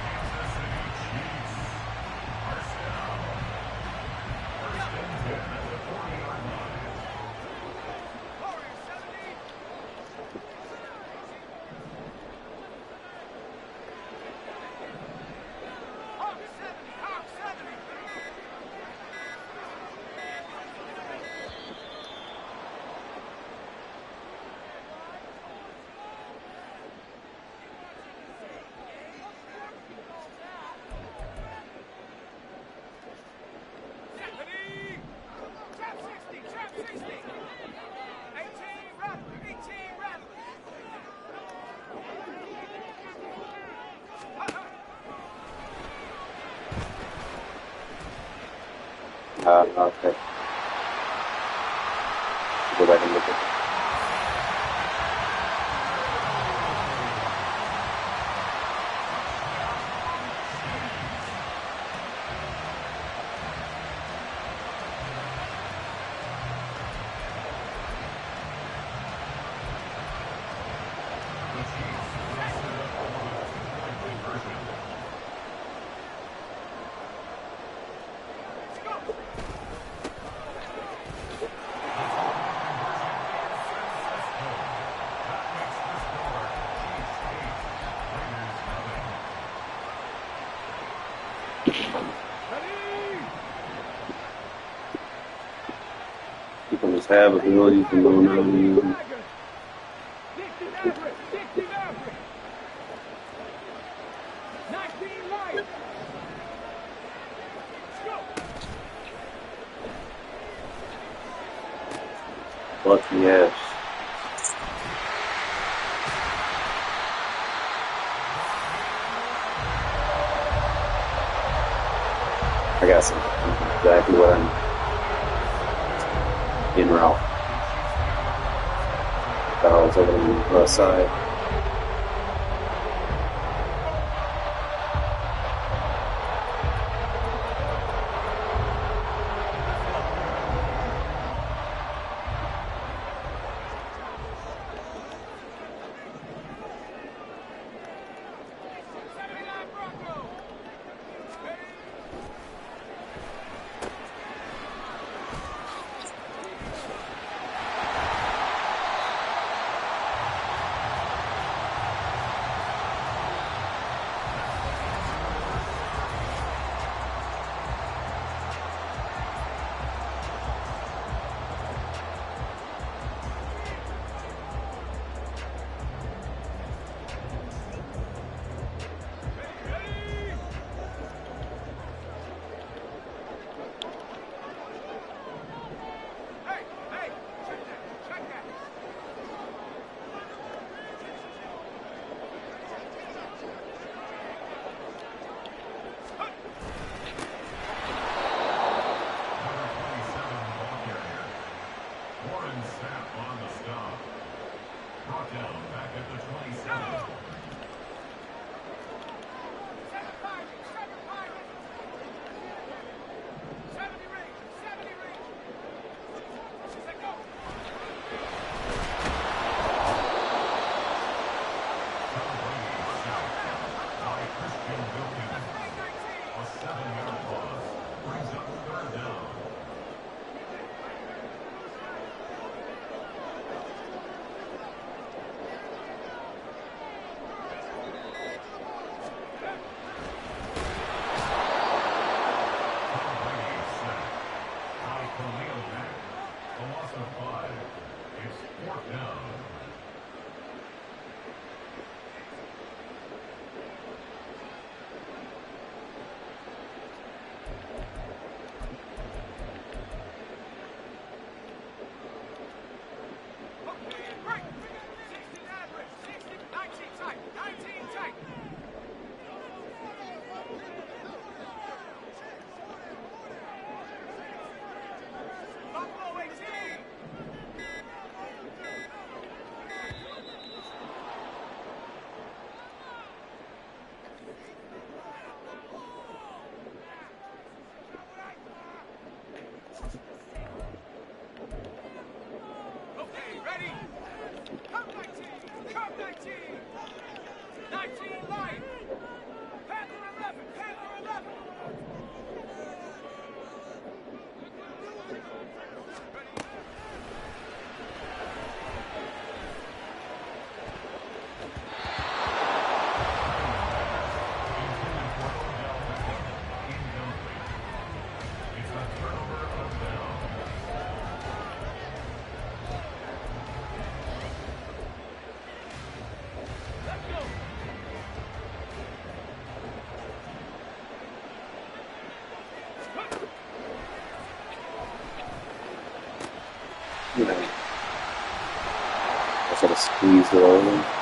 Speaker 5: Okay. Go back and look at it. People just have abilities to go down.
Speaker 4: 60 average, 60 average. 19 light.
Speaker 5: Lucky ass. I got some exactly what I'm in route. Thought I was over on the left side. You know, I sort of squeezed it over.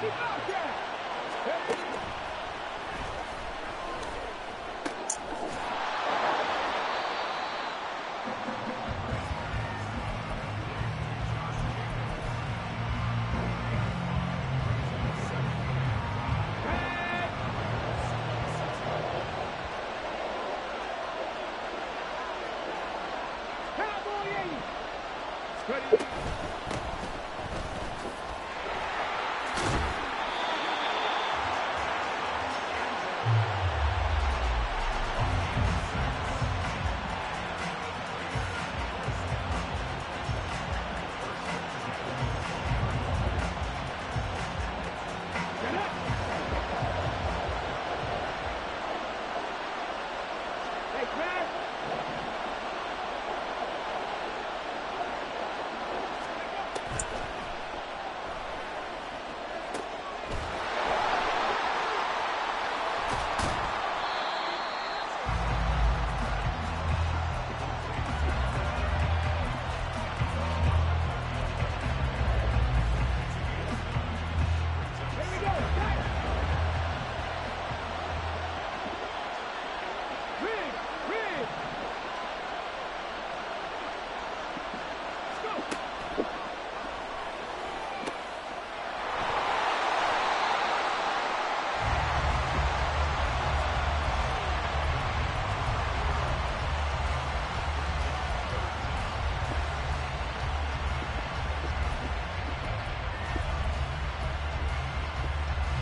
Speaker 4: Keep out there.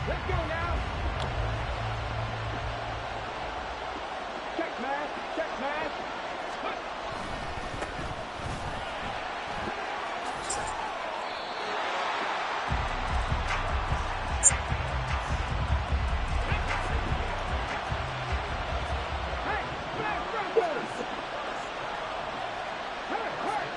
Speaker 4: Let's go now. Check smash, check smash. Hey, smash Broncos. Hurt, hurt.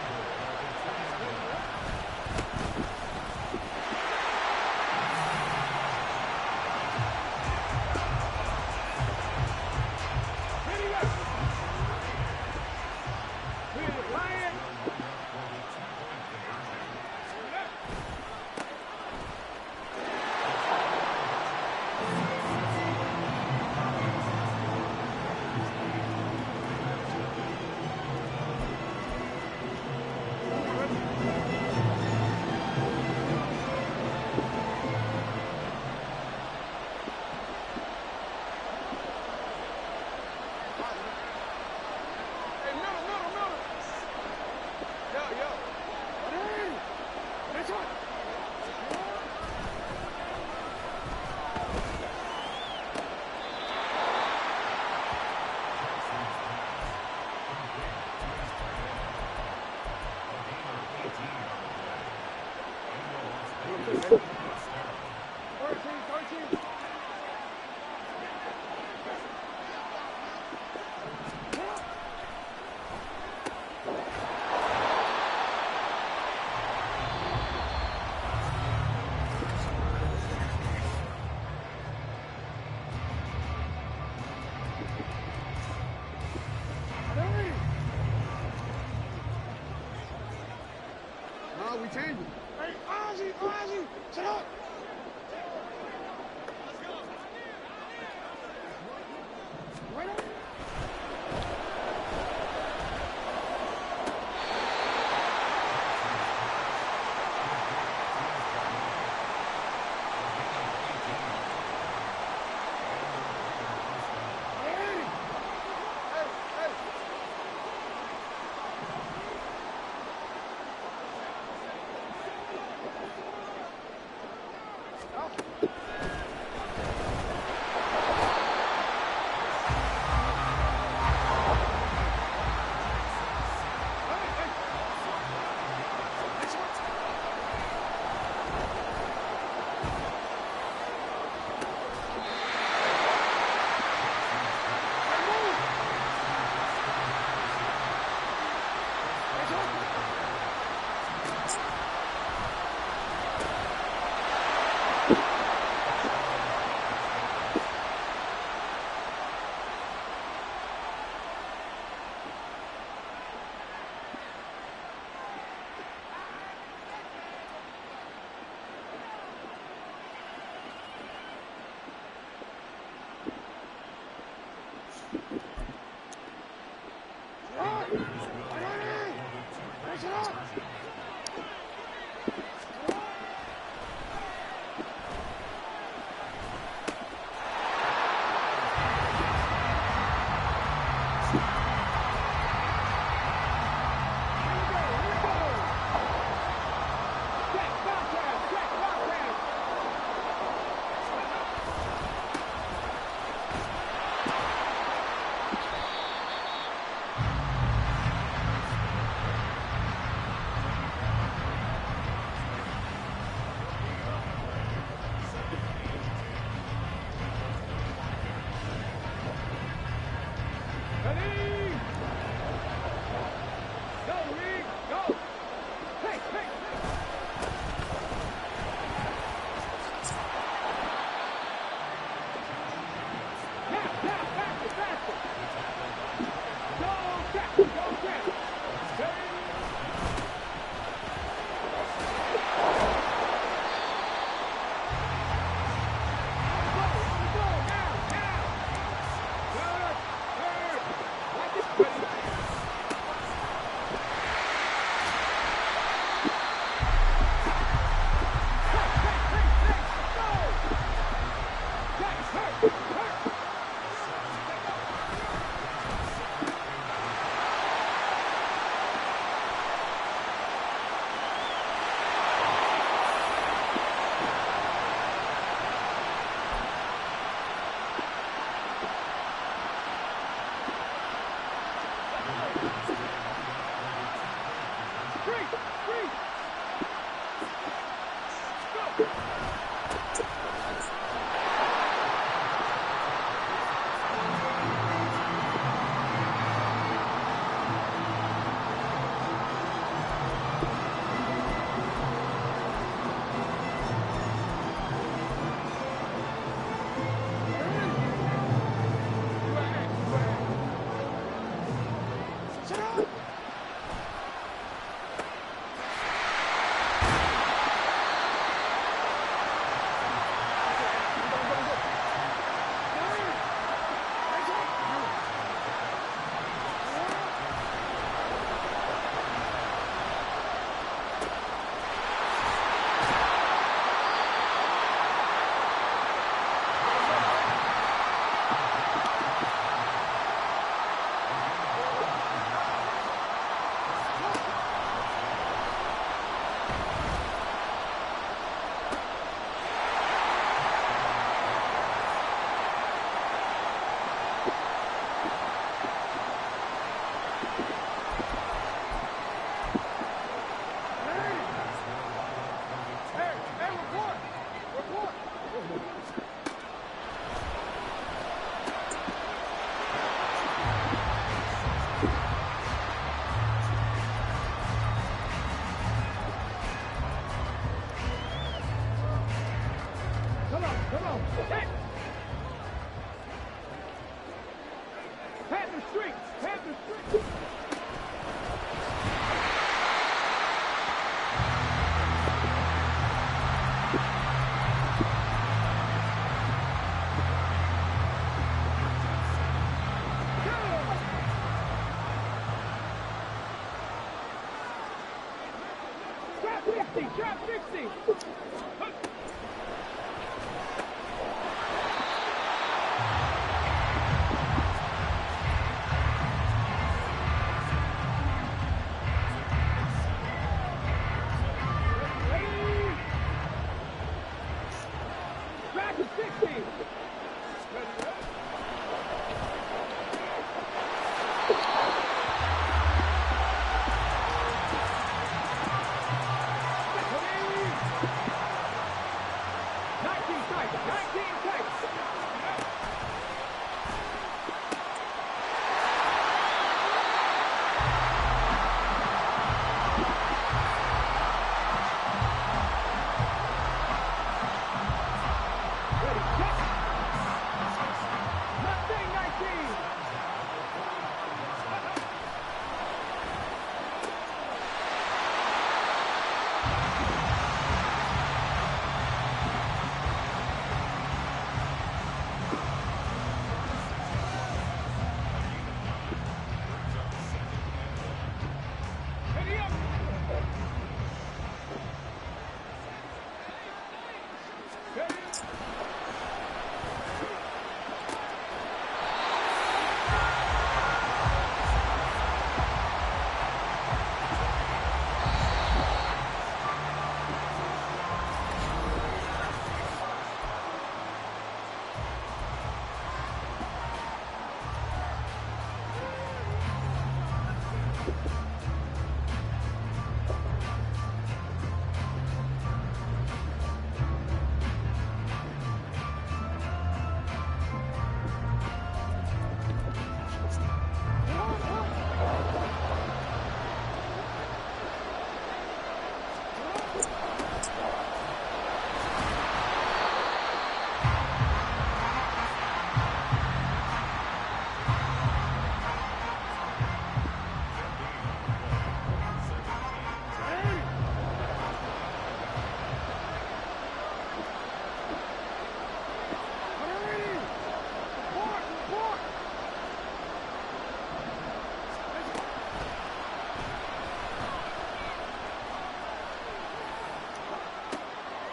Speaker 7: No, we changing. Hey, Ozzy, shut up.
Speaker 4: Come on. Hit. Panther streak. Panther streak. Trap 60. Trap 60.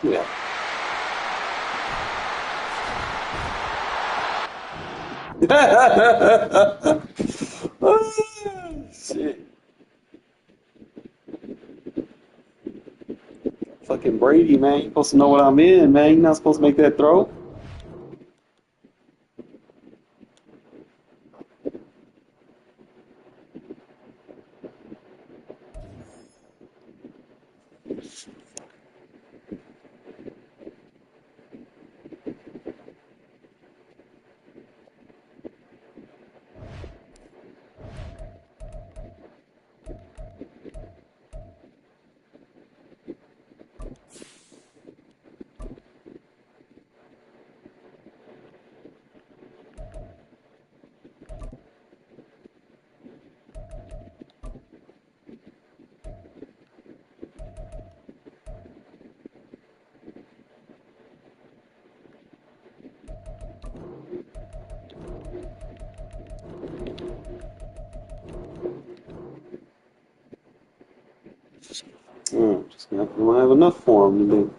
Speaker 5: Yeah. Shit. Fucking Brady, man. You supposed to know what I'm in, man. You're not supposed to make that throw. Just don't have enough for him to do.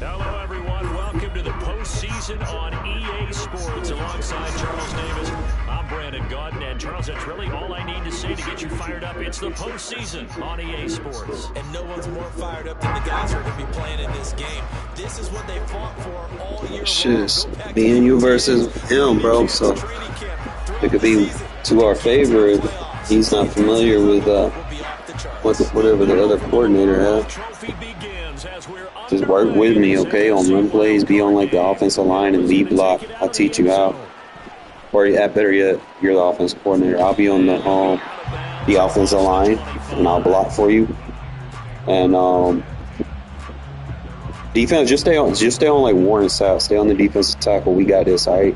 Speaker 1: Hello, everyone. Welcome to the postseason on EA Sports. Alongside Charles Davis, I'm Brandon Gaudin. And Charles, that's really all I need to say to get you fired up. It's the postseason on EA Sports.
Speaker 3: And no one's more fired up than the guys who are going to be playing in this game. This is what they fought for all year long.
Speaker 5: Shit, me and you versus him, bro. So it could be to our favor if he's not familiar with whatever the other coordinator has. Just work with me, okay, on run plays, be on like the offensive line and lead block. I'll teach you how. Or better yet, you're the offensive coordinator. I'll be on the offensive line and I'll block for you. And defense, just stay on like Warren's side. Stay on the defensive tackle. We got this, all right?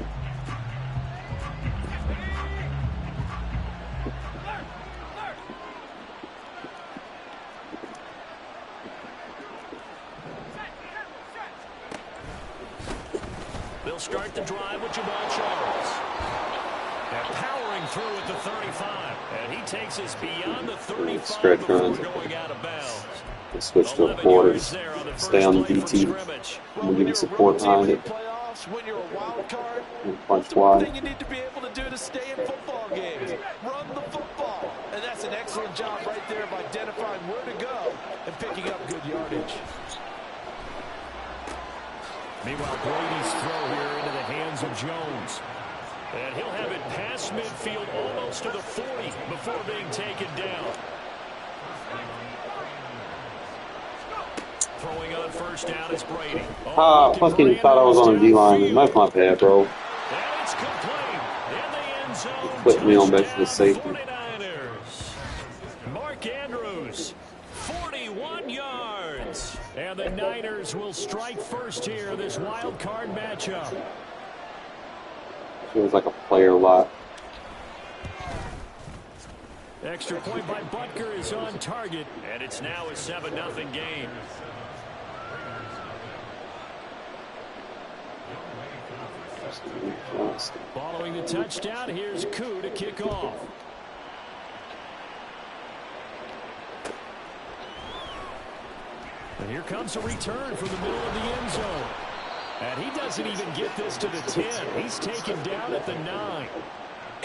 Speaker 1: They'll start the drive with Jamal Charles. And powering through at the 35. And he takes us beyond the 35
Speaker 5: Stretch
Speaker 1: before
Speaker 5: runs.
Speaker 1: going out of bounds.
Speaker 5: Let's switch to quarters. Stay on the DT. I'm going to give you support behind it.
Speaker 3: When you're a wild card,
Speaker 5: Punch
Speaker 3: the one
Speaker 5: wide.
Speaker 3: thing you need to be able to do to stay in football games. Run the football. And that's an excellent job right there of identifying where to go and picking up good yardage.
Speaker 1: Meanwhile, Brady's throw here into the hands of Jones. And he'll have it past midfield almost to the 40 before being taken down. Throwing on first down is Brady.
Speaker 5: Fucking thought I was on the D-line. That's my bad, bro.
Speaker 1: And it's complete in the end zone.
Speaker 5: Put me on back to the safety.
Speaker 1: 49ers. Mark Andrews, 41 yards. And the Niners will strike first here, this wild card matchup.
Speaker 5: Feels like a player lot.
Speaker 1: Extra point by Butker is on target, and it's now a 7-0 game. Following the touchdown, here's Koo to kick off. And here comes a return from the middle of the end zone. And he doesn't even get this to the 10. He's taken down at the 9.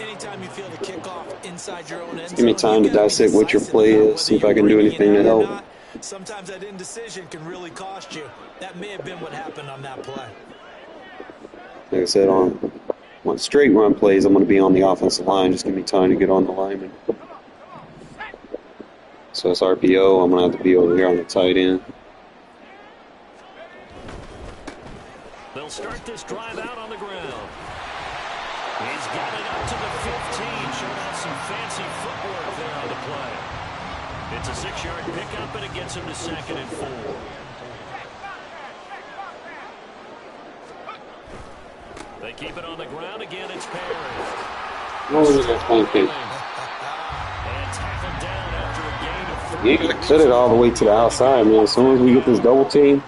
Speaker 3: Anytime you feel the kickoff inside your own end zone,
Speaker 5: Give me time to dissect what your play is, see if I can do anything to help.
Speaker 3: Sometimes that indecision can really cost you. That may have been what happened on that play.
Speaker 5: Like I said, on straight run plays, I'm going to be on the offensive line. Just give me time to get on the lineman. So it's RPO. I'm going to have to be over here on the tight end.
Speaker 1: They'll start this drive out on the ground. He's got it up to the 15, showing off some fancy footwork there on the play. It's a 6-yard pickup, and it gets him to 2nd and 4. They keep it on the ground again. It's Perry.
Speaker 5: What was that pancake?
Speaker 1: And tackled down after a gain of 3.
Speaker 5: You gotta cut it all the way to the outside, man. As soon as we get this double team,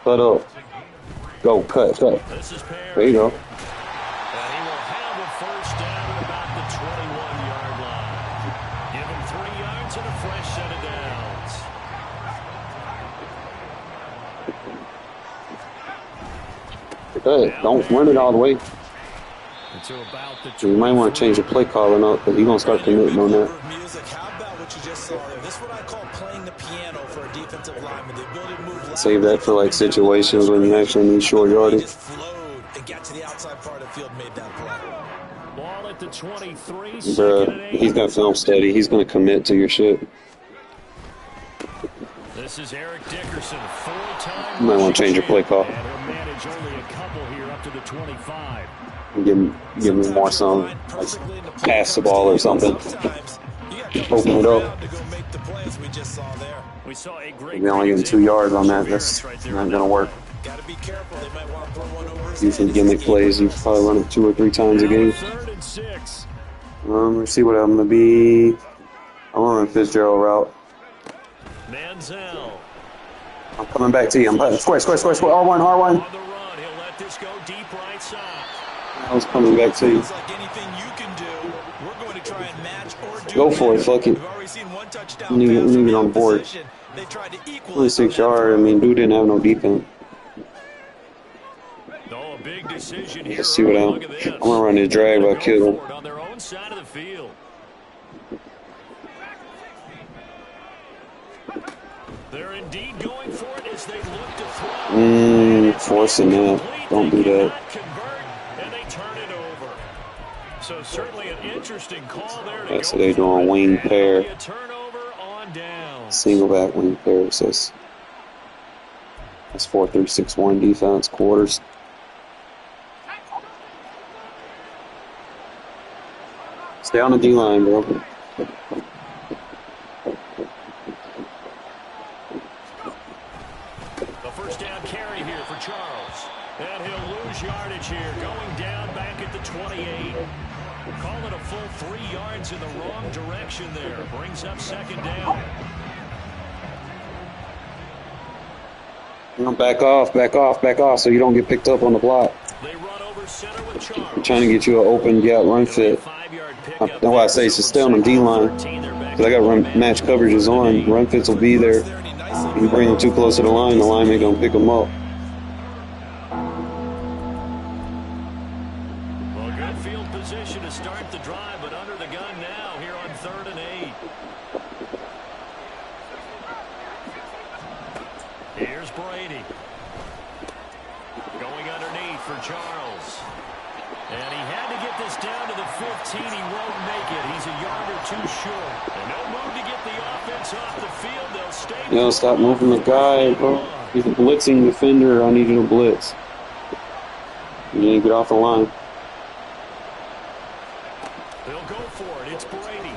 Speaker 5: cut up. Go, cut.
Speaker 1: This is Perry.
Speaker 5: There you go.
Speaker 1: And he will have a first down at about the 21-yard line. Give him 3 yards and a fresh set of downs.
Speaker 5: Cut. Don't run it all the way.
Speaker 1: To about the
Speaker 5: You might want to change the play calling up because he's going to start committing on that.
Speaker 3: Music. How about what you just saw there? This is what I call playing the piano for a defensive lineman. The ability to move
Speaker 5: Save that for like situations when you actually need short yardage.
Speaker 3: just flowed and got to the outside part of the field, made that play.
Speaker 1: ball at the 23.
Speaker 5: Bruh, he's got film study. He's going to commit to your shit.
Speaker 1: This is Eric Dickerson, full-time.
Speaker 5: You might want to change your play call.
Speaker 1: And he'll manage only a couple here up to the 25.
Speaker 5: Give me more some, like, pass the ball or something. Open it up.
Speaker 1: We saw a great.
Speaker 5: We only getting 2 yards on that. That's not gonna work.
Speaker 3: Gotta be careful. They might want to throw one over his
Speaker 5: Usually
Speaker 3: head.
Speaker 5: gimmick plays, you probably run it 2 or 3 times a game.
Speaker 1: 3rd and 6.
Speaker 5: Let's see what I'm gonna be. I'm on a Fitzgerald route.
Speaker 1: Manziel
Speaker 5: I'm coming back to you. I'm square. R1.
Speaker 1: on the run. He'll let this go deep right side.
Speaker 5: I was coming back to you.
Speaker 3: It's like anything you can do, we're going to try and match or do.
Speaker 5: Go for it, fuck it.
Speaker 3: We've already seen one touchdown
Speaker 5: We need
Speaker 3: pass
Speaker 5: to
Speaker 3: from
Speaker 5: get
Speaker 3: the
Speaker 5: on board.
Speaker 3: opposition. They tried to equal
Speaker 5: Only
Speaker 3: it from
Speaker 5: 6
Speaker 3: that
Speaker 5: yards. I mean, dude didn't have no defense.
Speaker 1: Oh, a big decision here.
Speaker 5: Let's see what
Speaker 1: Look
Speaker 5: I'm
Speaker 1: at this.
Speaker 5: gonna run this drag. I'll kill him.
Speaker 1: On their own side of the field. They're indeed going for it as they look to throw.
Speaker 5: Forcing that. Don't do that.
Speaker 1: Convert, and they turn it over. So certainly an interesting call there. To
Speaker 5: That's
Speaker 1: go
Speaker 5: what they doing.
Speaker 1: for it.
Speaker 5: Wing
Speaker 1: And
Speaker 5: pair.
Speaker 1: a turnover on down.
Speaker 5: Single back wing pair. It says that's 4-3-6-1 defense quarters. Stay on the D line, bro.
Speaker 1: The first down carry here for Charles. And he'll lose yardage here. Going down back at the 28. Call it a full 3 yards in the wrong direction there. Brings up 2nd down.
Speaker 5: Back off, so you don't get picked up on the block.
Speaker 1: They run over center with Charles.
Speaker 5: I'm trying to get you an open gap run fit.
Speaker 1: 5-yard
Speaker 5: That's
Speaker 1: pickup.
Speaker 5: why I say it's just stay on the D line. Because I got run match coverages on. Run fits will be there. If you bring them too close to the line ain't gonna pick them up.
Speaker 1: Well, good field position to start the drive, but under the gun now here on 3rd and 8. Here's Brady. Going underneath for Charles. And he had to get this down to the 15. He won't make it. He's a yard or 2 short. And no move to get the offense off the field. They'll stay.
Speaker 5: Yo, stop moving the guy, bro. He's a blitzing defender. I need you to blitz. You need to get off the line.
Speaker 1: They'll go for it. It's Brady.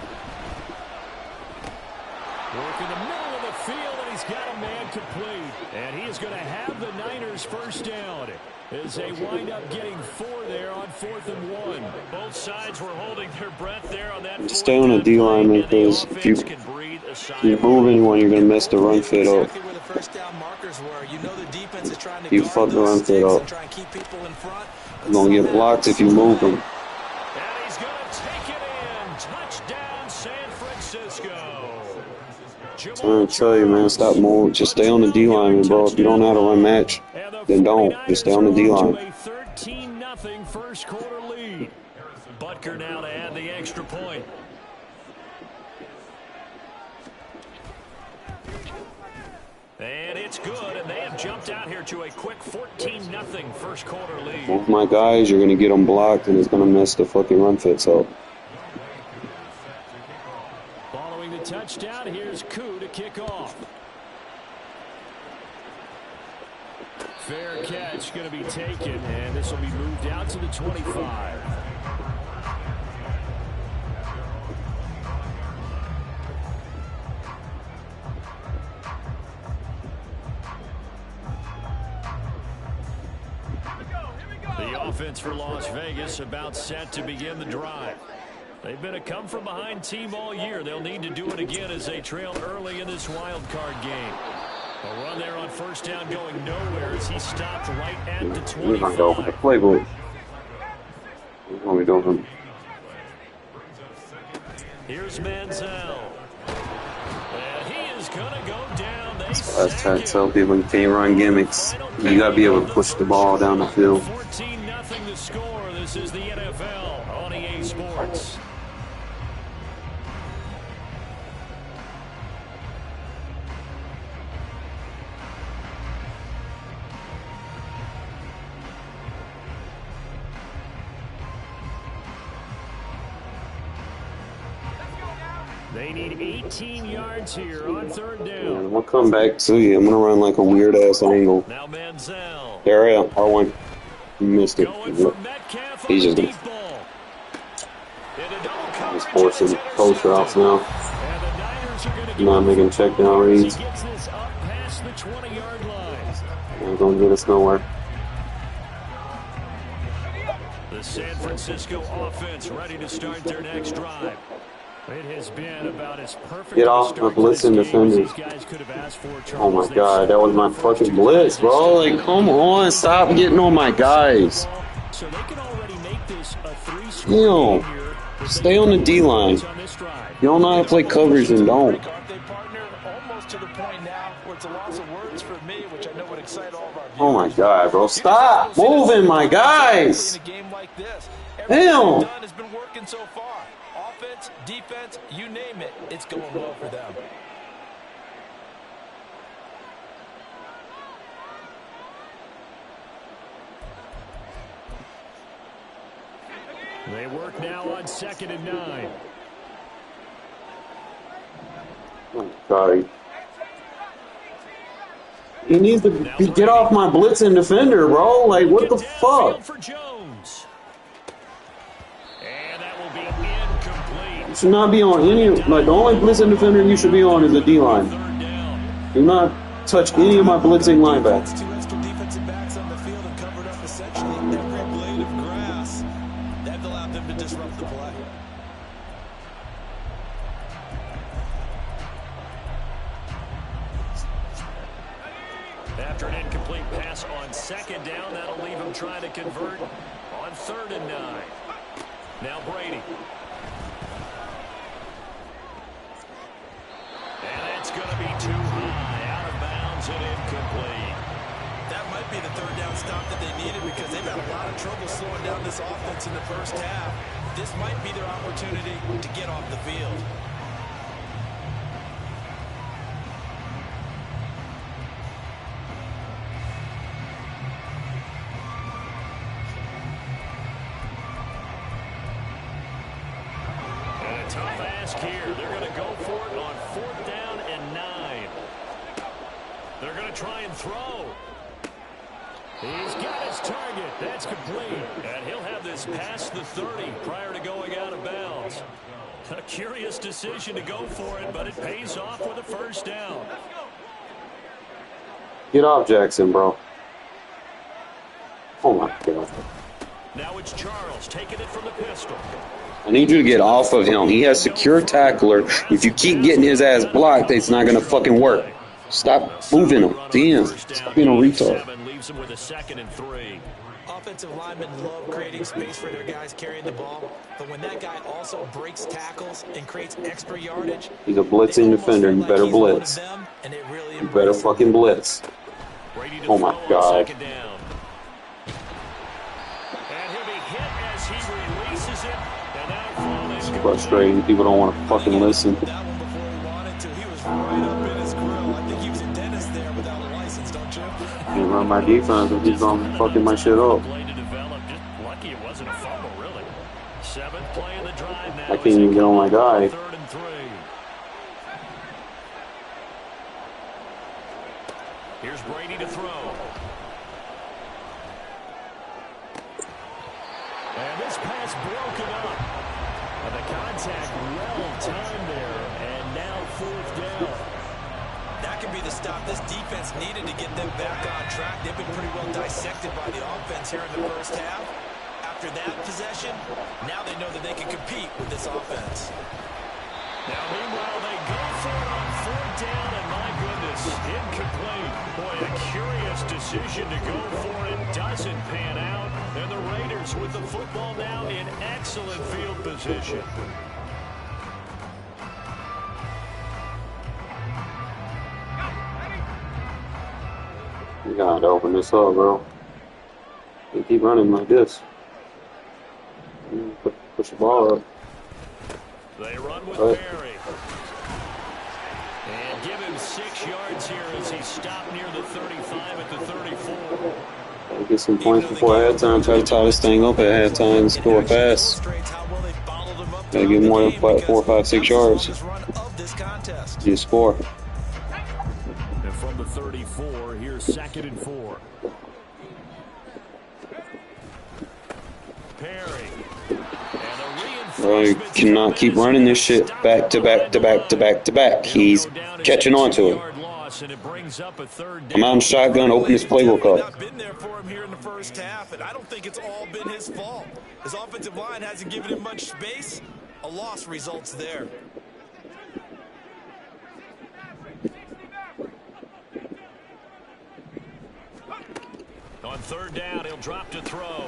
Speaker 1: Work in the middle of the field, and he's got a man complete. And he is going to have the Niners first down as they wind up getting 4 there on 4th and 1. Both sides were holding their breath there on that.
Speaker 5: Just stay on the D line, man, because if you move anyone, you're gonna mess the run fit up.
Speaker 3: Exactly where the first down markers were. You know the defense is trying to
Speaker 5: You
Speaker 3: guard
Speaker 5: fuck the
Speaker 3: those
Speaker 5: run fit
Speaker 3: sticks
Speaker 5: up.
Speaker 3: and try and keep people in front.
Speaker 5: You're gonna get blocked if you move them.
Speaker 1: And he's going to take it in. Touchdown, San Francisco.
Speaker 5: I'm trying to tell you, man, stop moving. Just stay on the D line, man, bro. If you don't know how to run match, then don't. Just stay on the D line.
Speaker 1: A 13-0 first quarter lead. Butker now to add the extra point. And it's good, and they have jumped out here to a quick 14-0 first quarter lead.
Speaker 5: Move my guys, you're going to get them blocked, and it's going to mess the fucking run fits up.
Speaker 2: Following the touchdown, here's Koo to kick off. Fair catch going to be taken, and this will be moved out to the 25. The offense for Las Vegas about set to begin the drive. They've been a come-from-behind team all year. They'll need to do it again as they trail early in this wild card game. A run there on first down going nowhere as he stopped right at the 25.
Speaker 5: We're going to go for the playbook. We're going to go for.
Speaker 1: Here's Manziel. And he is going to go down.
Speaker 5: That's trying to tell people you can't run gimmicks. You got to be able to push the ball down the field.
Speaker 1: 14-0 the score. This is the NFL on EA Sports.
Speaker 2: They need 18 yards here on third down.
Speaker 5: Yeah, I'm going to come back to you. I'm going to run like a weird-ass angle.
Speaker 1: Now Manziel.
Speaker 5: There I am. R1. You missed it. He's just going to... He's forcing post routes now. Not making check down reads. Ain't going to get us nowhere.
Speaker 1: The San Francisco offense ready to start their next drive.
Speaker 2: It has been about as perfect.
Speaker 5: Get off the blitz and defender. Oh my god, that was my fucking blitz, bro. Like, come on, stop getting on my guys.
Speaker 2: So they can already make this a 3-score
Speaker 5: Damn.
Speaker 2: game here.
Speaker 5: Stay on the D-line. You don't know how to play coverage and don't.
Speaker 3: They partner almost to the point now where it's a loss of words for me, which I know would excite all of our viewers.
Speaker 5: Oh my god, bro. Stop moving my guys.
Speaker 3: In a game like this,
Speaker 5: Damn.
Speaker 3: done has been working so far. Offense, defense, you name it, it's going well for them.
Speaker 2: They work now on 2nd and 9.
Speaker 5: Oh god. He needs to get off my blitzing defender, bro. Like, what the fuck?
Speaker 1: For Jones. And that will be incomplete.
Speaker 5: You should not be on any, like, the only blitzing defender you should be on is the D-line. Do not touch any of my blitzing linebackers.
Speaker 3: Two extra defensive backs on the field and covered up essentially every blade of grass. That allowed them to disrupt the play.
Speaker 1: After an incomplete pass on 2nd down, that'll leave him trying to convert on 3rd and 9. Now Brady. And that's going to be too high, out of bounds and incomplete.
Speaker 3: That might be the 3rd down stop that they needed because they've had a lot of trouble slowing down this offense in the first half. This might be their opportunity to get off the field.
Speaker 1: And a tough ask here. They're going to go for it on 4th down and 9. They're going to try and throw. He's got his target. That's complete. And he'll have this past the 30 prior to going out of bounds. A curious decision to go for it, but it pays off with a 1st down.
Speaker 5: Get off Jackson, bro. Oh my god.
Speaker 1: Now it's Charles taking it from the pistol.
Speaker 5: I need you to get off of him. He has secure tackler. If you keep getting his ass blocked, it's not going to fucking work. Stop moving him. Damn. Stop being a retard.
Speaker 1: Leaves him with a 2nd and 3.
Speaker 3: Offensive linemen love creating space for their guys carrying the ball, but when that guy also breaks tackles and creates extra yardage,
Speaker 5: He's a blitzing defender. You better blitz. You better fucking blitz. Oh my god. It's frustrating. People don't want to fucking listen.
Speaker 3: that one before he wanted to. He was right up in his grill. I think he was a dentist there, but
Speaker 5: Can't run my defense if he's gonna fucking my shit up.
Speaker 1: Play to develop. Just lucky it wasn't a fumble, really. Seventh play of the drive now.
Speaker 5: I can't even get on my guy.
Speaker 1: 3rd and 3. Here's Brady to throw. And this pass broken up. And the contact well timed there. And now 4th down.
Speaker 3: That could be the stop this defense needed to get them back on track. They've been pretty well dissected by the offense here in the first half. After that possession, now they know that they can compete with this offense.
Speaker 1: Now, meanwhile, they go for it on 4th down, and my goodness, incomplete. Boy, a curious decision to go for it. Doesn't pan out. And the Raiders with the football now in excellent field position.
Speaker 5: You gotta open this up, bro. You keep running like this. Push the ball up.
Speaker 1: They run with
Speaker 5: Right.
Speaker 1: Perry. And give him 6 yards here as he stopped near the 35 at the 34.
Speaker 5: Gotta get some points before halftime. Try to tie this thing up at halftime and score fast. Gotta get more than 4 or 5, 6 yards. You score.
Speaker 1: And from the 34, here's 2nd and 4. Perry.
Speaker 5: Bro, you cannot keep running this shit back to back to back to back to back. He's catching on to it. I'm out in shotgun, open this playbook up.
Speaker 3: Been there for him here in the first half, and I don't think it's all been his fault. His offensive line hasn't given him much space. A loss results there.
Speaker 1: On 3rd down, he'll drop to throw.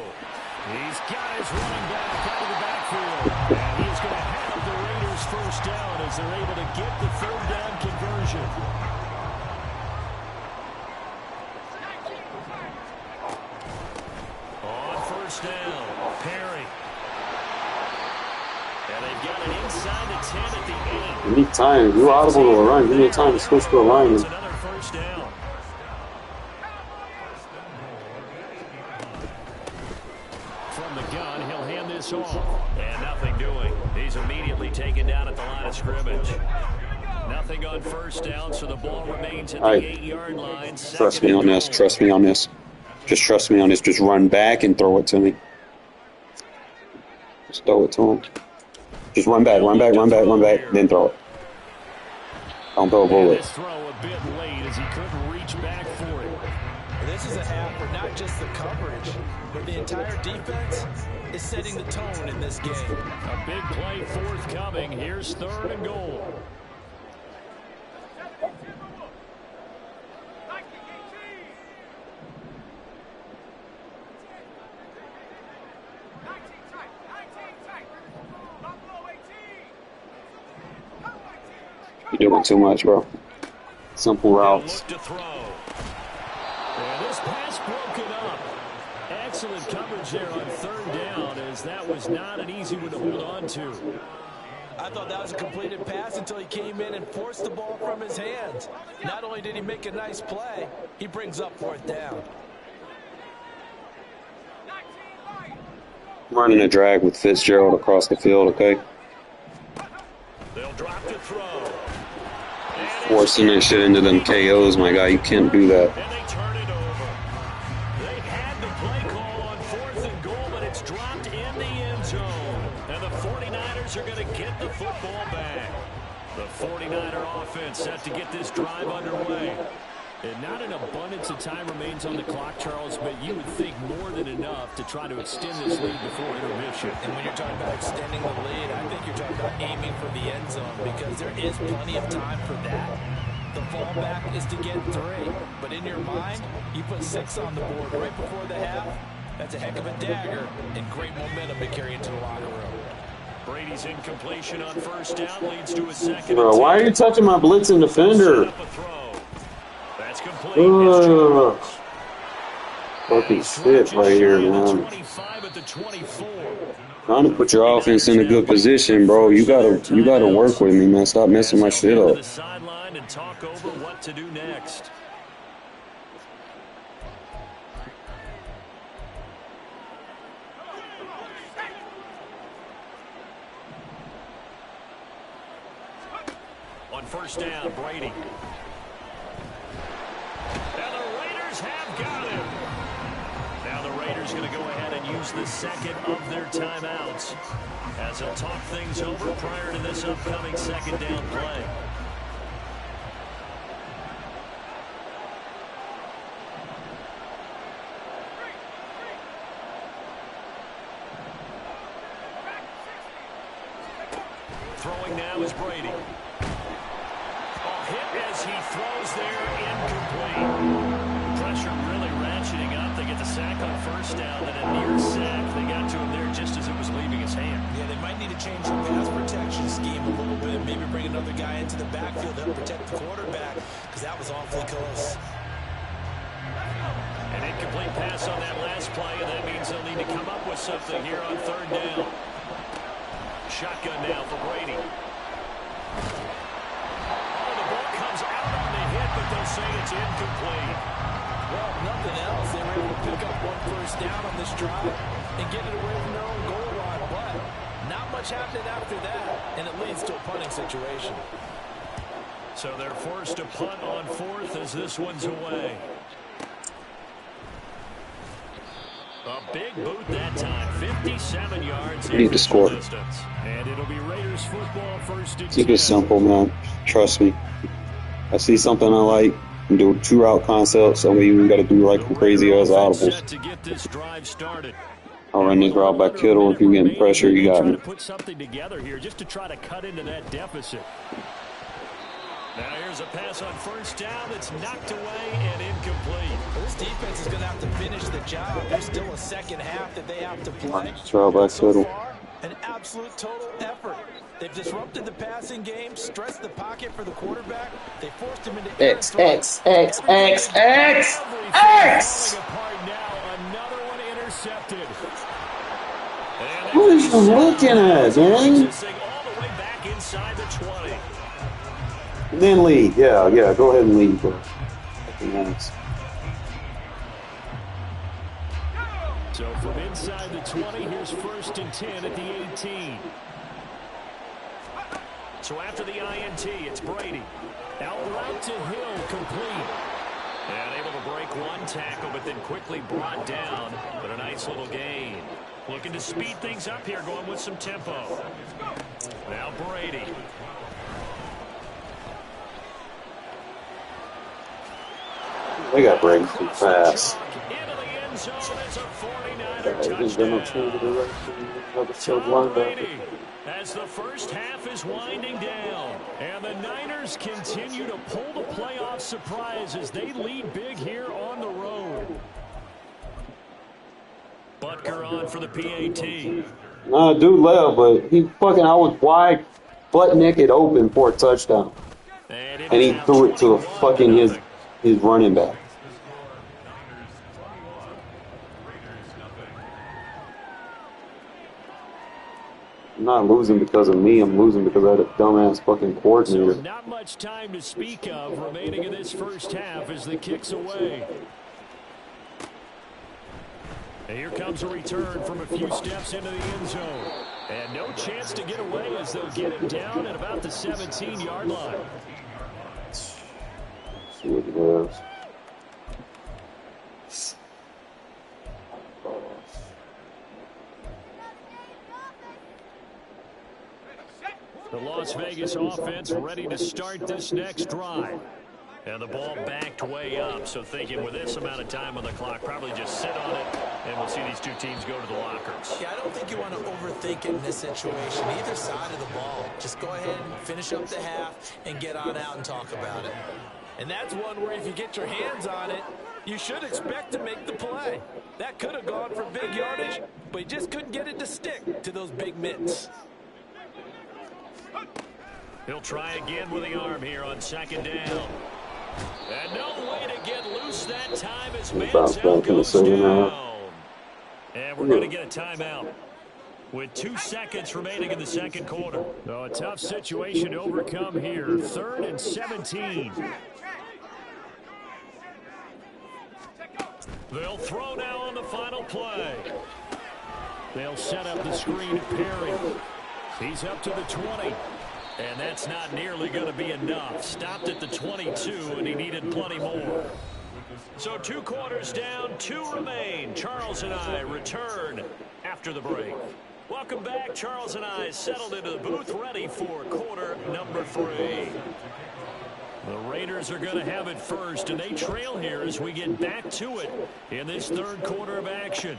Speaker 1: He's got his running back out of the backfield. And he's going to have the Raiders 1st down as they're able to get the 3rd down conversion. On 1st down, Perry. And they've got it inside the 10 at the 8.
Speaker 5: You need time. You audible to a run. Give me time to switch to a line.
Speaker 1: It's another 1st down. From the gun, he'll hand this off. And nothing doing. He's immediately taken down at the line of scrimmage. Nothing on 1st down, so the ball remains at the 8-yard line.
Speaker 5: Trust me on this. Trust me on this. Just trust me on this. Just run back and throw it to me. Just throw it to him. Just run back, run back, run back, run back, then throw it. Don't throw a bullet.
Speaker 1: This throw a bit late as he couldn't reach back for it.
Speaker 3: This is a half where not just the coverage, but the entire defense is setting the tone in this game.
Speaker 1: A big play forthcoming. Here's 3rd and goal.
Speaker 5: You're doing too much, bro. Simple routes.
Speaker 1: Look to throw. And this pass broken up. Excellent coverage there on 3rd down, as that was not an easy one to hold on to.
Speaker 3: I thought that was a completed pass until he came in and forced the ball from his hands. Not only did he make a nice play, he brings up 4th down.
Speaker 5: I'm running a drag with Fitzgerald across the field, okay?
Speaker 1: They'll drop to throw.
Speaker 5: Forcing that shit into them KOs, my guy. You can't do that.
Speaker 1: And they turn it over. They had the play call on 4th and goal, but it's dropped in the end zone. And the 49ers are going to get the football back. The 49er offense set to get this drive underway. And not an abundance of time remains on the clock, Charles, but you would think more than enough to try to extend this lead before intermission.
Speaker 3: And when you're talking about extending the lead, I think you're talking about aiming for the end zone because there is plenty of time for that. The fallback is to get 3. But in your mind, you put 6 on the board right before the half. That's a heck of a dagger and great momentum to carry into the locker room.
Speaker 1: Brady's incompletion on 1st down leads to a 2nd.
Speaker 5: Bro, why are you touching my blitzing defender?
Speaker 1: That's complete.
Speaker 5: Fucking shit right here, man. Trying to put your offense in a good position, bro. You gotta work with me, man. Stop messing my shit up.
Speaker 1: And talk over what to do next. first down. Brady. And the Raiders have got him. Now the Raiders going to go ahead and use the second of their timeouts as they'll talk things over prior to this upcoming second down play. Throwing now is Brady. Hit as he throws there, incomplete. Pressure really ratcheting up. They get the sack on first down, and a near sack. They got to him there just as it was leaving his hand.
Speaker 3: Yeah, they might need to change the pass protection scheme a little bit. Maybe bring another guy into the backfield to help protect the quarterback, because that was awfully close.
Speaker 1: An incomplete pass on that last play, and that means they'll need to come up with something here on third down. Shotgun now for Brady. But they'll say it's incomplete.
Speaker 3: Well, nothing else. They were able to pick up one first down on this drive and get it away from their own goal line. But not much happened after that, and it leads to a punting situation.
Speaker 1: So they're forced to punt on fourth as this one's away. A big boot that time. 57 yards.
Speaker 5: We need to score.
Speaker 1: Distance. And it'll be Raiders football first and 10.
Speaker 5: Keep it simple, man. Trust me. I see something I like, and do two route concepts, so we even got to do like crazy ass audibles. I'll run this route by Kittle. If you're getting pressure, you got me.
Speaker 1: Put something together here just to try to cut into that deficit. Now here's a pass on first down that's knocked away and incomplete.
Speaker 3: This defense is going to have to finish the job. There's still a second half that they have to play.
Speaker 5: Trial by Kittle.
Speaker 3: An absolute total effort. They've disrupted the passing game, stressed the pocket for the quarterback. They forced him into
Speaker 5: X. What are you looking at, man? Then lead. Yeah. Go ahead and lead, bro.
Speaker 1: So from inside the 20, here's first and 10 at the 18. So after the INT, it's Brady. Out route to Hill, complete. And able to break one tackle, but then quickly brought down. But a nice little gain. Looking to speed things up here, going with some tempo. Now Brady.
Speaker 5: They got Brady too fast.
Speaker 1: Into the end zone as a 49er touchdown. As the first half is winding down, and the Niners continue to pull the playoff surprise as they lead big here on the road. Butker on for the PAT.
Speaker 5: No, dude left, but I was wide, butt naked open for a touchdown. And he threw it to his running back. I'm not losing because of me. I'm losing because of that dumbass fucking coordinator.
Speaker 1: So not much time to speak of remaining in this first half as the kick's away. And here comes a return from a few steps into the end zone. And no chance to get away as they'll get him down at about the 17-yard line.
Speaker 5: Let's see what he does.
Speaker 1: The Las Vegas offense ready to start this next drive. And the ball backed way up, so thinking with this amount of time on the clock, probably just sit on it, and we'll see these two teams go to the lockers.
Speaker 3: Yeah, I don't think you want to overthink it in this situation. Either side of the ball. Just go ahead and finish up the half and get on out and talk about it. And that's one where if you get your hands on it, you should expect to make the play. That could have gone for big yardage, but you just couldn't get it to stick to those big mitts.
Speaker 1: He'll try again with the arm here on second down. And no way to get loose that time as Manziel goes down. And we're going to get a timeout with 2 seconds remaining in the second quarter. So a tough situation to overcome here. 3rd and 17. They'll throw now on the final play. They'll set up the screen to Perry. He's up to the 20. And that's not nearly going to be enough. Stopped at the 22, and he needed plenty more. So 2 quarters down, 2 remain. Charles and I return after the break. Welcome back. Charles and I settled into the booth, ready for quarter number 3. The Raiders are going to have it first, and they trail here as we get back to it in this 3rd quarter of action.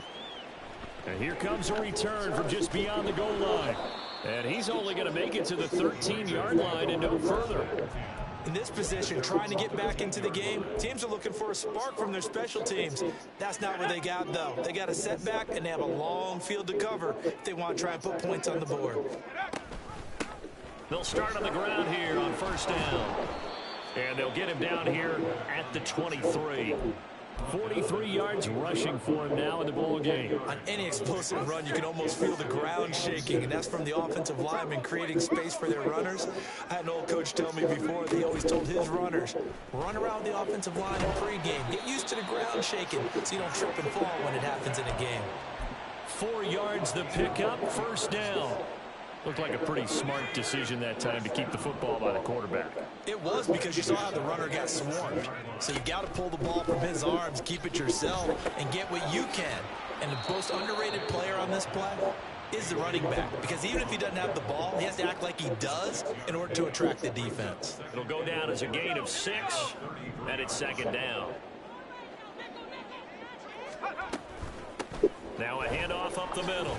Speaker 1: And here comes a return from just beyond the goal line. And he's only going to make it to the 13-yard line and no further.
Speaker 3: In this position, trying to get back into the game, teams are looking for a spark from their special teams. That's not what they got, though. They got a setback, and they have a long field to cover if they want to try and put points on the board.
Speaker 1: They'll start on the ground here on 1st down. And they'll get him down here at the 23. 43 yards rushing for him now in the ball game.
Speaker 3: On any explosive run, you can almost feel the ground shaking, and that's from the offensive linemen creating space for their runners. I had an old coach tell me before, he always told his runners, run around the offensive line in pregame. Get used to the ground shaking so you don't trip and fall when it happens in a game.
Speaker 1: 4 yards the pickup, 1st down. Looked like a pretty smart decision that time to keep the football by the quarterback.
Speaker 3: It was, because you saw how the runner got swarmed. So you got to pull the ball from his arms, keep it yourself, and get what you can. And the most underrated player on this play is the running back. Because even if he doesn't have the ball, he has to act like he does in order to attract the defense.
Speaker 1: It'll go down as a gain of 6, and it's 2nd down. Now a handoff up the middle.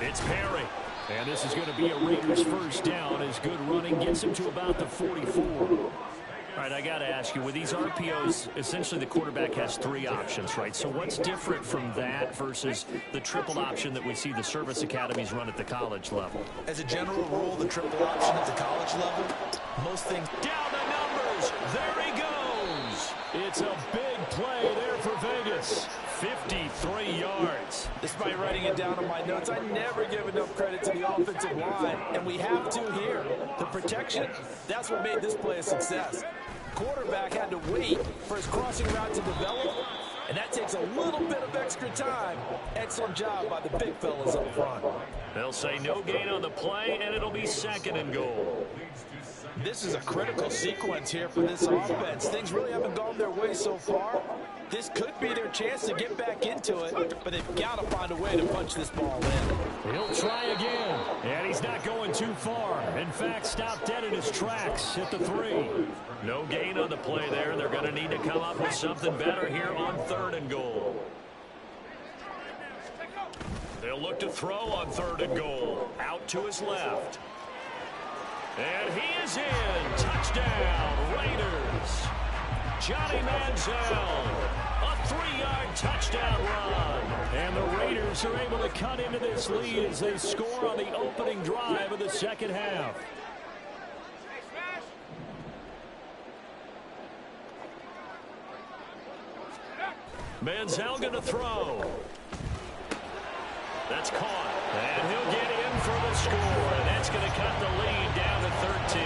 Speaker 1: It's Perry. And this is going to be a Raiders 1st down as good running gets him to about the 44. All right, I got to ask you, with these RPOs, essentially the quarterback has 3 options, right? So what's different from that versus the triple option that we see the service academies run at the college level?
Speaker 3: As a general rule, the triple option at the college level, most things...
Speaker 1: Down the numbers. There he goes. It's a big play there for Vegas. 53 yards.
Speaker 3: Despite writing it down on my notes, I never give enough credit to the offensive line, and we have to here. The protection, that's what made this play a success. Quarterback had to wait for his crossing route to develop, and that takes a little bit of extra time. Excellent job by the big fellas up front.
Speaker 1: They'll say no gain on the play, and it'll be 2nd and goal.
Speaker 3: This is a critical sequence here for this offense. Things really haven't gone their way so far. This could be their chance to get back into it, but they've got to find a way to punch this ball in.
Speaker 1: He'll try again, and he's not going too far. In fact, stopped dead in his tracks at the 3. No gain on the play there. They're going to need to come up with something better here on 3rd and goal. They'll look to throw on 3rd and goal. Out to his left. And he is in. Touchdown, Raiders. Johnny Manziel, a 3-yard touchdown run. And the Raiders are able to cut into this lead as they score on the opening drive of the 2nd half. Manziel going to throw. That's caught. And he'll get in for the score. And that's going to cut the lead down to 13.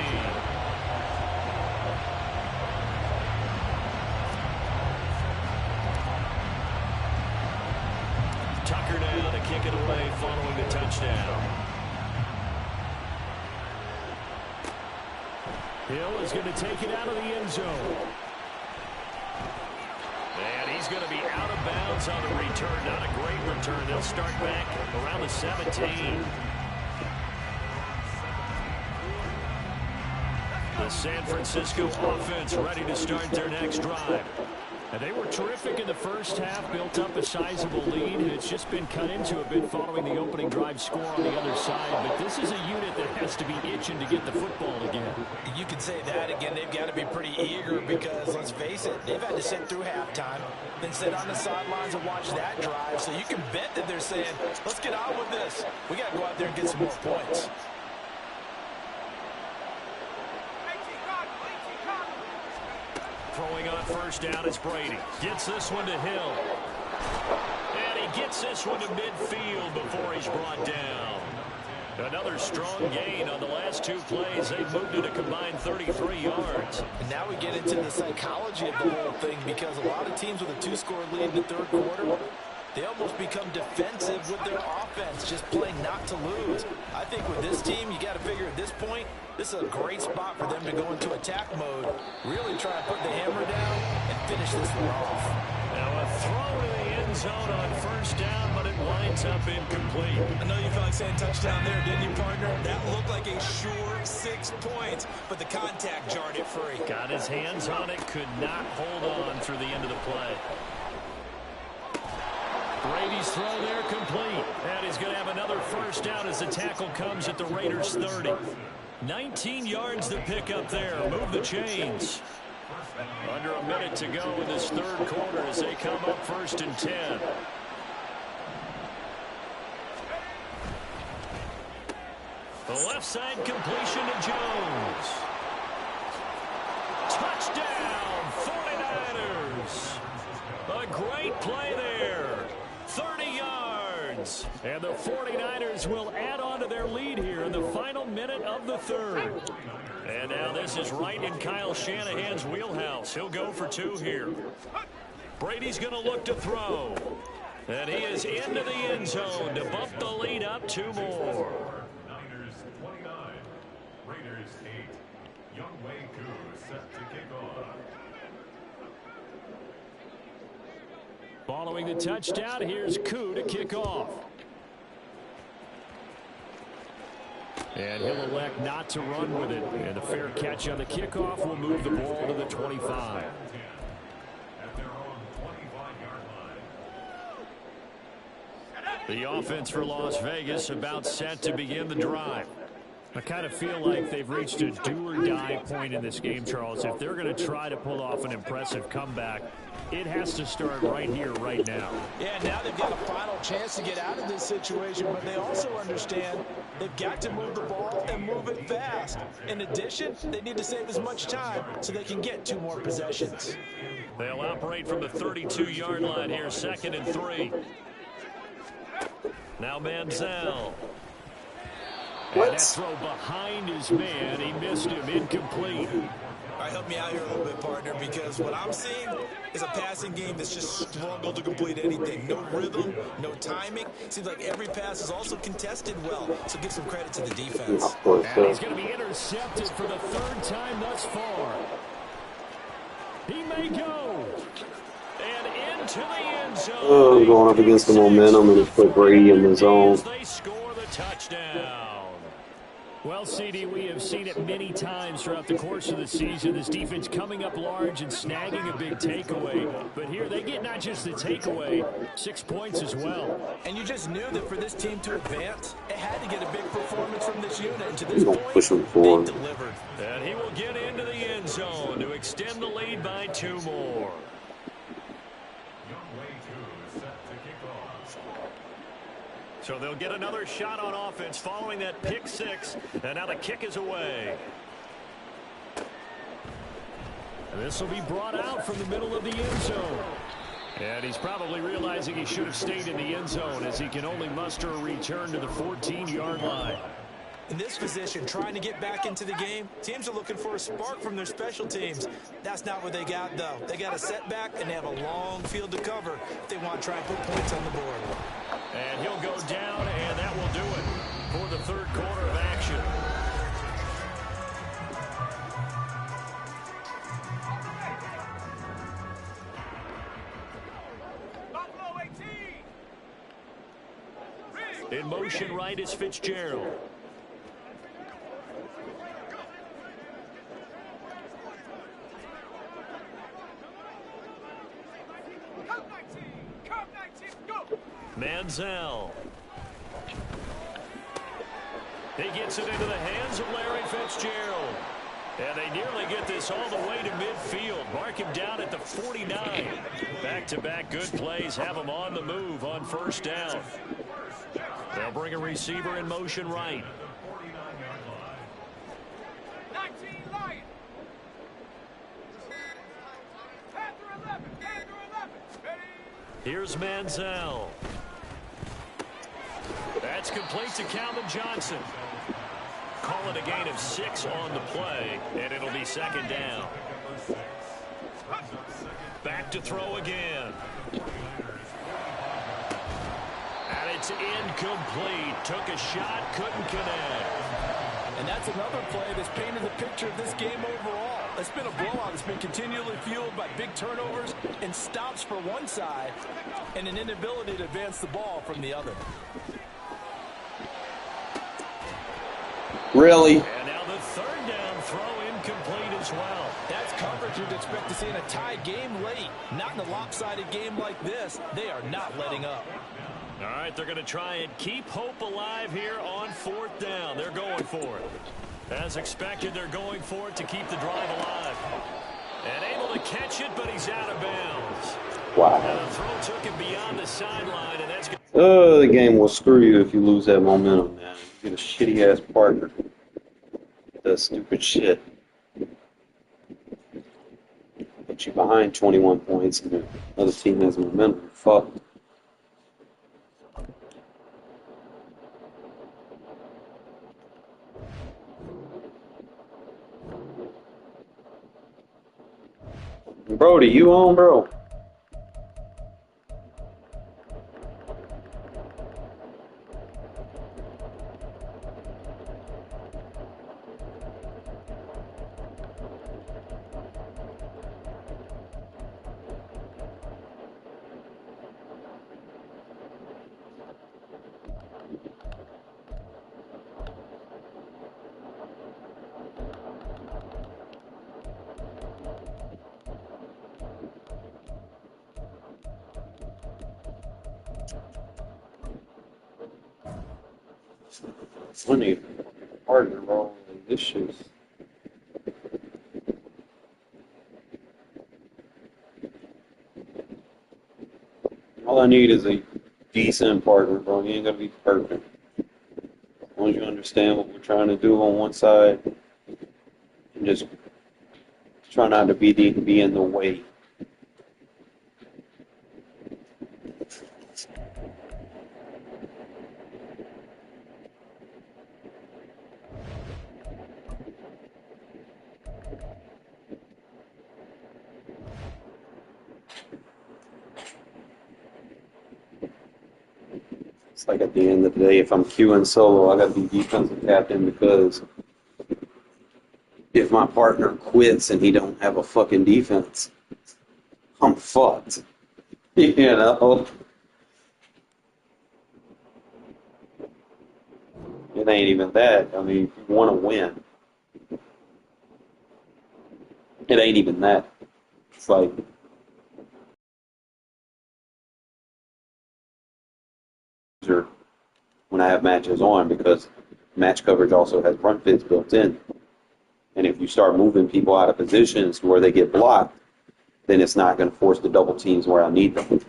Speaker 1: Tucker now to kick it away following the touchdown. Hill is going to take it out of the end zone. And he's going to be out of bounds on the return. Not a great return. They'll start back around the 17. The San Francisco offense ready to start their next drive. And they were terrific in the 1st half, built up a sizable lead, and it's just been cut into a bit following the opening drive score on the other side. But this is a unit that has to be itching to get the football again.
Speaker 3: You can say that again. They've got to be pretty eager because, let's face it, they've had to sit through halftime, then sit on the sidelines and watch that drive. So you can bet that they're saying, let's get on with this. We got to go out there and get some more points.
Speaker 1: Throwing on 1st down is Brady. Gets this one to Hill. And he gets this one to midfield before he's brought down. Another strong gain on the last 2 plays. They've moved it a combined 33 yards.
Speaker 3: And now we get into the psychology of the whole thing, because a lot of teams with a 2-score lead in the 3rd quarter, they almost become defensive with their offense, just playing not to lose. I think with this team, you got to figure at this point, This is a great spot for them to go into attack mode, really try to put the hammer down and finish this one off.
Speaker 1: Now a throw to the end zone on first down, but it winds up incomplete.
Speaker 3: I know you felt like saying touchdown there, didn't you, partner? That looked like a sure 6 points, but the contact jarred it free.
Speaker 1: Got his hands on it, could not hold on through the end of the play. Brady's throw there complete. And he's going to have another first down as the tackle comes at the Raiders' 30. 19 yards to pick up there. Move the chains. Under a minute to go in this third quarter as they come up 1st and 10. The left side completion to Jones. Touchdown, 49ers. A great play there. 30 yards. And the 49ers will add on to their lead here in the final minute of the third. And now this is right in Kyle Shanahan's wheelhouse. He'll go for 2 here. Brady's going to look to throw. And he is into the end zone to bump the lead up 2 more.
Speaker 6: Niners 29, Raiders 8. Young Wei Koo set to kick off.
Speaker 1: Following the touchdown, here's Koo to kick off. And he'll elect not to run with it. And a fair catch on the kickoff will move the ball to the 25.
Speaker 6: At their own 25-yard line.
Speaker 1: The offense for Las Vegas about set to begin the drive. I kind of feel like they've reached a do-or-die point in this game, Charles. If they're going to try to pull off an impressive comeback, it has to start right here, right now.
Speaker 3: Yeah, now they've got a final chance to get out of this situation, but they also understand they've got to move the ball and move it fast. In addition, they need to save as much time so they can get 2 more possessions.
Speaker 1: They'll operate from the 32-yard line here, 2nd and 3. Now Manziel. And that throw behind his man. He missed him. Incomplete.
Speaker 3: All right, help me out here a little bit, partner, because what I'm seeing is a passing game that's just struggled to complete anything. No rhythm, no timing. Seems like every pass is also contested well, so give some credit to the defense.
Speaker 1: And he's going to be intercepted for the 3rd time thus far. He may go. And into the end zone.
Speaker 5: Going up against the momentum and put Brady in the zone.
Speaker 1: They score the touchdown. Well, CD, we have seen it many times throughout the course of the season. This defense coming up large and snagging a big takeaway. But here they get not just the takeaway, 6 points as well.
Speaker 3: And you just knew that for this team to advance, it had to get a big performance from this unit. And to this point,
Speaker 5: push him forward.
Speaker 3: they delivered.
Speaker 1: And he will get into the end zone to extend the lead by 2 more.
Speaker 6: Young Wei Koo set to kick off.
Speaker 1: So they'll get another shot on offense following that pick 6. And now the kick is away. And this will be brought out from the middle of the end zone. And he's probably realizing he should have stayed in the end zone as he can only muster a return to the 14-yard line.
Speaker 3: In this position, trying to get back into the game, teams are looking for a spark from their special teams. That's not what they got, though. They got a setback, and they have a long field to cover if they want to try and put points on the board.
Speaker 1: And he'll go down, and that will do it for the 3rd quarter of action. In motion right is Fitzgerald. Manziel. He gets it into the hands of Larry Fitzgerald. And they nearly get this all the way to midfield. Mark him down at the 49. Back-to-back good plays have him on the move on 1st down. They'll bring a receiver in motion right.
Speaker 4: 19 Lions. Panther 11. Panther 11. Ready?
Speaker 1: Here's Manziel. That's complete to Calvin Johnson. Call it a gain of 6 on the play, and it'll be 2nd down. Back to throw again. And it's incomplete. Took a shot, couldn't connect.
Speaker 3: And that's another play that's painted the picture of this game overall. It's been a blowout. It's been continually fueled by big turnovers and stops for one side and an inability to advance the ball from the other.
Speaker 5: Really?
Speaker 1: And now the third down throw incomplete as well.
Speaker 3: That's coverage you'd expect to see in a tie game late. Not in a lopsided game like this. They are not letting up.
Speaker 1: All right, they're going to try and keep hope alive here on fourth down. They're going for it. As expected, they're going for it to keep the drive alive. And able to catch it, but he's out of bounds.
Speaker 5: Wow.
Speaker 1: And the throw took him beyond the sideline, and that's
Speaker 5: The game will screw you if you lose that momentum, man. You get a shitty-ass partner. That stupid shit. Put you behind 21 points, and the other team has momentum. Fuck. Brody, you on, bro? Funny partner role in this shit. All I need is a decent partner, bro. You ain't gotta be perfect. As long as you understand what we're trying to do on one side, and just try not to be in the way. It's like at the end of the day, if I'm queuing solo, I got to be defensive captain because if my partner quits and he don't have a fucking defense, I'm fucked. You know? It ain't even that. I mean, if you want to win, it ain't even that. It's like, when I have matches on, because match coverage also has run fits built in. And if you start moving people out of positions where they get blocked, then it's not going to force the double teams where I need them.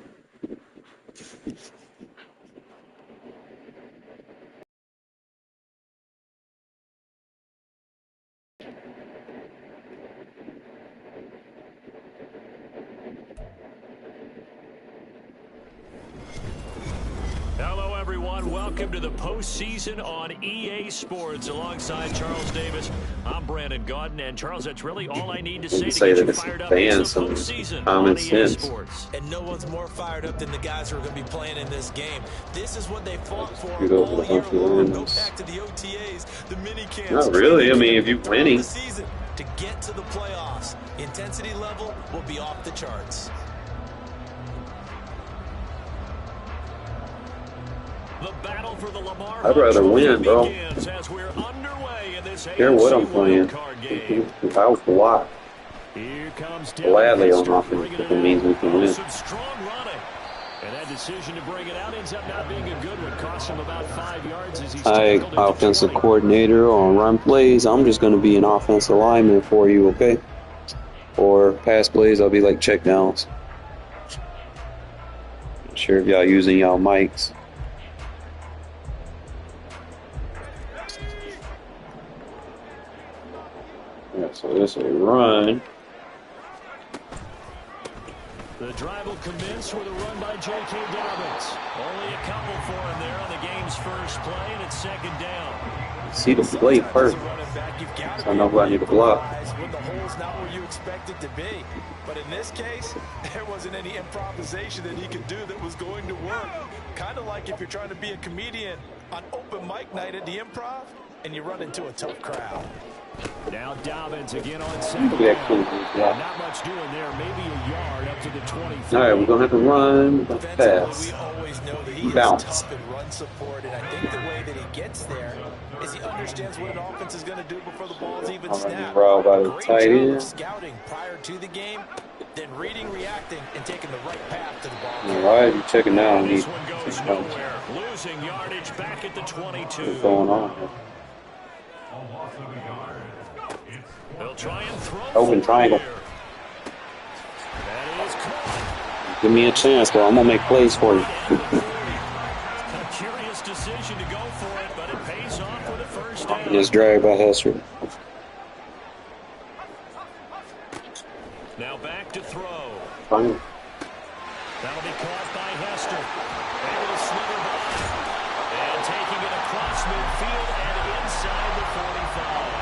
Speaker 1: Hello, everyone. Welcome to the postseason on EA Sports. Alongside Charles Davis, I'm Brandon Gaudin. And Charles, that's really all I need to say to get you fired up. It's the postseason on EA Sports.
Speaker 3: And no one's more fired up than the guys who are going to be playing in this game. This is what they fought for
Speaker 5: You go
Speaker 3: all
Speaker 5: for
Speaker 3: year
Speaker 5: the
Speaker 3: long. Go back to the OTAs, the mini camps.
Speaker 5: Not really. I mean, if you're winning.
Speaker 3: The season to get to the playoffs, intensity level will be off the charts.
Speaker 1: The battle for the Lamar
Speaker 5: I'd rather win, bro.
Speaker 1: As we're underway in this
Speaker 5: Care what I'm playing. If I was blocked gladly on offense, if it means we can win.
Speaker 1: Some strong running. And that decision to bring it out ends up not being a good one. Cost him about 5 yards as he's
Speaker 5: Hi, offensive coordinator on run plays. I'm just going to be an offensive lineman for you, okay? Or pass plays, I'll be like check downs. Not sure if y'all using y'all mics. Yeah, so this is a run.
Speaker 1: The drive will commence with a run by J.K. Dobbins. Only a couple for him there on the game's first play, and it's second down.
Speaker 5: See the play first. So I know who I need to block.
Speaker 3: When the hole's not where you expect it to be. But in this case, there wasn't any improvisation that he could do that was going to work. Kind of like if you're trying to be a comedian on open mic night at the Improv, and you run into a tough crowd.
Speaker 2: Now Dobbins again on second
Speaker 5: Yeah,
Speaker 2: down.
Speaker 5: cool.
Speaker 2: And not much doing there. Maybe a yard up to the 23.
Speaker 5: All right, we're gonna have to run the
Speaker 3: Defensively,
Speaker 5: pass.
Speaker 3: we always know that he is
Speaker 5: Bounce.
Speaker 3: tough in run support, and I think the way that he gets there is he understands what an offense is going to do before the ball's even snapped.
Speaker 5: Route by the
Speaker 3: Great
Speaker 5: tight
Speaker 3: job
Speaker 5: end.
Speaker 3: of scouting prior to the game, then reading, reacting, and taking the right path to the ball.
Speaker 5: All right, you checking out?
Speaker 1: This one goes nowhere. Losing yardage back at the 22.
Speaker 5: What's going on here?
Speaker 6: A loss of a yard.
Speaker 1: They'll try and throw.
Speaker 5: Open triangle.
Speaker 1: That is caught.
Speaker 5: Give me a chance, bro. I'm gonna make plays for you.
Speaker 1: A curious decision to go for it, but it pays off with a first down.
Speaker 5: Just dragged by Hester.
Speaker 1: Now back to throw.
Speaker 5: Fine.
Speaker 1: That'll be caught by Hester. Able to slither by. And taking it across midfield and inside the 45.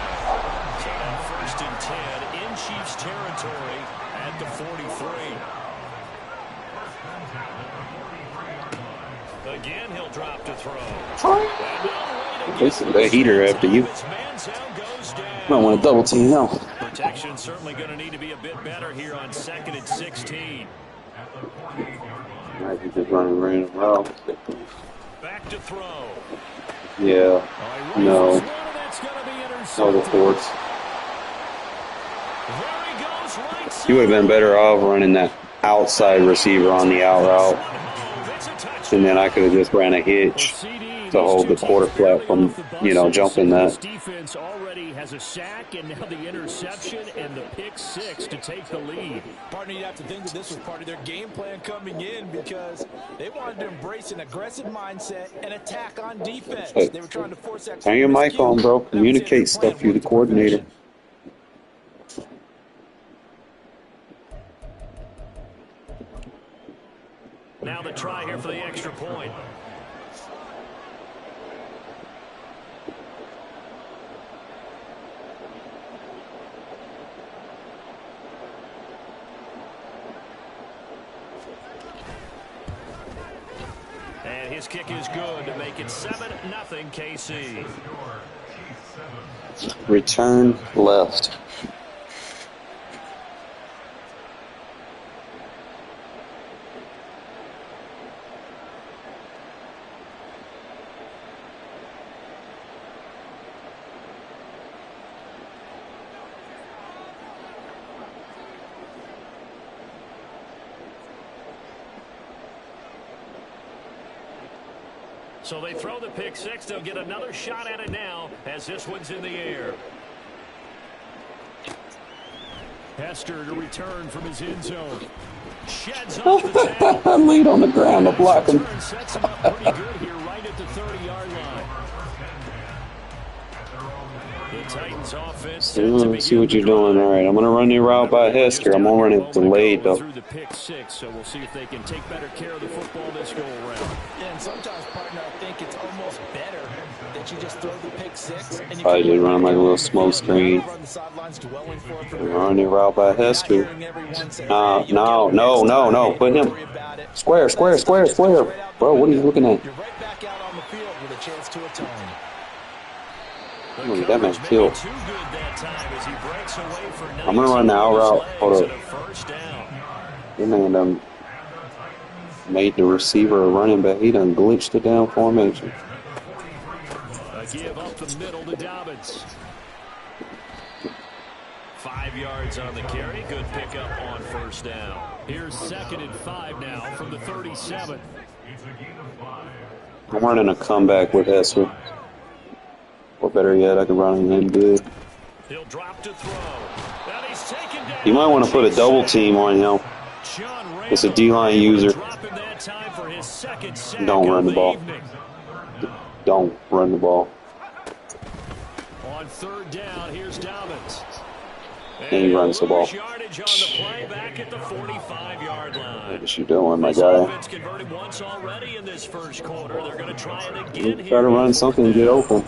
Speaker 1: So now first and 10 in Chiefs territory at the 43. Again, he'll drop to throw.
Speaker 5: It's a heater after you.
Speaker 1: His man sound goes down.
Speaker 5: Might want to double team now.
Speaker 1: Protection certainly going to need to be a bit better here on 2nd and 16.
Speaker 5: Might be just running random routes.
Speaker 1: Back to throw.
Speaker 5: Yeah. No.
Speaker 1: That's going to be
Speaker 5: No, the
Speaker 1: intercepted.
Speaker 5: force.
Speaker 1: There he goes, right
Speaker 5: You would have been better off running that outside receiver on the out route.
Speaker 1: It's a touchdown.
Speaker 5: And then I could have just ran a hitch to hold the quarter flat from, jumping
Speaker 2: This
Speaker 5: that.
Speaker 2: defense already has a sack, and now the interception and the pick six to take the lead.
Speaker 3: Partner, you'd have to think that this was part of their game plan coming in because they wanted to embrace an aggressive mindset and attack on defense.
Speaker 5: Hey,
Speaker 3: They were trying to force that.
Speaker 5: Turn your mic on, bro. Communicate stuff. You're the coordinator.
Speaker 1: Now the try here for the extra point. And his kick is good to make it 7-0 KC.
Speaker 5: Return left.
Speaker 1: So they throw the pick six. They'll get another shot at it now as this one's in the air.
Speaker 2: Hester to return from his end zone. Sheds off the tackle.
Speaker 5: Lead on the ground to block him.
Speaker 2: Return sets him up pretty good here right at the 30-yard line.
Speaker 1: The Titans offense.
Speaker 5: See what you're doing. All right, I'm going to run your route by Hester. I'm going to run it delayed, though.
Speaker 2: Through the pick six, so we'll see if they can take better care of the football this go around.
Speaker 3: Yeah, and sometimes, partner, I think it's almost better that you just throw the pick six and you
Speaker 5: Probably just run like a little smoke screen.
Speaker 3: run the sidelines dwelling for it for
Speaker 5: Run your route by Hester. No. Put him. Square. Bro, what are you looking at?
Speaker 3: You're right back out on the field with a chance to atone.
Speaker 5: Look at that man killed.
Speaker 1: Too good that time as he breaks away for
Speaker 5: I'm going to run the out route. Hold up.
Speaker 1: First down.
Speaker 5: That man done made the receiver a running back. He done glitched the down formation.
Speaker 2: A give up the middle to Dobbins.
Speaker 1: 5 yards on the carry. Good pickup on first down.
Speaker 2: Here's 2nd and 5 now from the 37.
Speaker 5: I'm running a comeback with Hester. Or better yet, I can run him good.
Speaker 1: He'll drop to throw. And he's taken down.
Speaker 5: You might want to put a double team on him. It's a D-line user.
Speaker 1: Dropping that time for his second sack
Speaker 5: Don't run
Speaker 1: of
Speaker 5: the ball.
Speaker 1: evening.
Speaker 5: Don't run the ball.
Speaker 2: On 3rd down, here's Dobbins.
Speaker 5: And he runs the ball.
Speaker 1: Yardage on the play back at the 45-yard line.
Speaker 5: What you doing, my
Speaker 1: This
Speaker 5: guy?
Speaker 1: offense converted once already in this first quarter. They're going to try it again here.
Speaker 5: Try to run something and get open.
Speaker 1: And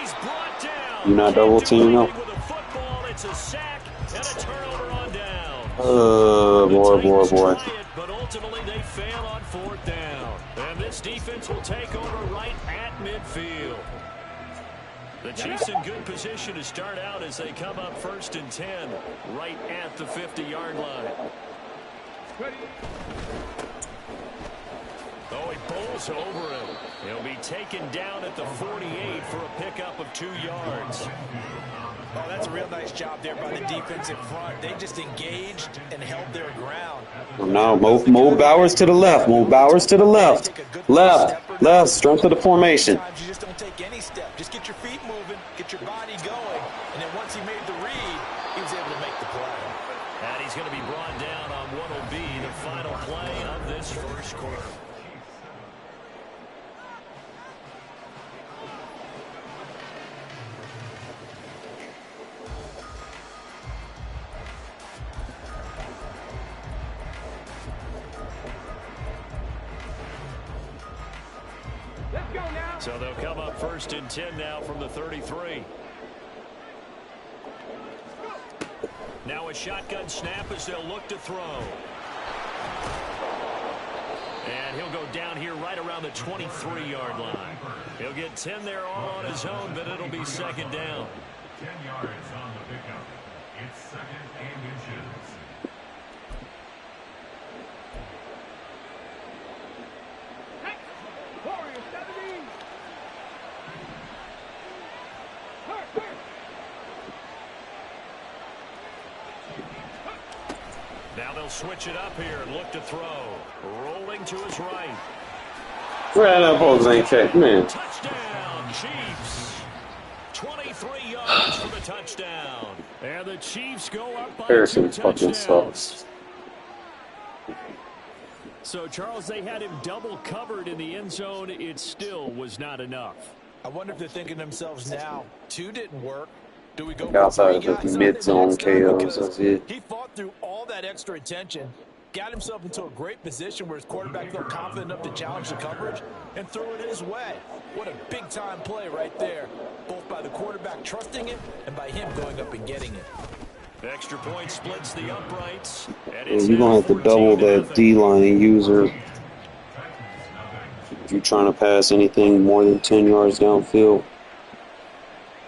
Speaker 1: he's brought down.
Speaker 5: You not double team him?
Speaker 1: With a football, it's a sack and a turnover on down.
Speaker 5: Boy.
Speaker 1: Try it, but ultimately they fail on 4th down. And this defense will take over right at midfield. The Chiefs in good position to start out as they come up 1st and 10 right at the 50-yard line. Oh, he bowls over him. He'll be taken down at the 48 for a pickup of 2 yards.
Speaker 3: Oh, that's a real nice job there by the defense in front. They just engaged and held their ground.
Speaker 5: Now move Bowers to the left. Move Bowers to the left. Left. Strength of the formation.
Speaker 3: Sometimes you just don't take any step. Just get your feet moving, get your body going, and then once he made the read, he was able to make the play.
Speaker 1: And he's going to be brought down on what will be the final play of this first quarter. So they'll come up 1st and 10 now from the 33. Now a shotgun snap as they'll look to throw. And he'll go down here right around the 23-yard line. He'll get 10 there all on his own, but it'll be 2nd down.
Speaker 6: 10 yards on the pickup. It's 2nd and inches.
Speaker 1: Now they'll switch it up here and look to throw. Rolling to his right.
Speaker 5: Right, that ball's ain't checked, man.
Speaker 1: Touchdown, Chiefs. 23 yards for the touchdown. And the Chiefs go up by 2 touchdowns. So, Charles, they had him double covered in the end zone. It still was not enough.
Speaker 3: I wonder if they're thinking to themselves now, 2 didn't work. Do we go
Speaker 5: Outside of the mid-zone KOs, that's it.
Speaker 3: He fought through all that extra attention, got himself into a great position where his quarterback felt confident enough to challenge the coverage and threw it his way. What a big-time play right there, both by the quarterback trusting it and by him going up and getting it.
Speaker 1: Extra point splits the uprights.
Speaker 5: Yeah, you're going to have to double that D-line user if you're trying to pass anything more than 10 yards downfield.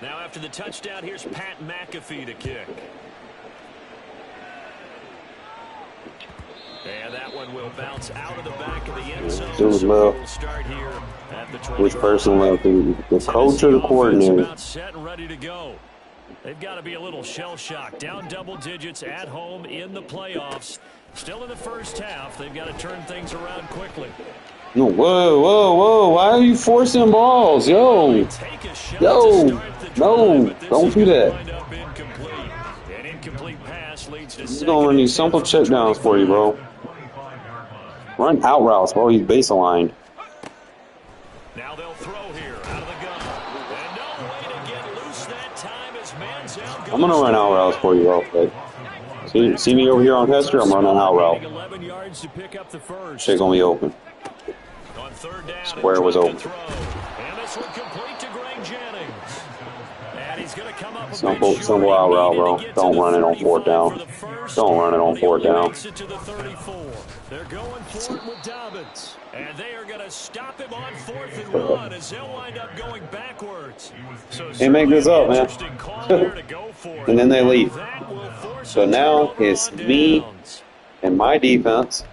Speaker 1: Now after the touchdown, here's Pat McAfee to kick. And that one will bounce out of the back of the end zone.
Speaker 5: Dude left.
Speaker 1: Start here at the
Speaker 5: Which person left? The coach or the coordinator?
Speaker 1: About set and ready to go. They've got to be a little shell-shocked. Down double digits at home in the playoffs. Still in the first half. They've got to turn things around quickly.
Speaker 5: No, whoa. Why are you forcing balls? Yo. No, don't do that.
Speaker 1: An incomplete pass leads to
Speaker 5: He's going to run these simple check downs for you, bro. Run out routes, bro. He's base aligned.
Speaker 1: Now they'll throw here out of the gun. And no way to get loose that time as Manziel goes.
Speaker 5: I'm going to run out routes for you, bro. Okay. See me over here on Hester? I'm running out route.
Speaker 1: 11 yards to pick up the first.
Speaker 5: Shit's going to be open.
Speaker 1: On 3rd down,
Speaker 5: Square was open.
Speaker 1: And this one complete to Greg Jennings. And he's going to come up
Speaker 5: Simple out route, bro. Don't run it on 4th down. Don't run it on 4th down.
Speaker 1: To the 34. They're going for it with Dobbins. And they are going to stop him on 4th and 1 as they'll wind up going backwards. So
Speaker 5: they make this up, man. And then they leave. So now it's me and my defense.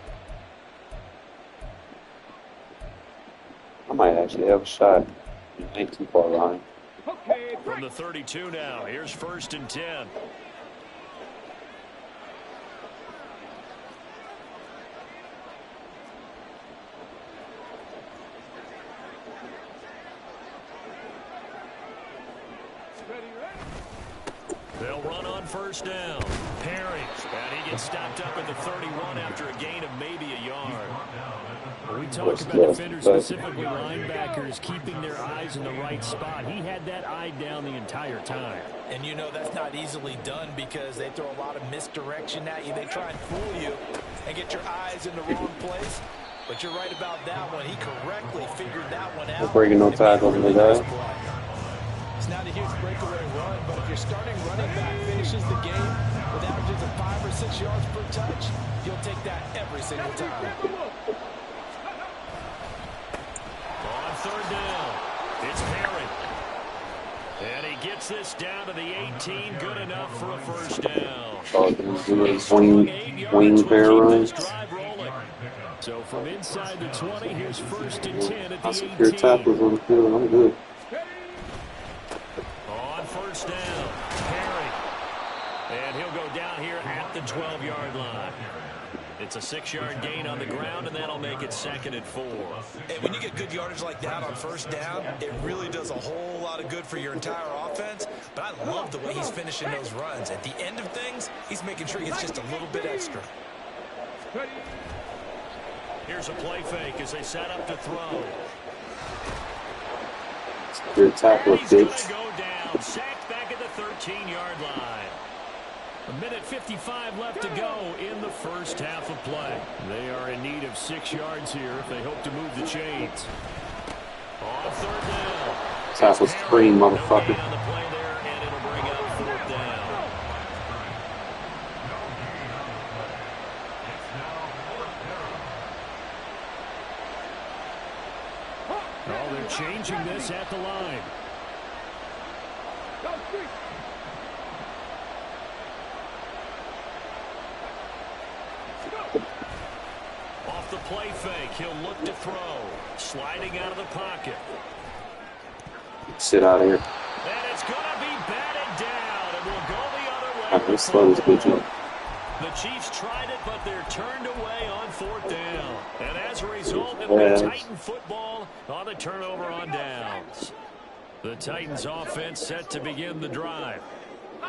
Speaker 5: I might actually have a shot. It ain't too far behind.
Speaker 1: From the 32 now, here's 1st and 10. They'll run on 1st down. Perry, and he gets stopped up at the 31 after a gain of maybe a yard. We talk about defenders, specifically linebackers, keeping their eyes in the right spot. He had that eye down the entire time.
Speaker 3: And you know that's not easily done because they throw a lot of misdirection at you. They try and fool you and get your eyes in the wrong place. But you're right about that one. He correctly figured that one out.
Speaker 5: Breaking no tackles in the guy.
Speaker 3: It's not a huge breakaway run, but if your starting running back finishes the game with averages of 5 or 6 yards per touch, you'll take that every single time.
Speaker 1: On 3rd down, it's Perry. And gets this down to the 18. Good enough for a first down.
Speaker 5: Wing pair runs.
Speaker 2: So from inside the 20, here's 1st and 10 at the 18.
Speaker 5: Secure tackles on the field. I'm good.
Speaker 1: On first down, Perry. And he'll go down here at the 12-yard line. It's a 6-yard gain on the ground, and that'll make it 2nd and 4.
Speaker 3: And when you get good yardage like that on first down, it really does a whole lot of good for your entire offense. But I love the way he's finishing those runs. At the end of things, he's making sure he gets just a little bit extra.
Speaker 1: Here's a play fake as they set up to throw.
Speaker 5: Secure tackle,
Speaker 1: He's going
Speaker 5: bitch.
Speaker 1: to go down, sacked back at the 13-yard line. 1:55 left to go in the first half of play. They are in need of 6 yards here if they hope to move the chains. On 3rd down.
Speaker 5: Tackle screen, motherfucker.
Speaker 1: No gain on the play there, and it'll bring up 4th down.
Speaker 2: Oh, they're changing this at the line.
Speaker 1: Off the play fake, he'll look to throw. Sliding out of the pocket.
Speaker 5: Sit out of here.
Speaker 1: And it's going to be batted down, and will go the other way.
Speaker 5: Let's slow this bitch up.
Speaker 1: The Chiefs tried it, but they're turned away on 4th down. And as a result, it'll be Titan football on the turnover on downs. The Titans offense set to begin the drive.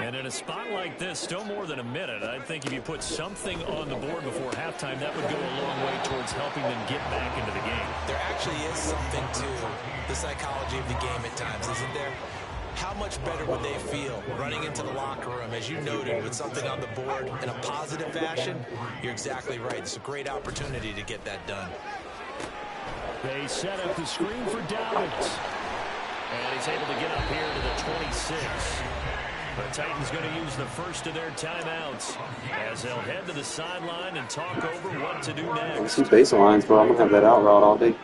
Speaker 1: And in a spot like this, still more than a minute, I think if you put something on the board before halftime, that would go a long way towards helping them get back into the game.
Speaker 3: There actually is something to the psychology of the game at times, isn't there? How much better would they feel running into the locker room, as you noted, with something on the board in a positive fashion? You're exactly right. It's a great opportunity to get that done.
Speaker 2: They set up the screen for Dobbins.
Speaker 1: And he's able to get up here to the 26. The Titans going to use the first of their timeouts as they'll head to the sideline and talk over what to do next.
Speaker 5: Some baselines, bro. I'm going to have that out route all day.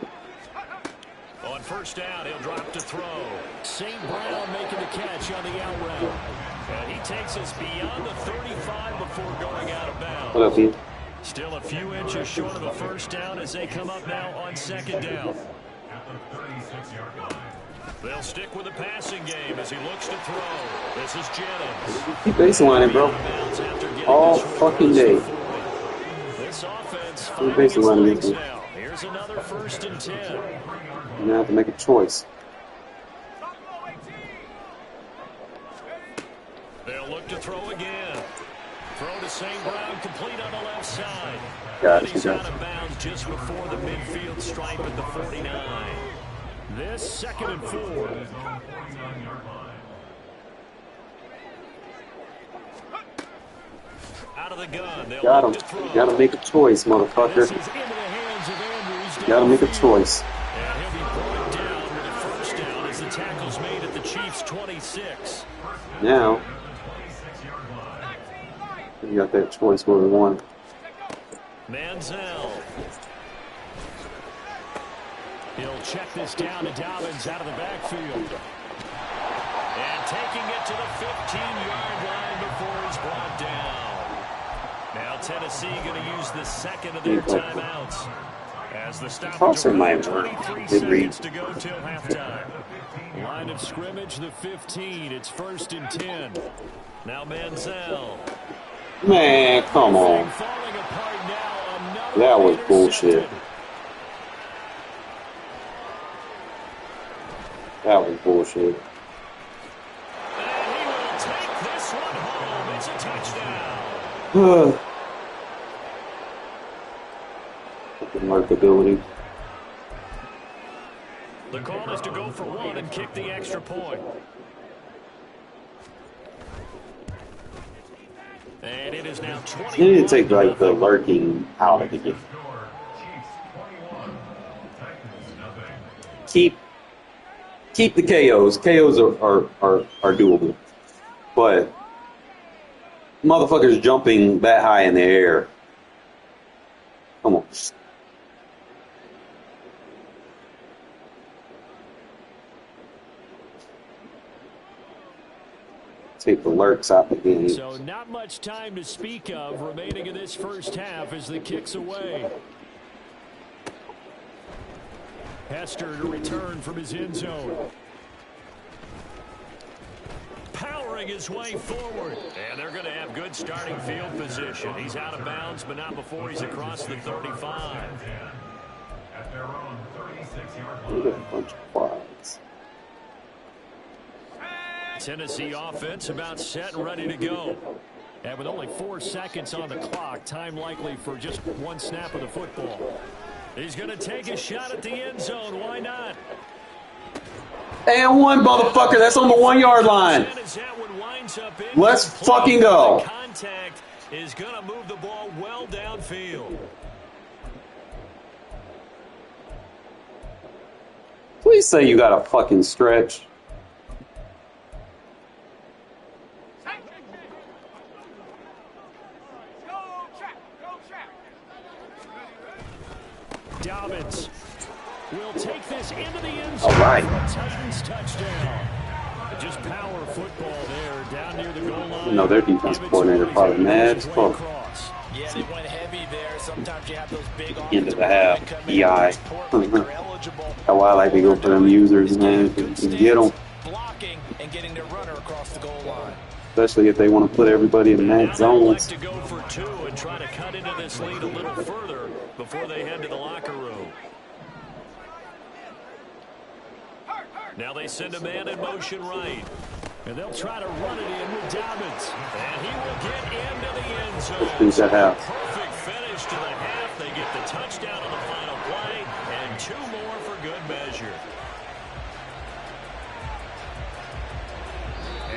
Speaker 1: On first down, he'll drop to throw.
Speaker 2: St. Brown making the catch on the out route.
Speaker 1: And he takes us beyond the 35 before going out of bounds.
Speaker 5: What up, Ian?
Speaker 1: Still a few inches short of a first down as they come up now on 2nd down. They'll stick with the passing game as he looks to throw. This is Jennings.
Speaker 5: Keep baselining, bro. All fucking day.
Speaker 1: This offense
Speaker 5: Keep
Speaker 1: finding its
Speaker 5: baselining
Speaker 1: legs
Speaker 5: against me.
Speaker 1: now. Here's another 1st and 10.
Speaker 5: You're going to have to make a choice.
Speaker 1: They'll look to throw again. Throw to St. Brown, complete on the left side.
Speaker 5: Gotcha,
Speaker 1: And he's out
Speaker 5: gotcha.
Speaker 1: of bounds just before the midfield stripe at the 49.
Speaker 2: This 2nd and 4.
Speaker 1: Out of the gun. They'll
Speaker 5: Got
Speaker 1: look
Speaker 5: him.
Speaker 1: to throw.
Speaker 5: You got to make a choice, motherfucker.
Speaker 2: This is into the hands of Andrews.
Speaker 5: You got to make a choice.
Speaker 1: And he'll be brought down with a first down as the tackle's made at the Chiefs' 26.
Speaker 5: Now, you got that choice where we want.
Speaker 1: Manziel.
Speaker 2: He'll check this down to Dobbins out of the backfield.
Speaker 1: And taking it to the 15-yard line before he's brought down. Now Tennessee going to use the 2nd of their timeouts. As the stoppage
Speaker 5: Crosser might
Speaker 1: around
Speaker 5: work.
Speaker 1: 23
Speaker 5: Good read.
Speaker 1: seconds to go till halftime.
Speaker 2: Line of scrimmage, the 15. It's 1st and 10.
Speaker 1: Now Manziel.
Speaker 5: Man, come on.
Speaker 2: Falling apart now. Another
Speaker 5: That was
Speaker 2: intercepted.
Speaker 5: bullshit. That was bullshit.
Speaker 1: And he will take this one home. It's a touchdown.
Speaker 5: Fucking markability.
Speaker 1: The call is to go for one and kick the extra point. And it is now 20.
Speaker 5: You need to take like the lurking out of the game. Keep the KOs. KOs are doable, but motherfuckers jumping that high in the air. Come on. Take the lurks out the game.
Speaker 2: So not much time to speak of remaining in this first half as the kick's away. Hester to return from his end zone. Powering his way forward. And they're going to have good starting field position. He's out of bounds, but not before he's across the 35.
Speaker 6: At their own 36-yard
Speaker 5: Look at
Speaker 6: line.
Speaker 5: a bunch of quads.
Speaker 2: Tennessee offense about set and ready to go. And with only 4 seconds on the clock, time likely for just one snap of the football. He's going to take a shot at the end zone. Why not?
Speaker 5: And one, motherfucker. That's on the 1 yard line. Let's fucking go.
Speaker 2: Contact is going to move the ball well downfield.
Speaker 5: Please say you got a fucking stretch.
Speaker 2: Dobbins will take this into the end
Speaker 5: All
Speaker 2: zone.
Speaker 5: right.
Speaker 2: Titans touchdown. Just power football there down near the goal line.
Speaker 5: You know, their defense coordinator probably mad as fuck.
Speaker 3: Yeah, they went heavy there. Sometimes you have those big
Speaker 5: End of the half. EI. That's why I like to go for them users, man. And get them.
Speaker 3: Blocking and getting their runner across the goal line.
Speaker 5: Especially if they want to put everybody in mad zones.
Speaker 2: To go for 2 and try to cut into this lead a little further before they head to the locker room. Now they send a man in motion right. And they'll try to run it in with Dobbins. And he will get into the end zone.
Speaker 5: Things that have.
Speaker 2: Perfect finish to the half. They get the touchdown on the final play. And 2 more for good measure.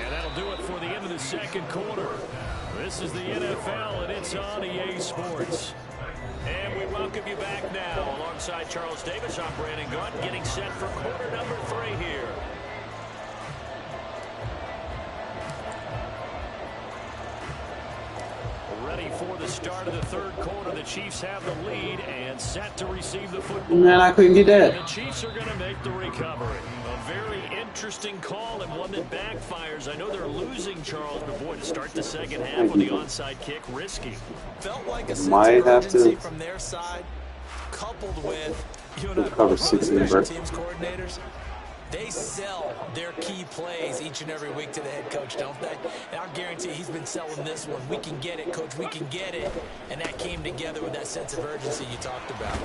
Speaker 2: And that'll do it for the end of the second quarter. This is the NFL, and it's on EA Sports. And we welcome you back now. Alongside Charles Davis, I'm Brandon Gunn, getting set for quarter number 3 here. Ready for the start of the third quarter. The Chiefs have the lead and set to receive the football.
Speaker 5: Man, I couldn't get that.
Speaker 2: The Chiefs are going to make the recovery. A very interesting call and one that backfires. I know they're losing, Charles, but boy, to start the second half with the onside kick, risky.
Speaker 3: Felt like a sense
Speaker 5: Might
Speaker 3: of
Speaker 5: have
Speaker 3: urgency
Speaker 5: to
Speaker 3: from their side, coupled with you and I
Speaker 5: cover
Speaker 3: both
Speaker 5: 6
Speaker 3: special
Speaker 5: number.
Speaker 3: teams coordinators. They sell their key plays each and every week to the head coach, don't they? And I guarantee he's been selling this one. We can get it, coach. We can get it. And that came together with that sense of urgency you talked about.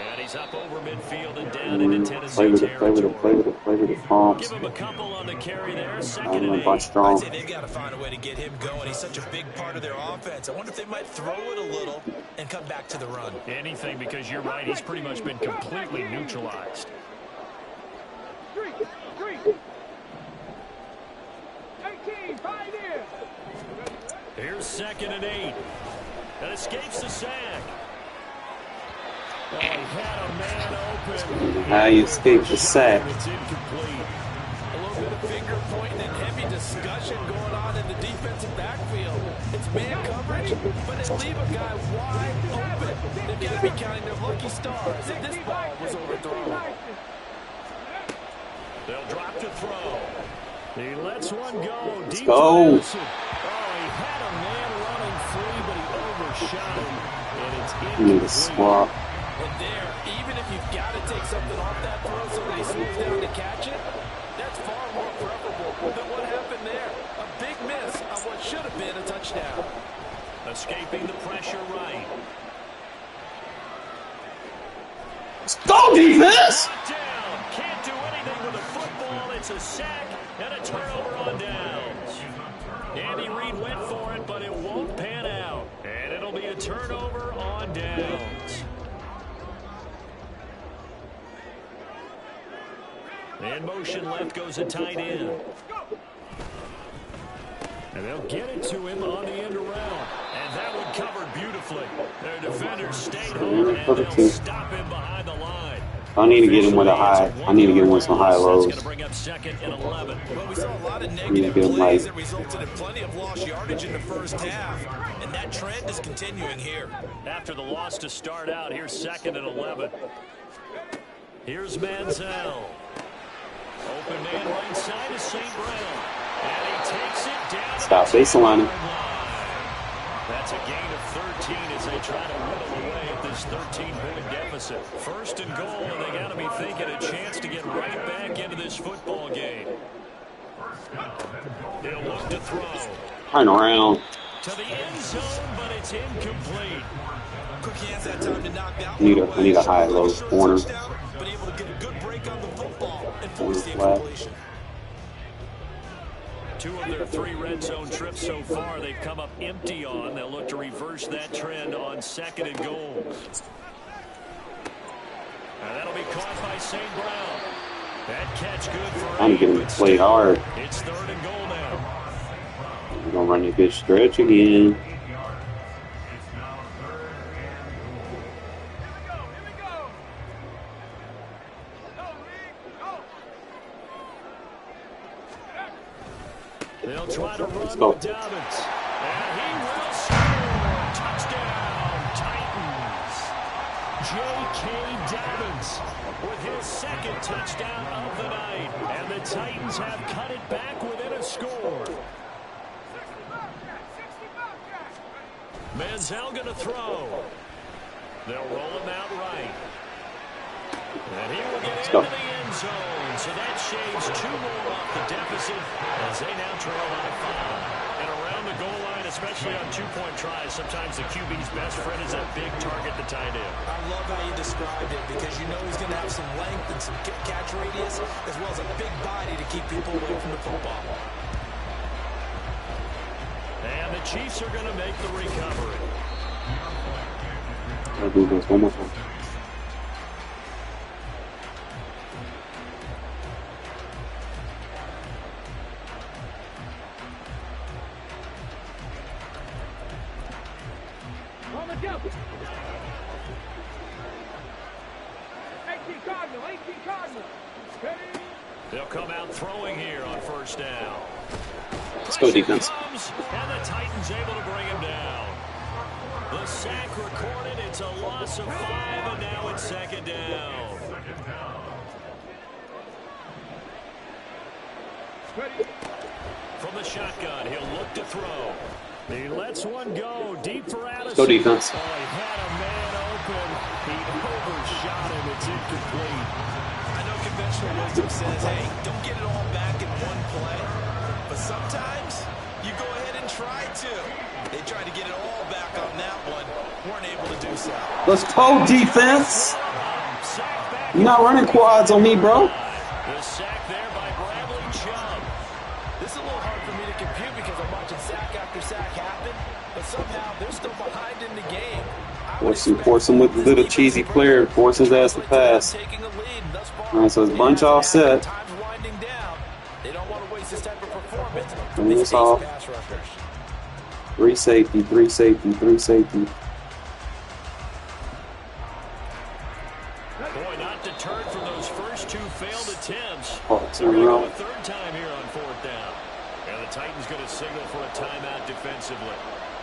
Speaker 2: And he's up over midfield and down into Tennessee
Speaker 5: Play with it,
Speaker 2: territory.
Speaker 5: play with it, play with it, pumps.
Speaker 2: Give him a couple on the carry there.
Speaker 5: I
Speaker 2: Second
Speaker 5: don't know
Speaker 2: and
Speaker 5: about
Speaker 2: 8.
Speaker 5: strong.
Speaker 3: I'd say they've got to find a way to get him going. He's such a big part of their offense. I wonder if they might throw it a little and come back to the run.
Speaker 2: Anything, because you're right. He's pretty much been completely neutralized.
Speaker 4: 18, 5 in.
Speaker 2: Here's 2nd and 8. That escapes the sack. Oh, he had a man open.
Speaker 5: How you escape the sack.
Speaker 2: It's incomplete.
Speaker 3: A little bit of finger pointing and heavy discussion going on in the defensive backfield. It's man coverage, but they leave a guy wide open. They've got to be kind of lucky stars if this ball was overthrown.
Speaker 2: They'll drop to throw. He lets one go.
Speaker 5: Let's
Speaker 2: Deep
Speaker 5: go.
Speaker 2: to Wilson. Oh, he had a man running free, but he overshot him. And it's
Speaker 5: You need a
Speaker 2: incomplete.
Speaker 5: swap.
Speaker 3: And there, even if you've got to take something off that throw, somebody swoops down to catch it, that's far more preferable than what happened there. A big miss on what should have been a touchdown.
Speaker 2: Escaping the pressure right.
Speaker 5: Let's go, defense!
Speaker 2: Brought down. Can't do anything with the football. It's a sack and a turnover on downs. Andy Reid went for it, but it won't pan out. And it'll be a turnover on downs. In motion left goes a tight end. And they'll get it to him on the end around. And that one covered beautifully. Their defenders stayed home, and they'll stop him behind the line.
Speaker 5: I need to get him with a high. I need to get him with some high lows.
Speaker 2: That's going to bring up 2nd and 11.
Speaker 3: Well, we saw a lot of
Speaker 5: need to
Speaker 3: negative
Speaker 5: get him
Speaker 3: plays
Speaker 5: like-
Speaker 3: that resulted in plenty of lost yardage in the first half. And that trend is continuing here.
Speaker 2: After the loss to start out, here's 2nd and 11. Here's Manziel. Open man right side is St. Brown.
Speaker 1: And he takes it down.
Speaker 5: Stop baselining.
Speaker 1: That's a gain of 13 as they try to whittle away at this 13-point deficit. First and goal, and they got to be thinking a chance to get right back into this football game. He'll look to throw.
Speaker 5: Turn around.
Speaker 1: To the end zone, but it's incomplete.
Speaker 3: Quick hands that time to knock down.
Speaker 5: I need a high-low corner.
Speaker 3: But able to get a good break on the football and
Speaker 5: Corner
Speaker 3: force the
Speaker 5: flat.
Speaker 3: incompletion.
Speaker 1: 2 of their 3 red zone trips so far, they've come up empty on. They'll look to reverse that trend on 2nd and goal. And that'll be caught by St. Brown. That catch good for
Speaker 5: I'm
Speaker 1: 8,
Speaker 5: getting
Speaker 1: but
Speaker 5: played
Speaker 1: still,
Speaker 5: hard.
Speaker 1: it's 3rd and goal now.
Speaker 5: We're gonna run a good stretch again.
Speaker 1: They'll try to run
Speaker 5: go.
Speaker 1: with Dobbins. And he will score. Touchdown, Titans. J.K. Dobbins with his 2nd touchdown of the night. And the Titans have cut it back within a score. Manziel going to throw. They'll roll him out right. And he will get into the end zone. So that shaves 2 more off the deficit as they now trail by 5. And around the goal line, especially on 2-point tries, sometimes the QB's best friend is that big target, the tight end.
Speaker 3: I love how you described it because you know he's going to have some length and some catch radius as well as a big body to keep people away from the football.
Speaker 1: And the Chiefs are going to make the recovery.
Speaker 5: I'll do this one more time.
Speaker 4: On the jump. 18 Cardinal, 18 Cardinal. Ready?
Speaker 1: They'll come out throwing here on 1st down.
Speaker 5: Let's go defense.
Speaker 1: Comes, and the Titans able to bring him down. The sack recorded. It's a loss of 5, and now it's 2nd down.
Speaker 4: Ready?
Speaker 1: From the shotgun, he'll look to throw. He lets one go deep for Addison.
Speaker 5: Let's go defense.
Speaker 1: Oh, he had a man open. He overshot him. It's incomplete.
Speaker 3: I know conventional wisdom says, hey, don't get it all back in one play. But sometimes you go ahead and try to. They tried to get it all back on that one. Weren't able to do so.
Speaker 5: Let's go defense.
Speaker 1: Sack back.
Speaker 5: You're not running quads on me, bro.
Speaker 1: The sack there by Bradley Chubb.
Speaker 3: This is a little hard for me to compute because I'm watching sack after sack happen. But somehow they're still behind in the game.
Speaker 5: Force him with the little cheesy player. Force his ass to pass. All right, so it's bunch offset.
Speaker 3: Time's winding down. They don't want to waste this type of performance.
Speaker 5: And it's off. 3 safety, 3 safety, 3 safety.
Speaker 1: Boy, not deterred from those first 2 failed attempts.
Speaker 5: Hawks
Speaker 1: They're
Speaker 5: in a
Speaker 1: going to go
Speaker 5: row.
Speaker 1: a 3rd time here on 4th down. And the Titans going to signal for a timeout defensively.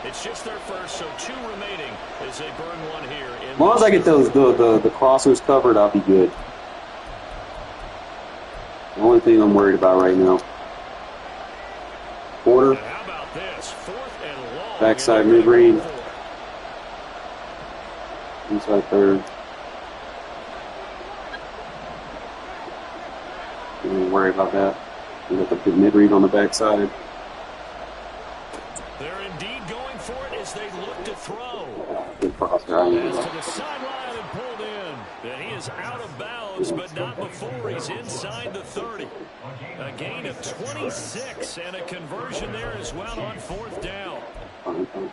Speaker 1: It's just their first, so 2 remaining as they burn one here.
Speaker 5: As long as I get those the crossers covered, I'll be good. The only thing I'm worried about right now. Quarter,
Speaker 1: How about this? 4th and long.
Speaker 5: backside mid-read. Inside 3rd. Don't worry about that. We got the big mid-read on the backside.
Speaker 1: They're indeed going for it as they look to throw.
Speaker 5: Good crosser. I don't
Speaker 1: Pass
Speaker 5: know.
Speaker 1: to the sideline and pulled in. And he is out of bounds, but not before he's inside the 30. A gain of 26 and a conversion there as well on 4th down.
Speaker 5: Fine, fine.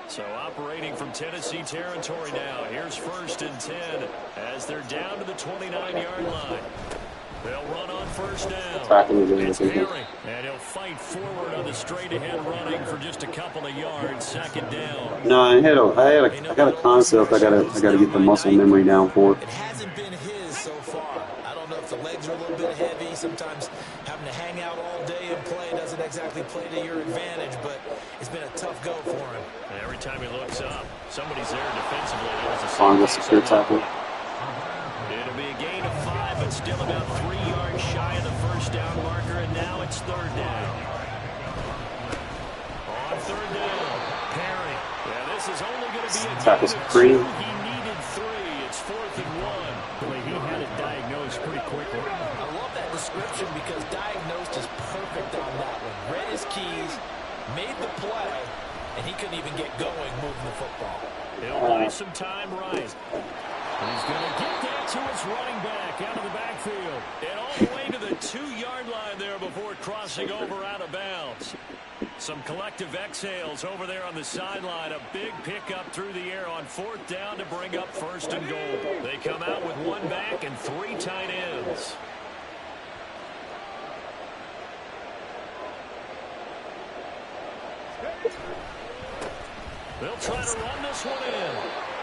Speaker 1: So operating from Tennessee territory now. Here's 1st and 10 as they're down to the 29-yard line. They'll run on 1st down.
Speaker 5: Tackle is
Speaker 1: It's
Speaker 5: in.
Speaker 1: Perry, and he'll fight forward on the straight-ahead running for just a couple of yards. 2nd down.
Speaker 5: No, I got a concept. I gotta get the muscle memory down for.
Speaker 3: It hasn't been his so far. I don't know if the legs are a little bit heavy. Sometimes having to hang out all day and play doesn't exactly play to your advantage, but it's been a tough go for him.
Speaker 1: And every time he looks up, somebody's there defensively. There's a
Speaker 5: Fine, secure tackle.
Speaker 1: It'll be a gain of 5, but still about 3 yards shy of the 1st down marker, and now it's It's third down. On third down, Perry. Yeah, this is only going to be a
Speaker 5: Tackle
Speaker 1: gain of
Speaker 5: screen.
Speaker 1: 2. He needed 3. It's 4th and 1.
Speaker 2: Boy, he had it diagnosed pretty quickly.
Speaker 3: I love that description because diagnosed is perfect on that one. Read his keys, made the play, and he couldn't even get going moving the football.
Speaker 1: He'll buy some time right. He's going to get that to his running back out of the backfield. And all the way to the 2-yard line there before crossing over out of bounds. Some collective exhales over there on the sideline. A big pickup through the air on 4th down to bring up 1st and goal. They come out with 1 back and 3 tight ends. They'll try to run this one in.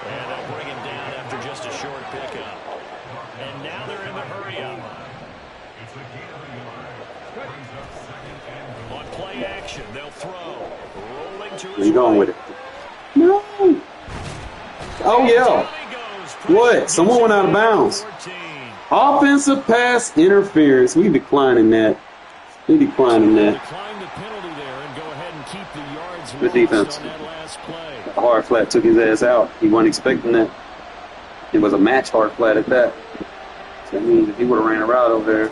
Speaker 1: And they'll bring him down after just a short pickup. And now they're in the hurry-up.
Speaker 6: It's a gain of a yard. Brings up second and goal.
Speaker 1: On play action, they'll throw. Rolling to his
Speaker 5: Where you going with it? No. Oh, yeah. What? Someone went out of bounds. Offensive pass interference. We declining that. We declining that.
Speaker 1: Decline the penalty there and go ahead and keep the yards
Speaker 5: Good defense.
Speaker 1: lost on that last play.
Speaker 5: Hard flat took his ass out. He wasn't expecting that. It was a match hard flat at that. So that means if he would have ran a route over there.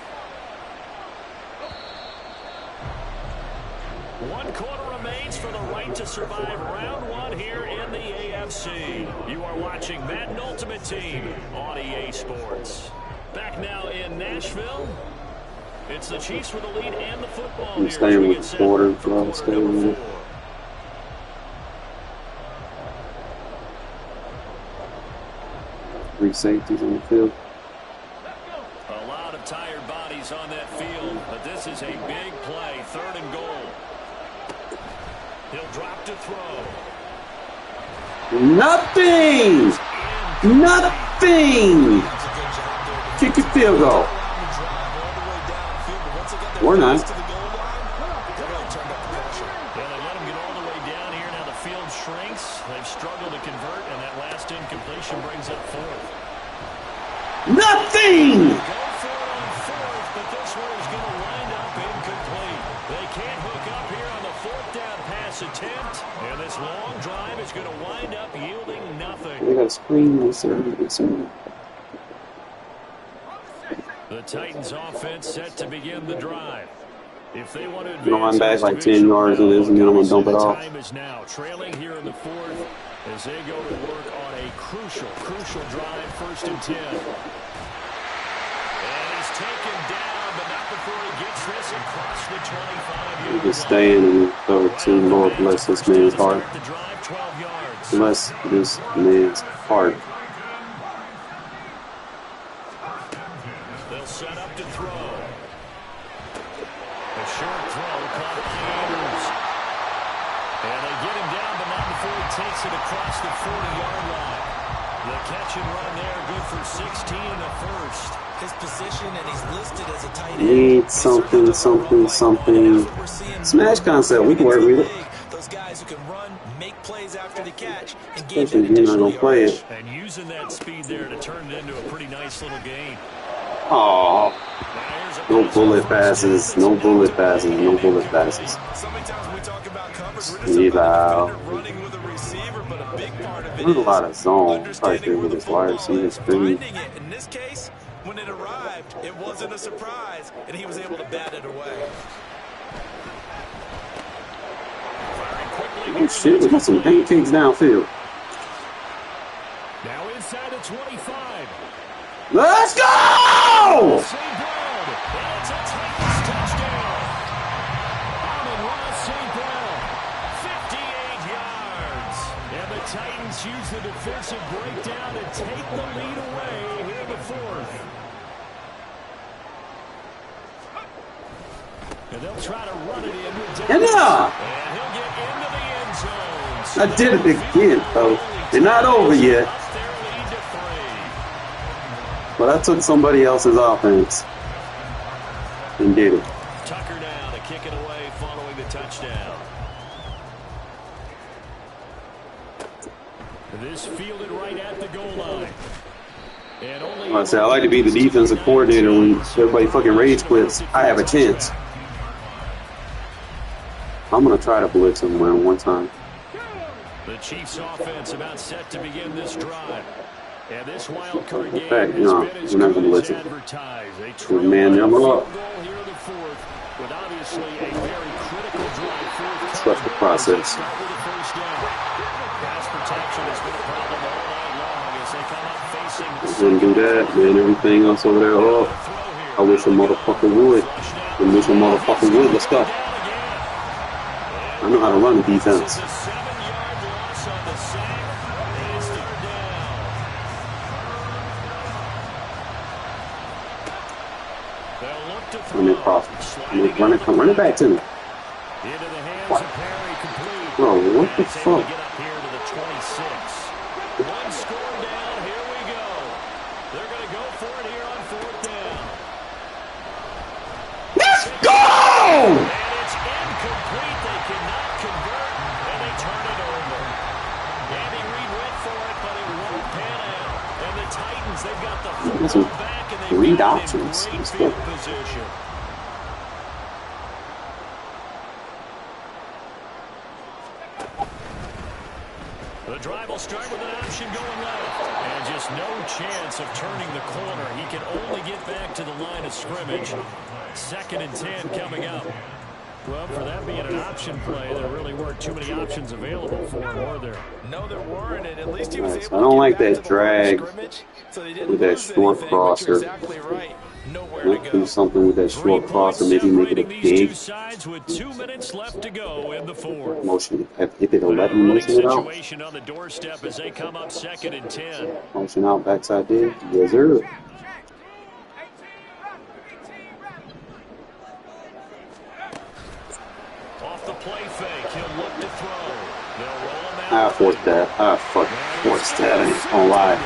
Speaker 1: 1 quarter remains for the right to survive round 1 here in the AFC. You are watching Madden Ultimate Team on EA Sports. Back now in Nashville. It's the Chiefs with the lead and the football
Speaker 5: I'm
Speaker 1: here.
Speaker 5: staying with the quarter. I'm staying with it.
Speaker 1: 4.
Speaker 5: Three safeties on the field.
Speaker 1: A lot of tired bodies on that field, but this is a big play. 3rd and goal. He'll drop to throw.
Speaker 5: Nothing! Nothing! Kick your field goal. Or not.
Speaker 1: Yeah, they let him get all the way down here. Now the field shrinks. They've struggled to convert, and that last incompletion brings up 4th.
Speaker 5: Nothing!
Speaker 1: Go for it on 4th, but this one is going to wind up incomplete. They can't hook up here on the 4th down pass attempt, and this long drive is going to wind up yielding nothing.
Speaker 5: They got a screen. Yes, sir. Yes, sir.
Speaker 1: The Titans offense set to begin the drive. If they want to advance,
Speaker 5: You know, I'm back like 10 yards in this, and then I'm going to dump it off.
Speaker 1: Time is now trailing here in the 4th as they go to work on a crucial drive, 1st and 10. And he's taken down, but not before he gets this across the 25-yard line.
Speaker 5: Just stay in and throw it to Lord bless this man's heart.
Speaker 1: The drive, 12 yards.
Speaker 5: Bless this man's heart.
Speaker 1: They'll set up to throw. A short throw caught by Andrews. And they get him down, but not before he takes it across the 40-yard line. The catch and run there, good for 16 in the 1st.
Speaker 3: His position, and he's listed as a tight end.
Speaker 5: Need something, something, something. Smash concept. We can work with it.
Speaker 3: Those guys who can run, make plays after the catch, and gain
Speaker 5: Especially
Speaker 3: that
Speaker 5: if you're not
Speaker 3: additional
Speaker 5: going to play
Speaker 3: yardage.
Speaker 5: it.
Speaker 1: And using that speed there to turn it into a pretty nice little gain.
Speaker 5: Aw. No bullet passes. No bullet passes. No bullet passes.
Speaker 3: So many times when we talk about coverage, we're just
Speaker 5: Yeah.
Speaker 3: about the defender running with a receiver, but a big part of it
Speaker 5: There's a
Speaker 3: is
Speaker 5: lot of zone right there
Speaker 3: understanding
Speaker 5: with
Speaker 3: who
Speaker 5: this
Speaker 3: the
Speaker 5: wide
Speaker 3: football
Speaker 5: receiver
Speaker 3: is,
Speaker 5: screen.
Speaker 3: finding it. In this case, when it arrived, it wasn't a surprise, and he was able to bat it away.
Speaker 5: Oh shit, we got some pancakes downfield.
Speaker 1: Now inside the 25.
Speaker 5: Let's go!
Speaker 1: St. Brown, and it's a Titans touchdown. Amon-Ra St. Brown, 58 yards. And the Titans use the defensive breakdown to take the lead away here in the 4th. And they'll try to run it in with Davis.
Speaker 5: Enough!
Speaker 1: And he'll get into the end zone.
Speaker 5: I did it again, though. They're not over yet.
Speaker 1: Up their lead to 3.
Speaker 5: But I took somebody else's offense and did it.
Speaker 1: Tucker now to kick it away following the touchdown. This fielded right at the goal line. And only
Speaker 5: I say I like to be the defensive coordinator when everybody fucking rage quits. I have a chance. I'm gonna try to blitz him one time.
Speaker 1: The Chiefs offense about set to begin this drive. And this wild card game
Speaker 5: In fact,
Speaker 1: has
Speaker 5: no,
Speaker 1: been as
Speaker 5: we're not
Speaker 1: good
Speaker 5: gonna
Speaker 1: as
Speaker 5: blitz him.
Speaker 1: advertised. They
Speaker 5: We'll
Speaker 1: trail
Speaker 5: man
Speaker 1: by a
Speaker 5: them
Speaker 1: field
Speaker 5: up.
Speaker 1: goal here in the fourth, with obviously a very critical drive forthcoming.
Speaker 5: Trust the process.
Speaker 1: Start with a first down. Pass protection has been a problem all night long as they come up facing.
Speaker 5: Didn't do that, man. Everything else over there. Oh, I wish a motherfucker would. I wish a motherfucker would. Let's go. I know how to run the defense.
Speaker 1: A 7-yard loss on the sack. And it's third down. They'll look to throw.
Speaker 5: Run it profit. Run it back to me.
Speaker 1: Into the hands
Speaker 5: What?
Speaker 1: of Perry, complete.
Speaker 5: Bro, what the
Speaker 1: And he's able to
Speaker 5: fuck?
Speaker 1: get up here to the 26. One score down. Here we go. They're going to go for it here on fourth down.
Speaker 5: Let's go!
Speaker 1: And it's incomplete. They cannot convert, and they turn it over. Andy Reid went for it, but it won't pan out. And the Titans, they've got the
Speaker 5: Listen,
Speaker 1: football back, and they've
Speaker 5: Reid
Speaker 1: got it in
Speaker 5: options.
Speaker 1: great
Speaker 5: Let's go.
Speaker 1: field position. The drive will start with an option going left. And just no chance of turning the corner. He can only get back to the line of scrimmage. 2nd and 10 coming up. Well, for that being an option play, there really weren't too many options available for him, were there?
Speaker 3: No, there weren't, and at least he was
Speaker 5: Nice.
Speaker 3: able
Speaker 5: I don't
Speaker 3: to
Speaker 5: like
Speaker 3: get
Speaker 5: that
Speaker 3: back to the line of
Speaker 5: drag
Speaker 3: scrimmage, so they didn't
Speaker 5: with that
Speaker 3: lose
Speaker 5: short
Speaker 3: anything, but
Speaker 5: crosser.
Speaker 3: you're exactly right. Nowhere to
Speaker 5: Let's do
Speaker 3: go.
Speaker 5: something with that
Speaker 1: 3
Speaker 5: short
Speaker 1: points
Speaker 5: crosser. Maybe make it a
Speaker 1: separating these two
Speaker 5: big
Speaker 1: sides with 2 minutes left to go in the fourth.
Speaker 5: motion. If it'll let me
Speaker 1: Running
Speaker 5: motion it out.
Speaker 1: situation on the doorstep as they come up 2nd and 10.
Speaker 5: Motion out, backside dig. Yes, sir.
Speaker 1: Off the play fake, he'll look to throw. They'll roll him
Speaker 5: I
Speaker 1: out.
Speaker 5: forced that. I fucking forced that. I ain't gonna lie.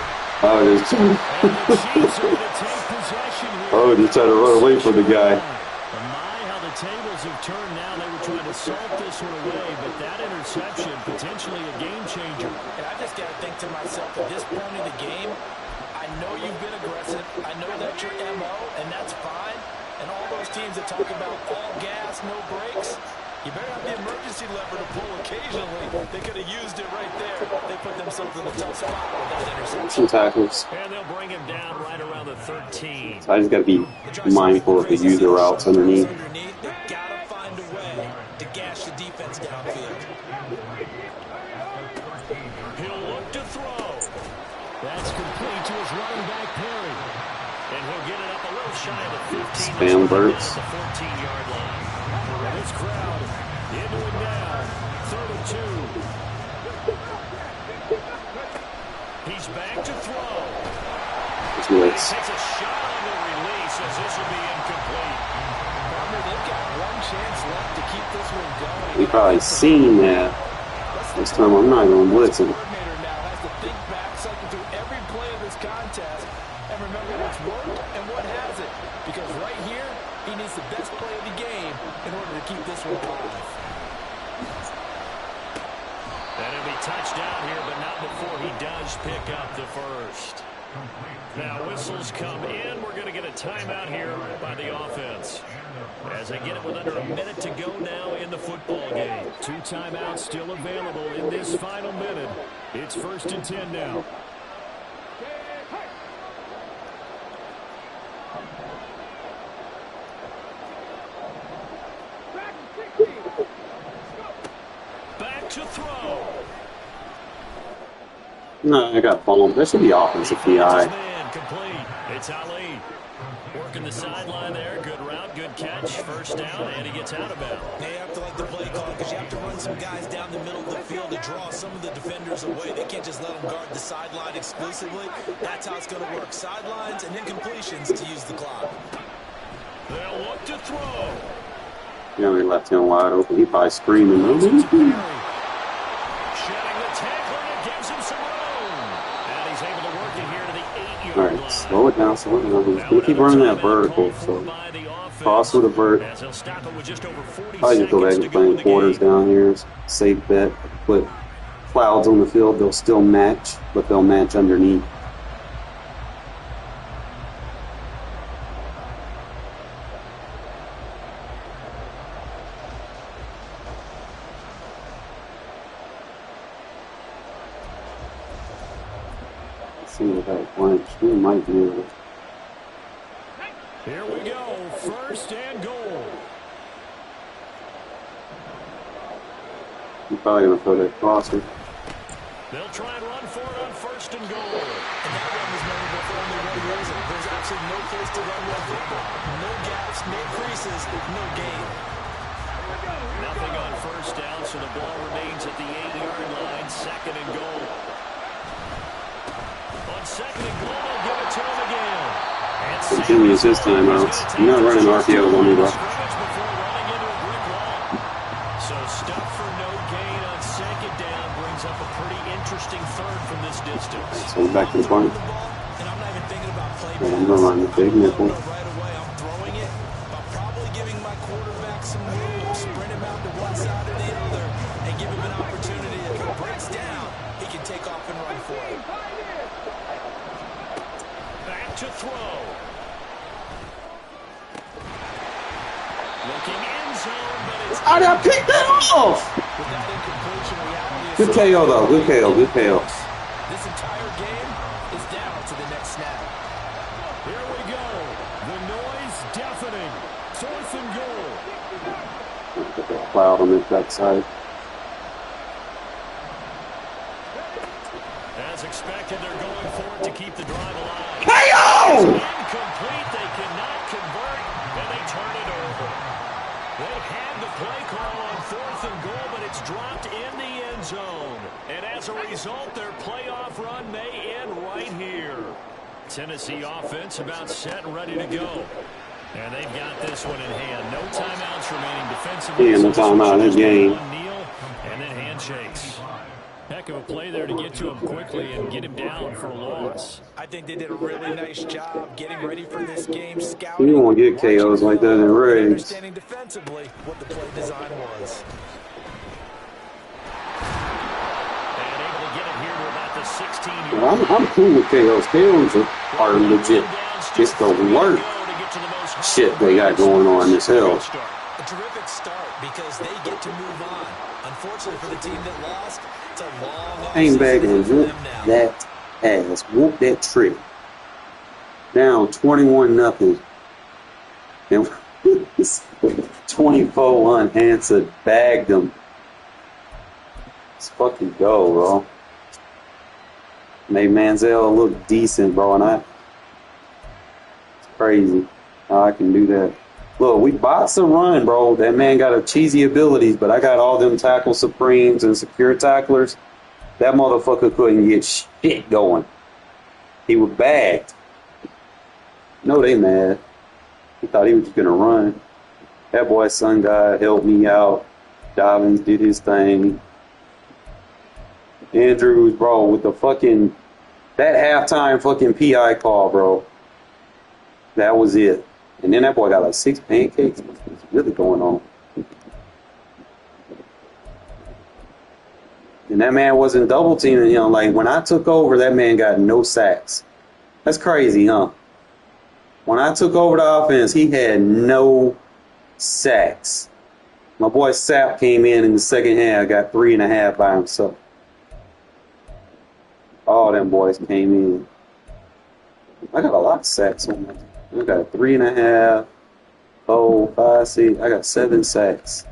Speaker 5: Oh, there's two.
Speaker 1: And the Chiefs are going to take possession here.
Speaker 5: Oh, just trying to run away from the guy.
Speaker 1: And my, how the tables have turned now. They were trying to salt this one away, but that interception, potentially a game changer.
Speaker 3: And I just got to think to myself, at this point in the game, I know you've been aggressive. I know that's your MO, and that's fine. And all those teams that talk about all gas, no brakes, you better have the emergency lever to pull occasionally. They could have used it right there. They put themselves in a tough spot with that interception.
Speaker 5: Some tackles.
Speaker 1: And they'll bring him down right around the 13.
Speaker 5: So I just gotta be mindful of the user routes underneath.
Speaker 3: They got to find a way to gash the defense downfield.
Speaker 1: He'll look to throw. That's complete to his running back, Perry. And he'll get it up a little shy of the 15.
Speaker 5: Spam burps.
Speaker 1: The 14-yard line. And this crowd into it now. 3rd and 2. He's back to throw.
Speaker 5: It's blitz.
Speaker 1: Takes a shot on the release as this will be incomplete.
Speaker 3: They've got one chance left to keep this one going.
Speaker 5: We probably seen that. This time I'm not gonna blitz him.
Speaker 3: Coordinator now has to think back, cycle through every play of this contest, and remember what's worked and what hasn't. Because right here, he needs the best play of the game in order to keep this one alive.
Speaker 1: And he'll be touched down here, but not before he does pick up the first. Now whistles come in. We're going to get a timeout here by the offense. As they get it with under a minute to go now in the football game. 2 timeouts still available in this final minute. It's 1st and 10 now. Back to throw.
Speaker 5: No, I got bumped. That should be offensive PI.
Speaker 1: Man, complete. It's Ali. Working the sideline there. Good route, good catch. First down, and he gets out of bounds.
Speaker 3: They have to like the play call because you have to run some guys down the middle of the field to draw some of the defenders away. They can't just let them guard the sideline exclusively. That's how it's going to work. Sidelines and then completions to use the clock.
Speaker 1: They'll look to throw.
Speaker 5: You know, he left him wide open. He probably screaming.
Speaker 1: Shedding the tackle, and it gives him some room. And he's able to work it here to the 8-yard
Speaker 5: All
Speaker 1: line.
Speaker 5: right, slow it down, slow it down. He's gonna keep running that vertical, so cross with a vert.
Speaker 1: As he'll stop it with just over 40
Speaker 5: Probably just go back
Speaker 1: seconds
Speaker 5: and
Speaker 1: to go in
Speaker 5: playing
Speaker 1: the
Speaker 5: quarters
Speaker 1: game.
Speaker 5: down here. Safe bet. Put clouds on the field. They'll still match, but they'll match underneath. see if that punch. We might be able to.
Speaker 2: Here we go. First and goal.
Speaker 5: You're probably going to throw that crosser.
Speaker 2: They'll try and run for it on first and goal.
Speaker 3: And that run was memorable for only one reason. There's absolutely no place to run well football. No gaps, no creases, no gain.
Speaker 2: Nothing on first down, so the ball remains at the 8-yard line. Second and goal. On second and goal, they'll give it to him again.
Speaker 5: Continues his timeouts. You're not running RPOs on me, bro.
Speaker 2: So stuff for no gain on second down brings up a pretty interesting third from this distance.
Speaker 5: So we're back to the point.
Speaker 3: And I'm not even thinking about play.
Speaker 5: I'm going to run the big nipple.
Speaker 3: Right away, I'm throwing it. I'm probably giving my quarterback some room, sprint him out to one side or the other, and give him an opportunity. If he breaks down, he can take off and run for it.
Speaker 2: Back to throw. Looking end zone, but it's...
Speaker 5: I got picked that off!
Speaker 3: With that incompletion, reality is
Speaker 5: Good KO, though. Good KO. Good KO.
Speaker 3: this entire game is down to the next snap.
Speaker 2: Here we go. The noise deafening. Fourth and goal.
Speaker 5: Put that cloud on this backside.
Speaker 2: As expected, they're going for it to keep the drive alive.
Speaker 5: KO!
Speaker 2: Incomplete. They cannot convert, and they turn it over. They had the play call on fourth and goal, but it's dropped in the end zone. And as a result, their playoff run may end right here. Tennessee offense about set and ready to go. And they've got this one in hand. No timeouts remaining defensively.
Speaker 5: Yeah, no timeout. That game.
Speaker 2: Kneel, and then handshakes. Heck of a play there to get to him quickly and get him down for a loss.
Speaker 3: I think they did a really nice job getting ready for this game, scouting.
Speaker 5: You won't get KOs like that in raids.
Speaker 3: Understanding defensively what the play design was.
Speaker 2: And able to get it here to about the 16-yard.
Speaker 5: I'm cool with KOs. KOs are legit. It's the work shit they got going on this hill.
Speaker 3: A terrific start because they get to move on. Unfortunately for the team that lost, it's a long
Speaker 5: Came back and
Speaker 3: for
Speaker 5: whoop
Speaker 3: them now.
Speaker 5: that ass. Whoop that trick. Down 21-0. And 24 unanswered. Bagged them. Let's fucking go, bro. Made Manziel look decent, bro, and it's crazy how I can do that. Look, we box a run, bro. That man got a cheesy abilities, but I got all them tackle supremes and secure tacklers. That motherfucker couldn't get shit going. He was bagged. No, they mad. He thought he was just gonna run. That boy, Sun God, helped me out. Dobbins did his thing. Andrews, bro, with the fucking that halftime fucking PI call, bro. That was it. And then that boy got like 6 pancakes. What's really going on? And that man wasn't double teaming him. Like when I took over, that man got no sacks. That's crazy, huh? When I took over the offense, he had no sacks. My boy Sapp came in the second half, got 3.5 by himself. All them boys came in. I got a lot of sacks on me. I got 3.5, 4, 5, 6. I got 7 sacks.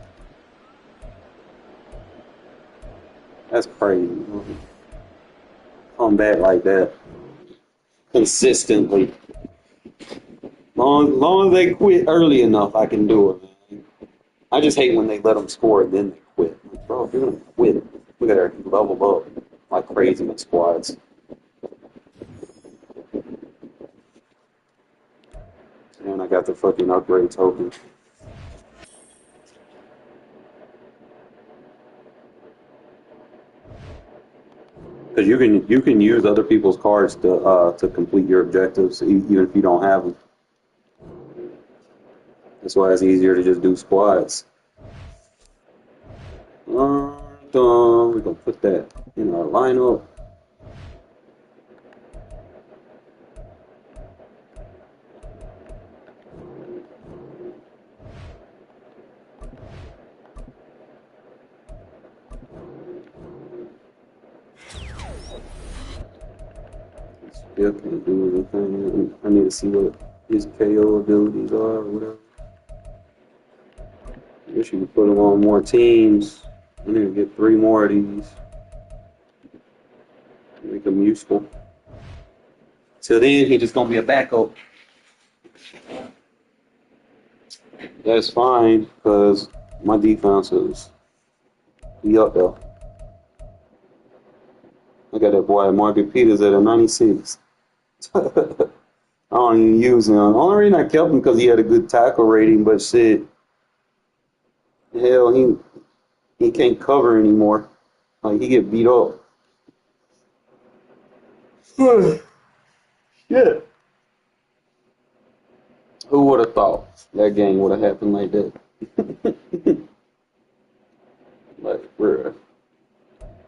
Speaker 5: That's crazy. Come back like that consistently. Long as they quit early enough, I can do it, man. I just hate when they let them score and then they quit. Like, bro, if you're gonna quit, we gotta level up like crazy with squads. And I got the fucking upgrade token. Because you can use other people's cards to complete your objectives, even if you don't have them. That's why it's easier to just do squads. We're gonna put that in our lineup. still can't do anything. I need to see what his KO abilities are or whatever. I wish you could put him on more teams. I need to get 3 more of these. Make him useful. Till then, he's just gonna be a backup. That's fine, because my defense is up there. I got that boy Market Peters at a 96. I don't even use him. The only reason I kept him because he had a good tackle rating, but shit, hell, he can't cover anymore. Like, he get beat up. Yeah. Who would have thought that game would have happened like that? Like, bruh.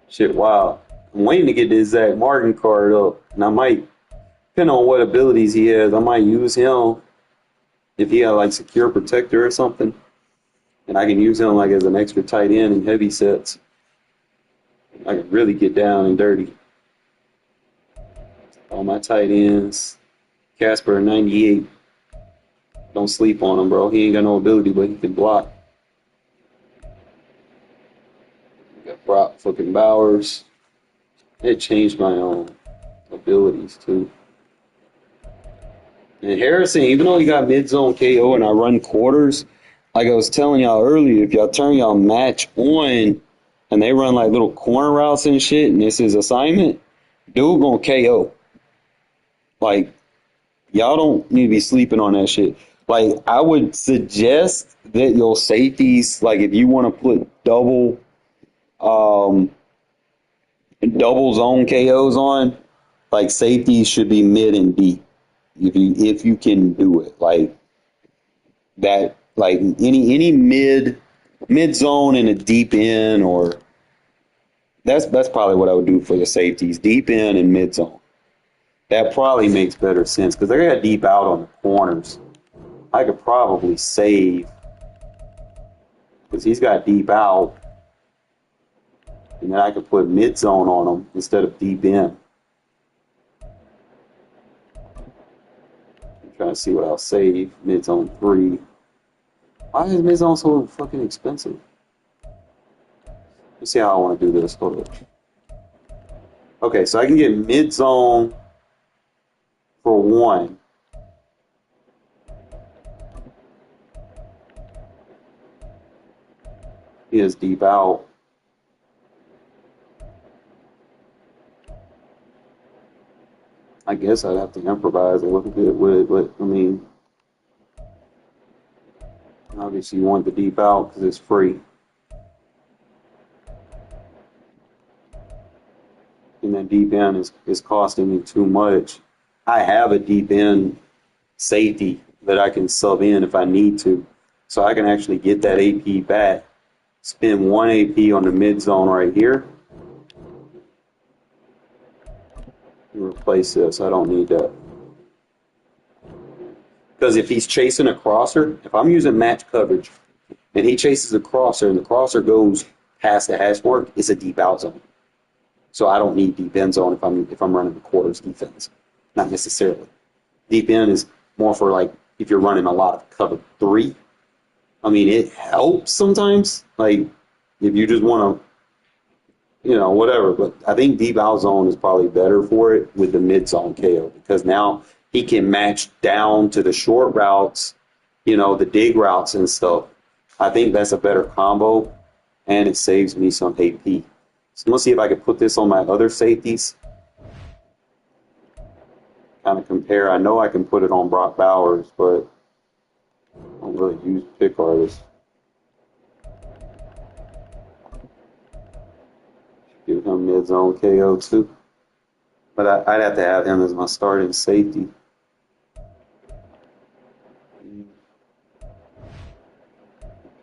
Speaker 5: Shit, wow. I'm waiting to get this Zach Martin card up, and I might, depending on what abilities he has, I might use him if he had like secure protector or something, and I can use him like as an extra tight end in heavy sets. I can really get down and dirty. All my tight ends, Casper 98. Don't sleep on him, bro. He ain't got no ability, but he can block. Got Brock fucking Bowers. It changed my own abilities too. And Harrison, even though he got mid-zone KO and I run quarters, like I was telling y'all earlier, if y'all turn y'all match on and they run like little corner routes and shit, and this is assignment, dude gonna KO. Like, y'all don't need to be sleeping on that shit. Like, I would suggest that your safeties, like if you want to put double zone KOs on, like safeties should be mid and deep. If you can do it. Like that, like any mid zone and a deep in, or that's probably what I would do for the safeties, deep in and mid zone. That probably makes better sense because they got deep out on the corners. I could probably save because he's got deep out, and then I could put mid zone on him instead of deep in. I'm trying to see what I'll save. Mid zone 3. Why is mid zone so fucking expensive? Let's see how I want to do this. Hold up. Okay, so I can get mid zone for 1. He is deep out. I guess I'd have to improvise a little bit with it, but I mean, obviously you want the deep out because it's free. And that deep end is costing me too much. I have a deep end safety that I can sub in if I need to. So I can actually get that AP back, spend 1 AP on the mid zone right here, and replace this. I don't need that. Because if he's chasing a crosser, if I'm using match coverage and he chases a crosser and the crosser goes past the hash mark, it's a deep out zone. So I don't need deep end zone if I'm running the quarters defense. Not necessarily. Deep end is more for like if you're running a lot of cover 3. I mean, it helps sometimes. Like if you just want to, whatever. But I think deep out zone is probably better for it with the mid zone KO because now he can match down to the short routes, the dig routes and stuff. I think that's a better combo, and it saves me some AP. So let's see if I can put this on my other safeties. Kind of compare. I know I can put it on Brock Bowers, but I don't really use pick artists. Give him mid-zone KO too. But I'd have to have him as my starting safety.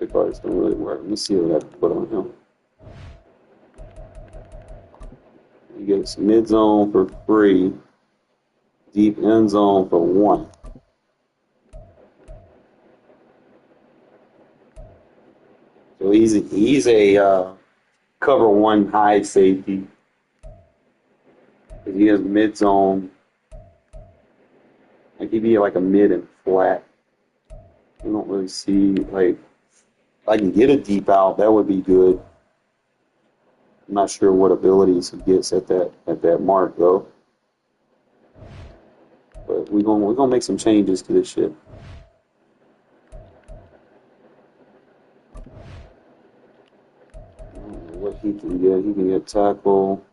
Speaker 5: Pick artists don't really work. Let me see what I can put on him. He gets mid-zone for free. Deep end zone for 1. So he's a cover 1 high safety. He has mid zone Like he'd be like a mid and flat. I don't really see like if I can get a deep out, that would be good. I'm not sure what abilities he gets at that mark though. But we're gonna make some changes to this shit. I don't know what he can get. He can get tackle.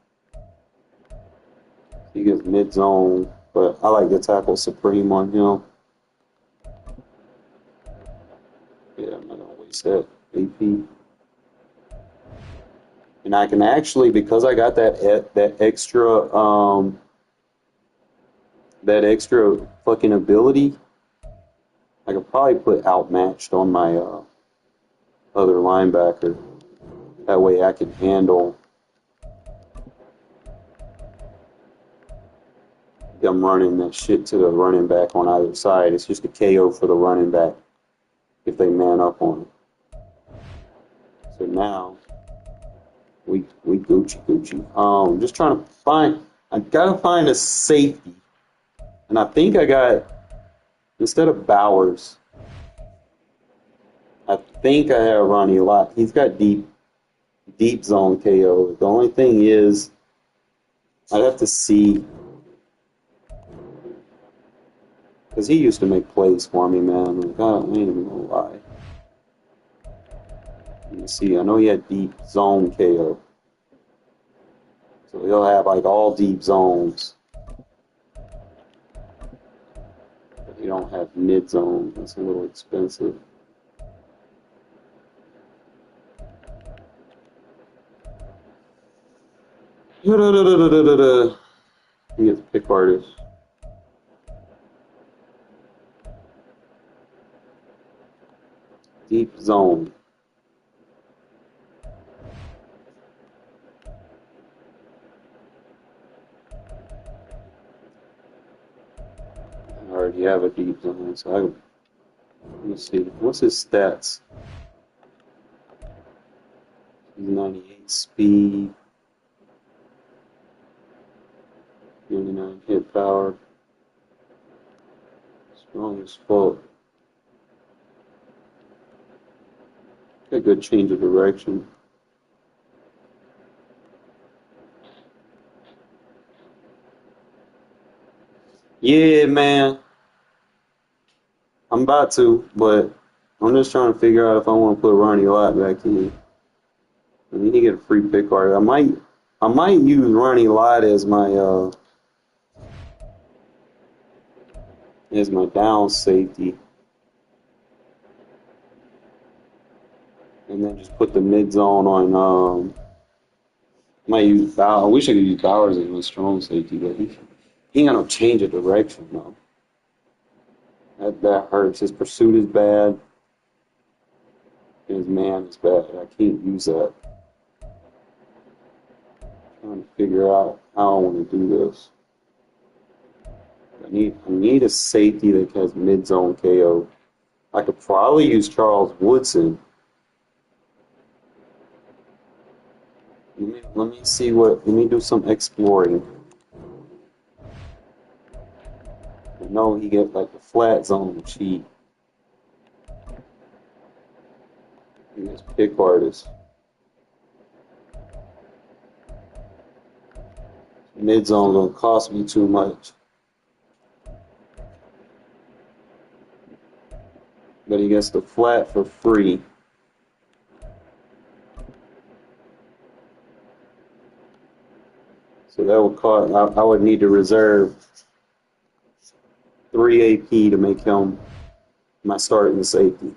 Speaker 5: He gets mid zone, but I like the tackle supreme on him. Yeah, I'm not gonna waste that AP. And I can actually, because I got that extra fucking ability, I could probably put outmatched on my other linebacker. That way I can handle them running that shit to the running back on either side. It's just a KO for the running back if they man up on it. So now we Gucci. Just trying to I gotta find a safety. And I think I got, instead of Bowers, I think I have Ronnie Lott. He's got deep zone KO. The only thing is, I'd have to see, because he used to make plays for me, man. Like, I ain't even gonna lie. Let me see. I know he had deep zone KO. So he'll have like all deep zones. But he don't have mid zone. That's a little expensive. He gets pick artist. Deep zone. I already have a deep zone, so let me see. What's his stats? He's 98 speed. 99 hit power. Strong as fuck. Got a good change of direction. Yeah, man. I'm about to, but I'm just trying to figure out if I want to put Ronnie Lott back in. I need to get a free pick art. I might use Ronnie Lott as my down safety. And then just put the mid zone on might use Bowers. I wish I could use Bowers as my strong safety, but he ain't got no change of direction though. That hurts. His pursuit is bad. And his man is bad. I can't use that. Trying to figure out how I want to do this. I need a safety that has mid zone KO. I could probably use Charles Woodson. Let me do some exploring. I know he gets like the flat zone cheat. He gets pick artist. Mid zone gonna cost me too much. But he gets the flat for free. So that would cost, I would need to reserve 3 AP to make him my starting safety.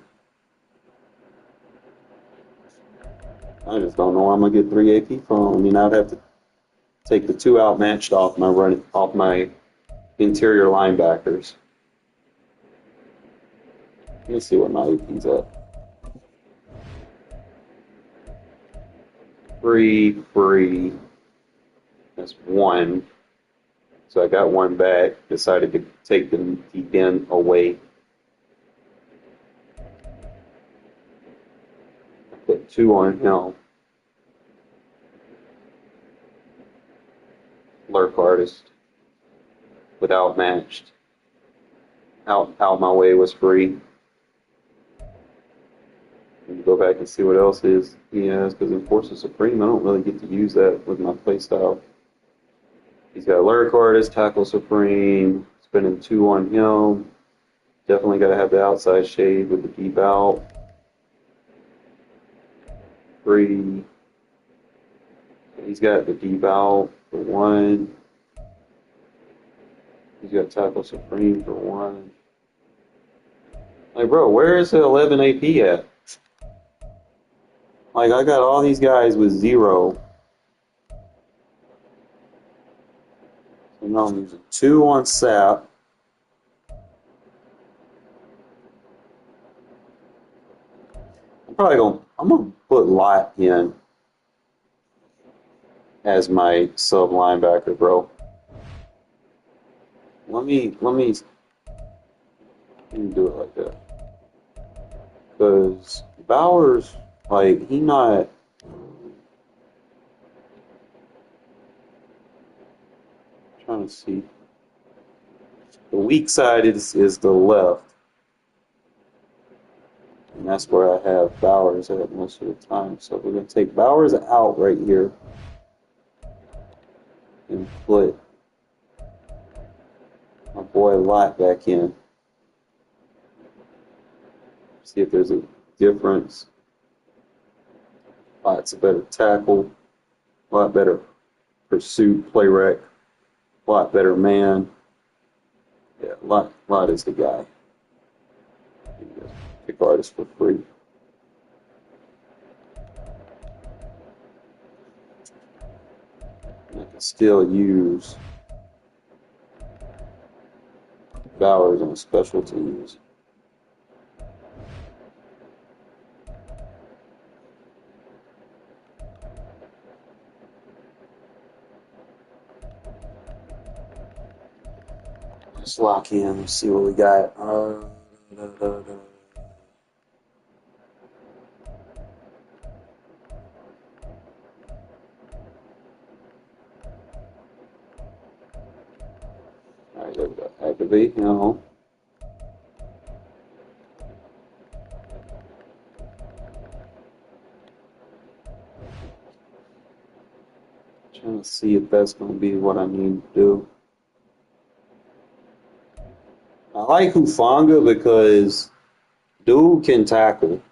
Speaker 5: I just don't know where I'm gonna get 3 AP from. I mean, I'd have to take the 2 outmatched off my interior linebackers. Let me see where my AP's at. Free. That's 1. So I got 1 back. Decided to take the den away. I put 2 on him. Lurk artist. Without matched. Out my way was free. Go back and see what else he has, because Enforcer Supreme, I don't really get to use that with my playstyle. He's got Lyric Artist, Tackle Supreme, spending 2 on him. Definitely got to have the outside shade with the deep out. Free. He's got the deep out for 1. He's got Tackle Supreme for 1. Like, bro, where is the 11 AP at? Like, I got all these guys with 0. So now I'm using 2 on Sap. I'm gonna put Lot in as my sub linebacker, bro. Let me do it like that. Because Bowers, like, he not. I'm trying to see. The weak side is the left. And that's where I have Bowers at most of the time. So we're going to take Bowers out right here and put my boy Lott back in. See if there's a difference. Lott's a better tackle, a lot better pursuit, play rec, a lot better man. Yeah, Lott is the guy. Pick artists for free. And I can still use Bowers on special teams. Just lock in. Let's see what we got. Alright, there we go. Activate now. Trying to see if that's going to be what I need to do. I like Hufanga because dude can tackle.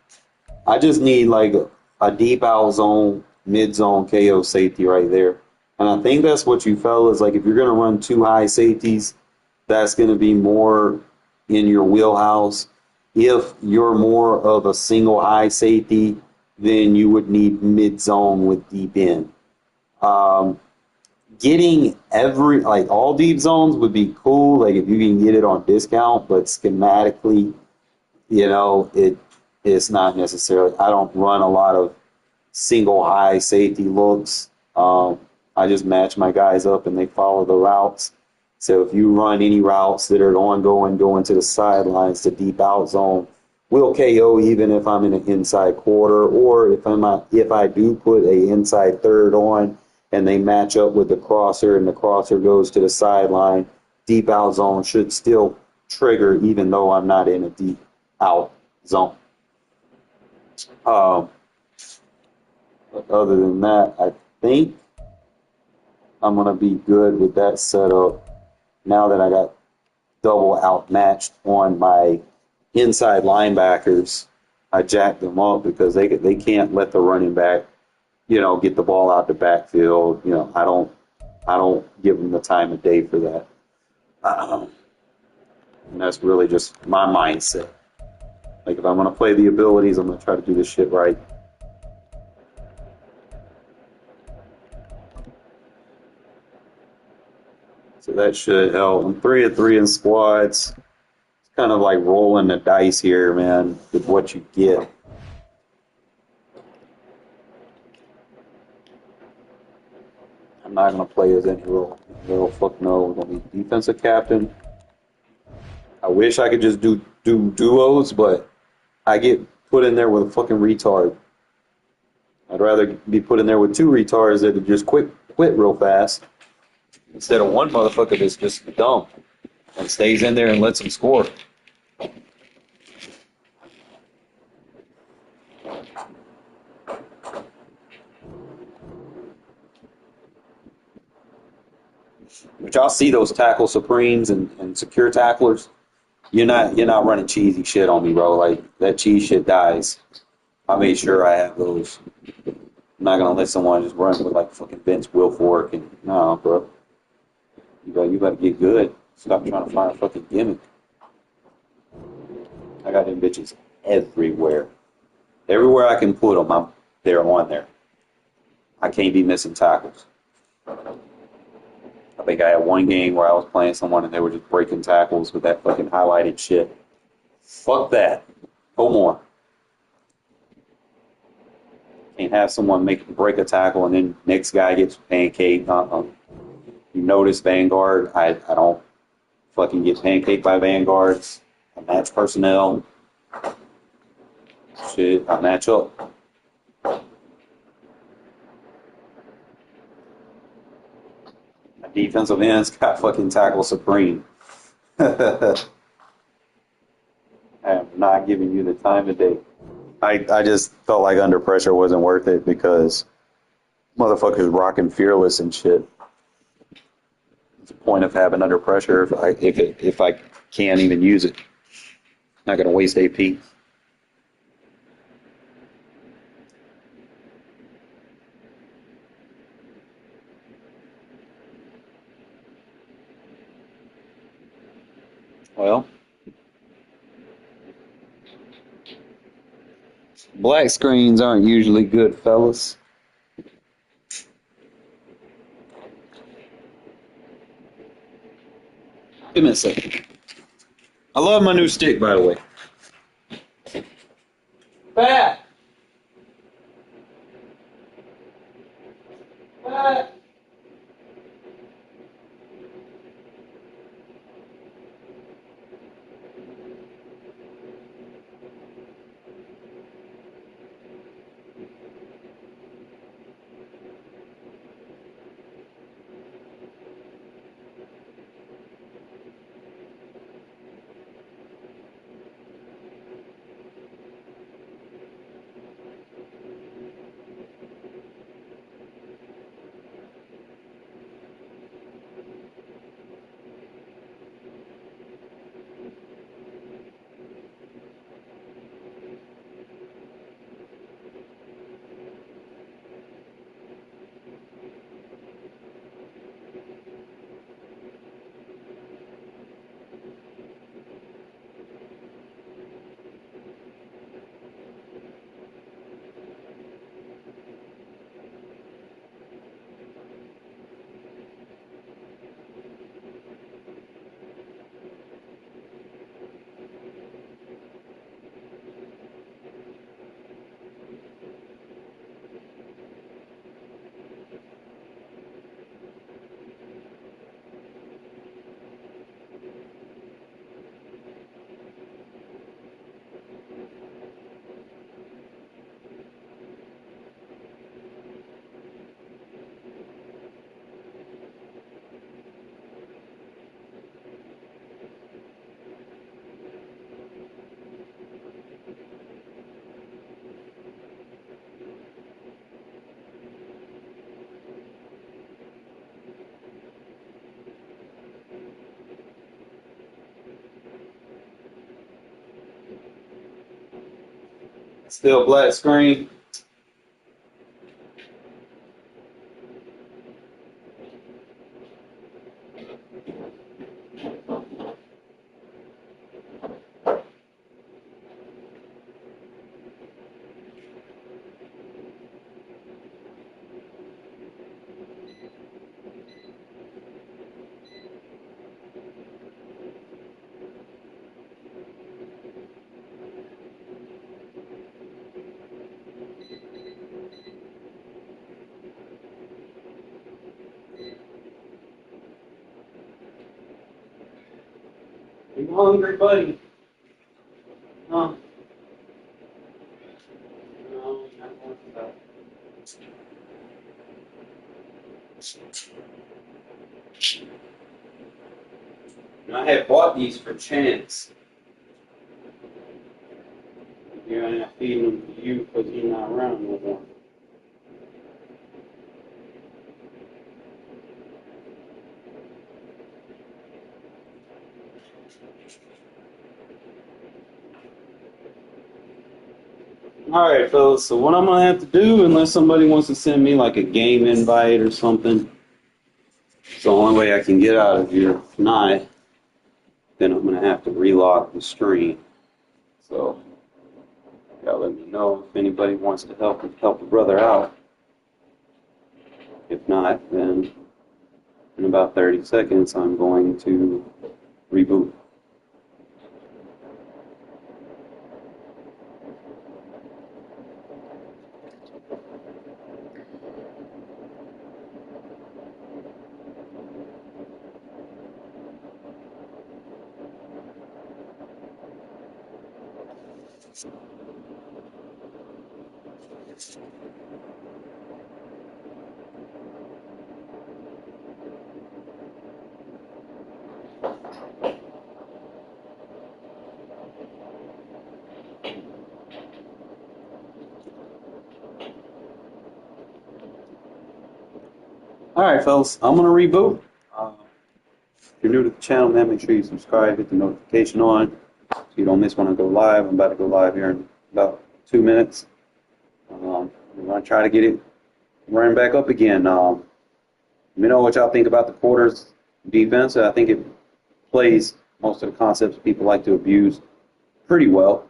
Speaker 5: I just need like a deep out zone, mid zone KO safety right there. And I think that's what you fellas, like if you're going to run 2 high safeties, that's going to be more in your wheelhouse. If you're more of a single high safety, then you would need mid zone with deep in. Getting all deep zones would be cool, like if you can get it on discount, but schematically, it's not necessarily. I don't run a lot of single high safety looks. I just match my guys up and they follow the routes. So if you run any routes that are ongoing, going to the sidelines to deep out zone, we'll KO even if I'm in an inside quarter, or if I do put a inside third on and they match up with the crosser and the crosser goes to the sideline, deep out zone should still trigger even though I'm not in a deep out zone. But other than that, I think I'm going to be good with that setup now that I got double outmatched on my inside linebackers. I jacked them up because they can't let the running back, get the ball out the backfield. I don't give them the time of day for that. And that's really just my mindset. Like if I'm going to play the abilities, I'm going to try to do this shit right. So that should help. I'm 3 of 3 in squads. It's kind of like rolling the dice here, man, with what you get. I'm not going to play as any role. Fuck no. We're going to be defensive captain. I wish I could just do duos, but I get put in there with a fucking retard. I'd rather be put in there with 2 retards that just quit real fast instead of one motherfucker that's just dumb. and stays in there and lets them score. But y'all see those tackle supremes and secure tacklers. You're not running cheesy shit on me, bro. Like that cheese shit dies. I made sure I have those. I'm not gonna let someone just run with like fucking Vince Wilfork and no, bro. You gotta get good. Stop trying to find a fucking gimmick. I got them bitches everywhere. Everywhere I can put them, they're on there. I can't be missing tackles. I think I had one game where I was playing someone and they were just breaking tackles with that fucking highlighted shit. Fuck that. No more. Can't have someone break a tackle and then next guy gets pancaked. You notice Vanguard. I don't fucking get pancaked by Vanguards. I match personnel. Shit, I match up. My defensive ends got fucking tackle supreme. I am not giving you the time of day. I just felt like under pressure wasn't worth it because motherfuckers rocking fearless and shit. What's the point of having under pressure if I can't even use it? Not gonna waste AP. Well, black screens aren't usually good, fellas. Give me a second. I love my new stick, by the way. Fat. Fat. Still black screen. You hungry, buddy? Huh? No, you're not going to that. And I had bought these for Chance. Here I am feeding them to you because you're not around no more. Alright, fellas, so what I'm going to have to do, unless somebody wants to send me like a game invite or something, it's the only way I can get out of here. If not, then I'm going to have to relock the stream. So, y'all let me know if anybody wants to help a brother out. If not, then in about 30 seconds, I'm going to reboot. Alright, fellas, I'm going to reboot. If you're new to the channel, man, make sure you subscribe, hit the notification on so you don't miss when I go live. I'm about to go live here in about 2 minutes. I'm going to try to get it running back up again. Let me know what y'all think about the Porters defense. I think it plays most of the concepts people like to abuse pretty well.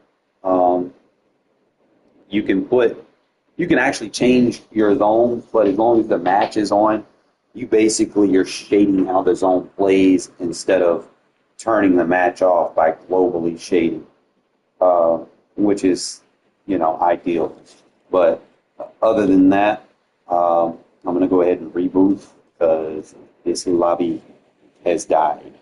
Speaker 5: You can actually change your zone, but as long as the match is on, you're shading how the zone plays instead of turning the match off by globally shading, which is, ideal. But other than that, I'm going to go ahead and reboot because this lobby has died.